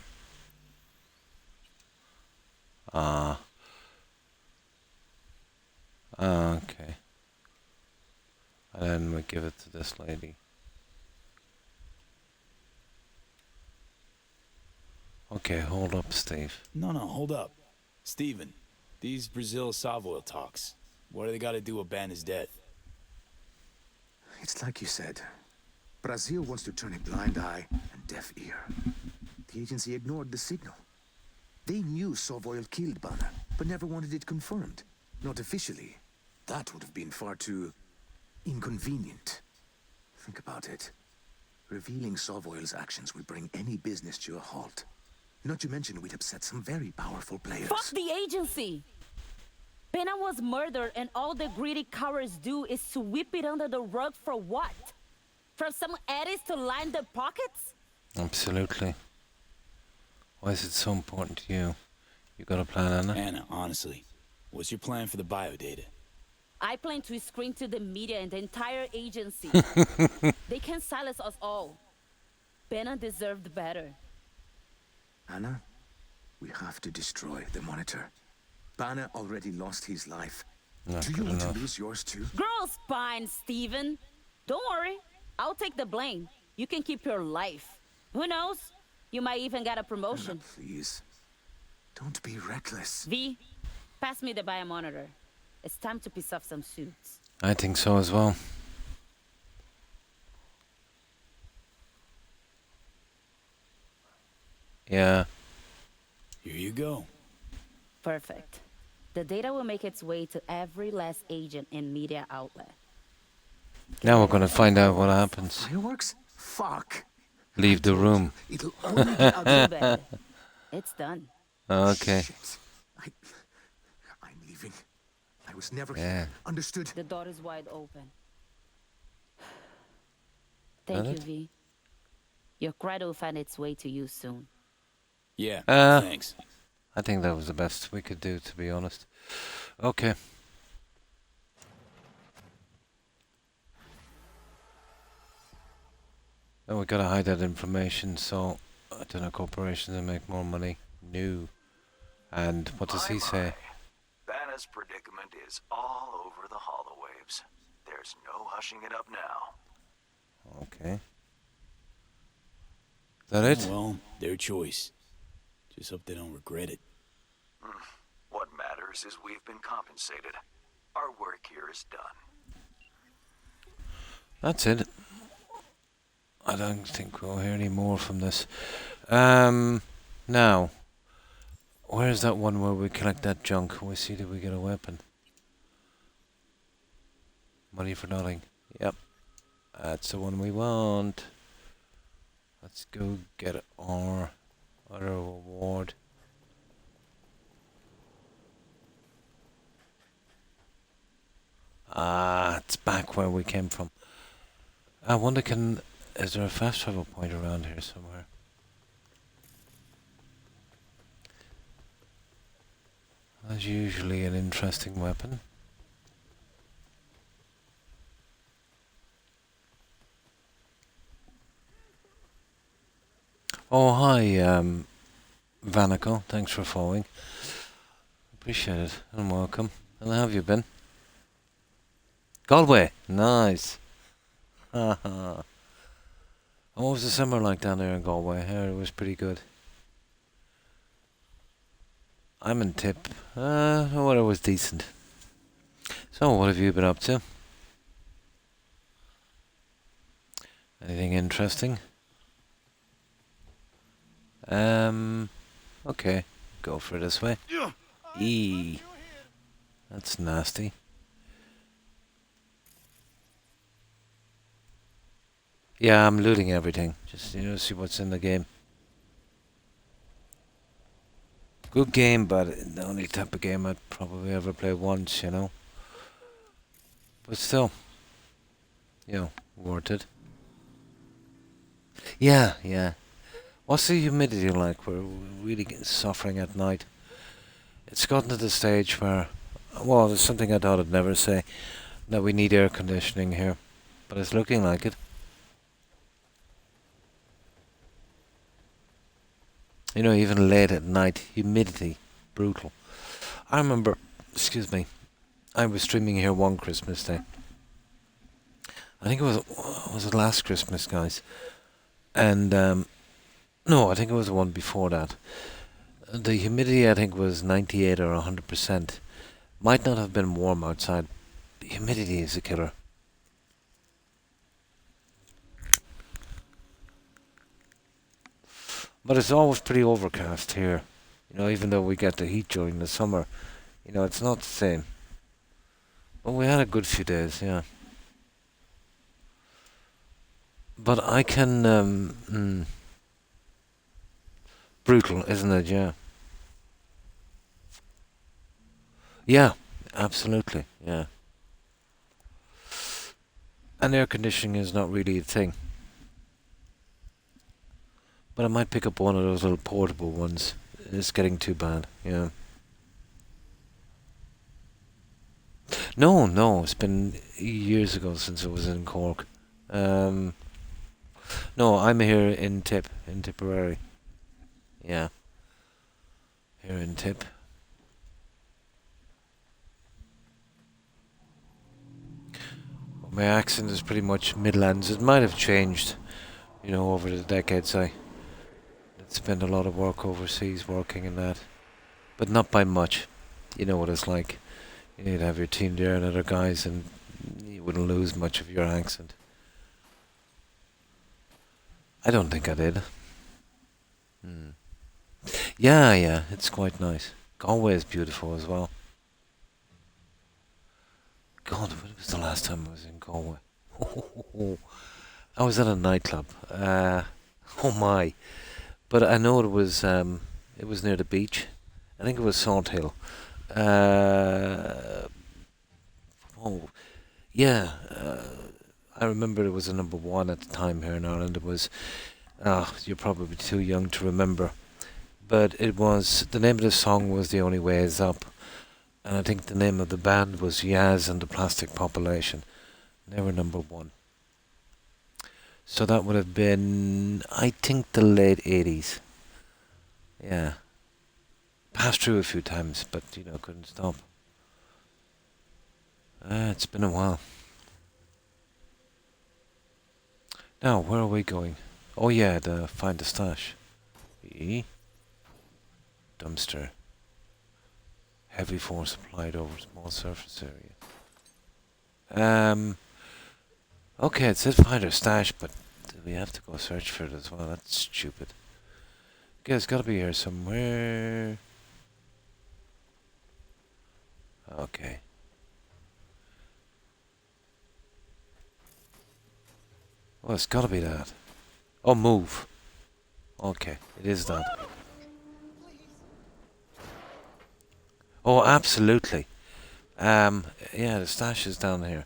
Okay. And then we give it to this lady. Okay, hold up, Steve.
No, hold up. Steven, these Brazil-Savoy talks, what do they got to do with Banner's death?
It's like you said. Brazil wants to turn a blind eye and deaf ear. The agency ignored the signal. They knew Savoy killed Banner, but never wanted it confirmed. Not officially. That would have been far too inconvenient. Think about it. Revealing Savoy's actions would bring any business to a halt. Not to mention we'd upset some very powerful players.
Fuck the agency! Pena was murdered and all the greedy cowards do is sweep it under the rug for what? For some eddies to line their pockets?
Absolutely. Why is it so important to you? You got a plan, Anna?
Anna, honestly, what's your plan for the biodata?
I plan to scream to the media and the entire agency. They can silence us all. Pena deserved better.
Anna, we have to destroy the monitor. Banner already lost his life.
Not
Do you
good
want
enough.
to lose yours too?
Girl's fine, Steven. Don't worry. I'll take the blame. You can keep your life. Who knows? You might even get a promotion.
Anna, please. Don't be reckless.
V, pass me the biomonitor. It's time to piece off some suits.
I think so as well. Yeah.
Here you go.
Perfect. The data will make its way to every last agent and media outlet.
Now we're gonna find out what happens.
Fireworks? Fuck.
Leave the room.
It'll only get
Too bad. It's done.
Okay.
Shit. I'm leaving. I was never
Yeah.
understood.
The door is wide open. Thank you,
it?
V. Your credit will find its way to you soon.
Yeah,
Uh,
thanks.
I think that was the best we could do, to be honest. Okay. And we gotta hide that information so I don't know, corporations and make more money. No. And what does he say?
Banner's predicament is all over the holowaves. There's no hushing it up now.
Okay. Is that it?
Well, their choice. Just hope they don't regret it.
What matters is we've been compensated. Our work here is done.
That's it. I don't think we'll hear any more from this. Now, where's that one where we collect that junk? We see, did we get a weapon? Money for nothing. Yep. That's the one we want. Let's go get our other reward. Ah, it's back where we came from. I wonder, is there a fast travel point around here somewhere? That's usually an interesting weapon. Oh, hi, Vanico. Thanks for following. Appreciate it, and welcome. And how have you been? Galway, nice. Haha. What was the summer like down there in Galway? Yeah, it was pretty good. I'm in Tip. The weather was decent. So, what have you been up to? Anything interesting? Okay. Go for it this way. Eee. That's nasty. Yeah, I'm looting everything. Just, see what's in the game. Good game, but the only type of game I'd probably ever play once, But still, worth it. Yeah. What's the humidity like? We're really suffering at night. It's gotten to the stage where, well, there's something I thought I'd never say, that we need air conditioning here. But it's looking like it. Even late at night, humidity, brutal. I remember, I was streaming here one Christmas day. I think was it last Christmas, guys? And, no, I think it was the one before that. The humidity, I think, was 98 or 100%. Might not have been warm outside. The humidity is a killer. But it's always pretty overcast here. Even though we get the heat during the summer. It's not the same. But we had a good few days, yeah. But I can... brutal, isn't it? Yeah. Yeah, absolutely, yeah. And air conditioning is not really a thing. But I might pick up one of those little portable ones. It's getting too bad, yeah. No, it's been years ago since I was in Cork. No, I'm here in Tipperary. Yeah. Here in Tip. My accent is pretty much Midlands. It might have changed, over the decades. I spent a lot of work overseas working in that. But not by much. You know what it's like. You need to have your team there and other guys, and you wouldn't lose much of your accent. I don't think I did. Yeah, it's quite nice. Galway is beautiful as well. God, when was the last time I was in Galway? I was at a nightclub. Oh my. But I know it was near the beach. I think it was Salt Hill. Yeah. I remember it was a number one at the time here in Ireland. It was, you're probably too young to remember. But it was, the name of the song was The Only Way Is Up. And I think the name of the band was Yaz and the Plastic Population. They were number one. So that would have been, I think, the late 80s. Yeah. Passed through a few times, but, couldn't stop. It's been a while. Now, where are we going? Oh yeah, find the stash. Dumpster. Heavy force applied over small surface area. Okay, it says find our stash, but we have to go search for it as well. That's stupid. Okay, it's gotta be here somewhere. Okay. Well, it's gotta be that. Oh, move. Okay, it is that. Oh, absolutely. Yeah, the stash is down here.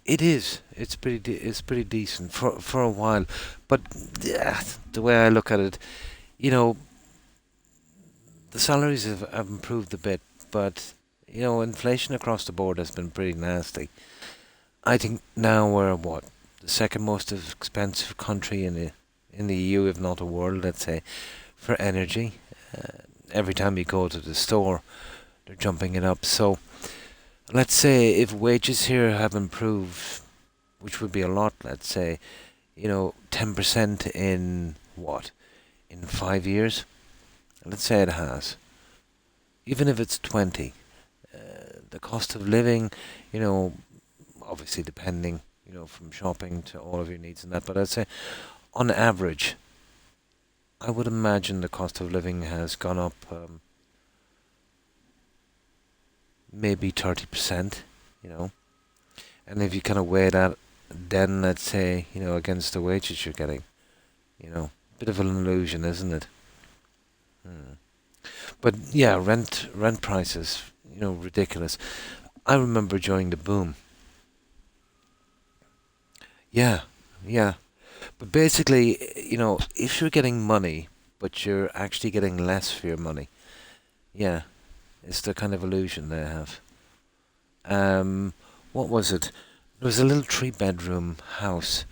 It is. It's pretty decent for a while, but yeah, the way I look at it, you know, the salaries have improved a bit, but inflation across the board has been pretty nasty. I think now we're what, the second most expensive country in the EU, if not the world, let's say, for energy. Every time you go to the store, they're jumping it up. So let's say if wages here have improved, which would be a lot, let's say, 10% in what, in 5 years? Let's say it has. Even if it's 20, the cost of living, obviously depending, from shopping to all of your needs and that, but I'd say on average, I would imagine the cost of living has gone up maybe 30%, and if you kind of weigh that, then let's say, against the wages you're getting, bit of an illusion, isn't it? But yeah, rent prices, ridiculous. I remember during the boom. Yeah, yeah. But basically, if you're getting money, but you're actually getting less for your money, yeah, it's the kind of illusion they have. What was it? There was a little 3-bedroom house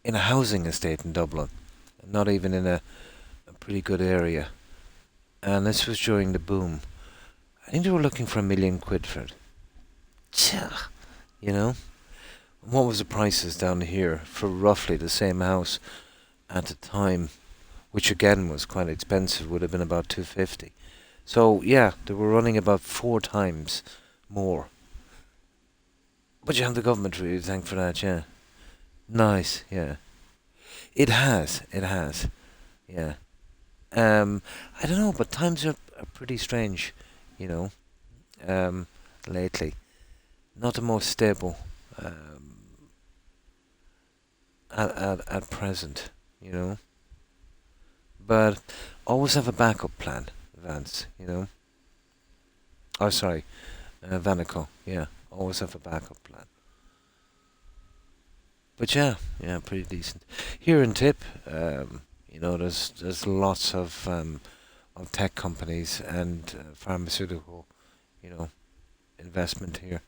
in a housing estate in Dublin, not even in a pretty good area. And this was during the boom. I think they were looking for £1,000,000 for it. Tja, What was the prices down here for roughly the same house at the time, which again was quite expensive, would have been about 250. So yeah, they were running about 4 times more. But you have the government really to thank for that, yeah. Nice, yeah. It has, yeah. I don't know, but times are pretty strange, lately. Not the most stable at present, But always have a backup plan, Vance, Oh, sorry, Vanico, yeah. Always have a backup plan. But yeah, pretty decent. Here in Tip, there's lots of tech companies and pharmaceutical, investment here.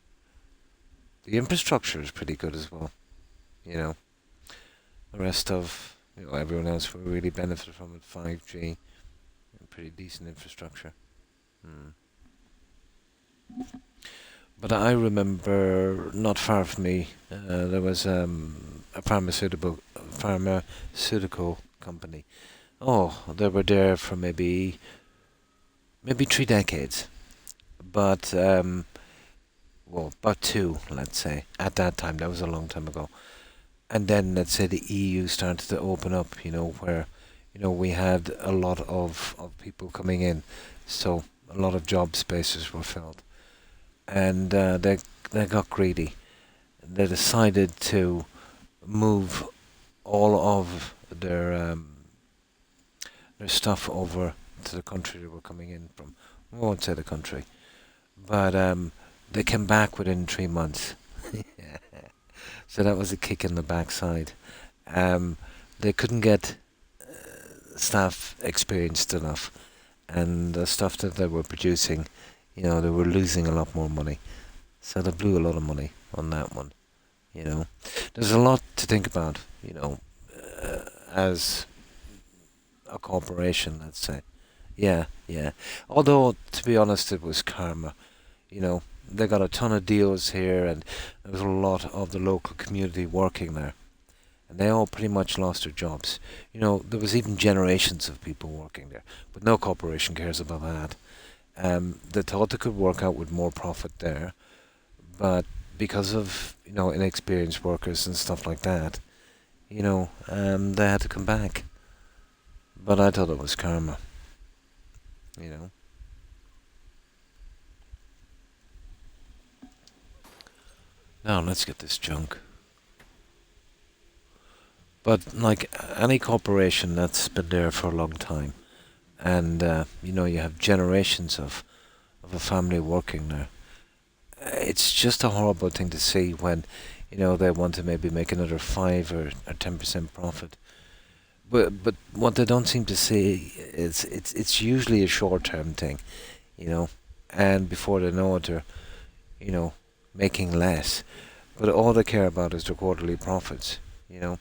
The infrastructure is pretty good as well. The rest of everyone else will really benefit from it. 5G, pretty decent infrastructure. But I remember not far from me, there was a pharmaceutical company. Oh, they were there for maybe 3 decades, but about 2, let's say. At that time, that was a long time ago. And then let's say the EU started to open up, where we had a lot of people coming in, so a lot of job spaces were filled. And they got greedy. They decided to move all of their stuff over to the country they were coming in from. I won't say the country, but they came back within 3 months. So that was a kick in the backside. They couldn't get staff experienced enough, and the stuff that they were producing, they were losing a lot more money. So they blew a lot of money on that one. There's a lot to think about, as a corporation, let's say. Yeah. Although, to be honest, it was karma. They got a ton of deals here, and there was a lot of the local community working there. And they all pretty much lost their jobs. There was even generations of people working there. But no corporation cares about that. They thought they could work out with more profit there. But because of, inexperienced workers and stuff like that, they had to come back. But I thought it was karma. Now let's get this junk. But like any corporation that's been there for a long time, and you know, you have generations of a family working there. It's just a horrible thing to see when, you know, they want to maybe make another 5 or 10% profit. But what they don't seem to see is it's usually a short-term thing, you know, and before they know it, they're, you know, making less. But all they care about is their quarterly profits, you know.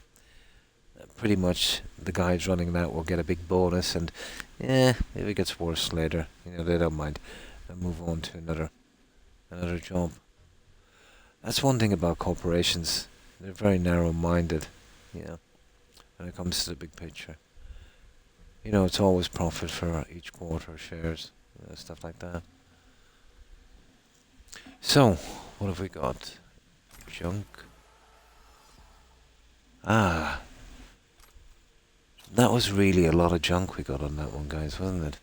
Pretty much the guys running that will get a big bonus, and if it gets worse later, you know, they don't mind. They'll move on to another job. That's one thing about corporations. They're very narrow-minded, you know, when it comes to the big picture. You know, it's always profit for each quarter, shares, stuff like that. So, what have we got? Junk. Ah. That was really a lot of junk we got on that one, guys, wasn't it?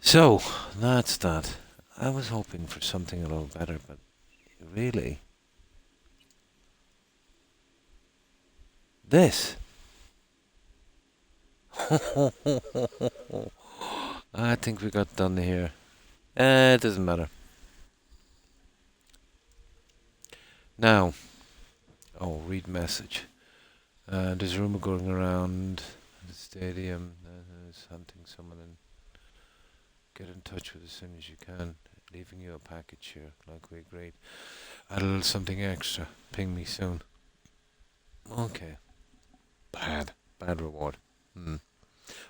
So, that's that. I was hoping for something a little better, but really... This! I think we got done here. It doesn't matter. Now, read message. There's a rumor going around the stadium that is hunting someone, and get in touch with as soon as you can. Leaving you a package here, like we agreed. Add a little something extra. Ping me soon. Okay. Bad reward.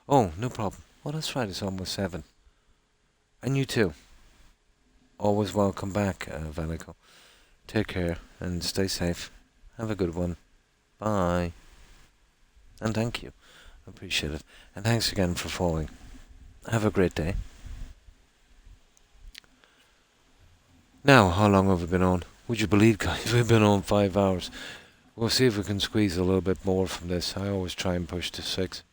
Oh, no problem. Well, that's right, it's almost 7. And you too. Always welcome back, Valico. Take care and stay safe. Have a good one. Bye. And thank you. I appreciate it. And thanks again for following. Have a great day. Now, how long have we been on? Would you believe, guys, we've been on 5 hours. We'll see if we can squeeze a little bit more from this. I always try and push to 6.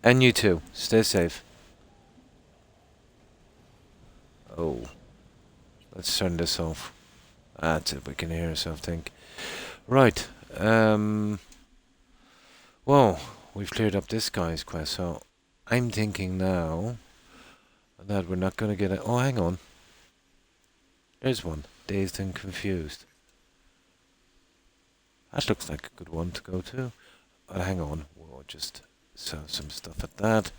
And you too. Stay safe. Oh. Let's turn this off. That's it. We can hear ourselves think. Right. Well, we've cleared up this guy's quest, so I'm thinking now that we're not going to get it. Oh, hang on. There's one. Dazed and confused. That looks like a good one to go to. Hang on. We'll just sell some stuff at that.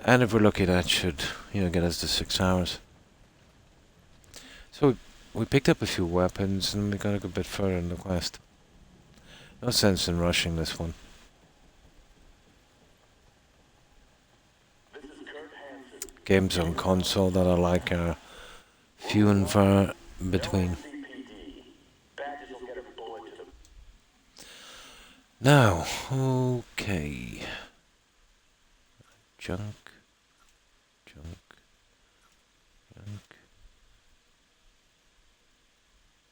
And if we're lucky, that should, you know, get us to 6 hours. So we picked up a few weapons and we got a good bit further in the quest. No sense in rushing this one. Games on console that I like are few and far between. Now, okay. Junk.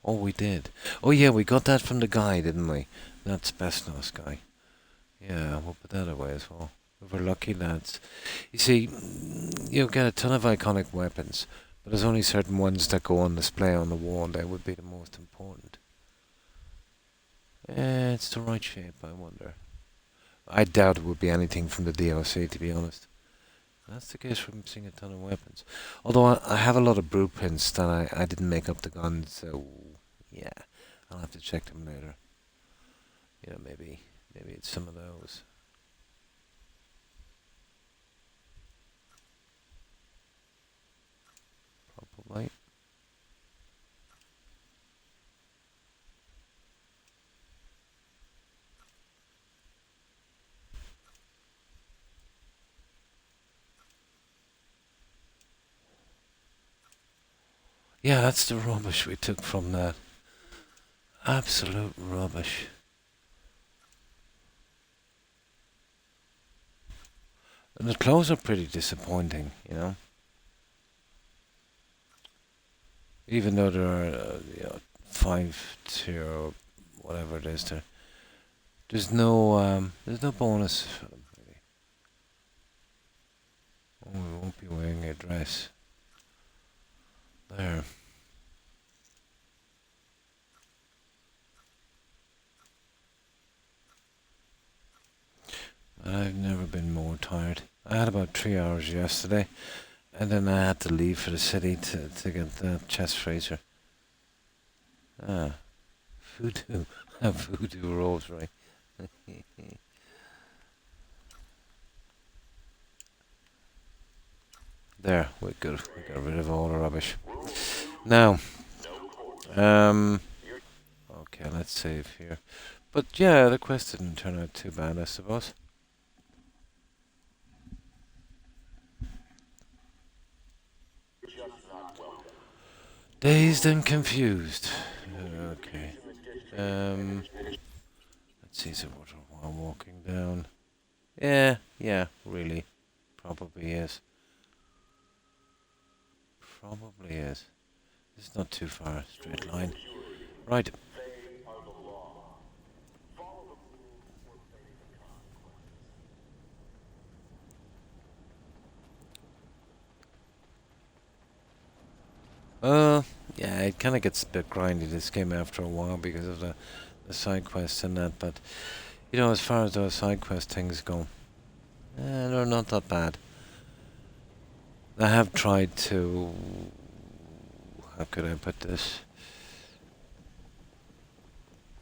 Oh, we did. Oh, yeah, we got that from the guy, didn't we? That's Besnos guy. Yeah, we'll put that away as well. If we're lucky, lads. You see, you get a ton of iconic weapons, but there's only certain ones that go on display on the wall, and they would be the most important. It's the right shape, I wonder. I doubt it would be anything from the DLC, to be honest. That's the case for missing a ton of weapons. Although I have a lot of blueprints that I didn't make up the guns, so yeah, I'll have to check them later. You know, maybe it's some of those. Probably. Yeah, that's the rubbish we took from that. Absolute rubbish. And the clothes are pretty disappointing, you know. Even though there are, 5 tier or whatever it is, there's no bonus for them, really. Oh, we won't be wearing a dress. There. tired. I had about 3 hours yesterday, and then I had to leave for the city to get the chest freezer. Ah, voodoo. Voodoo rosary. There, we're good. We got rid of all the rubbish. Now, okay, let's save here. But yeah, the quest didn't turn out too bad, I suppose. Dazed and confused. Okay. Let's see, so what while walking down. Yeah, really. Probably is. Probably is. It's not too far, straight line. Right. Yeah, it kind of gets a bit grindy, this game, after a while, because of the side quests and that, but, you know, as far as those side quest things go, they're not that bad. I have tried to, how could I put this,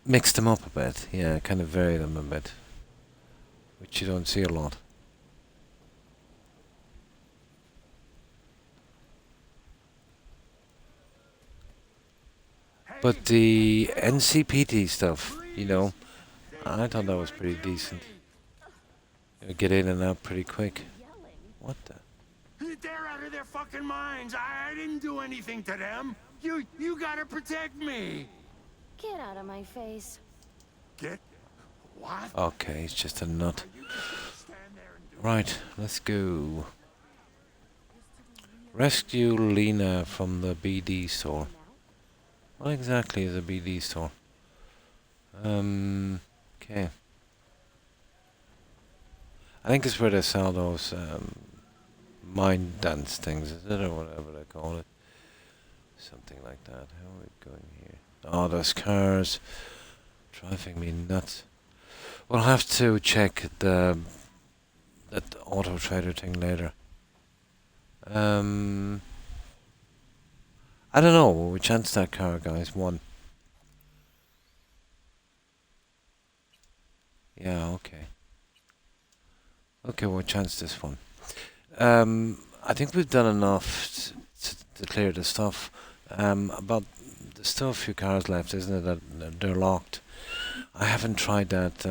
mix them up a bit, yeah, kind of vary them a bit, which you don't see a lot. But the NCPT stuff, you know, I thought that was pretty decent. You know, get in and out pretty quick. What the?
They're out of their fucking minds. I didn't do anything to them. You gotta protect me.
Get out of my face.
Get what?
Okay, he's just a nut. Right, let's go. Rescue Lena from the BD store. What exactly is a BD store? Okay. I think it's where they sell those mind dance things, is it, or whatever they call it? Something like that. How are we going here? Oh, those cars driving me nuts. We'll have to check that auto trader thing later. I don't know. We chance that car, guys. 1. Yeah, okay. Okay, we'll chance this one. I think we've done enough to clear the stuff. But there's still a few cars left, isn't it? That they're locked. I haven't tried that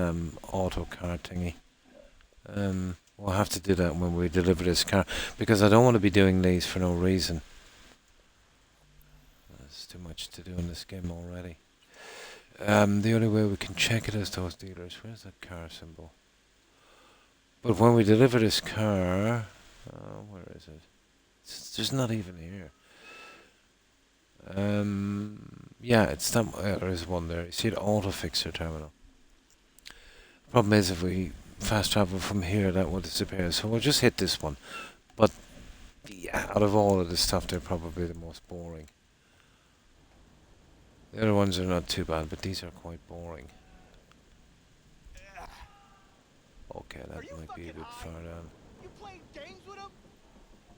auto car thingy. We'll have to do that when we deliver this car, because I don't want to be doing these for no reason. There's too much to do in this game already. The only way we can check it is those dealers. Where's that car symbol? But when we deliver this car, where is it? It's just not even here. Yeah, it's that. There is one there. You see the auto fixer terminal. Problem is, if we fast travel from here, that will disappear. So we'll just hit this one. But yeah, out of all of this stuff, they're probably the most boring. The other ones are not too bad, but these are quite boring. Okay, that might be a bit far down.
You playing games with him?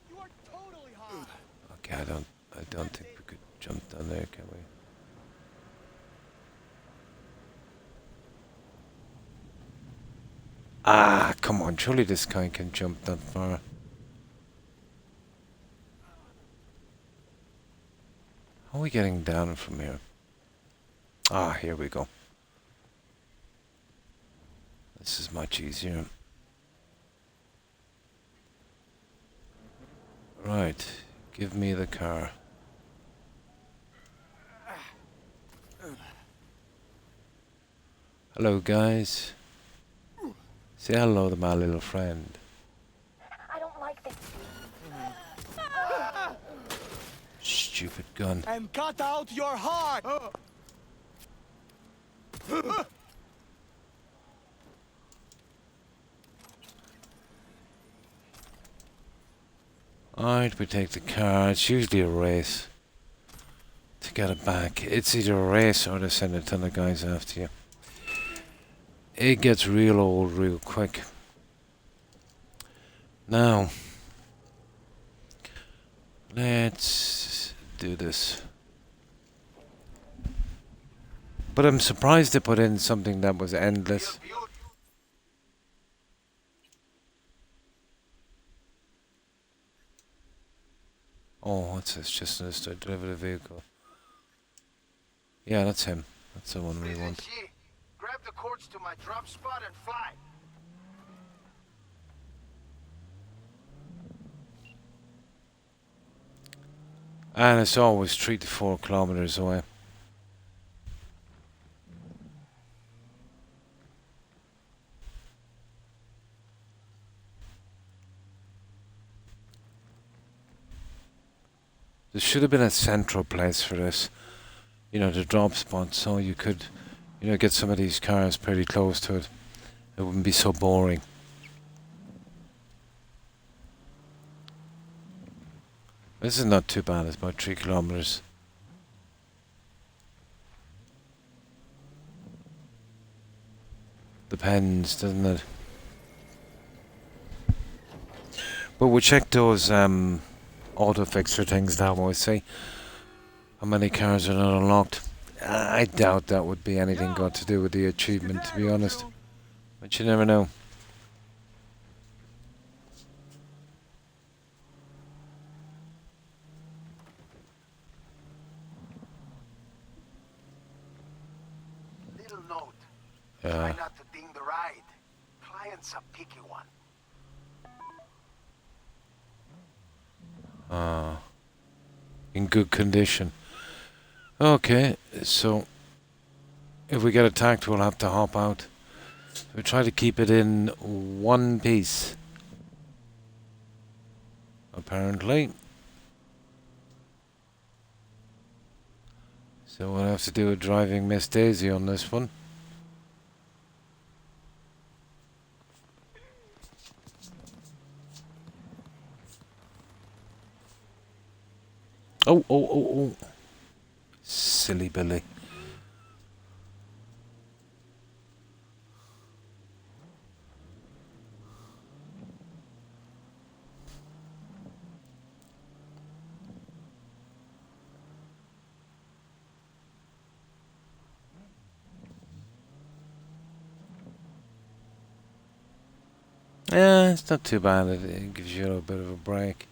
You are totally hot.
Okay, I don't think we could jump down there, can we? Ah, come on, surely this guy can jump that far. How are we getting down from here? Ah, here we go. This is much easier. Right, give me the car. Hello, guys. Say hello to my little friend.
I don't like this.
Stupid gun.
And cut out your heart.
Alright, we take the car. It's usually a race to get it back. It's either a race or they send a ton of guys after you. It gets real old real quick. Now, let's do this. But I'm surprised they put in something that was endless. Oh, what's this? Just a derivative vehicle. Yeah, that's him. That's the one we want.
Grab the cords to my drop spot and fly.
And it's always 3 to 4 kilometers away. There should have been a central place for this. You know, the drop spot, so you could, you know, get some of these cars pretty close to it. It wouldn't be so boring. This is not too bad, it's about 3 kilometers. Depends, doesn't it? But we'll check those auto fixer things now, we'll see how many cars are not unlocked. I doubt that would be anything got to do with the achievement, to be honest. But you never know.
Little note.
Yeah.
Try not to ding the ride. Client's a picky one.
In good condition. Okay, so if we get attacked, we'll have to hop out. We try to keep it in one piece. Apparently. So we'll have to do a driving Miss Daisy on this one. Oh. Silly Billy. Yeah, it's not too bad. It gives you a little bit of a break.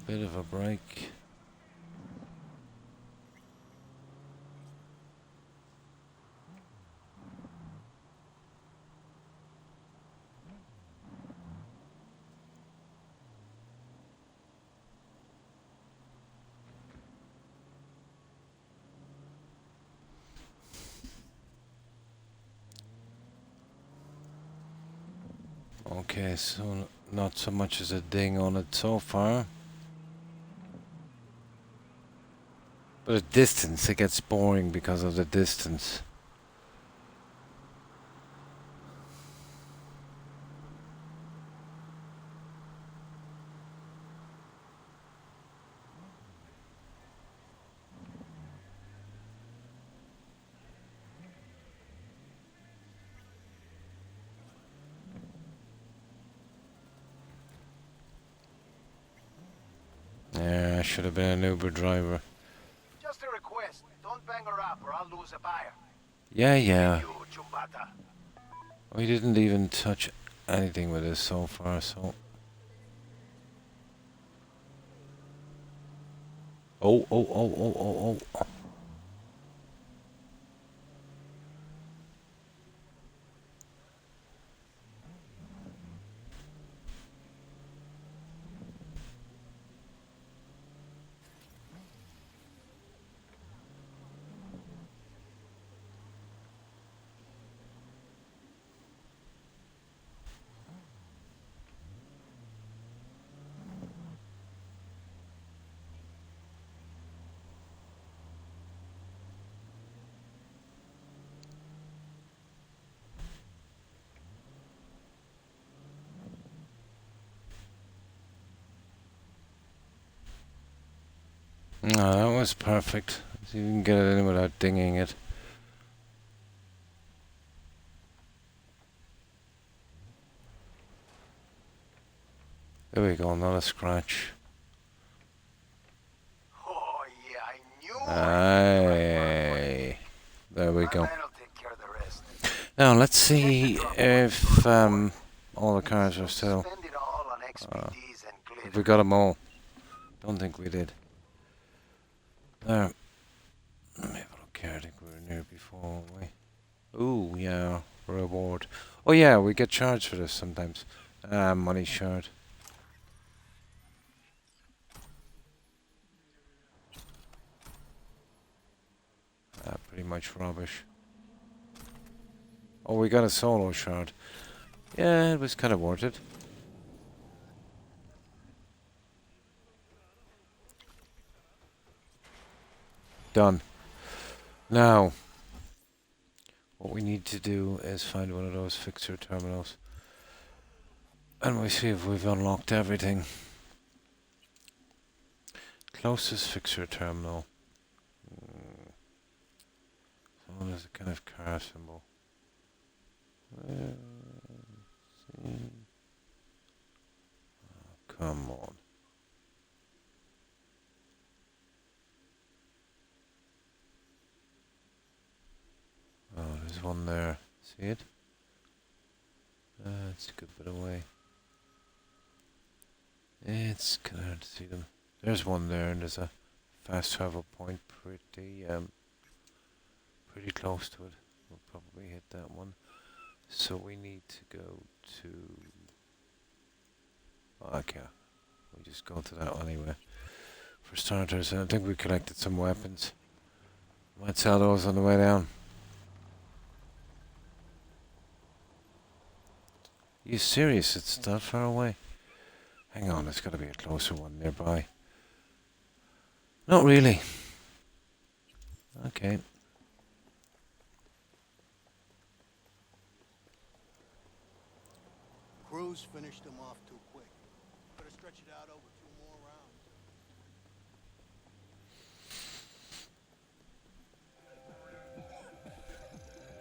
Bit of a break. Okay, so not so much as a ding on it so far. But at distance, it gets boring because of the distance. Yeah, I should have been an Uber driver.
Just a request. Don't bang her up or I'll lose a buyer.
Yeah.
You, Chumbata.
We didn't even touch anything with this so far, so... Oh. No, that was perfect. So you can get it in without dinging it. There we go, not a scratch.
Oh, yeah, I knew
Aye. There we go. Now let's see if all the cars are still. If we got them all. Don't think we did. There. Let me have a look here. I think we were near before, weren't we? Ooh, yeah. Reward. Oh yeah, we get charged for this sometimes. Money shard. Pretty much rubbish. Oh, we got a solo shard. Yeah, it was kind of worth it. Done. Now, what we need to do is find one of those fixer terminals. And we see if we've unlocked everything. Closest fixer terminal. So there's a kind of car symbol. See. Oh, come on. Oh, there's one there. See it? It's a good bit away. It's kind of hard to see them. There's one there, and there's a fast travel point pretty close to it. We'll probably hit that one. So we need to go to... Okay. We just go to that one anyway. For starters, I think we collected some weapons. Might sell those on the way down. You serious? It's that far away? Hang on, there's got to be a closer one nearby. Not really. Okay.
Cruz finished him off too quick. Better stretch it out over 2 more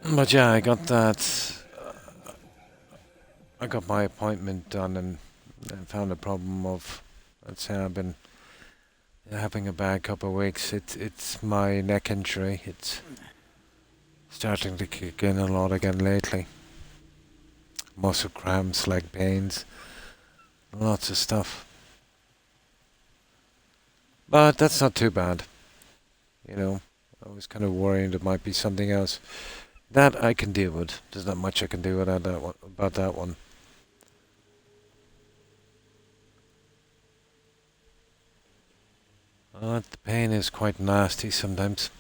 rounds.
But yeah, I got that. I got my appointment done and found a problem of, let's say I've been having a bad couple of weeks. It's my neck injury. It's starting to kick in a lot again lately. Muscle cramps, leg pains, lots of stuff. But that's not too bad. You know, I was kind of worried it might be something else. That I can deal with. There's not much I can do about that one. The pain is quite nasty sometimes.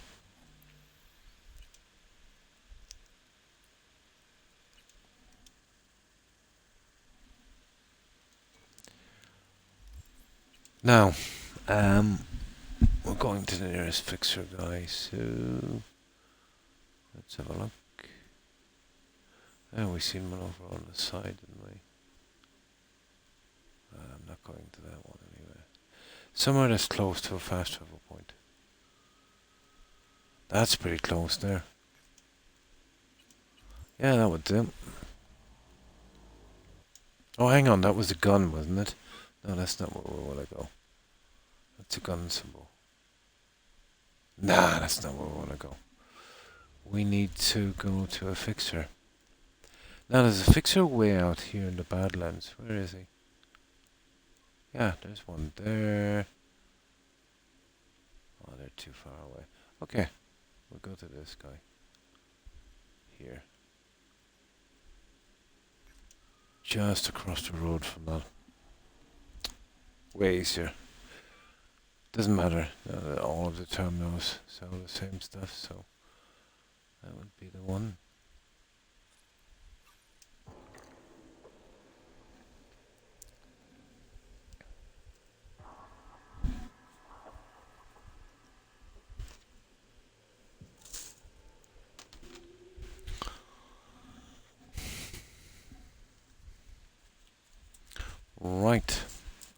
Now, we're going to the nearest fixer guy, so let's have a look. Oh, we seen one over on the side, didn't we? I'm not going to that one anyway. Somewhere that's close to a fast travel point. That's pretty close there. Yeah, that would do. Oh, hang on, that was a gun, wasn't it? No, that's not where we want to go. That's a gun symbol. Nah, that's not where we want to go. We need to go to a fixer. Now, there's a fixer way out here in the Badlands. Where is he? Yeah, there's one there. Oh, they're too far away. Okay, we'll go to this guy. Here. Just across the road from that. Way easier. Doesn't matter. All of the terminals sell the same stuff, so that would be the one. Right.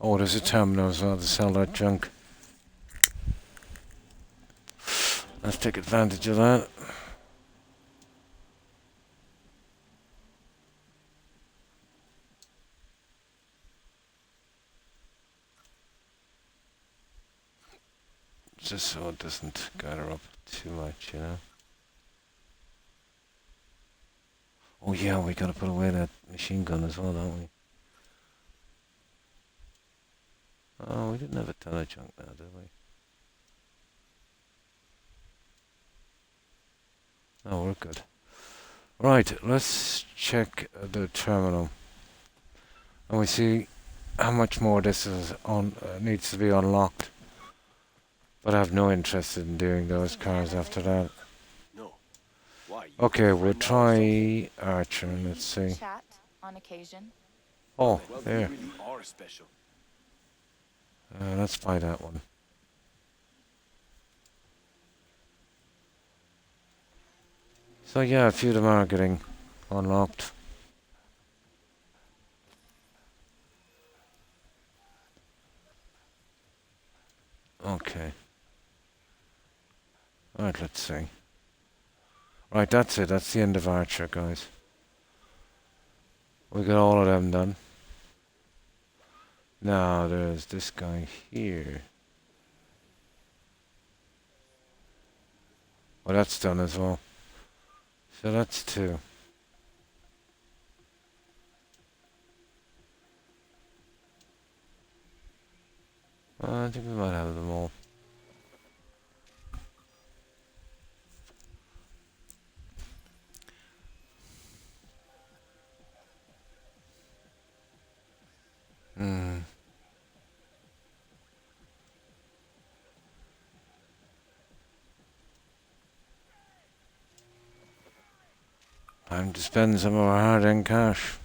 Oh, there's a terminal as well to sell that junk. Let's take advantage of that. Just so it doesn't gather up too much, you know. Oh yeah, we gotta put away that machine gun as well, don't we? Oh, we didn't have a ton of junk now, did we? Oh, we're good. Right, let's check the terminal. And we see how much more this is on needs to be unlocked. But I have no interest in doing those cars after that.
No. Why?
Okay, we'll try Archer and let's see.
Chat on occasion.
Oh,
Well,
there.
you really are special.
Let's buy that one. So yeah, a few of them are getting unlocked. Okay. Alright, let's see. Right, that's it. That's the end of Archer, guys. We got all of them done. Now, there's this guy here. Well, that's done as well. So that's 2. I think we might have them all. Time to spend some of our hard-earned cash.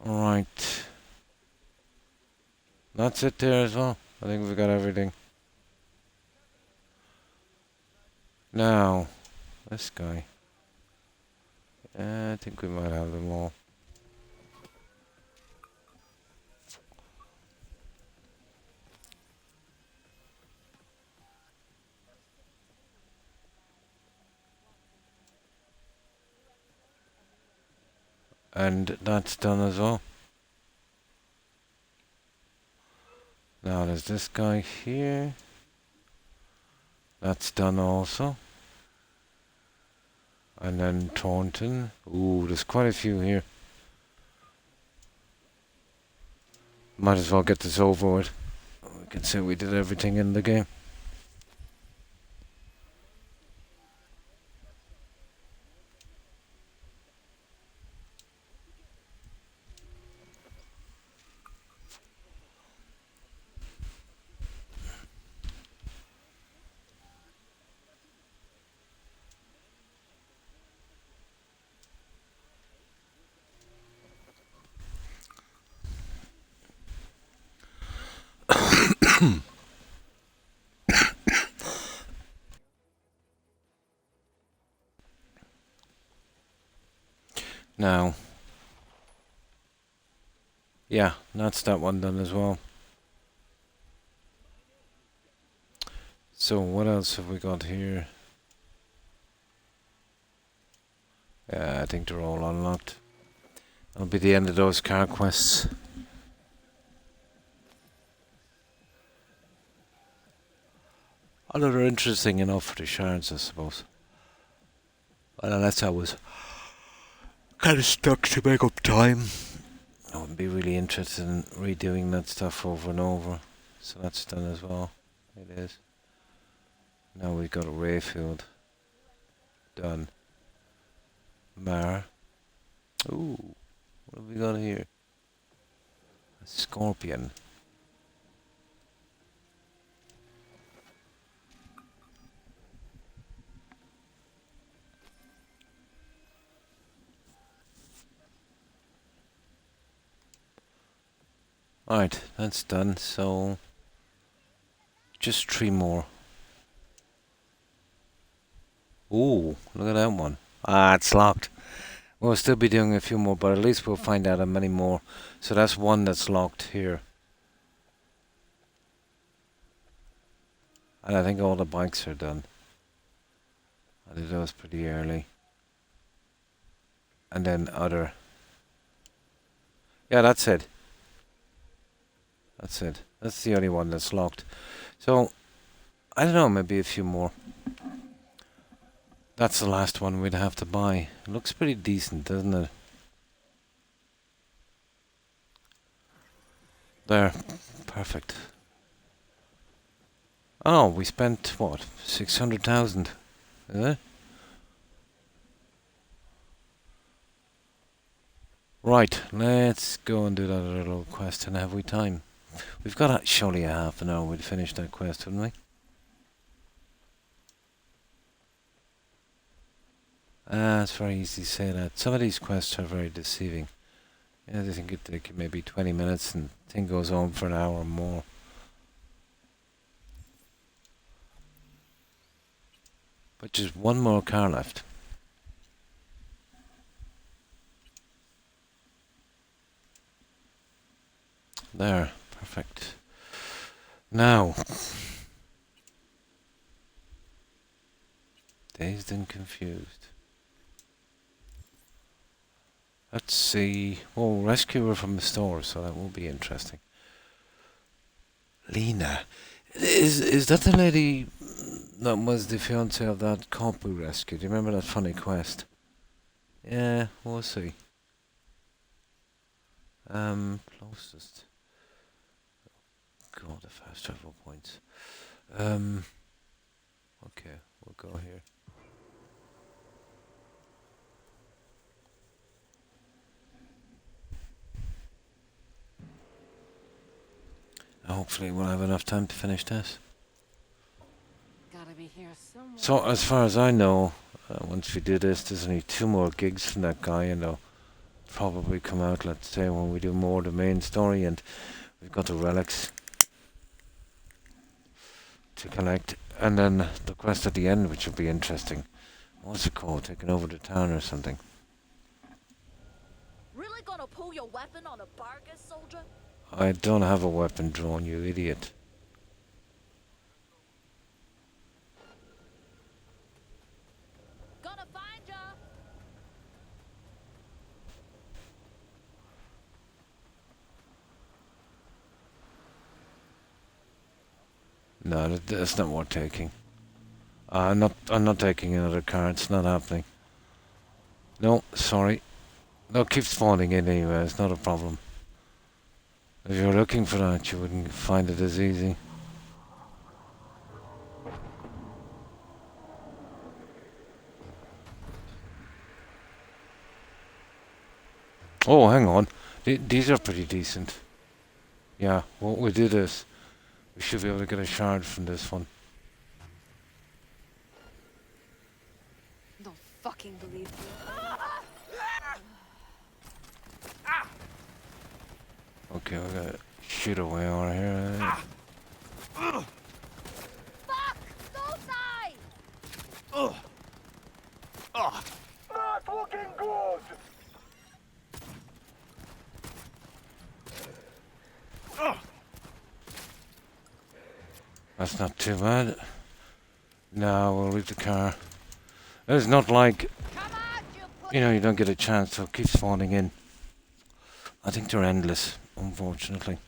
Alright. That's it there as well. I think we've got everything. Now, this guy. I think we might have them all. And that's done as well. Now there's this guy here. That's done also. And then Thornton. Ooh, there's quite a few here. Might as well get this over with. We can say we did everything in the game. Now, yeah, that's that one done as well. So what else have we got here? Yeah, I think they're all unlocked. That'll be the end of those car quests. Although they're interesting enough for the shards, I suppose. Well, unless I was kind of stuck to make up time. I wouldn't be really interested in redoing that stuff over and over. So that's done as well. It is. Now we've got a Rayfield. Done. Mar. Ooh. What have we got here? A Scorpion. Alright, that's done, so just 3 more. Ooh, look at that one. Ah, it's locked. We'll still be doing a few more, but at least we'll find out how many more. So that's one that's locked here. And I think all the bikes are done. I did those pretty early. And then other. Yeah, that's it. That's it. That's the only one that's locked. So, I don't know, maybe a few more. That's the last one we'd have to buy. It looks pretty decent, doesn't it? There. Perfect. Oh, we spent, what, 600,000, is it? Right, let's go and do that little quest, and have we time? We've got surely a half an hour, we'd finish that quest, wouldn't we? It's very easy to say that. Some of these quests are very deceiving. Yeah, they think it take maybe 20 minutes, and the thing goes on for an hour or more. But just one more car left. There, perfect. Now, dazed and confused. Let's see. Oh, rescue her from the store, so that will be interesting. Lena, is that the lady that was the fiance of that cop we rescued? Do you remember that funny quest? Yeah, we'll see. Closest. God, the fast travel points. Okay, we'll go here. Hopefully we'll have enough time to finish this.
Gotta be here somewhere.
So, as far as I know, once we do this, there's only 2 more gigs from that guy, and they'll probably come out, let's say, when we do more of the main story, and we've got the relics to collect, and then the quest at the end, which will be interesting. What's it called? Taking over the town or something.
Really gonna pull your weapon on a bargain, soldier?
I don't have a weapon drawn, you idiot.
Gonna find ya.
No, that's not worth taking. I'm not taking another car. It's not happening. No, sorry. No, it keeps falling in anyway. It's not a problem. If you're looking for that, you wouldn't find it as easy. Oh, hang on. These are pretty decent. Yeah, what we do this. We should be able to get a shard from this one.
Don't fucking believe me.
Okay, we gotta shoot away over here.
Fuck! Go side!
Not looking good!
That's not too bad. No, we'll leave the car. It's not like, you know, you don't get a chance, so it keeps falling in. I think they're endless, unfortunately.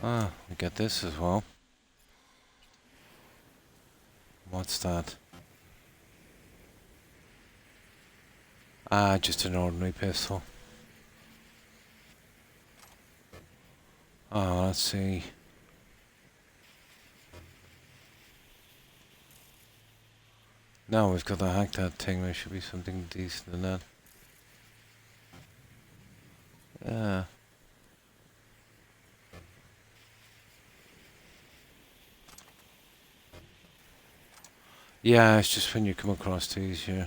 Ah, we get this as well. What's that? Ah, just an ordinary pistol. Oh, let's see. Now we've got to hack that thing. There should be something decent in that. Yeah. Yeah, it's just when you come across these, you're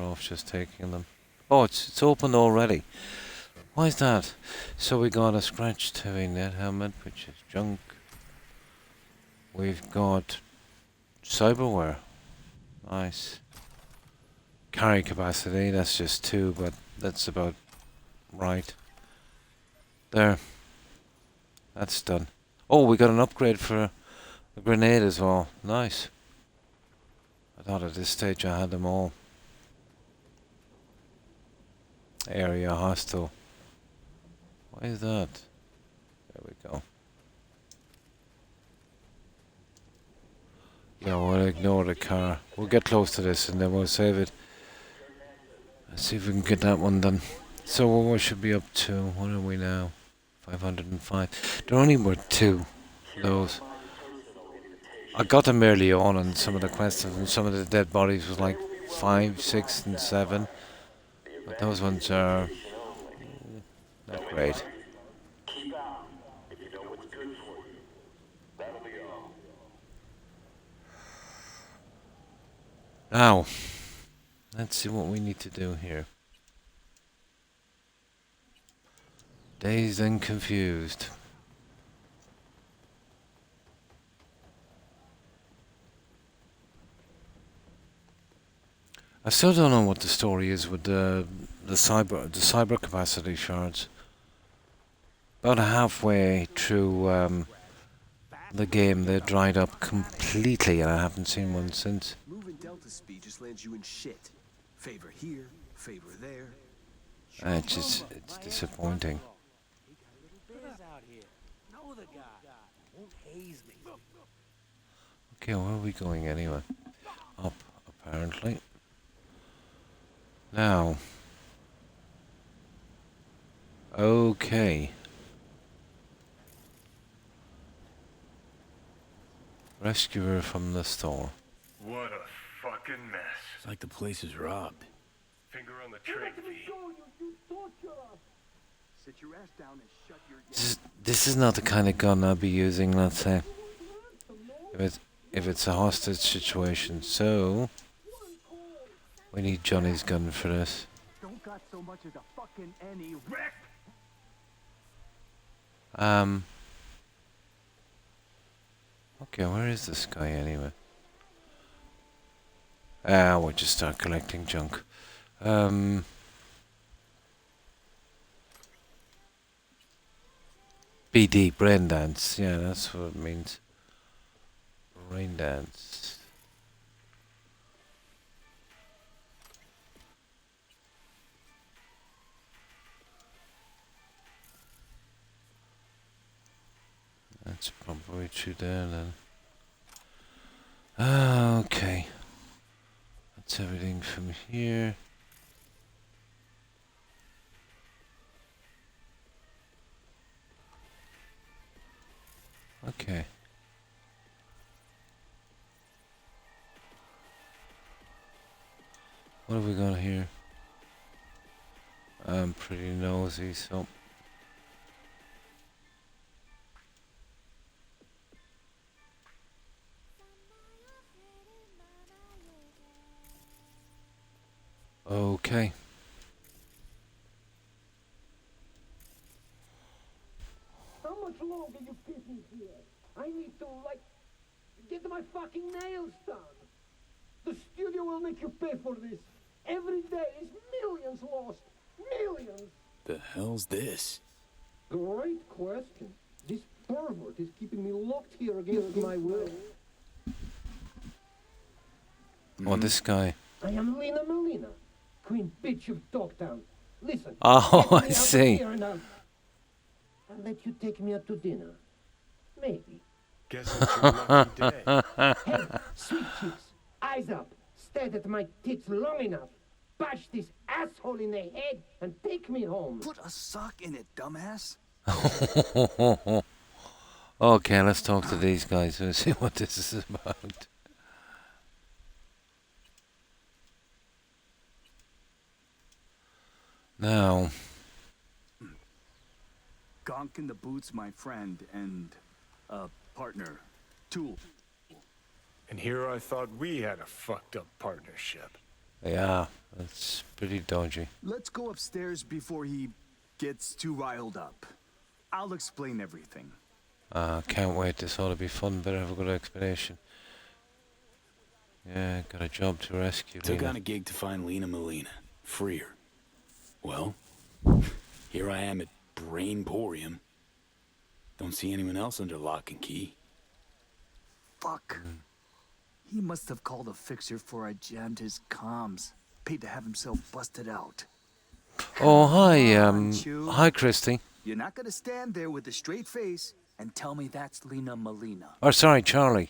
off just taking them. Oh, it's open already. Why is that? So we got a scratched heavy net helmet, which is junk. We've got cyberware. Nice. Carry capacity, that's just 2, but that's about right. There. That's done. Oh, we got an upgrade for a grenade as well. Nice. I thought at this stage I had them all. Area hostile. Why is that? There we go. Yeah, we'll ignore the car. We'll get close to this and then we'll save it. Let's see if we can get that one done. So what we should be up to? What are we now? 505. There only were 2 of those. I got them early on and some of the questions and some of the dead bodies was like 5, 6 and 7. But those ones are not great.
Keep out if you know what's good for you. That'll be all.
Now, let's see what we need to do here. Dazed and confused. I still don't know what the story is with the cyber capacity shards. About halfway through the game, they dried up completely, and I haven't seen one since.
Moving Delta speed just lands you in shit. Favor here, favor there.
It's disappointing. Okay, where are we going anyway? Up, apparently. Now. Okay. Rescue her from the store.
What a fucking mess.
It's like the place is robbed.
Finger on the trigger, V.
Sit your ass down and shut your...
This is not the kind of gun I'll be using, let's say. If it's a hostage situation, so we need Johnny's gun for this.
Don't got so much as a fucking any wreck.
Okay, where is this guy anyway? We'll just start collecting junk. BD, brain dance. Yeah, that's what it means. Brain dance. That's probably through there then. Okay. That's everything from here. Okay. What have we got here? I'm pretty nosy, so... Okay.
How much longer you keep me here? I need to, like, get my fucking nails done. The studio will make you pay for this. Every day is millions lost. Millions.
The hell's this?
Great question. This pervert is keeping me locked here against my will.
Oh, this guy.
I am Lena Melina, Queen Bitch of Dogtown. Listen.
Oh,
get me
I
out of
see.
here and I'll let you take me out to dinner. Maybe.
Guess it's your lucky day.
Hey, sweet cheeks, eyes up. Stare at my tits long enough. Bash this asshole in the head and take me home.
Put a sock in it, dumbass.
Okay, let's talk to these guys and see what this is about. Now,
Gonk in the Boots, my friend and partner, tool.
And here I thought we had a fucked up partnership.
Yeah, that's pretty dodgy.
Let's go upstairs before he gets too riled up. I'll explain everything.
Can't wait. This ought to be fun. Better have a good explanation. Yeah, got a job to rescue
Took
Lena.
on a gig to find Lena Molina. Free her. Well, here I am at Brainporium. Don't see anyone else under lock and key.
Fuck. He must have called a fixer for I jammed his comms. Paid to have himself busted out.
Oh, hi,
Chew.
hi, Christy.
You're not gonna stand there with a straight face and tell me that's Lena Molina.
Or sorry, Charlie.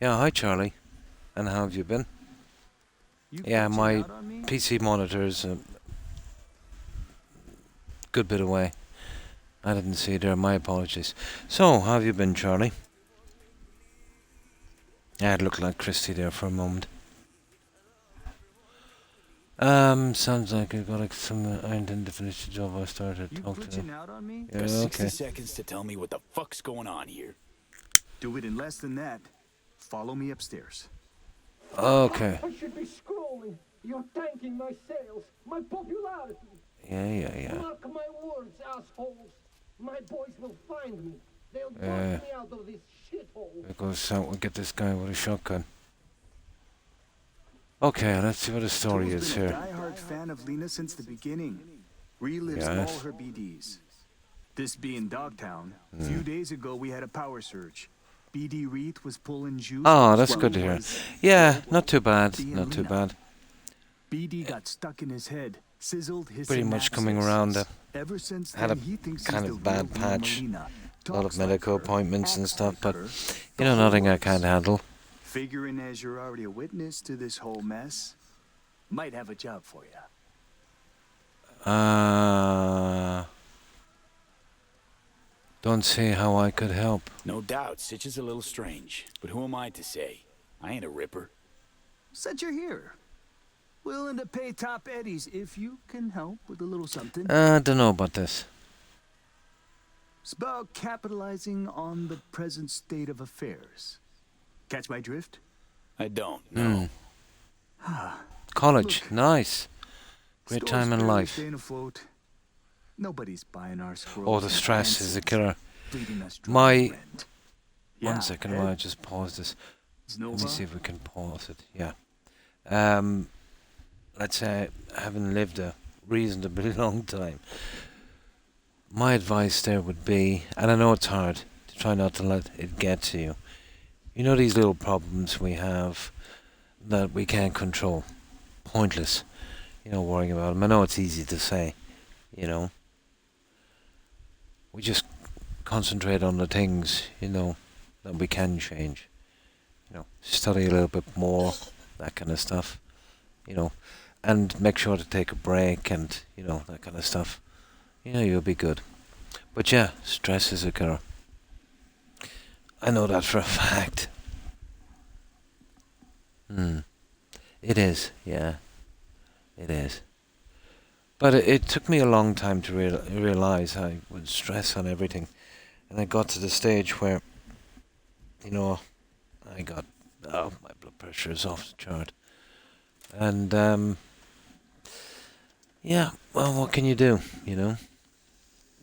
Yeah, hi, Charlie. And how have you been? Yeah, my PC monitor's a good bit away. I didn't see it there. My apologies. So, how have you been, Charlie? Yeah, it looked like Christy there for a moment. Sounds like I got some. I intend to finish the job I started. Talk to them.
Out on me?
Yeah,
Got 60
okay.
seconds to tell me what the fuck's going on here.
Do it in less than that. Follow me upstairs.
Okay.
I should be scrolling. You're tanking my sales, my popularity.
Yeah.
Mark my words, assholes. My boys will find me. They'll
Yeah.
bust me out of this shithole.
There goes out. We'll get this guy with a shotgun. Okay, let's see what the story
Joel's
is
been
here.
a diehard fan of Lena since the beginning. Relives
Yes.
all her BDs. This being Dogtown, a few days ago we had a power surge. BD Reed was pulling juice.
Oh, that's
while
good to
he
hear.
was
Yeah, not too bad.
being
Not too
Lena.
bad.
BD got stuck in his head, sizzled his
Pretty much coming around.
Ever since
Had a
then, he thinks
kind
he's
of
the real
bad
Lena
patch.
Molina.
A lot of
Talks like
medical
her,
appointments and
acts
stuff,
like
but
her,
you know, nothing I can't handle.
Figuring as you're already a witness to this whole mess, might have a job for you.
Don't see how I could help.
No doubt, Sitch is a little strange. But who am I to say? I ain't a ripper.
Said you're here. Willing to pay top eddies if you can help with a little something.
Don't know about this.
It's about capitalizing on the present state of affairs. Catch my drift?
I don't, no.
College, nice. Great
Store's
time in
barely
life.
staying afloat. Nobody's buying our scrolls.
Oh, the
and
stress is a
fancies,
killer.
bleeding us dry
My...
rent.
One
Yeah,
second
Ed?
while I just pause this. Let me
Znova?
see if we can pause it. Yeah. Let's say, having lived a reasonably long time, my advice there would be, and I know it's hard, to try not to let it get to you. You know these little problems we have that we can't control. Pointless, worrying about them. I know it's easy to say, We just concentrate on the things, that we can change. Study a little bit more, that kind of stuff, and make sure to take a break and, that kind of stuff. You'll be good. But yeah, stress is a killer. I know that for a fact. It is, yeah. It is. But it took me a long time to realize I would stress on everything. And I got to the stage where, I got, my blood pressure is off the chart. And, yeah, well, what can you do,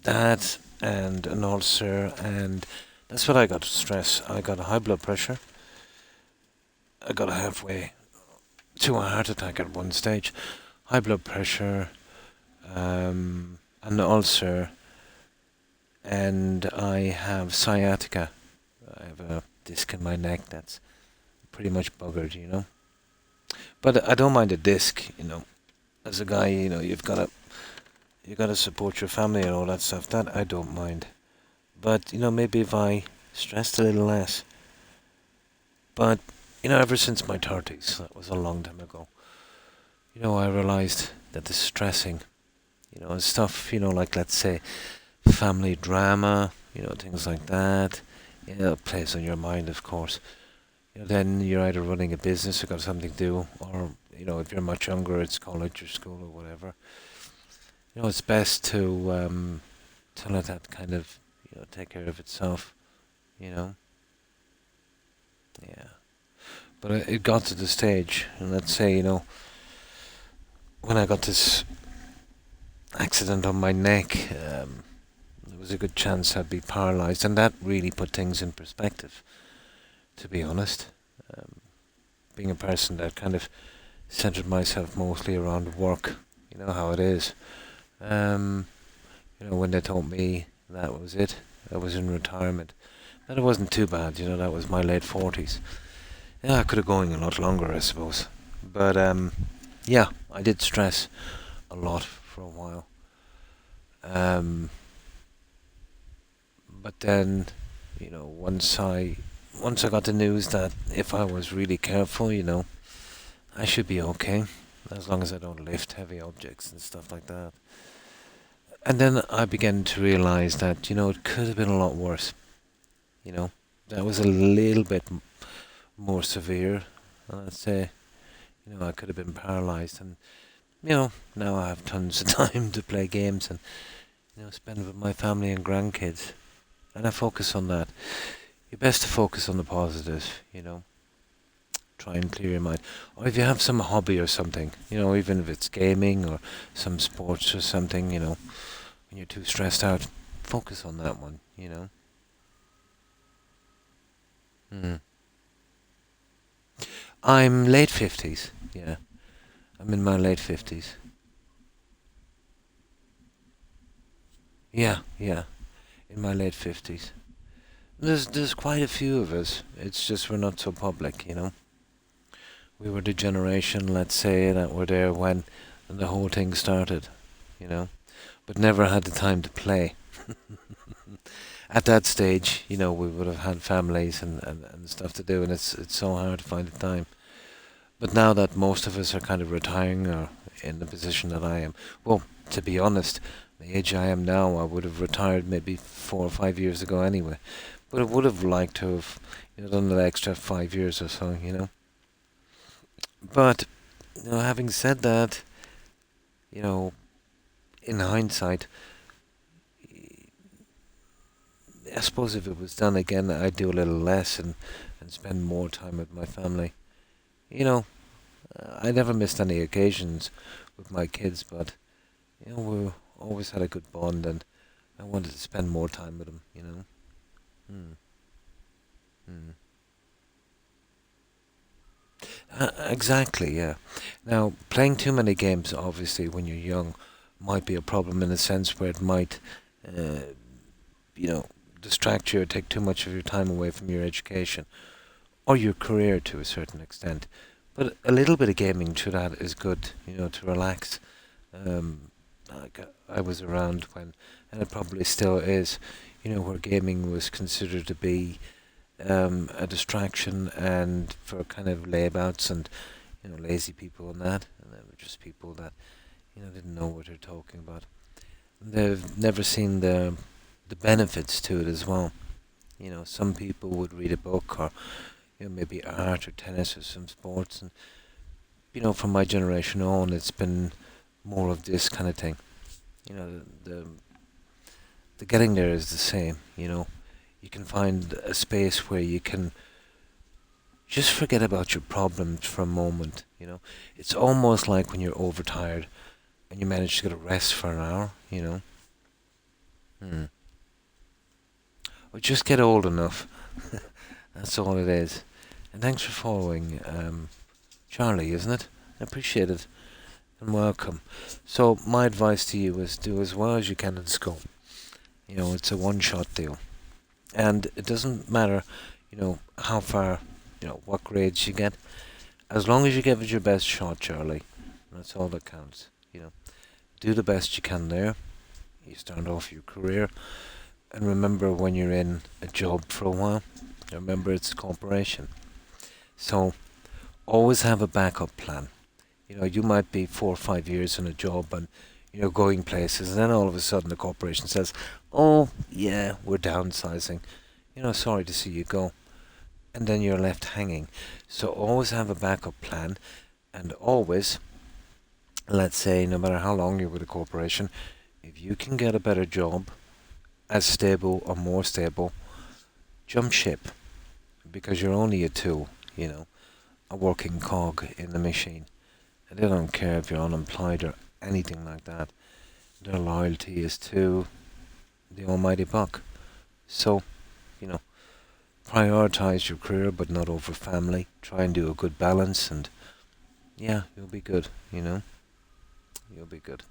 That and an ulcer, and that's what I got, stress. I got a high blood pressure. I got halfway to a heart attack at one stage. High blood pressure, an ulcer, and I have sciatica. I have a disc in my neck that's pretty much buggered, But I don't mind a disc, As a guy, you've got to support your family and all that stuff. That I don't mind. But maybe if I stressed a little less. But ever since my 30s, that was a long time ago. I realized that the stressing, stuff, like, let's say, family drama, things like that, it plays on your mind, of course. Then you're either running a business or got something to do, or, if you're much younger, it's college or school or whatever. It's best to let that kind of, take care of itself, Yeah. But it got to the stage, and let's say, when I got this accident on my neck, there was a good chance I'd be paralyzed, and that really put things in perspective, to be honest. Being a person that kind of centered myself mostly around work, you know how it is. When they told me that was it, I was in retirement, that it wasn't too bad, that was my late 40s. Yeah, I could have gone a lot longer, I suppose. But, yeah, I did stress a lot for a while. But then, once I got the news that if I was really careful, I should be okay, as long as I don't lift heavy objects and stuff like that. And then I began to realize that, it could have been a lot worse. That was a little bit more severe. I'd say, I could have been paralyzed, and now I have tons of time to play games and spend with my family and grandkids, and I focus on that. You're best to focus on the positive, try and clear your mind. Or if you have some hobby or something, even if it's gaming or some sports or something, when you're too stressed out, focus on that one, I'm late 50s, yeah. I'm in my late 50s. Yeah, in my late 50s. There's quite a few of us. It's just we're not so public, We were the generation, let's say, that were there when the whole thing started, but never had the time to play. At that stage, we would have had families and stuff to do, and it's so hard to find the time. But now that most of us are kind of retiring or in the position that I am, well, to be honest, the age I am now, I would have retired maybe 4 or 5 years ago anyway. But I would have liked to have done that extra 5 years or so, But, having said that, in hindsight, I suppose if it was done again, I'd do a little less and spend more time with my family. I never missed any occasions with my kids, but, we always had a good bond, and I wanted to spend more time with them, Exactly, yeah. Now, playing too many games, obviously, when you're young, might be a problem in a sense where it might, distract you or take too much of your time away from your education or your career to a certain extent. But a little bit of gaming to that is good, to relax. I was around when, and it probably still is, where gaming was considered to be a distraction and for kind of layabouts and lazy people and that, and they were just people that didn't know what they're talking about. They've never seen the benefits to it as well. Some people would read a book or maybe art or tennis or some sports, and from my generation on, it's been more of this kind of thing. The getting there is the same. You can find a space where you can just forget about your problems for a moment. It's almost like when you're overtired and you manage to get a rest for an hour. Or just get old enough. That's all it is. And thanks for following, Charlie, isn't it? I appreciate it. And welcome. So my advice to you is do as well as you can in school. It's a one-shot deal. And it doesn't matter, how far, what grades you get. As long as you give it your best shot, Charlie, that's all that counts. Do the best you can there. You start off your career. And remember, when you're in a job for a while, remember it's a corporation. So always have a backup plan. You might be 4 or 5 years in a job and going places, and then all of a sudden the corporation says, "Oh yeah, we're downsizing. Sorry to see you go," and then you're left hanging. So always have a backup plan, and always, let's say, no matter how long you're with a corporation, if you can get a better job, as stable or more stable, jump ship, because you're only a tool. a working cog in the machine. And they don't care if you're unemployed or anything like that. Their loyalty is to the almighty buck. So, you know, prioritize your career but not over family. Try and do a good balance, and yeah, you'll be good, you know. You'll be good.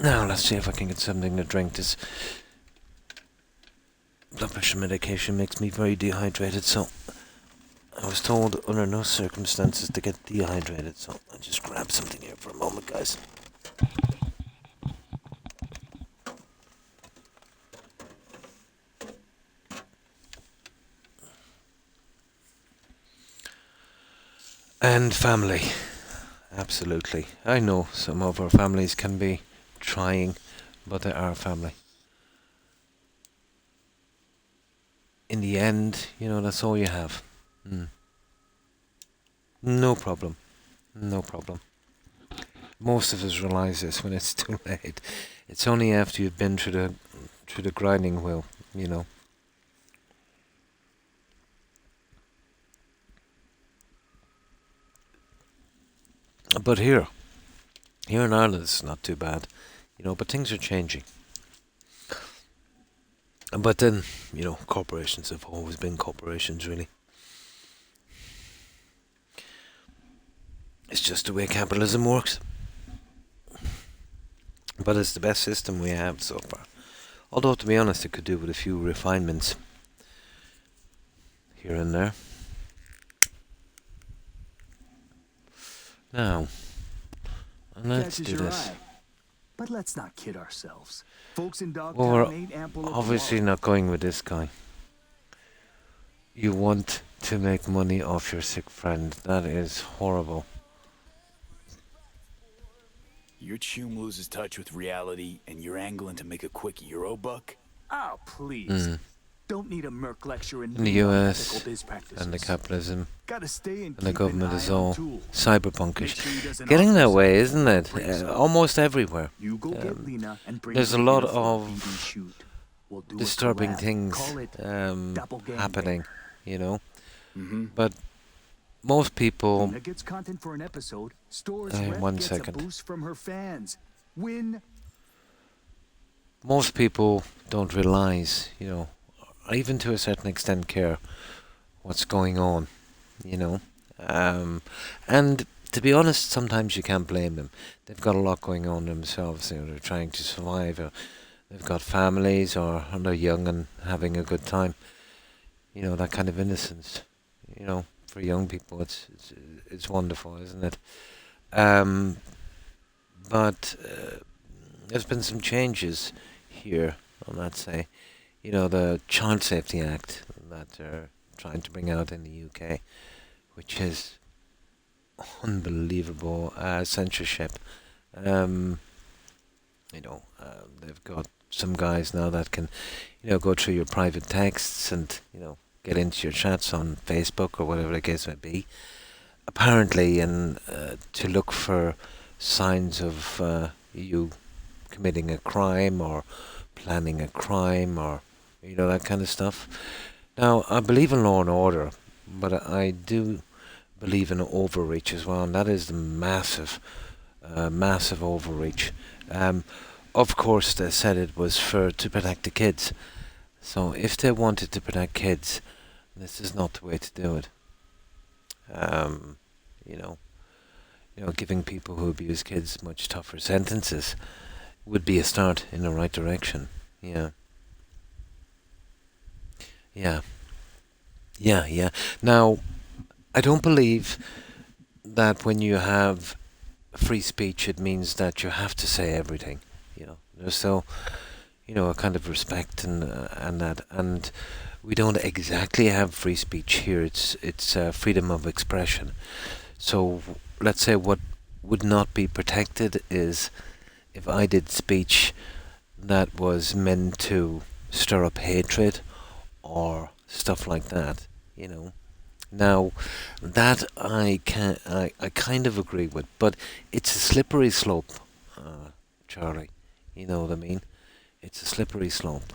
Now, let's see if I can get something to drink. This blood pressure medication makes me very dehydrated, so I was told under no circumstances to get dehydrated, so I'll just grab something here for a moment, guys. And family. Absolutely. I know some of our families can be trying, but they are family. In the end, you know, that's all you have. No problem. No problem. Most of us realise this when it's too late. It's only after you've been through the grinding wheel, you know. But here in Ireland, it's not too bad, you know. But things are changing. But then, you know, corporations have always been corporations, really. It's just the way capitalism works. But it's the best system we have so far. Although, to be honest, it could do with a few refinements here and there. Now, let's do this.
But let's not kid ourselves. Folks in Dogtown
Well, we're
ain't ample
obviously not going with this guy. You want to make money off your sick friend. That is horrible.
Your chum loses touch with reality, and you're angling to make a quick Euro buck?
Oh, please. Don't need a Merc lecture
in the US and the capitalism and the government is all cyberpunkish. Getting that way, isn't it? Almost everywhere. There's a lot of disturbing things happening, you know. But most people.
Gets content for an episode. Stores
1
gets
second.
a boost from her fans. Win.
Most people don't realize, you know, or even to a certain extent care what's going on, you know. And to be honest, sometimes you can't blame them. They've got a lot going on themselves. You know, they're trying to survive. Or they've got families, or they're young and having a good time. You know, that kind of innocence. You know, for young people, it's wonderful, isn't it? But there's been some changes here, let's say. You know, the Child Safety Act that they're trying to bring out in the UK, which is unbelievable censorship. You know, they've got some guys now that can, you know, go through your private texts and, you know, get into your chats on Facebook or whatever the case may be. Apparently, and to look for signs of you committing a crime or planning a crime or, you know, that kind of stuff. Now, I believe in law and order, but I do believe in overreach as well, and that is the massive overreach. Of course, they said it was to protect the kids. So if they wanted to protect kids, this is not the way to do it. You know, giving people who abuse kids much tougher sentences would be a start in the right direction. Yeah. Now, I don't believe that when you have free speech, it means that you have to say everything. You know, there's still, you know, a kind of respect and that, and we don't exactly have free speech here. It's freedom of expression. So let's say what would not be protected is if I did speech that was meant to stir up hatred or stuff like that, you know. Now, that I kind of agree with, but it's a slippery slope, Charlie. You know what I mean? It's a slippery slope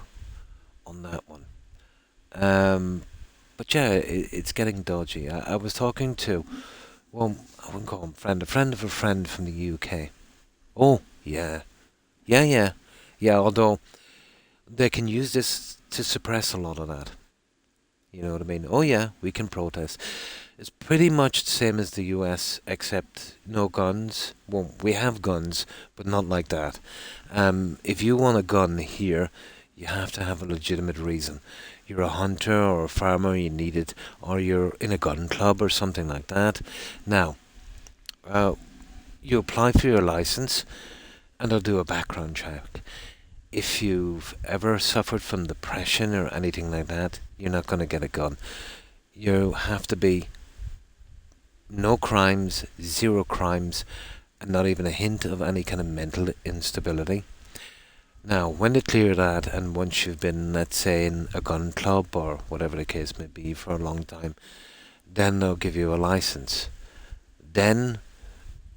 on that one. But But yeah, it's getting dodgy. I was talking to, well, I wouldn't call him friend, a friend of a friend from the UK. Oh, yeah. Yeah, yeah. Yeah, although they can use this to suppress a lot of that. You know what I mean? Oh, yeah, we can protest. It's pretty much the same as the US, except no guns. Well, we have guns, but not like that. If you want a gun here, you have to have a legitimate reason. You're a hunter or a farmer, you need it, or you're in a gun club or something like that. Now, you apply for your license, and they'll do a background check. If you've ever suffered from depression or anything like that, you're not going to get a gun. You have to be no crimes, zero crimes, and not even a hint of any kind of mental instability. Now, when they clear that, and once you've been, let's say, in a gun club or whatever the case may be for a long time, then they'll give you a license. Then,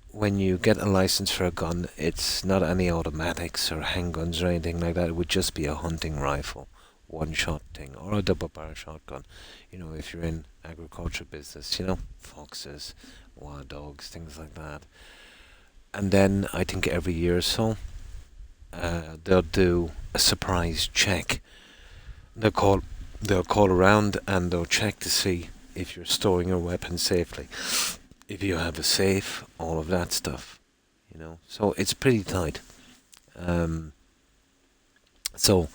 when you get a license for a gun, it's not any automatics or handguns or anything like that. It would just be a hunting rifle, one-shot thing, or a double-barrel shotgun. You know, if you're in agriculture business, you know, foxes, wild dogs, things like that. And then I think every year or so, they'll do a surprise check. They'll call around and they'll check to see if you're storing your weapon safely, if you have a safe, all of that stuff, you know. So it's pretty tight. So,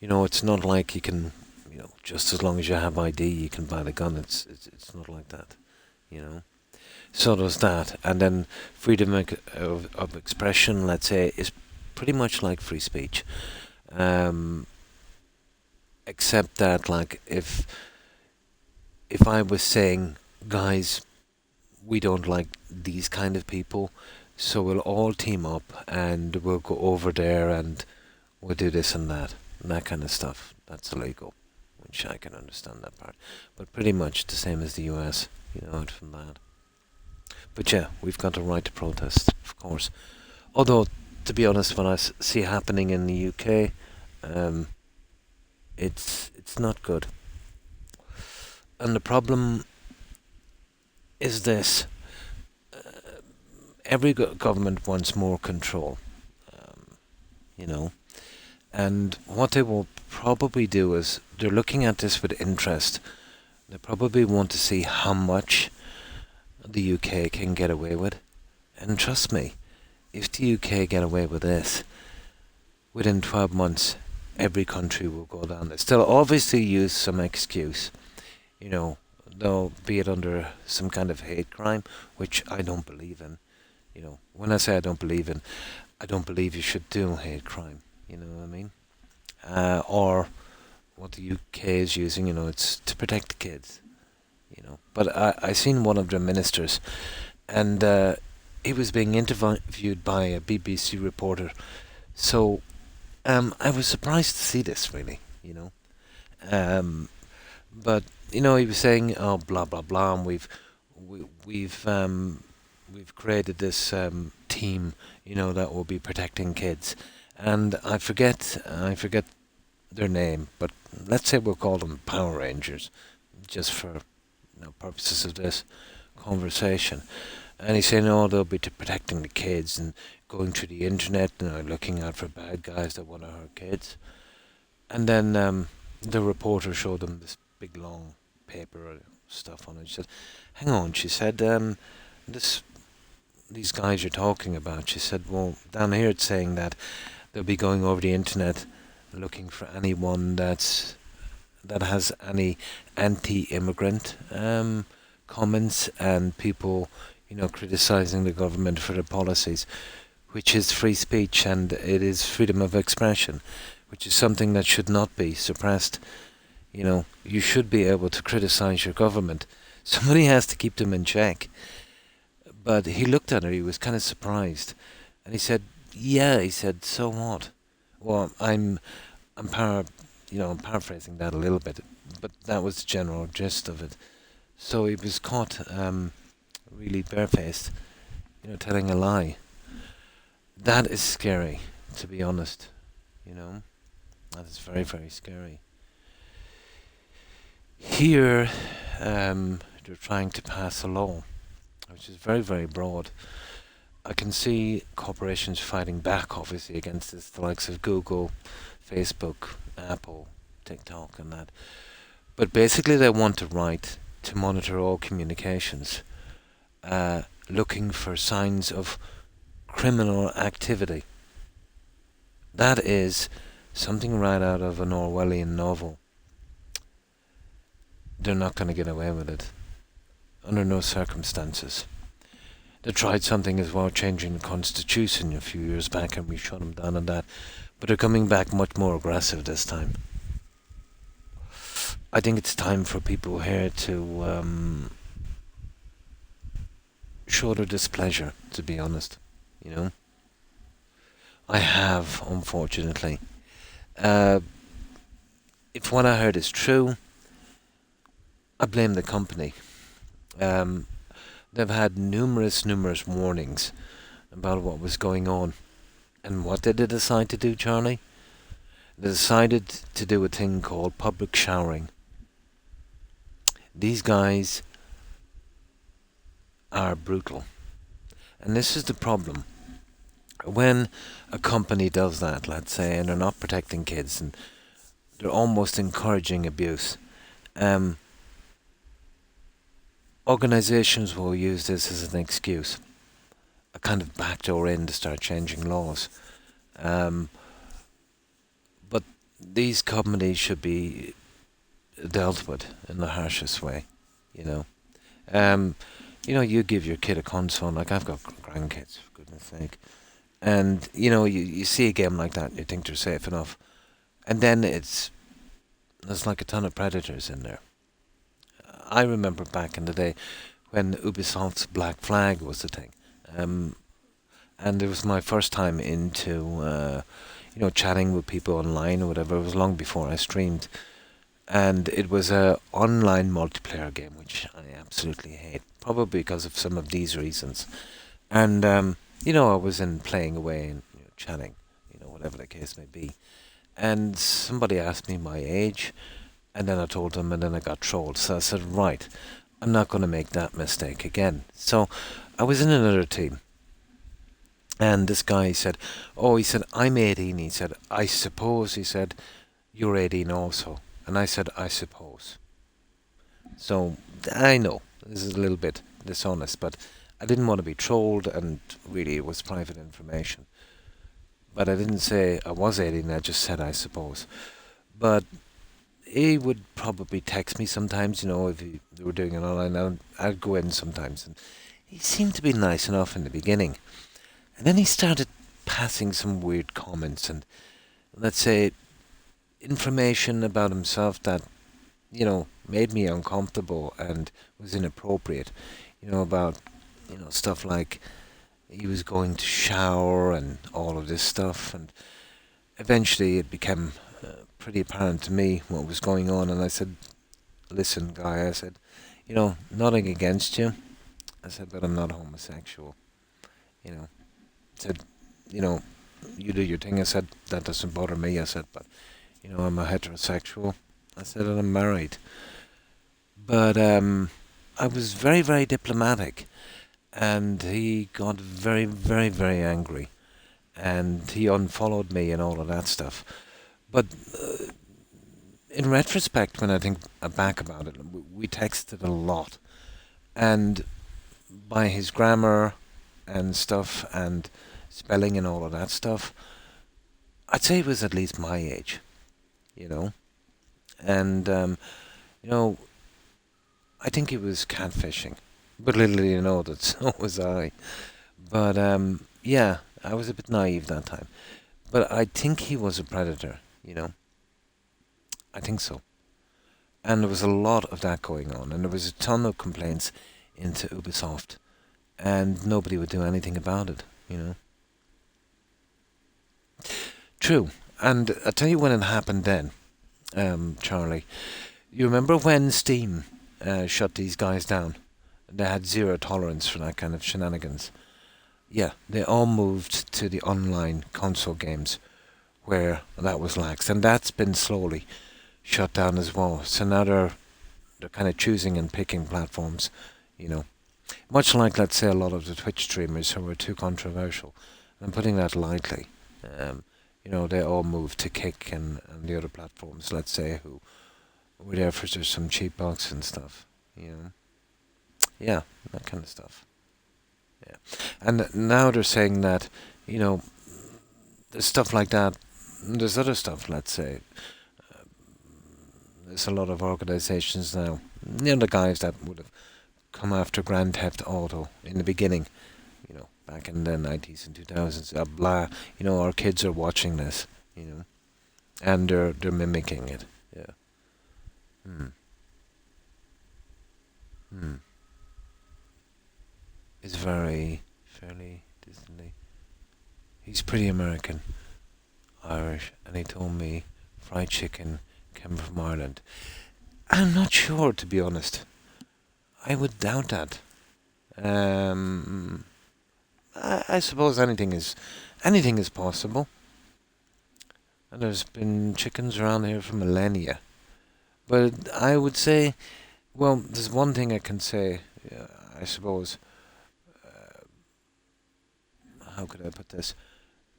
you know, it's not like you can, you know, just as long as you have ID, you can buy the gun. It's not like that, you know. So there's that, and then freedom of expression, let's say, is pretty much like free speech, except that, like, if I was saying, guys, we don't like these kind of people, so we'll all team up and we'll go over there and we'll do this and that kind of stuff. That's illegal, which I can understand that part, but pretty much the same as the US, you know, out from that. But yeah, we've got the right to protest, of course. Although, to be honest, when I see happening in the UK, it's not good. And the problem is this: every government wants more control, you know. And what they will probably do is they're looking at this with interest. They probably want to see how much the UK can get away with. And trust me, if the UK get away with this, within 12 months, every country will go down this. They'll obviously use some excuse. You know, they'll be it under some kind of hate crime, which I don't believe in. You know, when I say I don't believe you should do hate crime. You know what I mean? Or what the UK is using, you know, it's to protect the kids. You know, but I seen one of their ministers, and he was being interviewed by a BBC reporter. So I was surprised to see this, really. You know, but you know, he was saying, "Oh, blah blah blah," and we've created this team, you know, that will be protecting kids, and I forget their name, but let's say we'll call them Power Rangers, just for purposes of this conversation. And he's saying, oh, they'll be protecting the kids and going through the internet and looking out for bad guys that want to hurt kids. And then the reporter showed them this big long paper or stuff on it. She said, hang on, she said, these guys you're talking about, she said, well, down here it's saying that they'll be going over the internet looking for anyone that has any anti-immigrant comments and people, you know, criticizing the government for their policies, which is free speech and it is freedom of expression, which is something that should not be suppressed. You know, you should be able to criticize your government. Somebody has to keep them in check. But he looked at her, he was kind of surprised, and he said, yeah, he said, so what? Well, I'm paraphrasing that a little bit, but that was the general gist of it. So he was caught really barefaced, you know, telling a lie. That is scary, to be honest, you know. That is very, very scary. Here, they're trying to pass a law, which is very, very broad. I can see corporations fighting back, obviously, against this, the likes of Google, Facebook, Apple, TikTok, and that. But basically, they want a right to monitor all communications, looking for signs of criminal activity. That is something right out of an Orwellian novel. They're not going to get away with it, under no circumstances. They tried something as well, changing the constitution a few years back, and we shut them down on that. But they're coming back much more aggressive this time. I think it's time for people here to show their displeasure, to be honest. You know? I have, unfortunately. If what I heard is true, I blame the company. They've had numerous warnings about what was going on. And what did they decide to do, Charlie? They decided to do a thing called public showering. These guys are brutal. And this is the problem. When a company does that, let's say, and they're not protecting kids, and they're almost encouraging abuse, organizations will use this as an excuse, a kind of backdoor in to start changing laws. But these companies should be dealt with in the harshest way, you know. You give your kid a console, like I've got grandkids, for goodness sake. And, you see a game like that and you think they're safe enough. And then there's like a ton of predators in there. I remember back in the day when Ubisoft's Black Flag was the thing. And it was my first time into, chatting with people online or whatever. It was long before I streamed. And it was a online multiplayer game, which I absolutely hate. Probably because of some of these reasons. And, I was playing away and chatting, whatever the case may be. And somebody asked me my age. And then I told them, and then I got trolled. So I said, right, I'm not going to make that mistake again. So I was in another team. And this guy said, I'm 18. He said, I suppose, he said, you're 18 also. And I said, I suppose. So I know this is a little bit dishonest, but I didn't want to be trolled, and really it was private information. But I didn't say I was 18, I just said I suppose. But he would probably text me sometimes, if they were doing it online. I'd go in sometimes. And he seemed to be nice enough in the beginning. And then he started passing some weird comments and, let's say, information about himself that, made me uncomfortable and was inappropriate. About, stuff like he was going to shower and all of this stuff. And eventually it became pretty apparent to me what was going on, and I said, listen, guy, I said, nothing against you. I said, but I'm not homosexual. I said, you do your thing. I said, that doesn't bother me. I said, but, I'm a heterosexual. I said, and I'm married. But I was very, very diplomatic, and he got very, very, very angry, and he unfollowed me and all of that stuff. But in retrospect, when I think back about it, we texted a lot. And by his grammar and stuff and spelling and all of that stuff, I'd say he was at least my age, And, I think he was catfishing. But little did you know that so was I. But, yeah, I was a bit naive that time. But I think he was a predator. I think so. And there was a lot of that going on, and there was a ton of complaints into Ubisoft, and nobody would do anything about it, True. And I'll tell you when it happened then, Charlie. You remember when Steam shut these guys down? They had zero tolerance for that kind of shenanigans. Yeah, they all moved to the online console games where that was lax, and that's been slowly shut down as well. So now they're they're kind of choosing and picking platforms, you know. Much like, let's say, a lot of the Twitch streamers who were too controversial. I'm putting that lightly. You know, they all moved to Kick and the other platforms, let's say, who were there for just some cheap bucks and stuff, you know. Yeah, that kind of stuff. Yeah. And now they're saying that, you know, there's stuff like that. There's other stuff, let's say. There's a lot of organizations now. You know, the guys that would have come after Grand Theft Auto in the beginning, you know, back in the 90s and 2000s. Blah, you know, our kids are watching this, you know, and they're mimicking it. Yeah. It's fairly Disney. He's pretty American, Irish, and he told me fried chicken came from Ireland. I'm not sure, to be honest. I would doubt that. I suppose anything is possible. And there's been chickens around here for millennia. But I would say, well, there's one thing I can say, I suppose. How could I put this?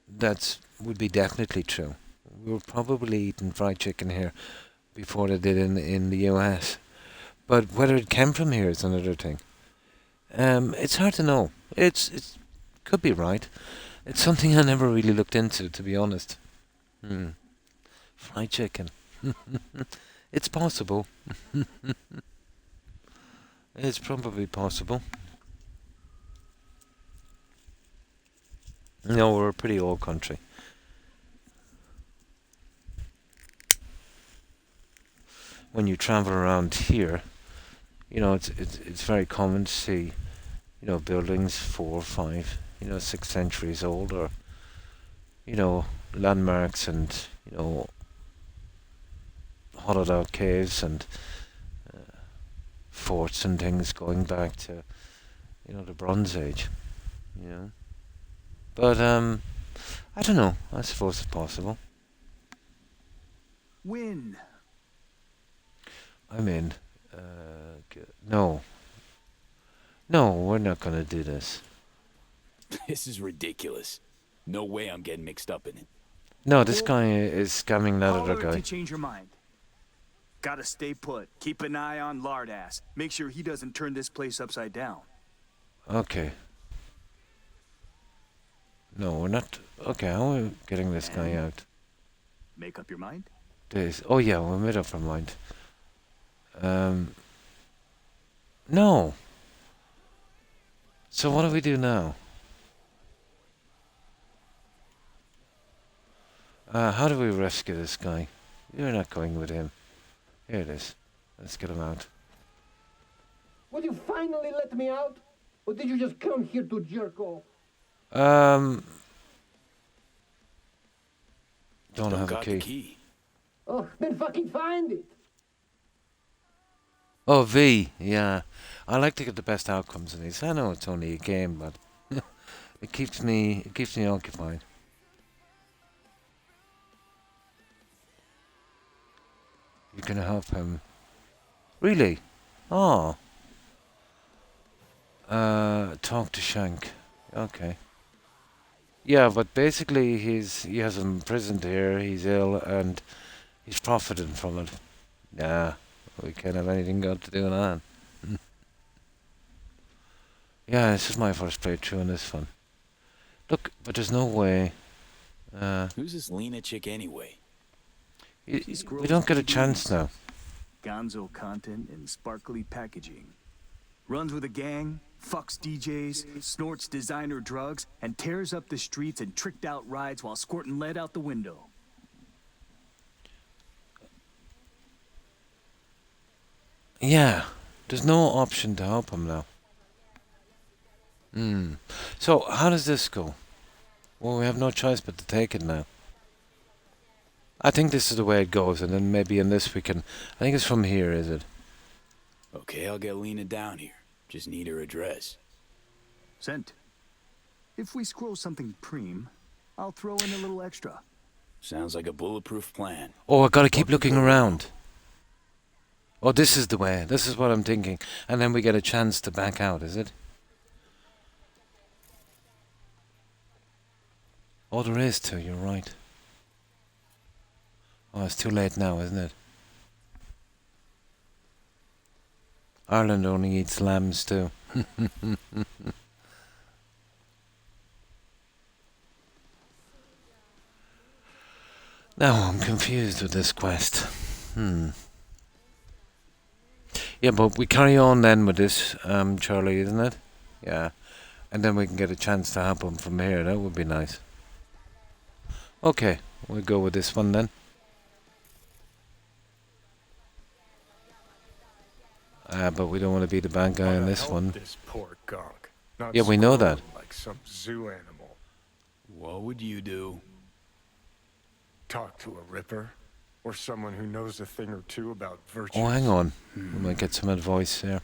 That would be definitely true. We were probably eating fried chicken here before they did in the US. But whether it came from here is another thing. It's hard to know. It's could be right. It's something I never really looked into, to be honest. Fried chicken. It's possible. It's probably possible. No, we're a pretty old country. When you travel around here, you know, it's very common to see, you know, buildings 4, 5, 6 centuries old, or, you know, landmarks and, you know, hollowed out caves and forts and things going back to, you know, the Bronze Age, you know. But, I don't know. I suppose it's possible.
Win.
I'm in. No. No, we're not gonna do this.
This is ridiculous. No way I'm getting mixed up in it.
No, this guy is scamming that other
Holler if
guy.
you change your mind. Gotta stay put. Keep an eye on Lardass. Make sure he doesn't turn this place upside down.
Okay. No, we're not. Okay, how are we getting this guy out?
Make up your mind?
Oh yeah, we made up our mind. No. So what do we do now? How do we rescue this guy? You're not going with him. Here it is. Let's get him out.
Will you finally let me out? Or did you just come here to jerk off?
Don't have a key.
Oh, then fucking find it.
Oh, V, yeah. I like to get the best outcomes in these. I know it's only a game, but it keeps me occupied. You can help him. Really? Oh. Talk to Shank. Okay. Yeah, but basically he has him imprisoned here, he's ill, and he's profiting from it. Nah, we can't have anything got to do with that. Yeah, this is my first playthrough in this one. Look, but there's no way.
Who's this Lena chick anyway?
We don't get a chance now.
Gonzo content in sparkly packaging. Runs with a gang, fucks DJs, snorts designer drugs, and tears up the streets in tricked out rides while squirting lead out the window.
Yeah, there's no option to help him now. So, how does this go? Well, we have no choice but to take it now. I think this is the way it goes, and then maybe in this we can... I think it's from here, is it?
Okay, I'll get Lena down here. Just need her address.
Sent. If we scroll something preem, I'll throw in a little extra.
Sounds like a bulletproof plan.
Oh, I gotta keep looking around. Oh, this is the way. This is what I'm thinking. And then we get a chance to back out, is it? Oh, there is too, you're right. Oh, it's too late now, isn't it? Ireland only eats lambs too. Now I'm confused with this quest. Yeah, but we carry on then with this, Charlie, isn't it? Yeah. And then we can get a chance to help him from here. That would be nice. Okay, we'll go with this one then. But we don't want to be the bad guy in this one.
This poor gunk. Not
Yeah, we know that.
Like some zoo animal.
What would you do?
Talk to a ripper? Or someone who knows a thing or two about virtue.
Oh, hang on. We might get some advice here.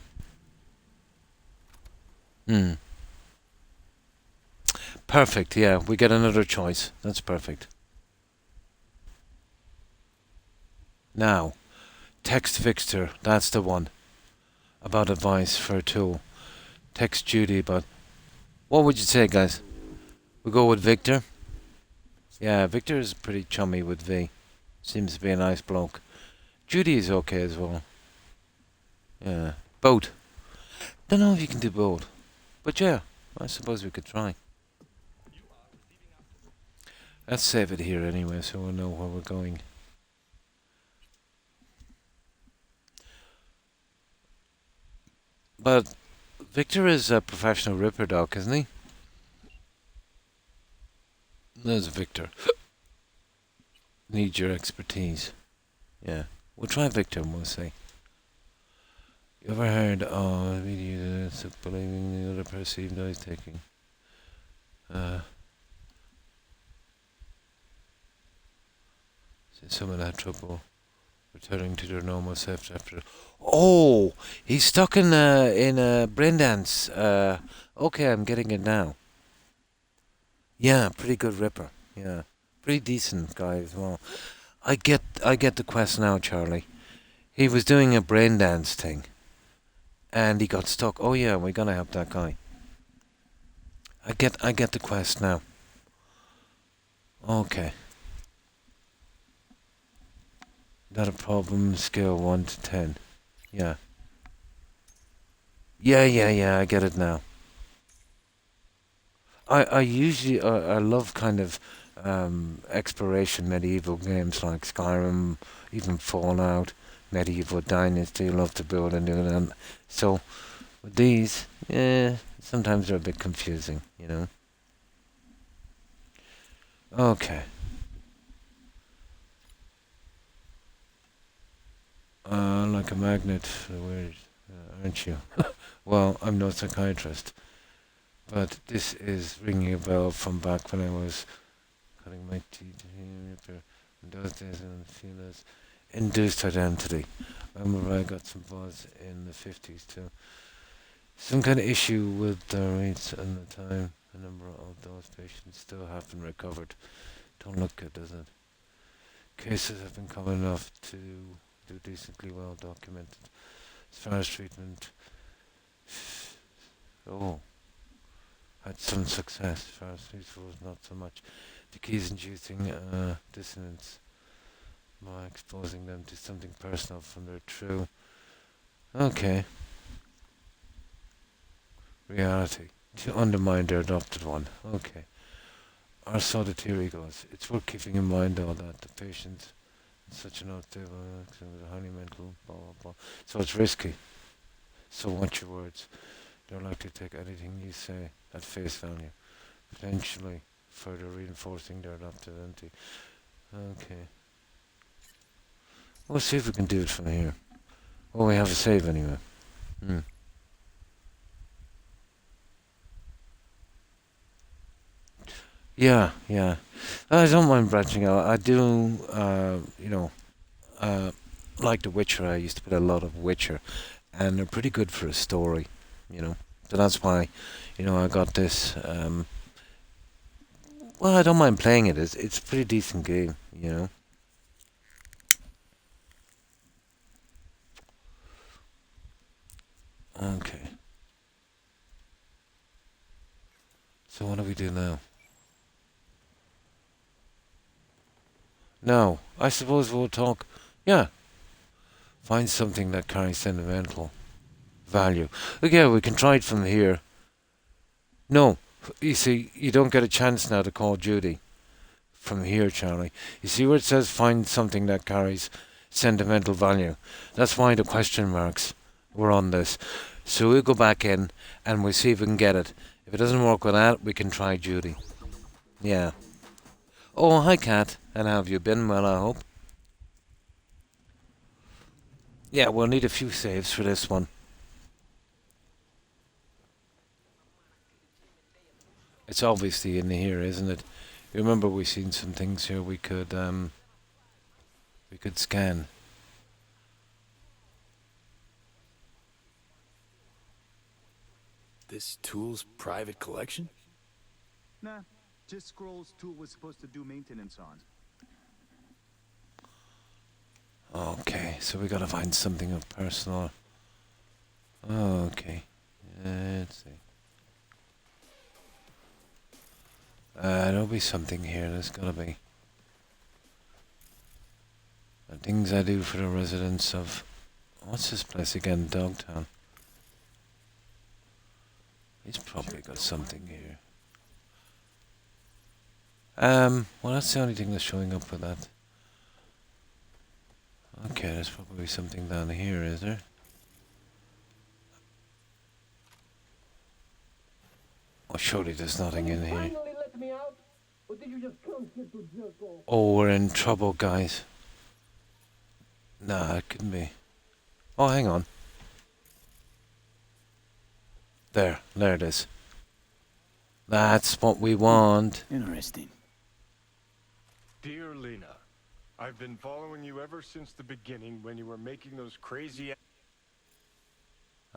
Perfect, yeah. We get another choice. That's perfect. Now, text Victor. That's the one. About advice for a tool. Text Judy about... What would you say, guys? We go with Victor? Yeah, Victor is pretty chummy with V. Seems to be a nice bloke. Judy is okay as well. Yeah. Both. Don't know if you can do both. But yeah, I suppose we could try. Let's save it here anyway, so we'll know where we're going. But Victor is a professional ripper dog, isn't he? There's Victor. Need your expertise. Yeah. We'll try Victor and we'll see. You ever heard of videos of believing the other perceived noise taking? Someone had trouble returning to their normal self after... Oh! He's stuck in a brain dance. Okay, I'm getting it now. Yeah, pretty good ripper. Yeah. Pretty decent guy as well. I get the quest now, Charlie. He was doing a brain dance thing. And he got stuck. Oh yeah, we're gonna help that guy. I get the quest now. Okay. That a problem? Scale 1 to 10. Yeah. Yeah, I get it now. I usually I love kind of exploration medieval games like Skyrim, even Fallout, Medieval Dynasty. I love to build and do that. So with these, yeah, sometimes they're a bit confusing, you know. Okay. Like a magnet, aren't you? Well, I'm no psychiatrist, but this is ringing a bell from back when I was cutting my teeth. In those days, I feel as induced identity. I remember I got some buzz in the 50s too. Some kind of issue with the rates and the time. A number of those patients still haven't recovered. Don't look good, does it? Cases have been common enough to do decently well documented. As far as treatment, had some success. As far as useful, not so much. The key is inducing dissonance by exposing them to something personal from their true. Okay. Reality. To undermine their adopted one. Okay. Or so the theory goes. It's worth keeping in mind though that the patient is such an unstable with a highly mental blah blah blah. So it's risky. So watch your words. They're likely to take anything you say at face value. Potentially further reinforcing their adopted entity. Okay. We'll see if we can do it from here. Well, we have a save anyway. Yeah. I don't mind branching out. I do, like The Witcher. I used to play a lot of Witcher, and they're pretty good for a story, you know. So that's why, I got this. Well, I don't mind playing it. It's a pretty decent game, you know. Okay. So what do we do now? No, I suppose we'll talk. Yeah. Find something that carries sentimental value. Okay, we can try it from here. No, you see, you don't get a chance now to call Judy from here, Charlie. You see where it says find something that carries sentimental value? That's why the question marks were on this. So we'll go back in and we'll see if we can get it. If it doesn't work with that, we can try Judy. Yeah. Oh, hi, Kat. And how have you been? Well, I hope. Yeah, we'll need a few saves for this one. It's obviously in here, isn't it? You remember we seen some things here we could scan.
This tool's private collection?
Nah, just scrolls Tool was supposed to do maintenance on.
Okay, so we gotta find something of personal. Okay, let's see. There'll be something here. There's gotta be. The things I do for the residents of. What's this place again? Dogtown. He's probably got something here. Well, that's the only thing that's showing up with that. Okay, there's probably something down here, is there? Oh, surely there's nothing in here. Oh, we're in trouble, guys. Nah, it couldn't be. Oh, hang on. There it is. That's what we want.
Interesting.
Dear Lena, I've been following you ever since the beginning when you were making those crazy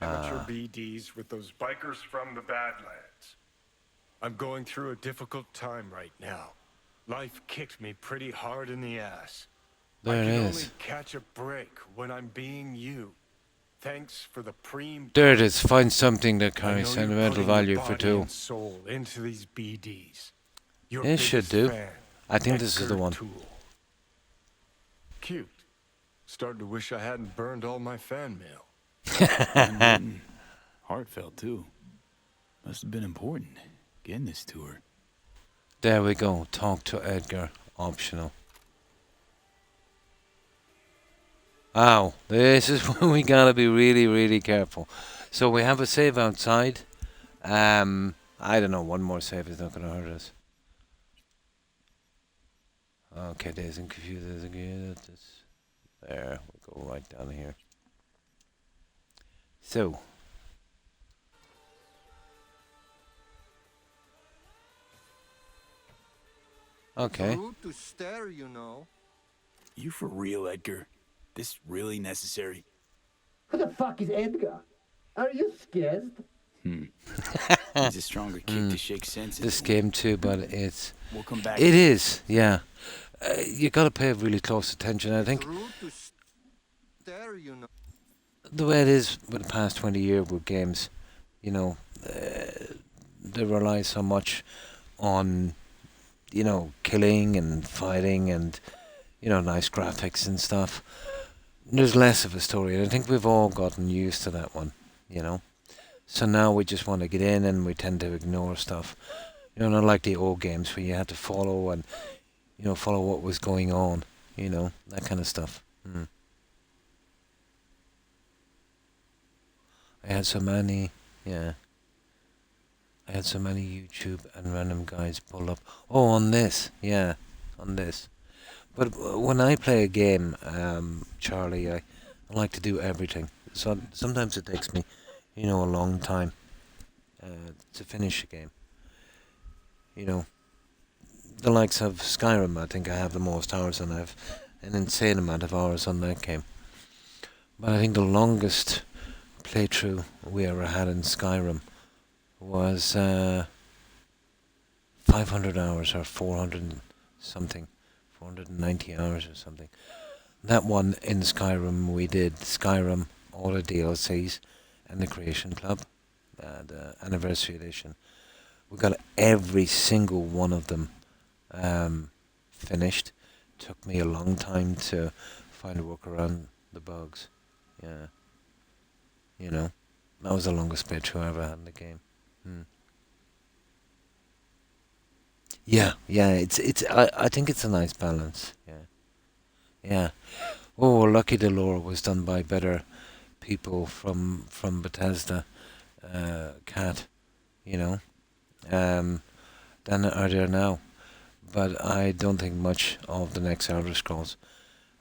amateur BDs with those bikers from the Badlands. I'm going through a difficult time right now. Life kicked me pretty hard in the ass.
There it
I can
is.
only catch a break when I'm being you. Thanks for the preem.
There it is. Find something that
I
carries
know you're
sentimental
putting
value
your
for
body
two.
and soul into these BDs. Your
It should
biggest
do.
fan,
I think this is the
Edgar
one.
Toole. Cute. Starting to wish I hadn't burned all my fan mail.
Heartfelt, too. Must have been important, getting this to her.
There we go. Talk to Edgar. Optional. Ow. This is when we gotta be really, really careful. So we have a save outside. I don't know. One more save is not gonna hurt us. Okay, Days and Confused again. There. We'll go right down here. So. Okay.
Rude to stare, you know.
You for real, Edgar? This really necessary?
Who the fuck is Edgar? Are you scared?
He's a stronger kick to shake sense
This
into.
game too, but it's.
We'll come back.
It is, yeah. You gotta pay really close attention. I think
Rude to stare, you know.
the way it is with the past 20 years with games, you know, they rely so much on, you know, killing and fighting and, you know, nice graphics and stuff. There's less of a story, and I think we've all gotten used to that one, you know. So now we just want to get in and we tend to ignore stuff. You know, not like the old games where you had to follow and, you know, follow what was going on, you know, that kind of stuff. I had so many, I had so many YouTube and random guys pull up. Oh, on this, on this. But when I play a game, Charlie, I like to do everything. So sometimes it takes me, you know, a long time to finish a game. You know, the likes of Skyrim, I think I have the most hours, and I have an insane amount of hours on that game. But I think the longest playthrough we ever had in Skyrim was 500 hours or 400 and something. 490 hours or something. That one in Skyrim, we did Skyrim, all the DLCs, and the Creation Club, the anniversary edition. We got every single one of them finished. Took me a long time to find a workaround the bugs. Yeah. You know, that was the longest playthrough I ever had in the game. Yeah, I think it's a nice balance. Yeah. Oh, lucky the lore was done by better people from Bethesda, Cat, you know, than are there now. But I don't think much of the next Elder Scrolls.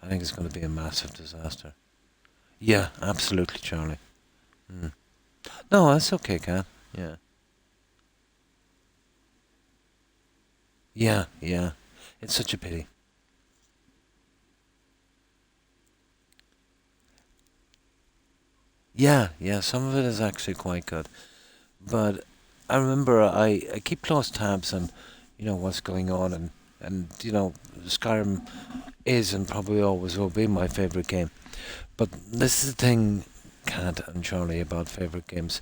I think it's going to be a massive disaster. Yeah, absolutely, Charlie. No, that's okay, Cat. Yeah. Yeah. It's such a pity. Yeah, some of it is actually quite good. But I remember I keep close tabs on, what's going on and Skyrim is and probably always will be my favourite game. But this is the thing, Kat and Charlie, about favourite games.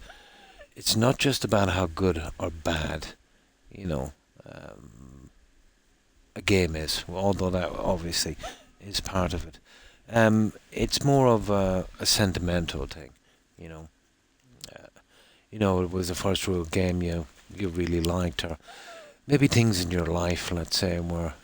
It's not just about how good or bad, you know, a game is, although that obviously is part of it. It's more of a sentimental thing, you know. It was the first real game you really liked, or maybe things in your life, let's say, where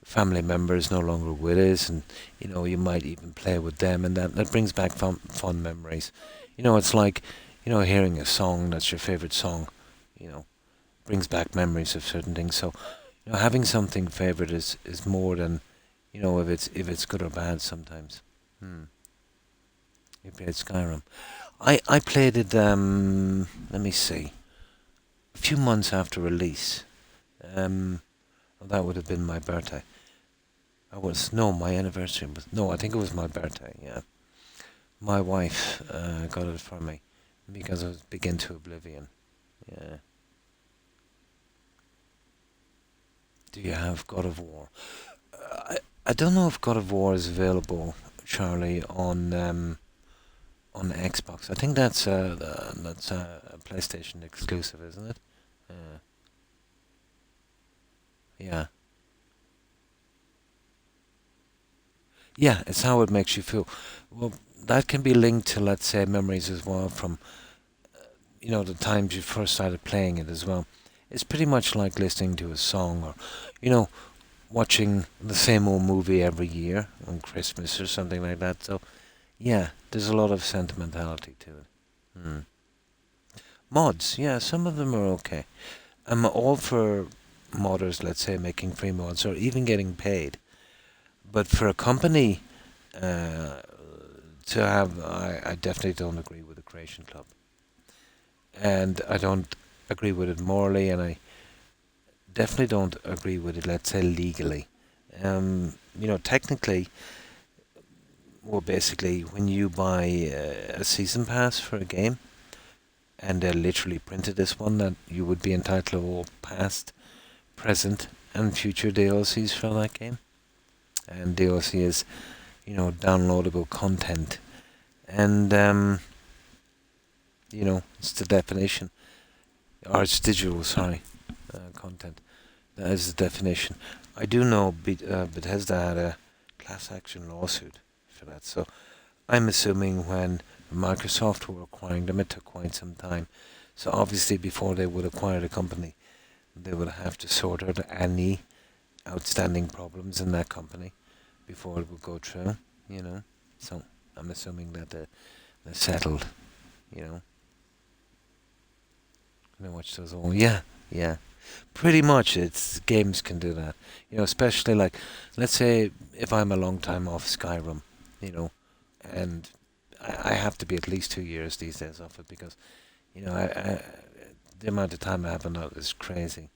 family members no longer with us, and you might even play with them, and that brings back fun memories. It's like hearing a song that's your favorite song. You know, brings back memories of certain things. So having something favorite is more than if it's good or bad sometimes. You played Skyrim. I played it. Let me see. A few months after release. That would have been my birthday. My anniversary was, no, I think it was my birthday, yeah. My wife got it for me because I was big into Oblivion, yeah. Do you have God of War? I don't know if God of War is available, Charlie, on Xbox. I think that's a PlayStation exclusive, isn't it? Yeah. Yeah, it's how it makes you feel. Well, that can be linked to, let's say, memories as well from, the times you first started playing it as well. It's pretty much like listening to a song or, watching the same old movie every year on Christmas or something like that. So, yeah, there's a lot of sentimentality to it. Mods, yeah, some of them are okay. I'm all for modders, let's say, making free mods or even getting paid. But for a company to have, I definitely don't agree with the Creation Club. And I don't agree with it morally, and I definitely don't agree with it, let's say, legally. Technically, well, basically, when you buy a season pass for a game, and they literally printed this one, that you would be entitled to all past, present, and future DLCs for that game. And DLC is, downloadable content. And, it's the definition. Or it's digital, sorry, content. That is the definition. I do know Bethesda had a class action lawsuit for that. So I'm assuming when Microsoft were acquiring them, it took quite some time. So obviously before they would acquire the company, they would have to sort out any outstanding problems in that company before it would go through, So I'm assuming that they're settled, you know. And I watch those all. Yeah. Pretty much, it's games can do that. Especially like, let's say if I'm a long time off Skyrim, and I have to be at least 2 years these days off it because, the amount of time I have on that is crazy,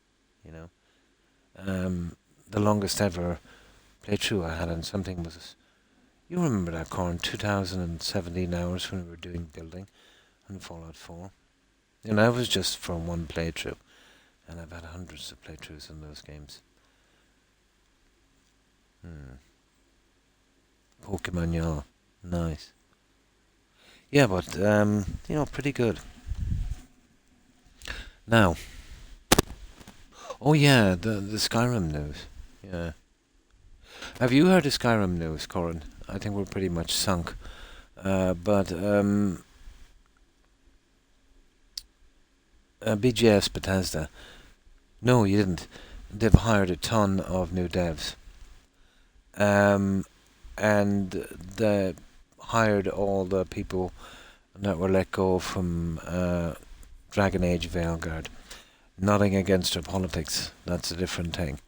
you know. The longest ever playthrough I had on something was, you remember that, Corn, 2017 hours when we were doing building on Fallout 4. And that was just for one playthrough. And I've had hundreds of playthroughs in those games. Pokemon Yellow. Nice. Yeah, but pretty good. Now, oh yeah, the Skyrim news. Yeah, have you heard the Skyrim news, Corin? I think we're pretty much sunk. But BGS Bethesda. No, you didn't. They've hired a ton of new devs. And they hired all the people that were let go from Dragon Age Veilguard. Nothing against their politics. That's a different thing.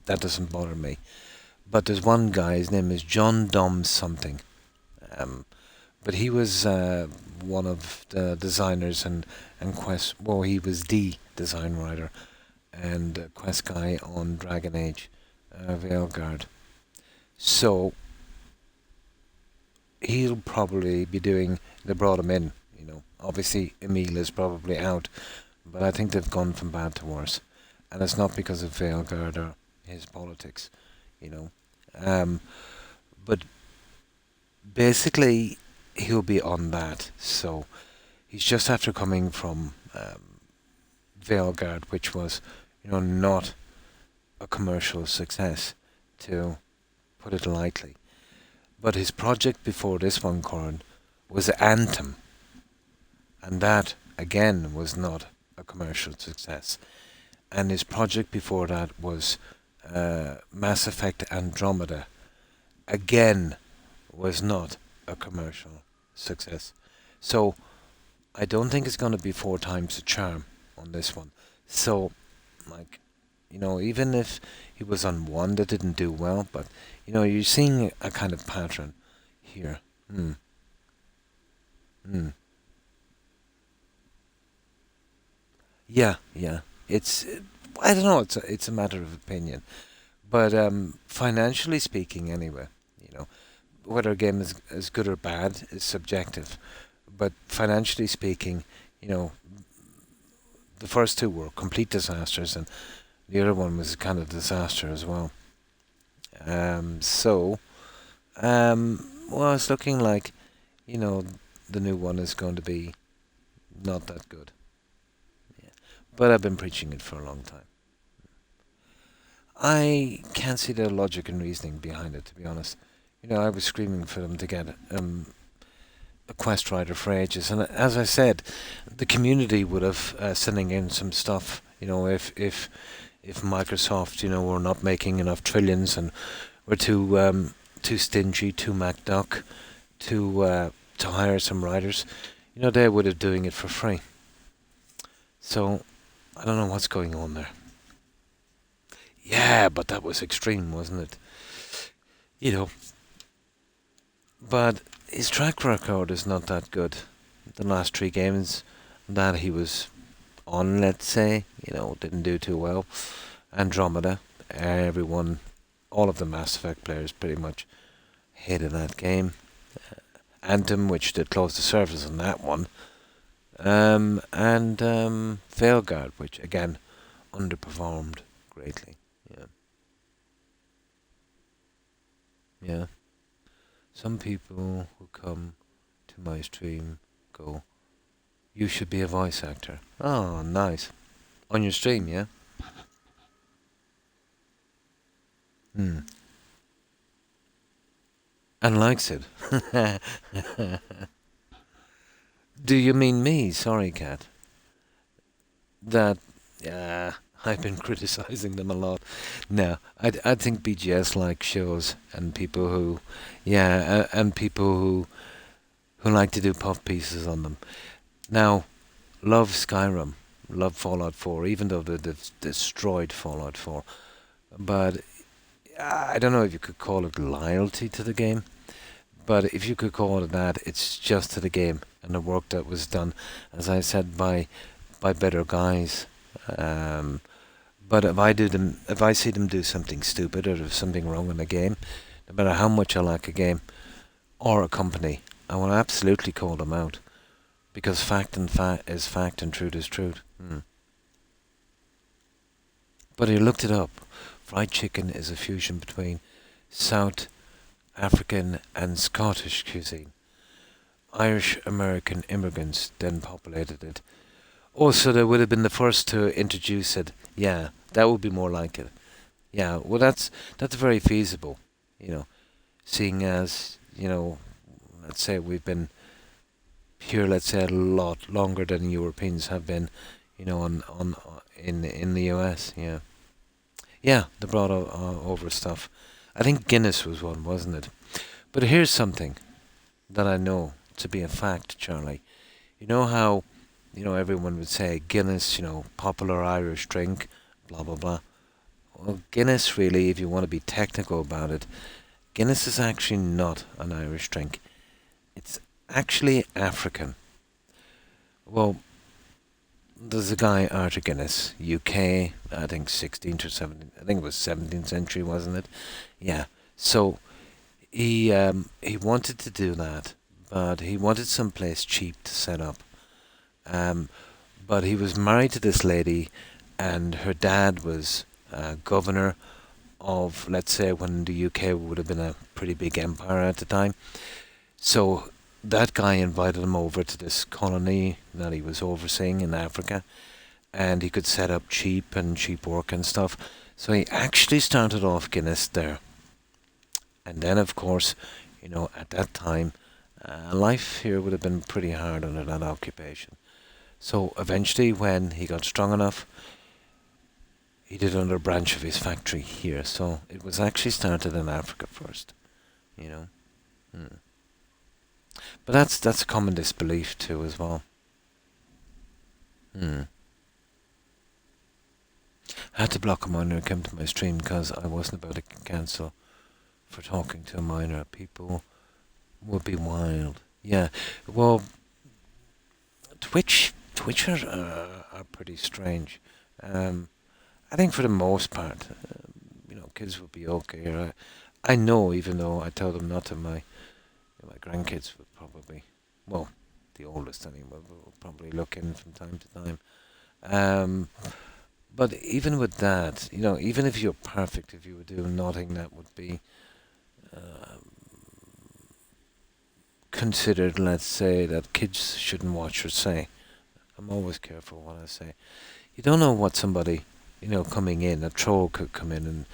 That doesn't bother me. But there's one guy, his name is John Dom something. But he was one of the designers and Quest. Well, he was the design writer and Quest guy on Dragon Age Veilguard. So he'll probably be doing. They brought him in. Obviously Emil is probably out, but I think they've gone from bad to worse, and it's not because of Veilguard or his politics. But basically he'll be on that. So he's just after coming from Veilguard, which was, not a commercial success, to put it lightly. But his project before this one, Corin, was Anthem, and that again was not a commercial success. And his project before that was Mass Effect Andromeda, again was not a commercial success. So I don't think it's going to be 4 times the charm on this one. So, even if he was on one that didn't do well, but you're seeing a kind of pattern here. Yeah. It's I don't know. It's a matter of opinion, but financially speaking, anyway, whether a game is good or bad is subjective. But financially speaking, the first 2 were complete disasters, and the other one was a kind of disaster as well. Well, it's looking like, the new one is going to be not that good. Yeah. But I've been preaching it for a long time. I can't see the logic and reasoning behind it, to be honest. I was screaming for them to get a quest writer for ages, and as I said, the community would have sending in some stuff. If Microsoft, were not making enough trillions and were too stingy, too MacDuck to hire some writers, they would have doing it for free. So I don't know what's going on there. Yeah, but that was extreme, wasn't it? But his track record is not that good. The last 3 games that he was on, let's say, didn't do too well. Andromeda, all of the Mass Effect players pretty much hated that game. Anthem, which did close the surface on that one. And Veilguard, which again underperformed greatly. Yeah. Some people who come to my stream go, "You should be a voice actor." Oh, nice. On your stream, yeah? And likes it. Do you mean me? Sorry, Kat. That, I've been criticizing them a lot. No, I think BGS like shows and people who, and people who like to do puff pieces on them. Now, love Skyrim, love Fallout 4, even though they've destroyed Fallout 4. But I don't know if you could call it loyalty to the game. But if you could call it that, it's just to the game and the work that was done, as I said, by better guys. But if I see them do something stupid or there's something wrong in the game, no matter how much I like a game or a company, I will absolutely call them out, because fact is fact and truth is truth. But I looked it up. Fried chicken is a fusion between South African and Scottish cuisine. Irish American immigrants then populated it. Oh, so they would have been the first to introduce it. Yeah, that would be more like it. Yeah, well, that's very feasible, you know, seeing as, you know, let's say we've been here, let's say, a lot longer than Europeans have been, you know, in the US. Yeah, yeah, they brought over stuff. I think Guinness was one, wasn't it? But here's something that I know to be a fact, Charlie. You know how, you know, everyone would say Guinness, you know, popular Irish drink, blah blah blah. Well, Guinness, really, if you want to be technical about it, Guinness is actually not an Irish drink. It's actually African. Well, there's a guy, Arthur Guinness, UK, I think 16th or 17th, I think it was 17th century, wasn't it? Yeah. So he wanted to do that, but he wanted someplace cheap to set up. But he was married to this lady, and her dad was governor of, let's say, when the UK would have been a pretty big empire at the time. So that guy invited him over to this colony that he was overseeing in Africa, and he could set up cheap work and stuff. So he actually started off Guinness there. And then, of course, you know, at that time, life here would have been pretty hard under that occupation. So eventually, when he got strong enough, he did another branch of his factory here. So it was actually started in Africa first, you know. But that's a common disbelief too as well. I had to block a miner who came to my stream because I wasn't about to cancel for talking to a miner. People would be wild. Yeah, well, Twitch are pretty strange. I think for the most part, you know, kids would be okay. I know, even though I tell them not to, my grandkids would probably, well, the oldest anyway, will probably look in from time to time. But even with that, you know, even if you're perfect, if you were doing nothing, that would be considered, let's say, that kids shouldn't watch or say. I'm always careful what I say. You don't know what somebody, you know, coming in, a troll could come in, and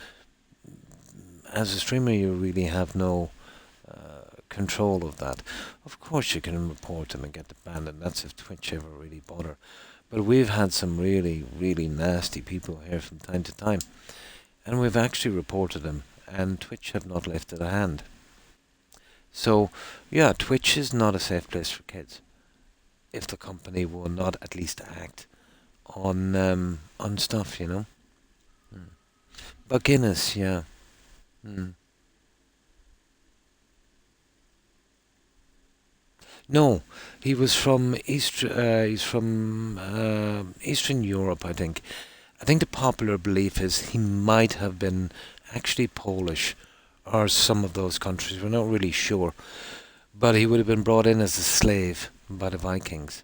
as a streamer you really have no control of that. Of course you can report them and get the ban, and that's if Twitch ever really bother. But we've had some really, really nasty people here from time to time, and we've actually reported them, and Twitch have not lifted a hand. So, yeah, Twitch is not a safe place for kids if the company will not at least act on stuff, you know. But Guinness, yeah. No, he was from he's from Eastern Europe, I think. I think the popular belief is he might have been actually Polish or some of those countries. We're not really sure. But he would have been brought in as a slave by the Vikings.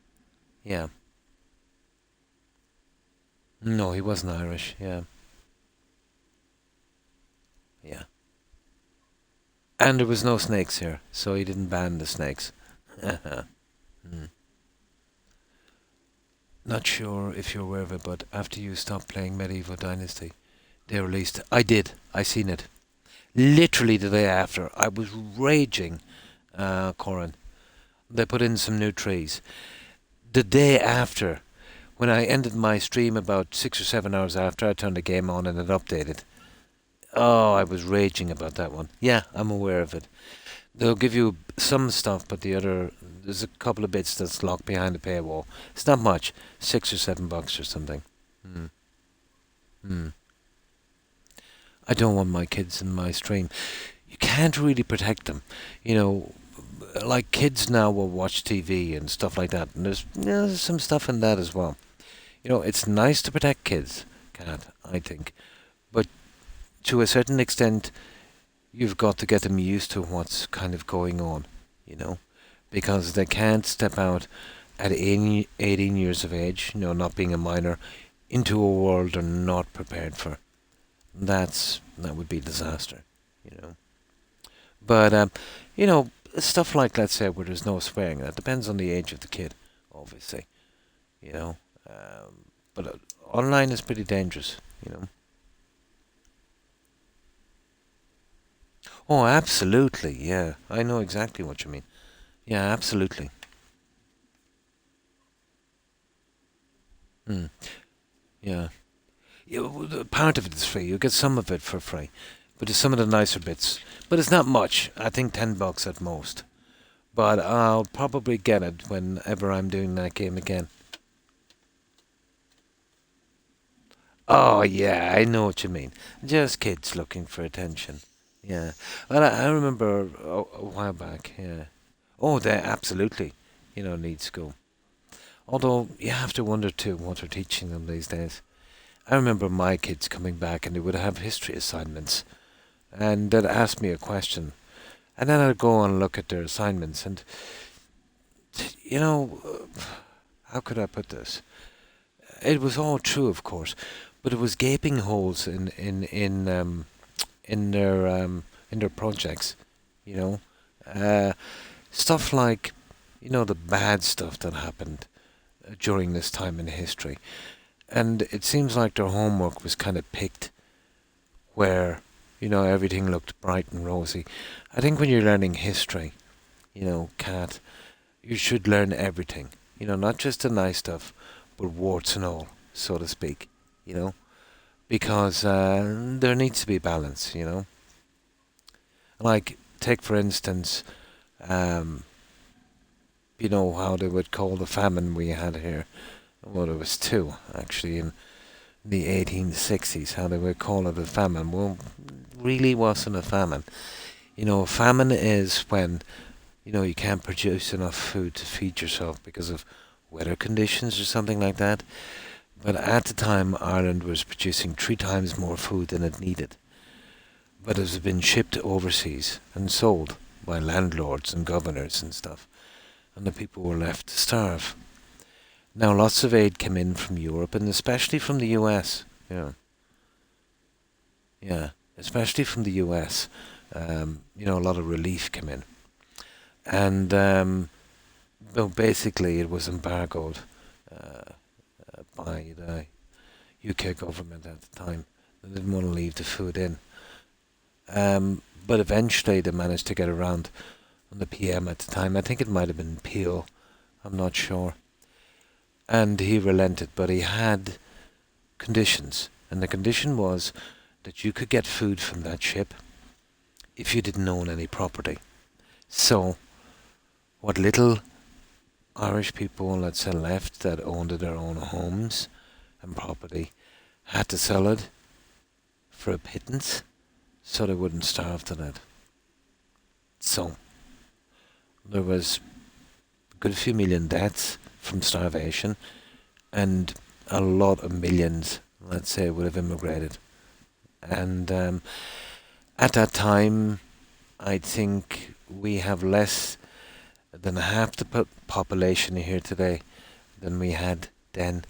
Yeah. No, he wasn't Irish, yeah. Yeah. And there was no snakes here, so he didn't ban the snakes. Not sure if you're aware of it, but after you stopped playing Medieval Dynasty, they released... I did. I seen it. Literally the day after. I was raging, Corin. They put in some new trees. The day after, when I ended my stream about 6 or 7 hours after, I turned the game on and it updated. Oh, I was raging about that one. Yeah, I'm aware of it. They'll give you some stuff, but there's a couple of bits that's locked behind the paywall. It's not much, $6 or $7 or something. I don't want my kids in my stream. You can't really protect them. You know, like kids now will watch TV and stuff like that, and there's some stuff in that as well. You know, it's nice to protect kids, Kat, I think, but to a certain extent, you've got to get them used to what's kind of going on, you know, because they can't step out at 18 years of age, you know, not being a minor, into a world they're not prepared for. That would be disaster, you know. But, you know, stuff like, let's say, where there's no swearing. That depends on the age of the kid, obviously. You know, but online is pretty dangerous. You know. Oh, absolutely. Yeah, I know exactly what you mean. Yeah, absolutely. Mm. Yeah. Part of it is free. You get some of it for free, but there's some of the nicer bits. But it's not much. I think $10 at most. But I'll probably get it whenever I'm doing that game again. Oh yeah, I know what you mean. Just kids looking for attention. Yeah. Well, I remember a while back. Yeah. Oh, they absolutely, need school. Although you have to wonder too what they're teaching them these days. I remember my kids coming back and they would have history assignments, and they'd ask me a question, and then I'd go and look at their assignments, and how could I put this? It was all true, of course, but it was gaping holes in their projects, you know, stuff like, the bad stuff that happened during this time in history. And it seems like their homework was kind of picked where, everything looked bright and rosy. I think when you're learning history, Kat, you should learn everything. Not just the nice stuff, but warts and all, so to speak, because there needs to be balance, Like, take for instance, how they would call the famine we had here. Well, there was two, actually, in the 1860s, how they would call it a famine. Well, really wasn't a famine. A famine is when, you can't produce enough food to feed yourself because of weather conditions or something like that. But at the time, Ireland was producing 3 times more food than it needed. But it had been shipped overseas and sold by landlords and governors and stuff. And the people were left to starve. Now, lots of aid came in from Europe, and especially from the US. Yeah, especially from the US. A lot of relief came in. And, basically it was embargoed by the UK government at the time. They didn't want to leave the food in. But eventually they managed to get around on the PM at the time. I think it might have been Peel. I'm not sure. And he relented, but he had conditions. And the condition was that you could get food from that ship if you didn't own any property. So, what little Irish people, let's say, left that owned their own homes and property had to sell it for a pittance so they wouldn't starve to death. So, there was a good few million deaths from starvation, and a lot of millions, let's say, would have immigrated. And at that time, I think we have less than half the population here today than we had then.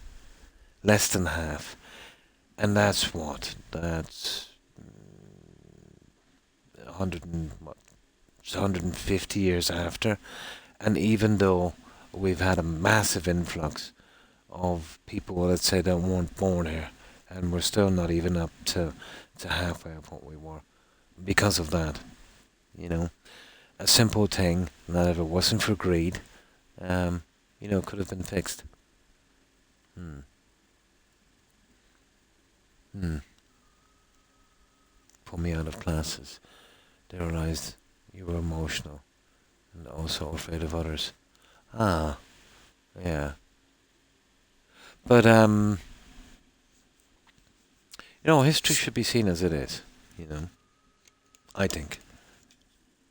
Less than half. And that's what? That's 150 years after. And even though we've had a massive influx of people, let's say, that weren't born here, and we're still not even up to halfway of what we were because of that. A simple thing that if it wasn't for greed, could have been fixed. Pull me out of classes. They realized you were emotional and also afraid of others. Ah, yeah. But, history should be seen as it is, I think.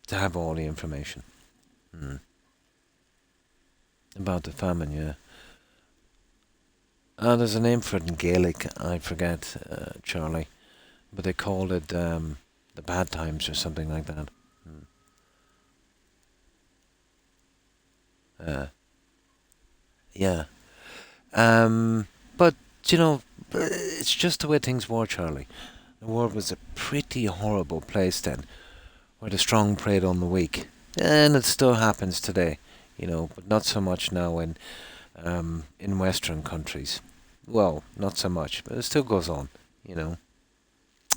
To have all the information. About the famine, yeah. There's a name for it in Gaelic, I forget, Charlie. But they called it the bad times or something like that. Yeah. But, it's just the way things were, Charlie. The world was a pretty horrible place then, where the strong preyed on the weak, And it still happens today, but not so much now in Western countries. Well, not so much, but it still goes on,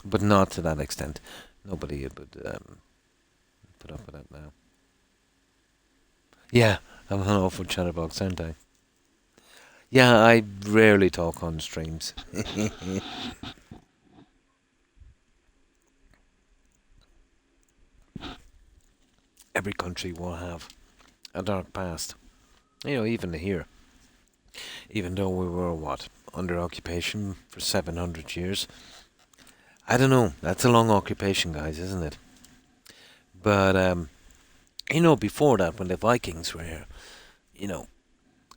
but not to that extent. Nobody would put up with that now. Yeah, I'm an awful chatterbox, aren't I? Yeah, I rarely talk on streams. Every country will have a dark past. Even here. Even though we were, under occupation for 700 years. I don't know. That's a long occupation, guys, isn't it? But, before that, when the Vikings were here,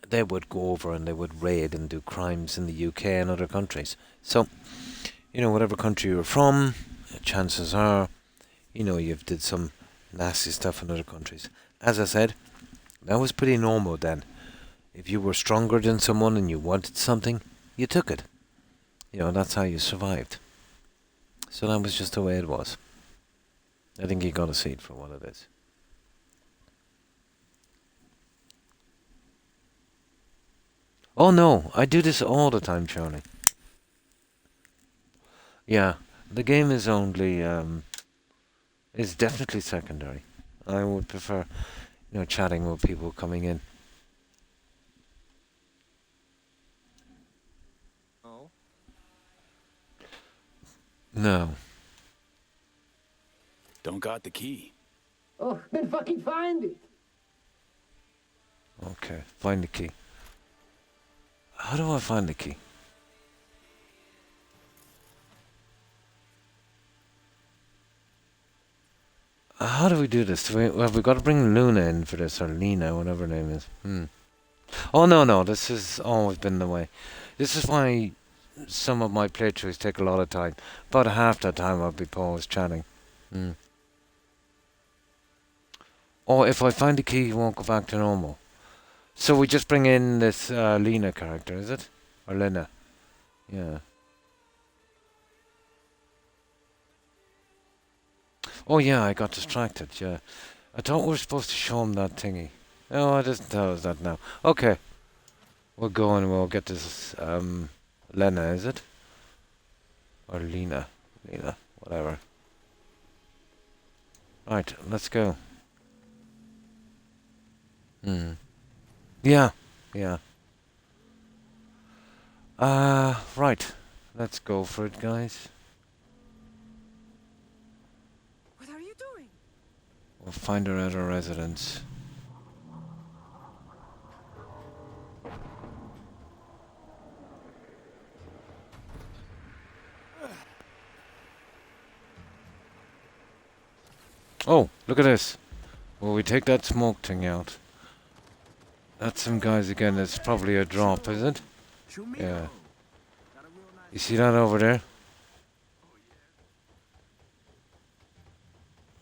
they would go over and they would raid and do crimes in the UK and other countries. So, whatever country you're from, chances are, you've did some nasty stuff in other countries. As I said, that was pretty normal then. If you were stronger than someone and you wanted something, you took it. That's how you survived. So that was just the way it was. I think you gotta see it for what it is. Oh no, I do this all the time, Charlie. Yeah, the game is only, is definitely secondary. I would prefer, chatting with people coming in. No.
Don't got the key.
Oh, then fucking find it.
Okay, find the key. How do I find the key? How do we do this? We've got to bring Luna in for this, or Lena, whatever her name is. Oh, no, this has always been the way. This is why some of my playthroughs take a lot of time. About half that time I'll be paused chatting. Or if I find the key, it won't go back to normal. So we just bring in this Lena character, is it? Or Lena? Yeah. Oh yeah, I got distracted, yeah. I thought we were supposed to show him that thingy. Oh, it doesn't tell us that now. Okay. We'll go and we'll get this, Lena, is it? Or Lena. Lena, whatever. Right, let's go. Yeah. Right. Let's go for it, guys.
What are you doing?
We'll find her at her residence. Oh, look at this. Well, we take that smoke thing out. That's some guys again. It's probably a drop, is it? Yeah. You see that over there?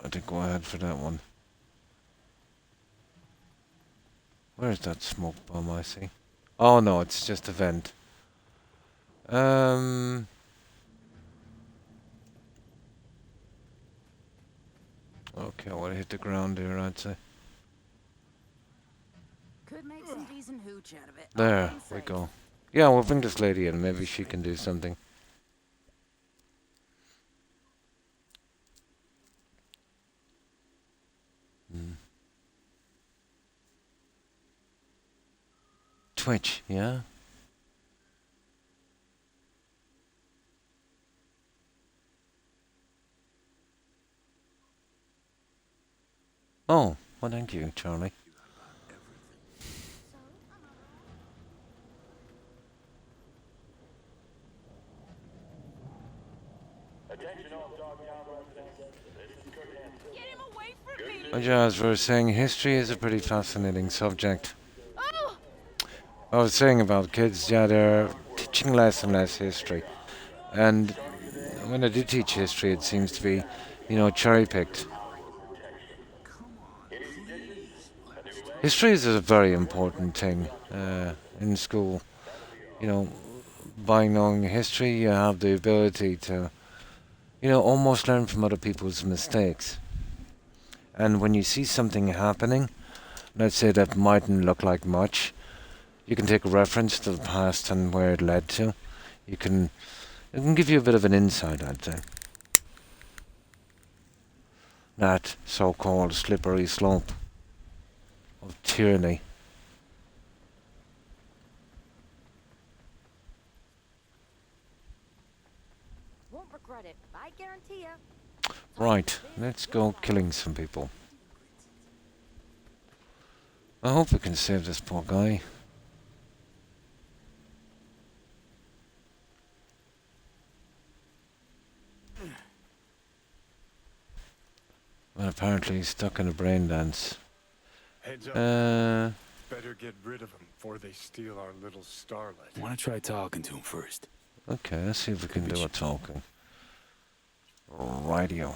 I think go ahead for that one. Where's that smoke bomb I see? Oh no, it's just a vent. Okay, I want to hit the ground here, I'd say.
Could make some decent hooch out of it.
There we go. Yeah, we'll bring this lady in. Maybe she can do something. Twitch, yeah? Oh, well thank you, Charlie. As we were saying, history is a pretty fascinating subject. I was saying about kids, yeah, they're teaching less and less history. And when they do teach history, it seems to be, cherry-picked. History is a very important thing in school. By knowing history, you have the ability to, almost learn from other people's mistakes. And when you see something happening, let's say that mightn't look like much, you can take a reference to the past and where it led to. It can give you a bit of an insight, I'd say. That so-called slippery slope of tyranny.
Won't regret it, I guarantee ya.
Right, let's go killing some people. I hope we can save this poor guy. Well, apparently he's stuck in a brain dance.
Heads up. Better get rid of them before they steal our little starlet.
I want to try talking to him first.
Okay, let's see if we can do a talking. Rightio.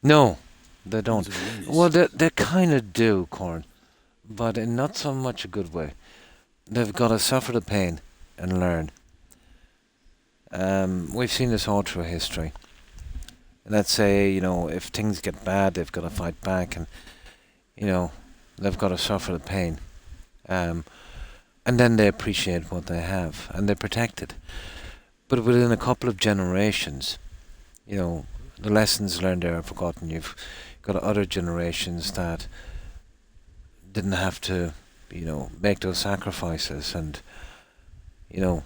No, they don't. Well, they kind of do, Corn, but in not so much a good way. They've got to suffer the pain and learn. We've seen this all through history. Let's say, you know, if things get bad, they've got to fight back, and, you know, they've got to suffer the pain. And then they appreciate what they have, and they protect it. But within a couple of generations, you know, the lessons learned there are forgotten. You've got other generations that didn't have to, you know, make those sacrifices, and, you know,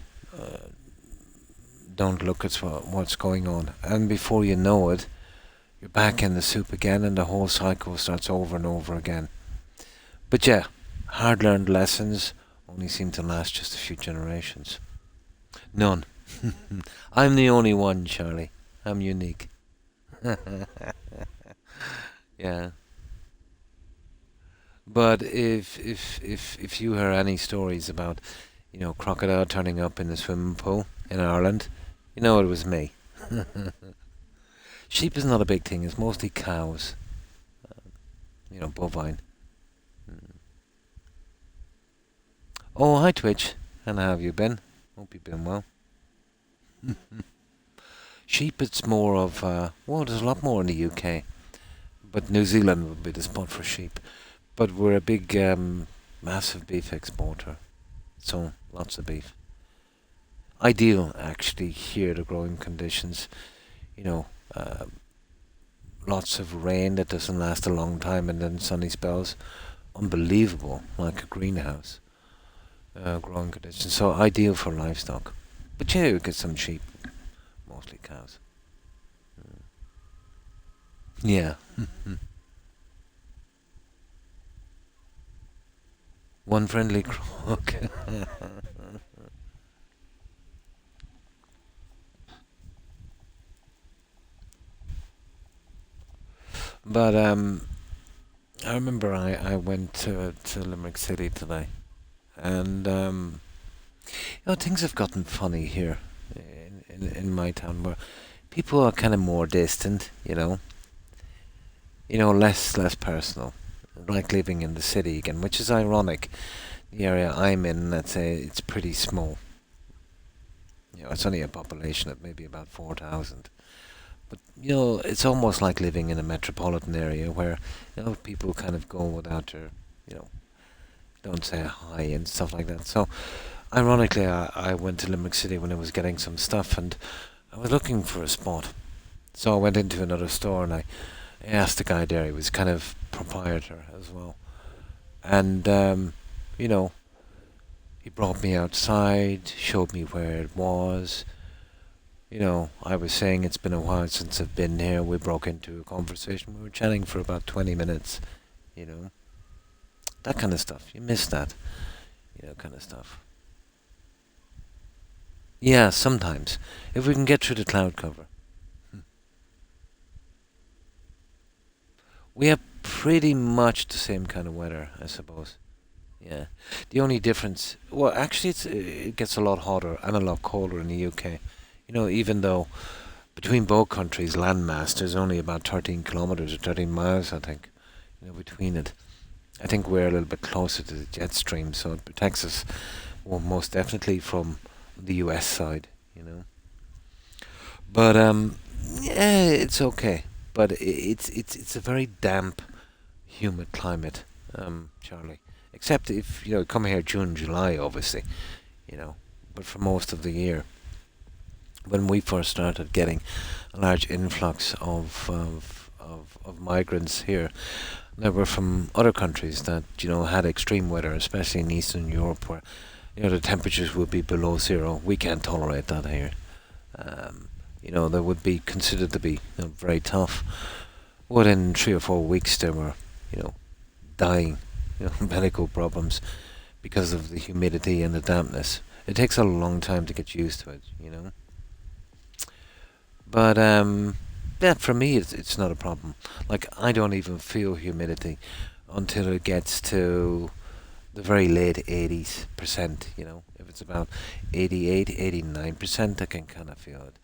don't look at what's going on. And before you know it, you're back in the soup again, and the whole cycle starts over and over again. But yeah, hard-learned lessons only seem to last just a few generations. None. I'm the only one, Charlie. I'm unique. Yeah. But if you hear any stories about, you know, crocodile turning up in the swimming pool in Ireland, you know it was me. Sheep is not a big thing. It's mostly cows. You know, bovine. Oh, hi Twitch. And how have you been? Hope you've been well. Sheep, it's more of, well, there's a lot more in the UK. But New Zealand would be the spot for sheep. But we're a big, massive beef exporter. So, lots of beef. Ideal, actually, here, the growing conditions. You know, lots of rain that doesn't last a long time, and then sunny spells. Unbelievable, like a greenhouse. Growing conditions. So, ideal for livestock. But yeah, you get some sheep. Mostly cows. Yeah. One friendly croc. But I remember I went to Limerick City today, and you know, things have gotten funny here in my town, where people are kind of more distant, you know, less personal, like living in the city again, which is ironic. The area I'm in, let's say, it's pretty small. You know, it's only a population of maybe about 4,000. But, you know, it's almost like living in a metropolitan area where, you know, people kind of go without their, you know, don't say hi and stuff like that. So, ironically, I went to Limerick City when I was getting some stuff, and I was looking for a spot. So I went into another store, and I asked the guy there. He was kind of proprietor as well. And, you know, he brought me outside, showed me where it was. You know, I was saying it's been a while since I've been here. We broke into a conversation. We were chatting for about 20 minutes, you know. That kind of stuff. You miss that, you know, kind of stuff. Yeah, sometimes. If we can get through the cloud cover. We have pretty much the same kind of weather, I suppose. Yeah. The only difference... Well, actually, it gets a lot hotter and a lot colder in the UK. You know, even though between both countries, landmass, there's only about 13 kilometers or 13 miles, I think, you know, between it. I think we're a little bit closer to the jet stream, so it protects us Well, most definitely from the US side, you know. But yeah, it's okay. But it's a very damp, humid climate, Charlie. Except if you come here June, July, obviously, you know. But for most of the year, when we first started getting a large influx of migrants here, they were from other countries that had extreme weather, especially in Eastern Europe, where the temperatures would be below zero. We can't tolerate that here. They would be considered to be very tough. Within 3 or 4 weeks, they were, dying, medical problems because of the humidity and the dampness. It takes a long time to get used to it. But yeah, for me, it's not a problem. Like, I don't even feel humidity until it gets to the very late 80s%. If it's about 88, 89%, I can kind of feel it.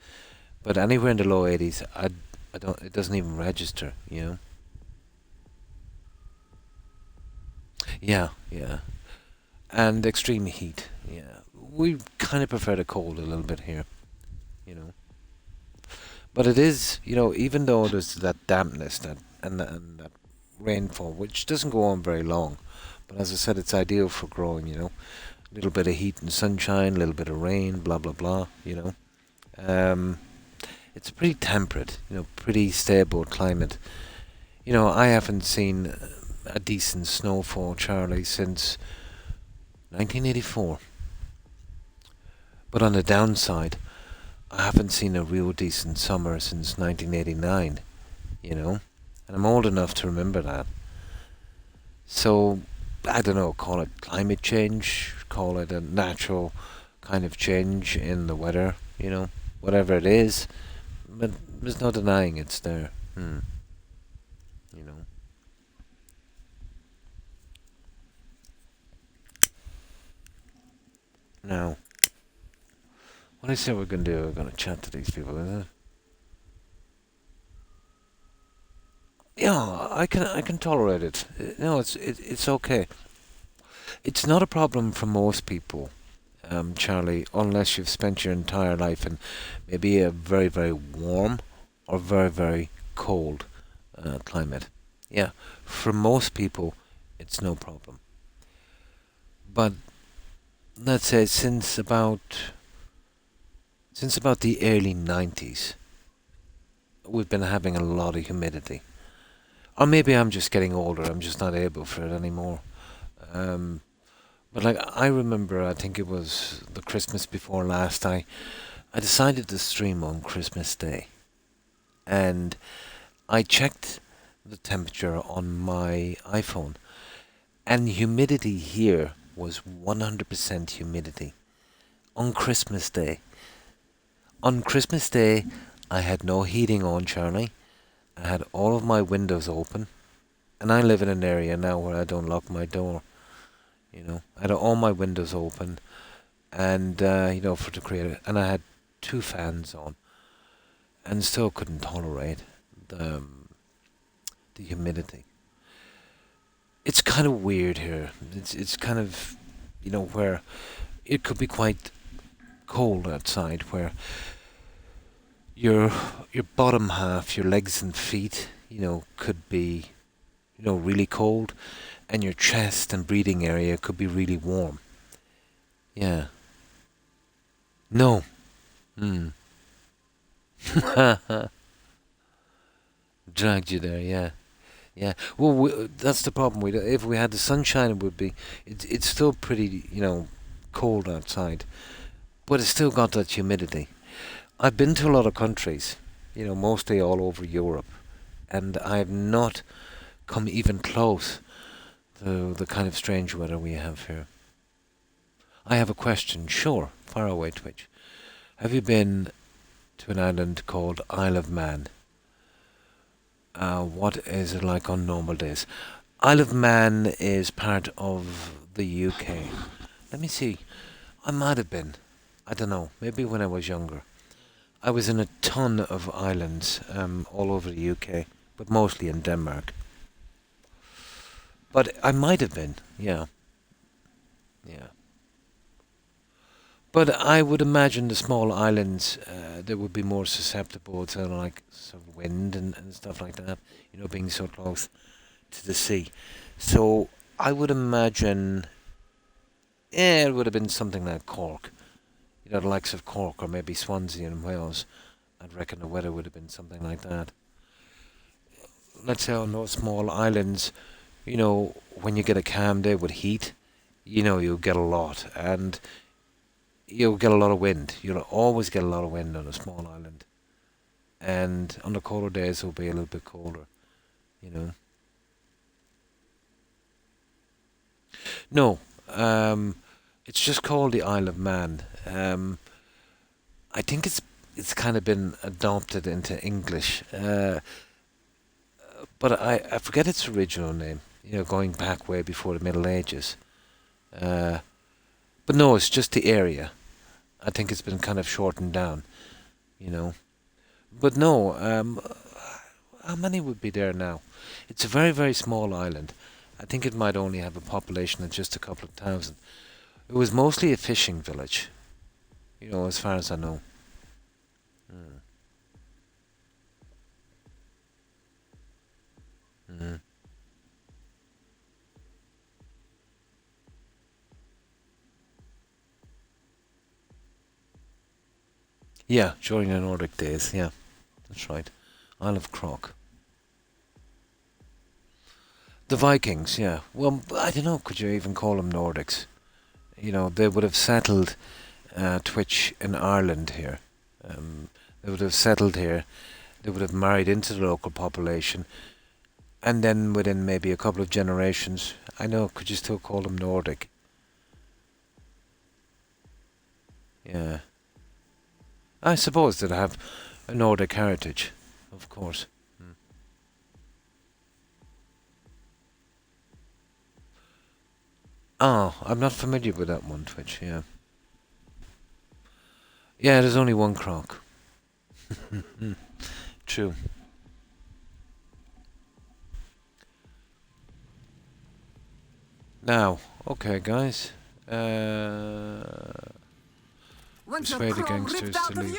But anywhere in the low 80s, I don't. It doesn't even register. Yeah, yeah. And extreme heat. Yeah, we kind of prefer the cold a little bit here. You know. But it is, even though there's that dampness and that rainfall, which doesn't go on very long, but as I said, it's ideal for growing. A little bit of heat and sunshine, a little bit of rain, blah blah blah. It's pretty temperate, pretty stable climate. I haven't seen a decent snowfall, Charlie, since 1984. But on the downside, I haven't seen a real decent summer since 1989, and I'm old enough to remember that. So, I don't know, call it climate change, call it a natural kind of change in the weather, whatever it is, but there's no denying it's there. You know. Now, what I say we're going to do, we're going to chat to these people, is it? Yeah, I can tolerate it. No, it's okay. It's not a problem for most people, Charlie, unless you've spent your entire life in maybe a very, very warm or very, very cold climate. Yeah, for most people, it's no problem. But let's say since about the early 90s, we've been having a lot of humidity. Or maybe I'm just getting older. I'm just not able for it anymore. But like I remember, I think it was the Christmas before last. I decided to stream on Christmas Day, and I checked the temperature on my iPhone, and humidity here was 100% humidity on Christmas Day. On Christmas Day, I had no heating on, Charlie. I had all of my windows open, and I live in an area now where I don't lock my door. I had all my windows open, and for the creator, and I had 2 fans on, and still couldn't tolerate the humidity. It's kind of weird here. It's kind of where it could be quite cold outside, where your bottom half, your legs and feet, could be really cold, and your chest and breathing area could be really warm. Yeah. No. Hmm. Dragged you there, yeah. Yeah. Well, that's the problem. If we had the sunshine, it would be. It's still pretty, cold outside, but it's still got that humidity. I've been to a lot of countries, mostly all over Europe, and I have not come even close to the kind of strange weather we have here. I have a question. Sure, far away, Twitch. Have you been to an island called Isle of Man? What is it like on normal days? Isle of Man is part of the UK. Let me see. I might have been. I don't know. Maybe when I was younger. I was in a ton of islands all over the UK, but mostly in Denmark. But I might have been. Yeah. Yeah. But I would imagine the small islands, they would be more susceptible to like sort of wind and stuff like that. You know, being so close to the sea. So I would imagine, it would have been something like Cork. You know, the likes of Cork or maybe Swansea in Wales. I'd reckon the weather would have been something like that. Let's say on those small islands, you know, when you get a calm day with heat, you know, you'll get a lot. And you'll get a lot of wind. You'll always get a lot of wind on a small island. And on the colder days, it'll be a little bit colder, you know. No, it's just called the Isle of Man. I think it's kind of been adopted into English, but I forget its original name. You know, going back way before the Middle Ages. But no, it's just the area. I think it's been kind of shortened down, you know. But no, how many would be there now? It's a very, very small island. I think it might only have a population of just a couple of thousand. It was mostly a fishing village, you know, as far as I know. Mm. Yeah, during the Nordic days, yeah. That's right. Isle of Croc. The Vikings, yeah. Well, I don't know, could you even call them Nordics? You know, they would have settled Twitch in Ireland here. They would have settled here. They would have married into the local population. And then within maybe a couple of generations, I know, could you still call them Nordic? Yeah. I suppose they'd have a Nordic heritage, of course. Oh, I'm not familiar with that one, Twitch, yeah. Yeah, there's only one croc. True. Now, okay, guys. Persuade the gangsters to leave.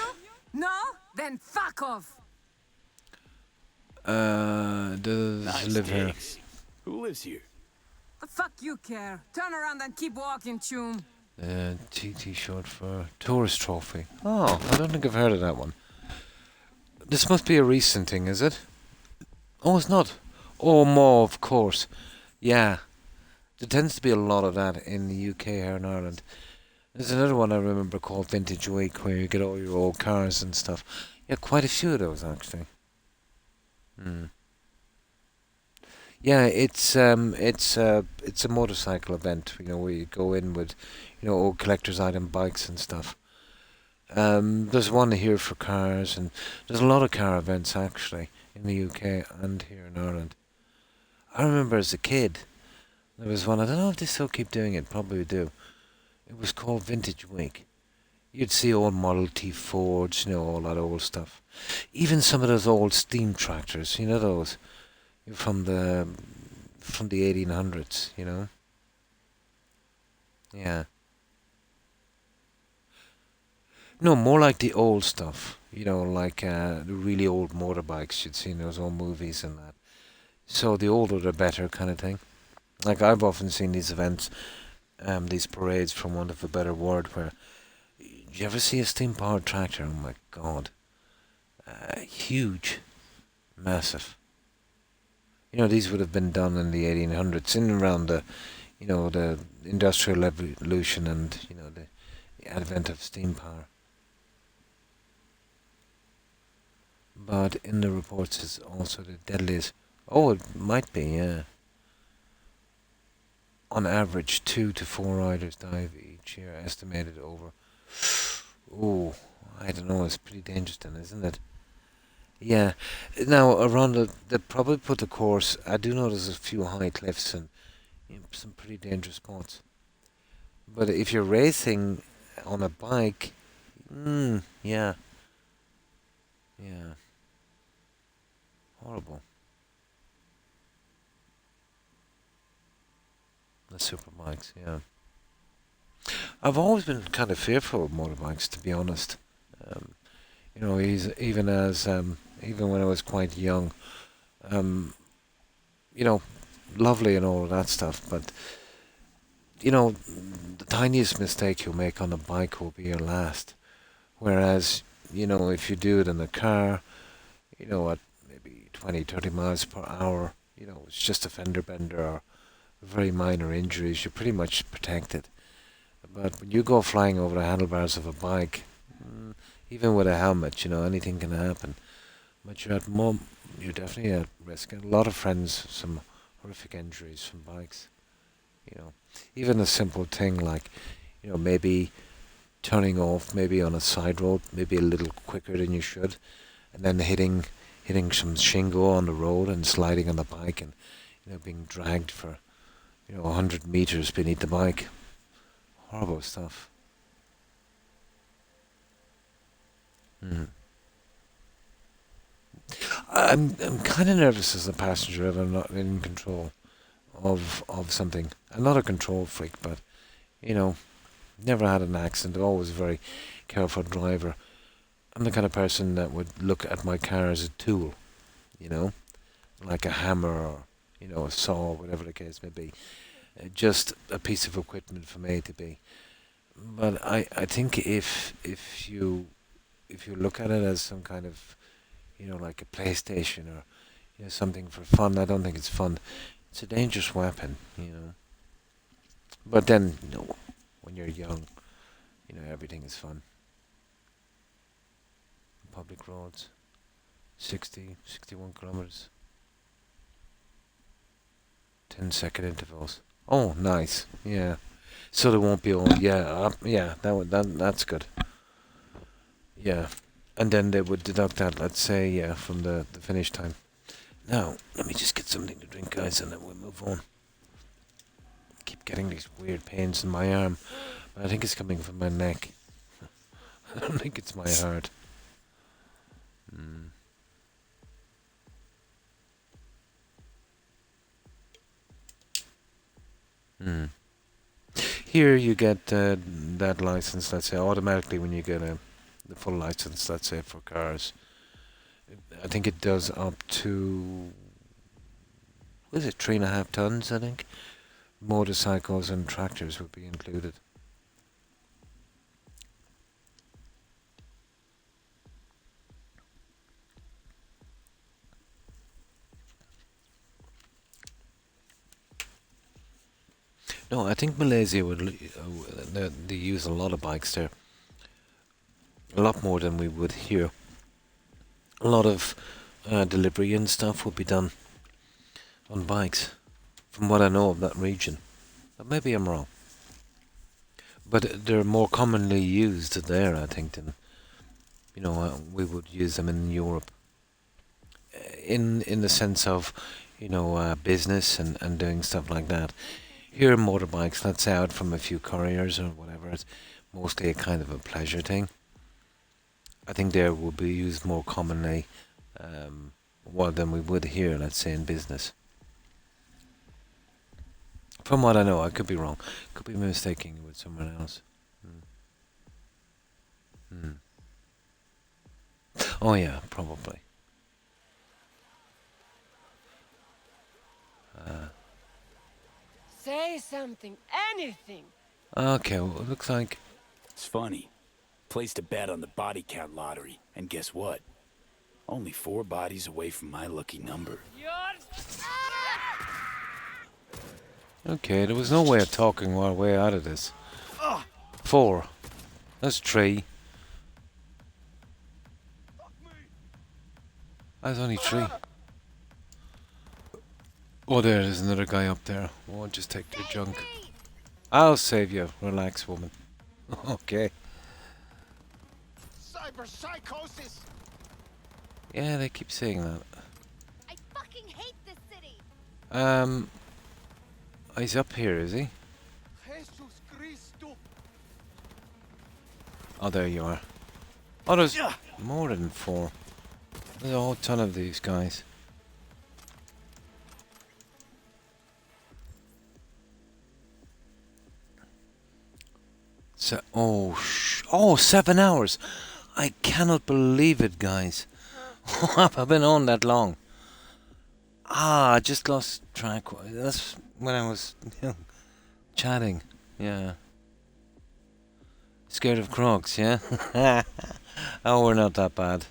No? Then fuck off!
Does
Nice
live here.
digs. Who lives here?
The fuck you care? Turn around and keep walking, Choom.
TT short for tourist trophy. Oh, I don't think I've heard of that one. This must be a recent thing, is it? Oh, it's not. Oh, more, of course. Yeah. There tends to be a lot of that in the UK here in Ireland. There's another one I remember called Vintage Week, where you get all your old cars and stuff. Yeah, quite a few of those, actually. Yeah, it's a motorcycle event, you know, where you go in with, you know, old collector's item bikes and stuff. There's one here for cars, and there's a lot of car events actually in the UK and here in Ireland. I remember as a kid, there was one, I don't know if they still keep doing it, probably do. It was called Vintage Week. You'd see old Model T Fords, you know, all that old stuff. Even some of those old steam tractors, you know, those from the 1800s, you know. Yeah. No, more like the old stuff, you know, like the really old motorbikes you'd see in those old movies and that. So the older the better kind of thing. Like I've often seen these events, these parades, from want of a better word, where you ever see a steam-powered tractor? Oh my God. Huge. Massive. You know, these would have been done in the 1800s, in and around the, you know, the Industrial Revolution and, you know, the advent of steam power. But in the reports it's also the deadliest. Oh, it might be, yeah. On average, 2 to 4 riders die each year, estimated over. Oh, I don't know, it's pretty dangerous then, isn't it? Yeah. Now, around they probably put the course, I do know there's a few high cliffs and, you know, some pretty dangerous spots. But if you're racing on a bike, yeah. Yeah. Horrible. The super bikes, yeah. I've always been kind of fearful of motorbikes, to be honest. Um, you know, even when I was quite young, um, you know, lovely and all of that stuff, but you know, the tiniest mistake you'll make on a bike will be your last. Whereas, you know, if you do it in a car, you know, at maybe 20, 30 miles per hour, you know, it's just a fender bender or very minor injuries, you're pretty much protected. But when you go flying over the handlebars of a bike, even with a helmet, you know, anything can happen. But you're definitely at risk. And a lot of friends, some horrific injuries from bikes. You know, even a simple thing like, you know, maybe turning off, maybe on a side road, maybe a little quicker than you should, and then hitting some shingle on the road and sliding on the bike, and you know, being dragged for 100 meters beneath the bike. Horrible stuff. Mm. I'm kind of nervous as a passenger if I'm not in control of something. I'm not a control freak, but you know, never had an accident. Always a very careful driver. I'm the kind of person that would look at my car as a tool, you know, like a hammer or a saw, whatever the case may be. Just a piece of equipment from A to B. But I think if you look at it as some kind of like a PlayStation or something for fun, I don't think it's fun. It's a dangerous weapon, you know. But then, when you're young, everything is fun. Public roads, 60, 61 kilometers, 10-second intervals. Oh, nice. Yeah. So there won't be all. Yeah, that's good. Yeah, and then they would deduct that, let's say, from the finish time. Now, let me just get something to drink, guys, and then we'll move on. I keep getting these weird pains in my arm, but I think it's coming from my neck. I don't think it's my heart. Here you get that license, let's say, automatically when you get the full license, let's say, for cars. I think it does up to, what is it, 3.5 tons, I think? Motorcycles and tractors would be included. No, I think Malaysia they use a lot of bikes there. A lot more than we would here. A lot of delivery and stuff would be done on bikes, from what I know of that region. But maybe I'm wrong. But they're more commonly used there, I think, than we would use them in Europe. In the sense of business and doing stuff like that. Here, motorbikes, let's say out from a few couriers or whatever, it's mostly a kind of a pleasure thing. I think there will be used more commonly than we would here, let's say, in business. From what I know, I could be wrong. Could be mistaking with someone else. Oh yeah, probably.
Say something, anything.
Okay, well, it looks like...
It's funny. Placed a bet on the body count lottery, and guess what? Only 4 bodies away from my lucky number.
Okay, there was no way of talking our way out of this. 4. That's 3. That's only 3. Oh, there's another guy up there. Won't just take their junk. I'll save you. Relax, woman. Okay.
Cyberpsychosis.
Yeah, they keep saying that.
I fucking hate this city.
He's up here, is he?
Jesus Cristo.
Oh, there you are. Oh, there's more than 4. There's a whole ton of these guys. So, oh, 7 hours. I cannot believe it, guys. Have I been on that long? I just lost track. That's when I was chatting. Yeah. Scared of crocs, yeah? Oh, we're not that bad.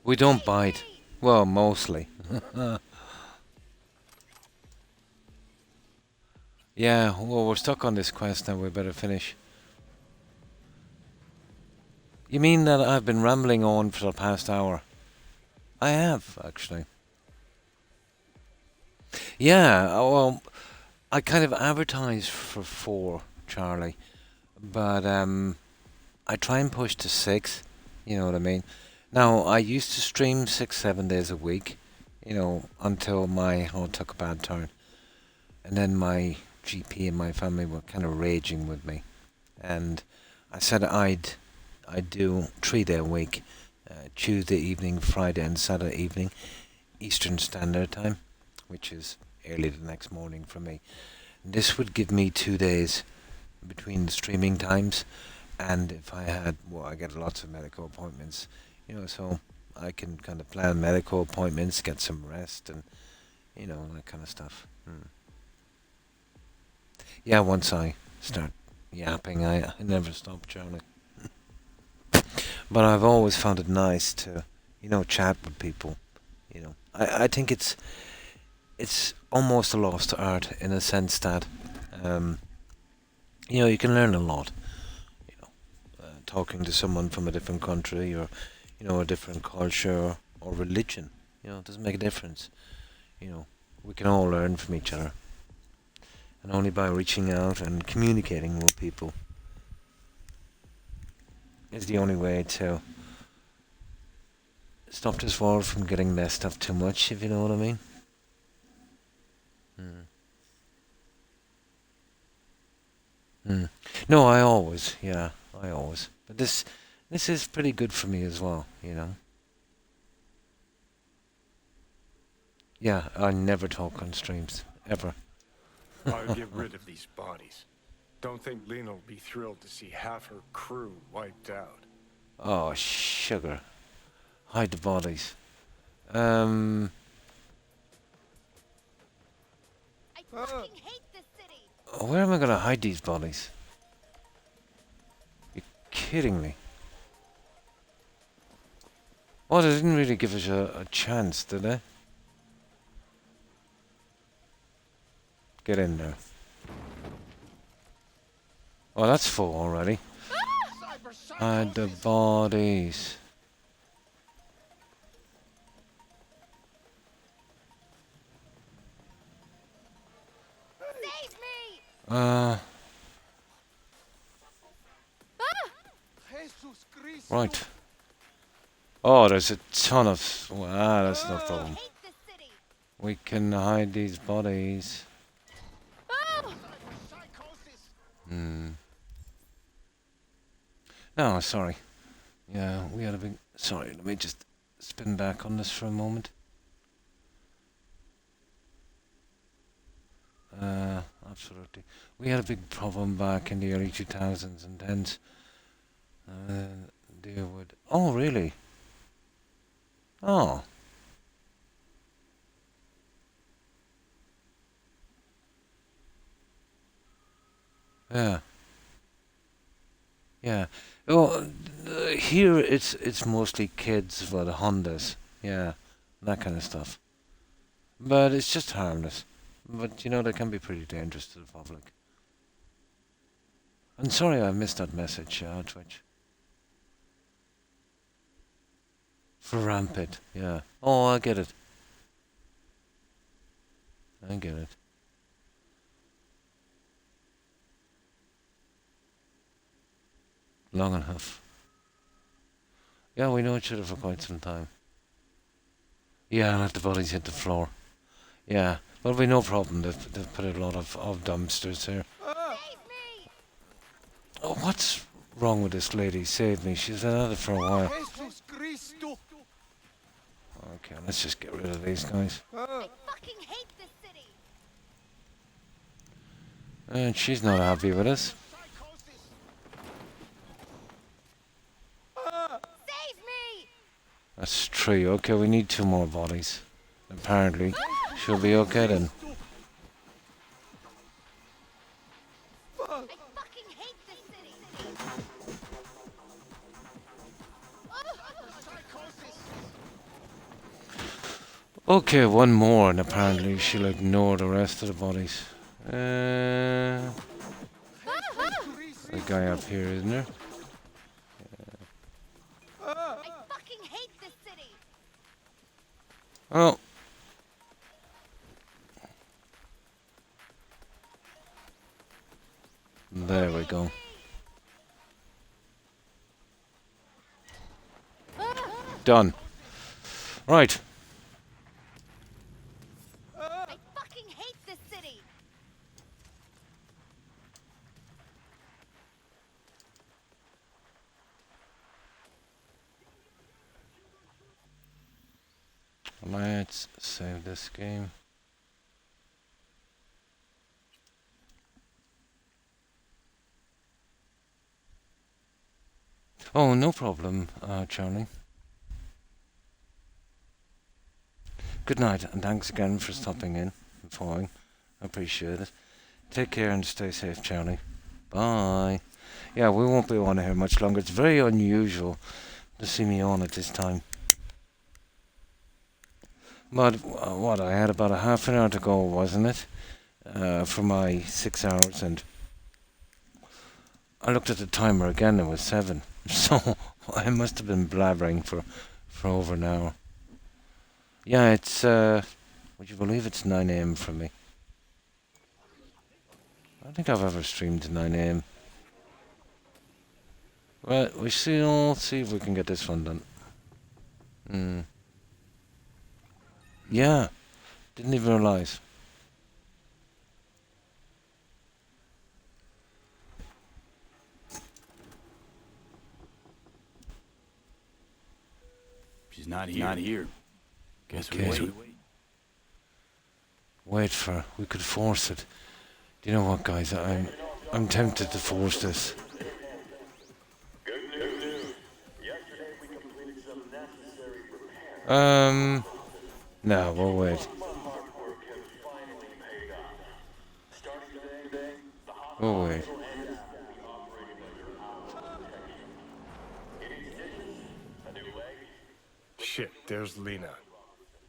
We don't bite. Well, mostly. Yeah, well, we're stuck on this quest now. We better finish. You mean that I've been rambling on for the past hour? I have, actually. Yeah, well, I kind of advertised for 4, Charlie. But I try and push to 6. You know what I mean? Now, I used to stream 6, 7 days a week. You know, until my health took a bad turn. And then my GP and my family were kind of raging with me. And I said I'd do 3-day a week. Tuesday evening, Friday and Saturday evening. Eastern Standard Time. Which is early the next morning for me. This would give me 2 days between the streaming times, and if I had, well, I get lots of medical appointments, you know, so I can kind of plan medical appointments, get some rest, and, you know, that kind of stuff. Yeah, once I start yapping, I never stop, Charlie. But I've always found it nice to, you know, chat with people, you know. I think it's almost a lost art in a sense that, you know, you can learn a lot, you know, talking to someone from a different country or, you know, a different culture or religion, you know, it doesn't make a difference, you know, we can all learn from each other, and only by reaching out and communicating with people is the only way to stop this world from getting messed up too much, if you know what I mean. No, I always. But this is pretty good for me as well, you know. Yeah, I never talk on streams, ever.
I'll get rid of these bodies. Don't think Lena'll be thrilled to see half her crew wiped out.
Oh, sugar. Hide the bodies.
I fucking hate this city.
Where am I gonna hide these bodies? You're kidding me. Oh, they didn't really give us a chance, did they? Get in there. Oh, that's full already. Hide the bodies. Right. Oh, there's a ton of... that's no problem. We can hide these bodies. No, sorry. Yeah, we had a big... Sorry, let me just spin back on this for a moment. Absolutely. We had a big problem back in the early 2000s and 10s. Deal with... Oh, really? Oh. Yeah. Yeah. Oh, here it's mostly kids with Hondas. Yeah, that kind of stuff. But it's just harmless. But, you know, they can be pretty dangerous to the public. I'm sorry I missed that message, Twitch. For Rampant, yeah. Oh, I get it. I get it. Long enough. Yeah, we know each other for quite some time. Yeah, and let the bodies hit the floor. Yeah, there'll be no problem. They've put a lot of dumpsters here. Oh, what's wrong with this lady? Save me. She's been at it for a while. Okay, let's just get rid of these guys.
I fucking hate this city.
And she's not happy with us.
Save me!
That's 3. Okay, we need 2 more bodies. Apparently. She'll be okay then.
I fucking hate this city!
Okay, 1 more, and apparently she'll ignore the rest of the bodies. A guy up here, isn't there?
I fucking hate this city!
Oh. There we go. Done. Right.
I fucking hate this city!
Let's save this game. Oh, no problem, Charlie. Good night, and thanks again for stopping in and following. I appreciate it. Take care and stay safe, Charlie. Bye. Yeah, we won't be on here much longer. It's very unusual to see me on at this time. But, what, I had about a half an hour to go, wasn't it? For my 6 hours, and I looked at the timer again, it was 7. So, I must have been blabbering for over an hour. Yeah, it's, would you believe it's 9 AM for me? I don't think I've ever streamed to 9 AM. Well, we'll see if we can get this one done. Yeah, didn't even realize.
She's not here. Guess we
Okay.
wait.
Wait for her. We could force it. Do you know what, guys? I'm tempted to force this.
Good news. Yesterday we completed some necessary repairs.
No, we'll wait. We'll wait.
Shit, there's Lena.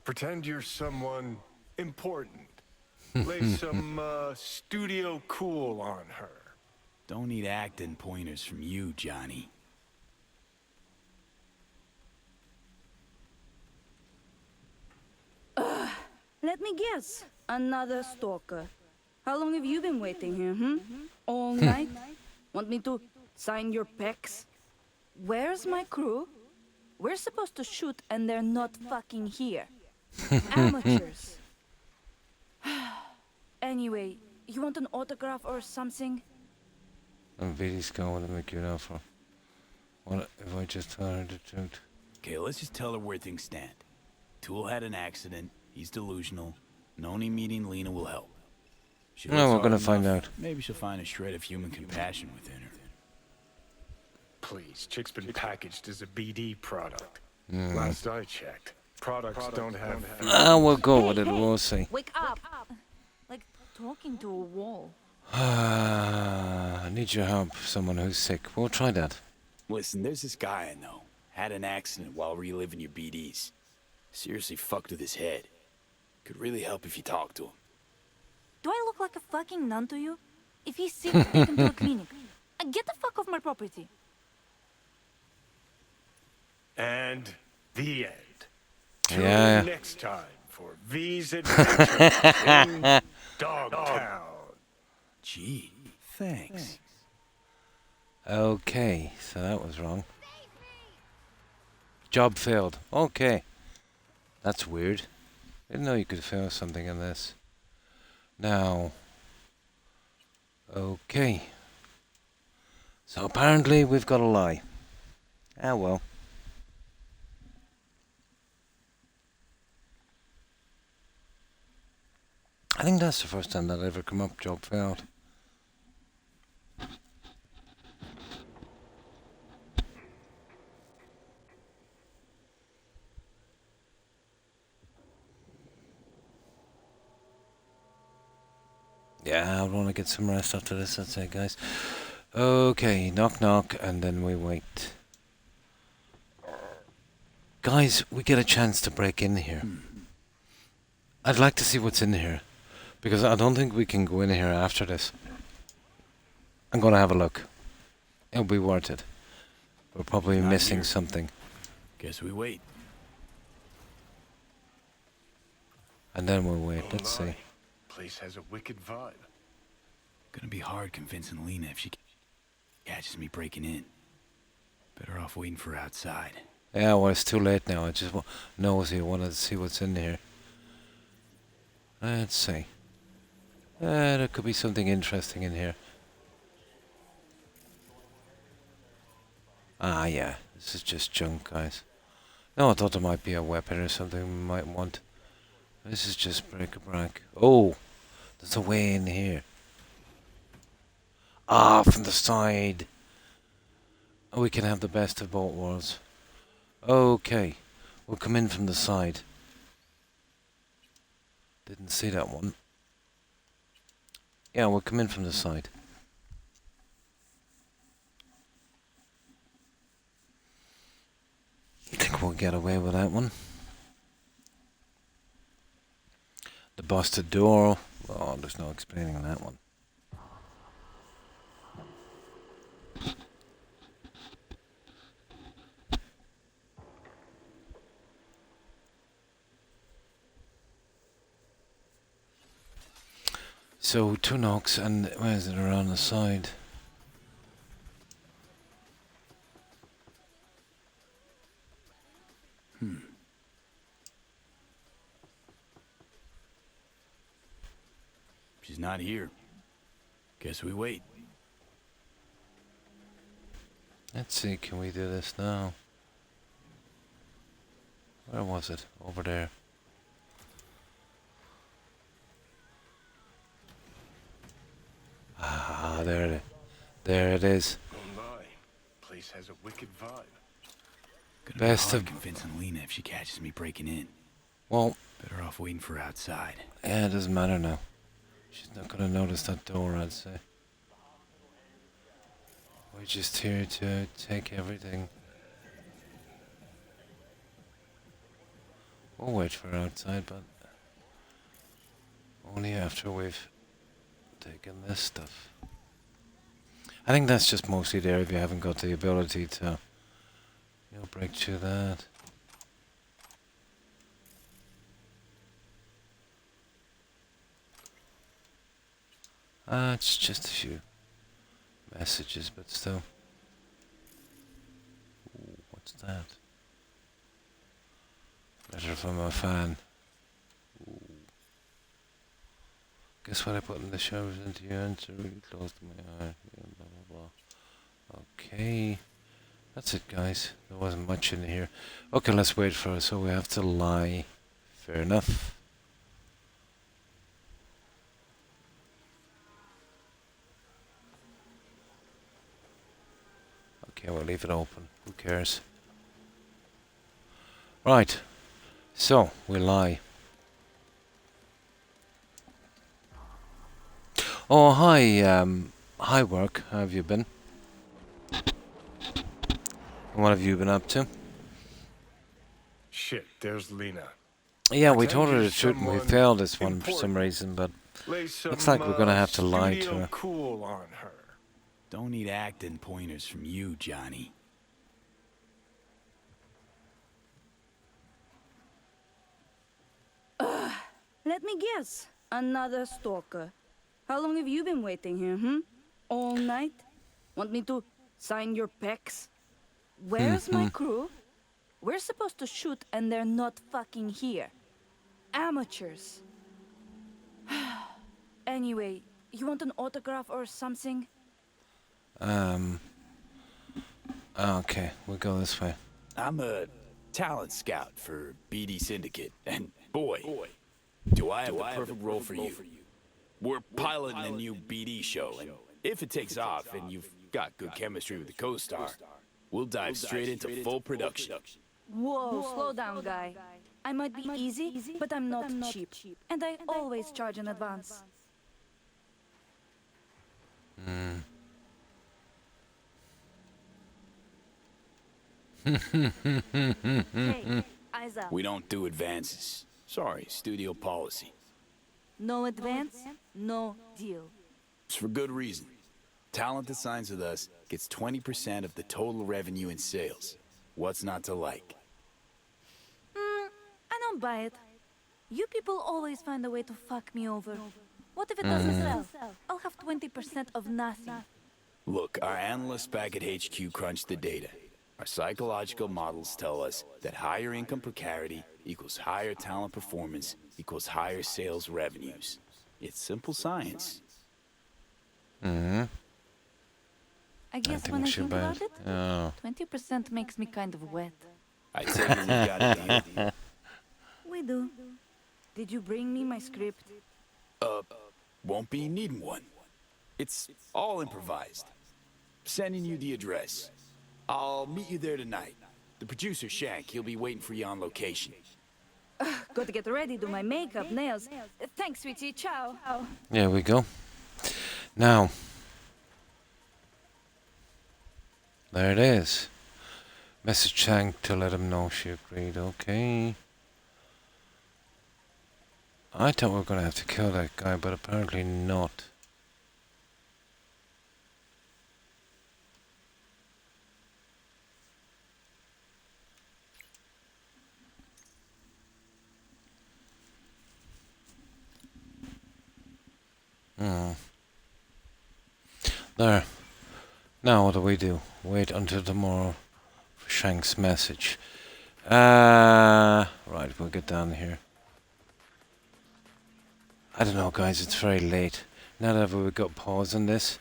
Pretend you're someone important. Lay some studio cool on her.
Don't need acting pointers from you, Johnny.
Let me guess. Another stalker. How long have you been waiting here, All night? Want me to sign your pecs? Where's my crew? We're supposed to shoot and they're not fucking here. Amateurs. Anyway, you want an autograph or something?
I'm really going to make you an offer. What if I just tell her the truth?
Okay, let's just tell her where things stand. Tool had an accident. He's delusional. And only meeting Lena will help. She
No,
looks
we're
hard
gonna
enough,
find out.
Maybe she'll find a shred of human compassion within her.
Please, chick's been packaged as a BD product.
Mm.
Last I checked, products don't have...
We'll go with it, we'll see.
Wake up! Like talking to a wall.
I need your help, someone who's sick. We'll try that.
Listen, there's this guy I know. Had an accident while reliving your BDs. Seriously fucked with his head. Could really help if you talk to him.
Do I look like a fucking nun to you? If he's sick, take him to a clinic. Get the fuck off my property.
And the end. Tune
Yeah.
in next time for V's Adventures in Dogtown.
Gee, thanks.
Okay, so that was wrong. Job failed. Okay. That's weird. Didn't know you could fail something in this. Now. Okay. So apparently we've got a lie. Ah well. I think that's the first time that ever come up, job failed. Yeah, I want to get some rest after this, that's it, guys. Okay, knock knock, and then we wait. Guys, we get a chance to break in here. I'd like to see what's in here, because I don't think we can go in here after this. I'm going to have a look. It'll be worth it. We're probably missing something.
Guess we wait.
And then we'll wait, let's see.
Place has a wicked vibe.
Gonna be hard convincing Lena if she catches me breaking in. Better off waiting for her outside.
Yeah, well, it's too late now. I just nosy. I wanted to see what's in here. Let's see. There could be something interesting in here. Ah, yeah. This is just junk, guys. No, I thought there might be a weapon or something we might want. This is just bric-a-brac. Oh! There's a way in here. Ah, from the side. Oh, we can have the best of both worlds. Okay. We'll come in from the side. Didn't see that one. Yeah, we'll come in from the side. I think we'll get away with that one. The busted door. Oh, there's no explaining that one. So, 2 knocks, and where is it around the side?
She's not here. Guess we wait.
Let's see, can we do this now? Where was it? Over there. Ah, there it is. There it is.
Don't lie. Place has a wicked vibe.
Best of
convincing Lena if she catches me breaking in.
Well,
better off waiting for her outside.
Yeah, it doesn't matter now. She's not gonna notice that door, I'd say. We're just here to take everything. We'll wait for her outside, but only after we've taken this stuff. I think that's just mostly there if you haven't got the ability to, you know, break through that. It's just a few messages, but still. Ooh, what's that? Letter from a fan. Ooh. Guess what I put in the showers into your answer really close to my eye. Yeah, blah blah blah. Okay. That's it, guys. There wasn't much in here. Okay, let's wait for it. So we have to lie. Fair enough. Okay, we'll leave it open. Who cares? Right. So, we lie. Oh, hi, hi work. How have you been? What have you been up to?
Shit, there's Lena.
Yeah, we told her the truth and we failed this one for some reason, but looks like we're gonna have to lie to her.
Cool on her.
Don't need acting pointers from you, Johnny.
Let me guess. Another stalker. How long have you been waiting here, All night? Want me to sign your pecs? Where's my crew? We're supposed to shoot and they're not fucking here. Amateurs. Anyway, you want an autograph or something?
Okay, we'll go this way.
I'm a talent scout for BD Syndicate, and boy, do I have the perfect role for you. We're piloting a new BD show, and if it takes off and you've got good chemistry with the co-star, we'll dive straight into full production.
Whoa, slow down, guy. I might be easy, but I'm not cheap. And I always charge in advance. Hey, eyes up.
We don't do advances. Sorry, studio policy.
No advance, no deal.
It's for good reason. Talent that signs with us gets 20% of the total revenue in sales. What's not to like?
I don't buy it. You people always find a way to fuck me over. What if it doesn't sell? I'll have 20% of nothing.
Look, our analysts back at HQ crunch the data. Our psychological models tell us that higher income per carry equals higher talent performance equals higher sales revenues. It's simple science.
I guess when I think about it, 20% makes me kind of wet.
I tell you, we got a deal.
We do. Did you bring me my script?
Won't be needing one. It's all improvised. Sending you the address. I'll meet you there tonight. The producer, Shank, he'll be waiting for you on location.
Got to get ready, do my makeup, nails. Thanks, sweetie. Ciao.
There we go. Now, there it is. Message Shank to let him know she agreed. Okay. I thought we were going to have to kill that guy, but apparently not. There. Now what do we do? Wait until tomorrow for Shank's message. Right, we'll get down here. I don't know, guys, it's very late. Now that we've got pause on this,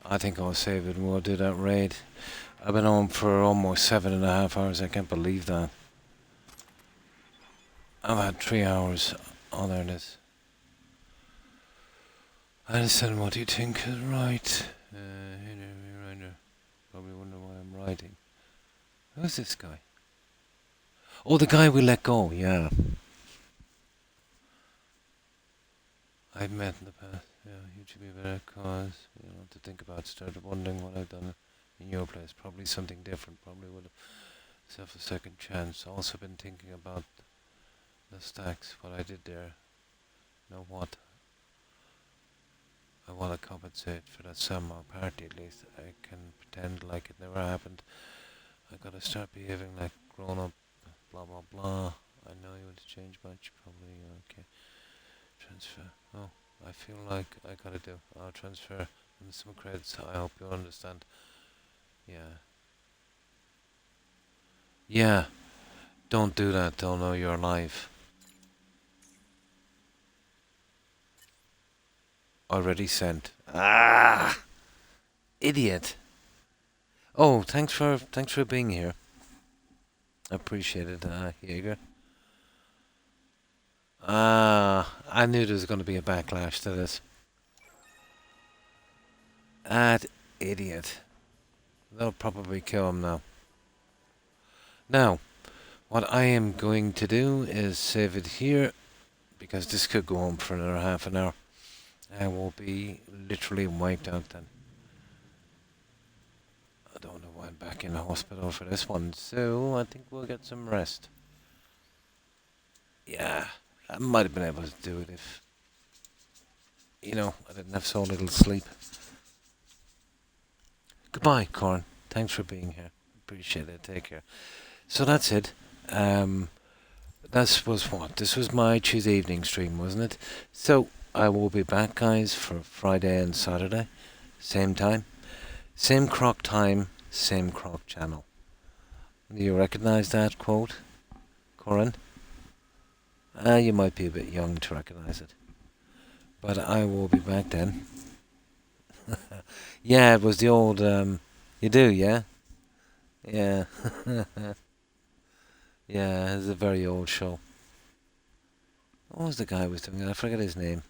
I think I'll save it and we'll do that raid. I've been home for almost 7.5 hours, I can't believe that. I've had 3 hours. Oh, there it is. Addison, what do you think is right? Probably wonder why I'm writing. Who's this guy? Oh, the guy we let go, yeah. I've met in the past. Yeah, you should be a better cause. You know, to think about. Started wondering what I've done in your place. Probably something different. Probably would have self a second chance. Also been thinking about the stacks. What I did there. You know what? I want to compensate for that somehow. Partly at least. I can pretend like it never happened. I gotta start behaving like grown up. Blah blah blah. I know you want to change much. Probably okay. Transfer. Oh, I feel like I gotta do. I'll transfer and some credits. I hope you'll understand. Yeah. Yeah. Don't do that. They'll know you're alive. Already sent. Ah! Idiot. Oh, thanks for being here. I appreciate it, Jaeger. I knew there was going to be a backlash to this. That idiot. They'll probably kill him now. Now, what I am going to do is save it here, because this could go on for another half an hour. I will be literally wiped out then. I don't know why I'm back in the hospital for this one, so I think we'll get some rest. Yeah. I might have been able to do it if, you know, I didn't have so little sleep. Goodbye, Corin. Thanks for being here. Appreciate it. Take care. So that's it. This was what? This was my Tuesday evening stream, wasn't it? So I will be back, guys, for Friday and Saturday. Same time. Same croc time. Same croc channel. Do you recognize that quote, Corin? You might be a bit young to recognize it. But I will be back then. Yeah, it was the old, you do, yeah? Yeah. Yeah, it's a very old show. What was the guy who was doing it? I forget his name.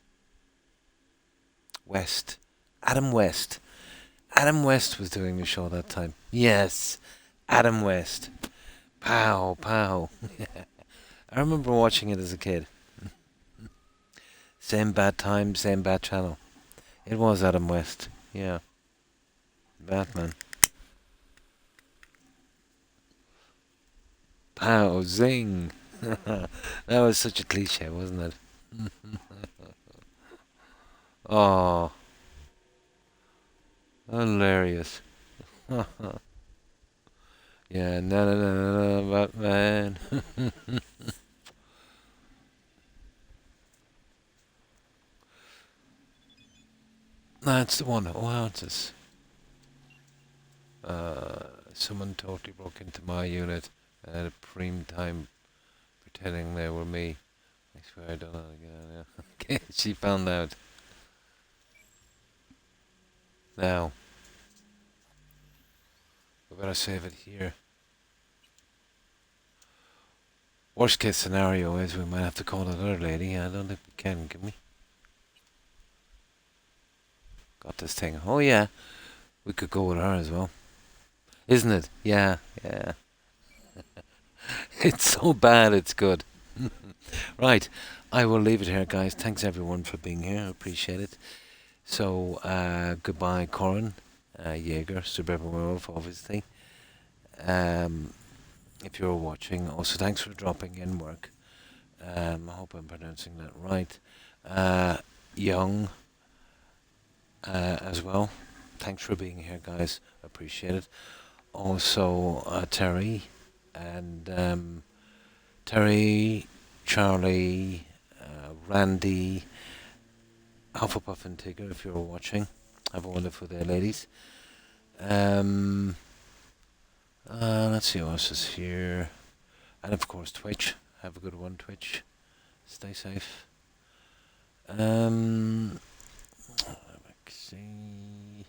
West. Adam West. Adam West was doing the show that time. Yes. Adam West. Pow, pow. I remember watching it as a kid. Same bad time, same bad channel. It was Adam West. Yeah. Batman. Pow, zing! That was such a cliche, wasn't it? Oh, hilarious. Yeah, no, no, no, no, no, Batman. That's the one. Wow, it's this. Someone totally broke into my unit at a prime time, pretending they were me. I swear I don't know how to get out of there. Okay, she found out. Now, we better save it here. Worst case scenario is we might have to call another lady. I don't think we can we? Got this thing. Oh yeah, we could go with her as well. Isn't it? Yeah, yeah. It's so bad, it's good. Right, I will leave it here, guys. Thanks everyone for being here. I appreciate it. So, goodbye, Corin, Jaeger, Suburban Werewolf, obviously. If you're watching, also thanks for dropping in work. I hope I'm pronouncing that right. Young, as well. Thanks for being here, guys. Appreciate it. Also, Terry and Terry, Charlie, Randy, Hufflepuff and Tigger, if you're watching. Have a wonderful day, ladies. Let's see what else is here. And of course, Twitch. Have a good one, Twitch. Stay safe. Let's see.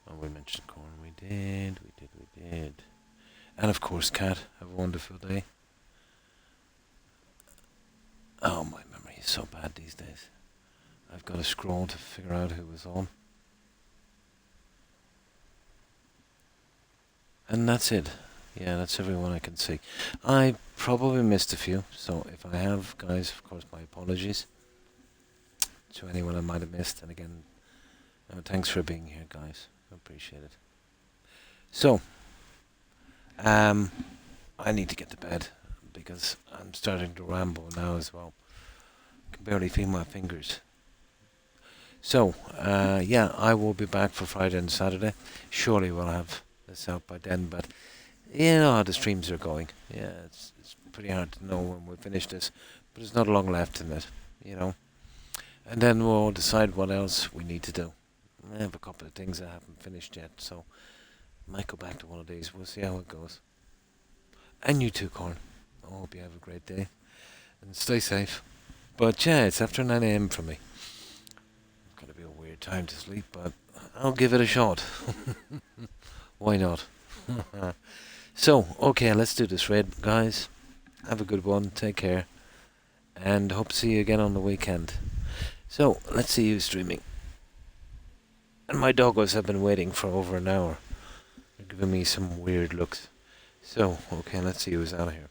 Oh, we mentioned corn. We did. And of course, Cat. Have a wonderful day. Oh, my memory is so bad these days. I've got to scroll to figure out who was on. And that's it. Yeah, that's everyone I can see. I probably missed a few, so if I have, guys, of course, my apologies to anyone I might have missed. And again, thanks for being here, guys. I appreciate it. So, I need to get to bed because I'm starting to ramble now as well. I can barely feel my fingers. So, yeah, I will be back for Friday and Saturday. Surely we'll have this out by then, but you know how the streams are going. Yeah, it's pretty hard to know when we finish this, but there's not long left in it, you know. And then we'll decide what else we need to do. I have a couple of things I haven't finished yet, so I might go back to one of these. We'll see how it goes. And you too, Corn. I hope you have a great day and stay safe. But yeah, it's after 9 a.m. for me. It's gonna be a weird time to sleep, but I'll give it a shot. Why not? So, okay, let's do this raid, guys. Have a good one. Take care. And hope to see you again on the weekend. So, let's see who's streaming. And my doggos have been waiting for over an hour. They're giving me some weird looks. So, okay, let's see who's out of here.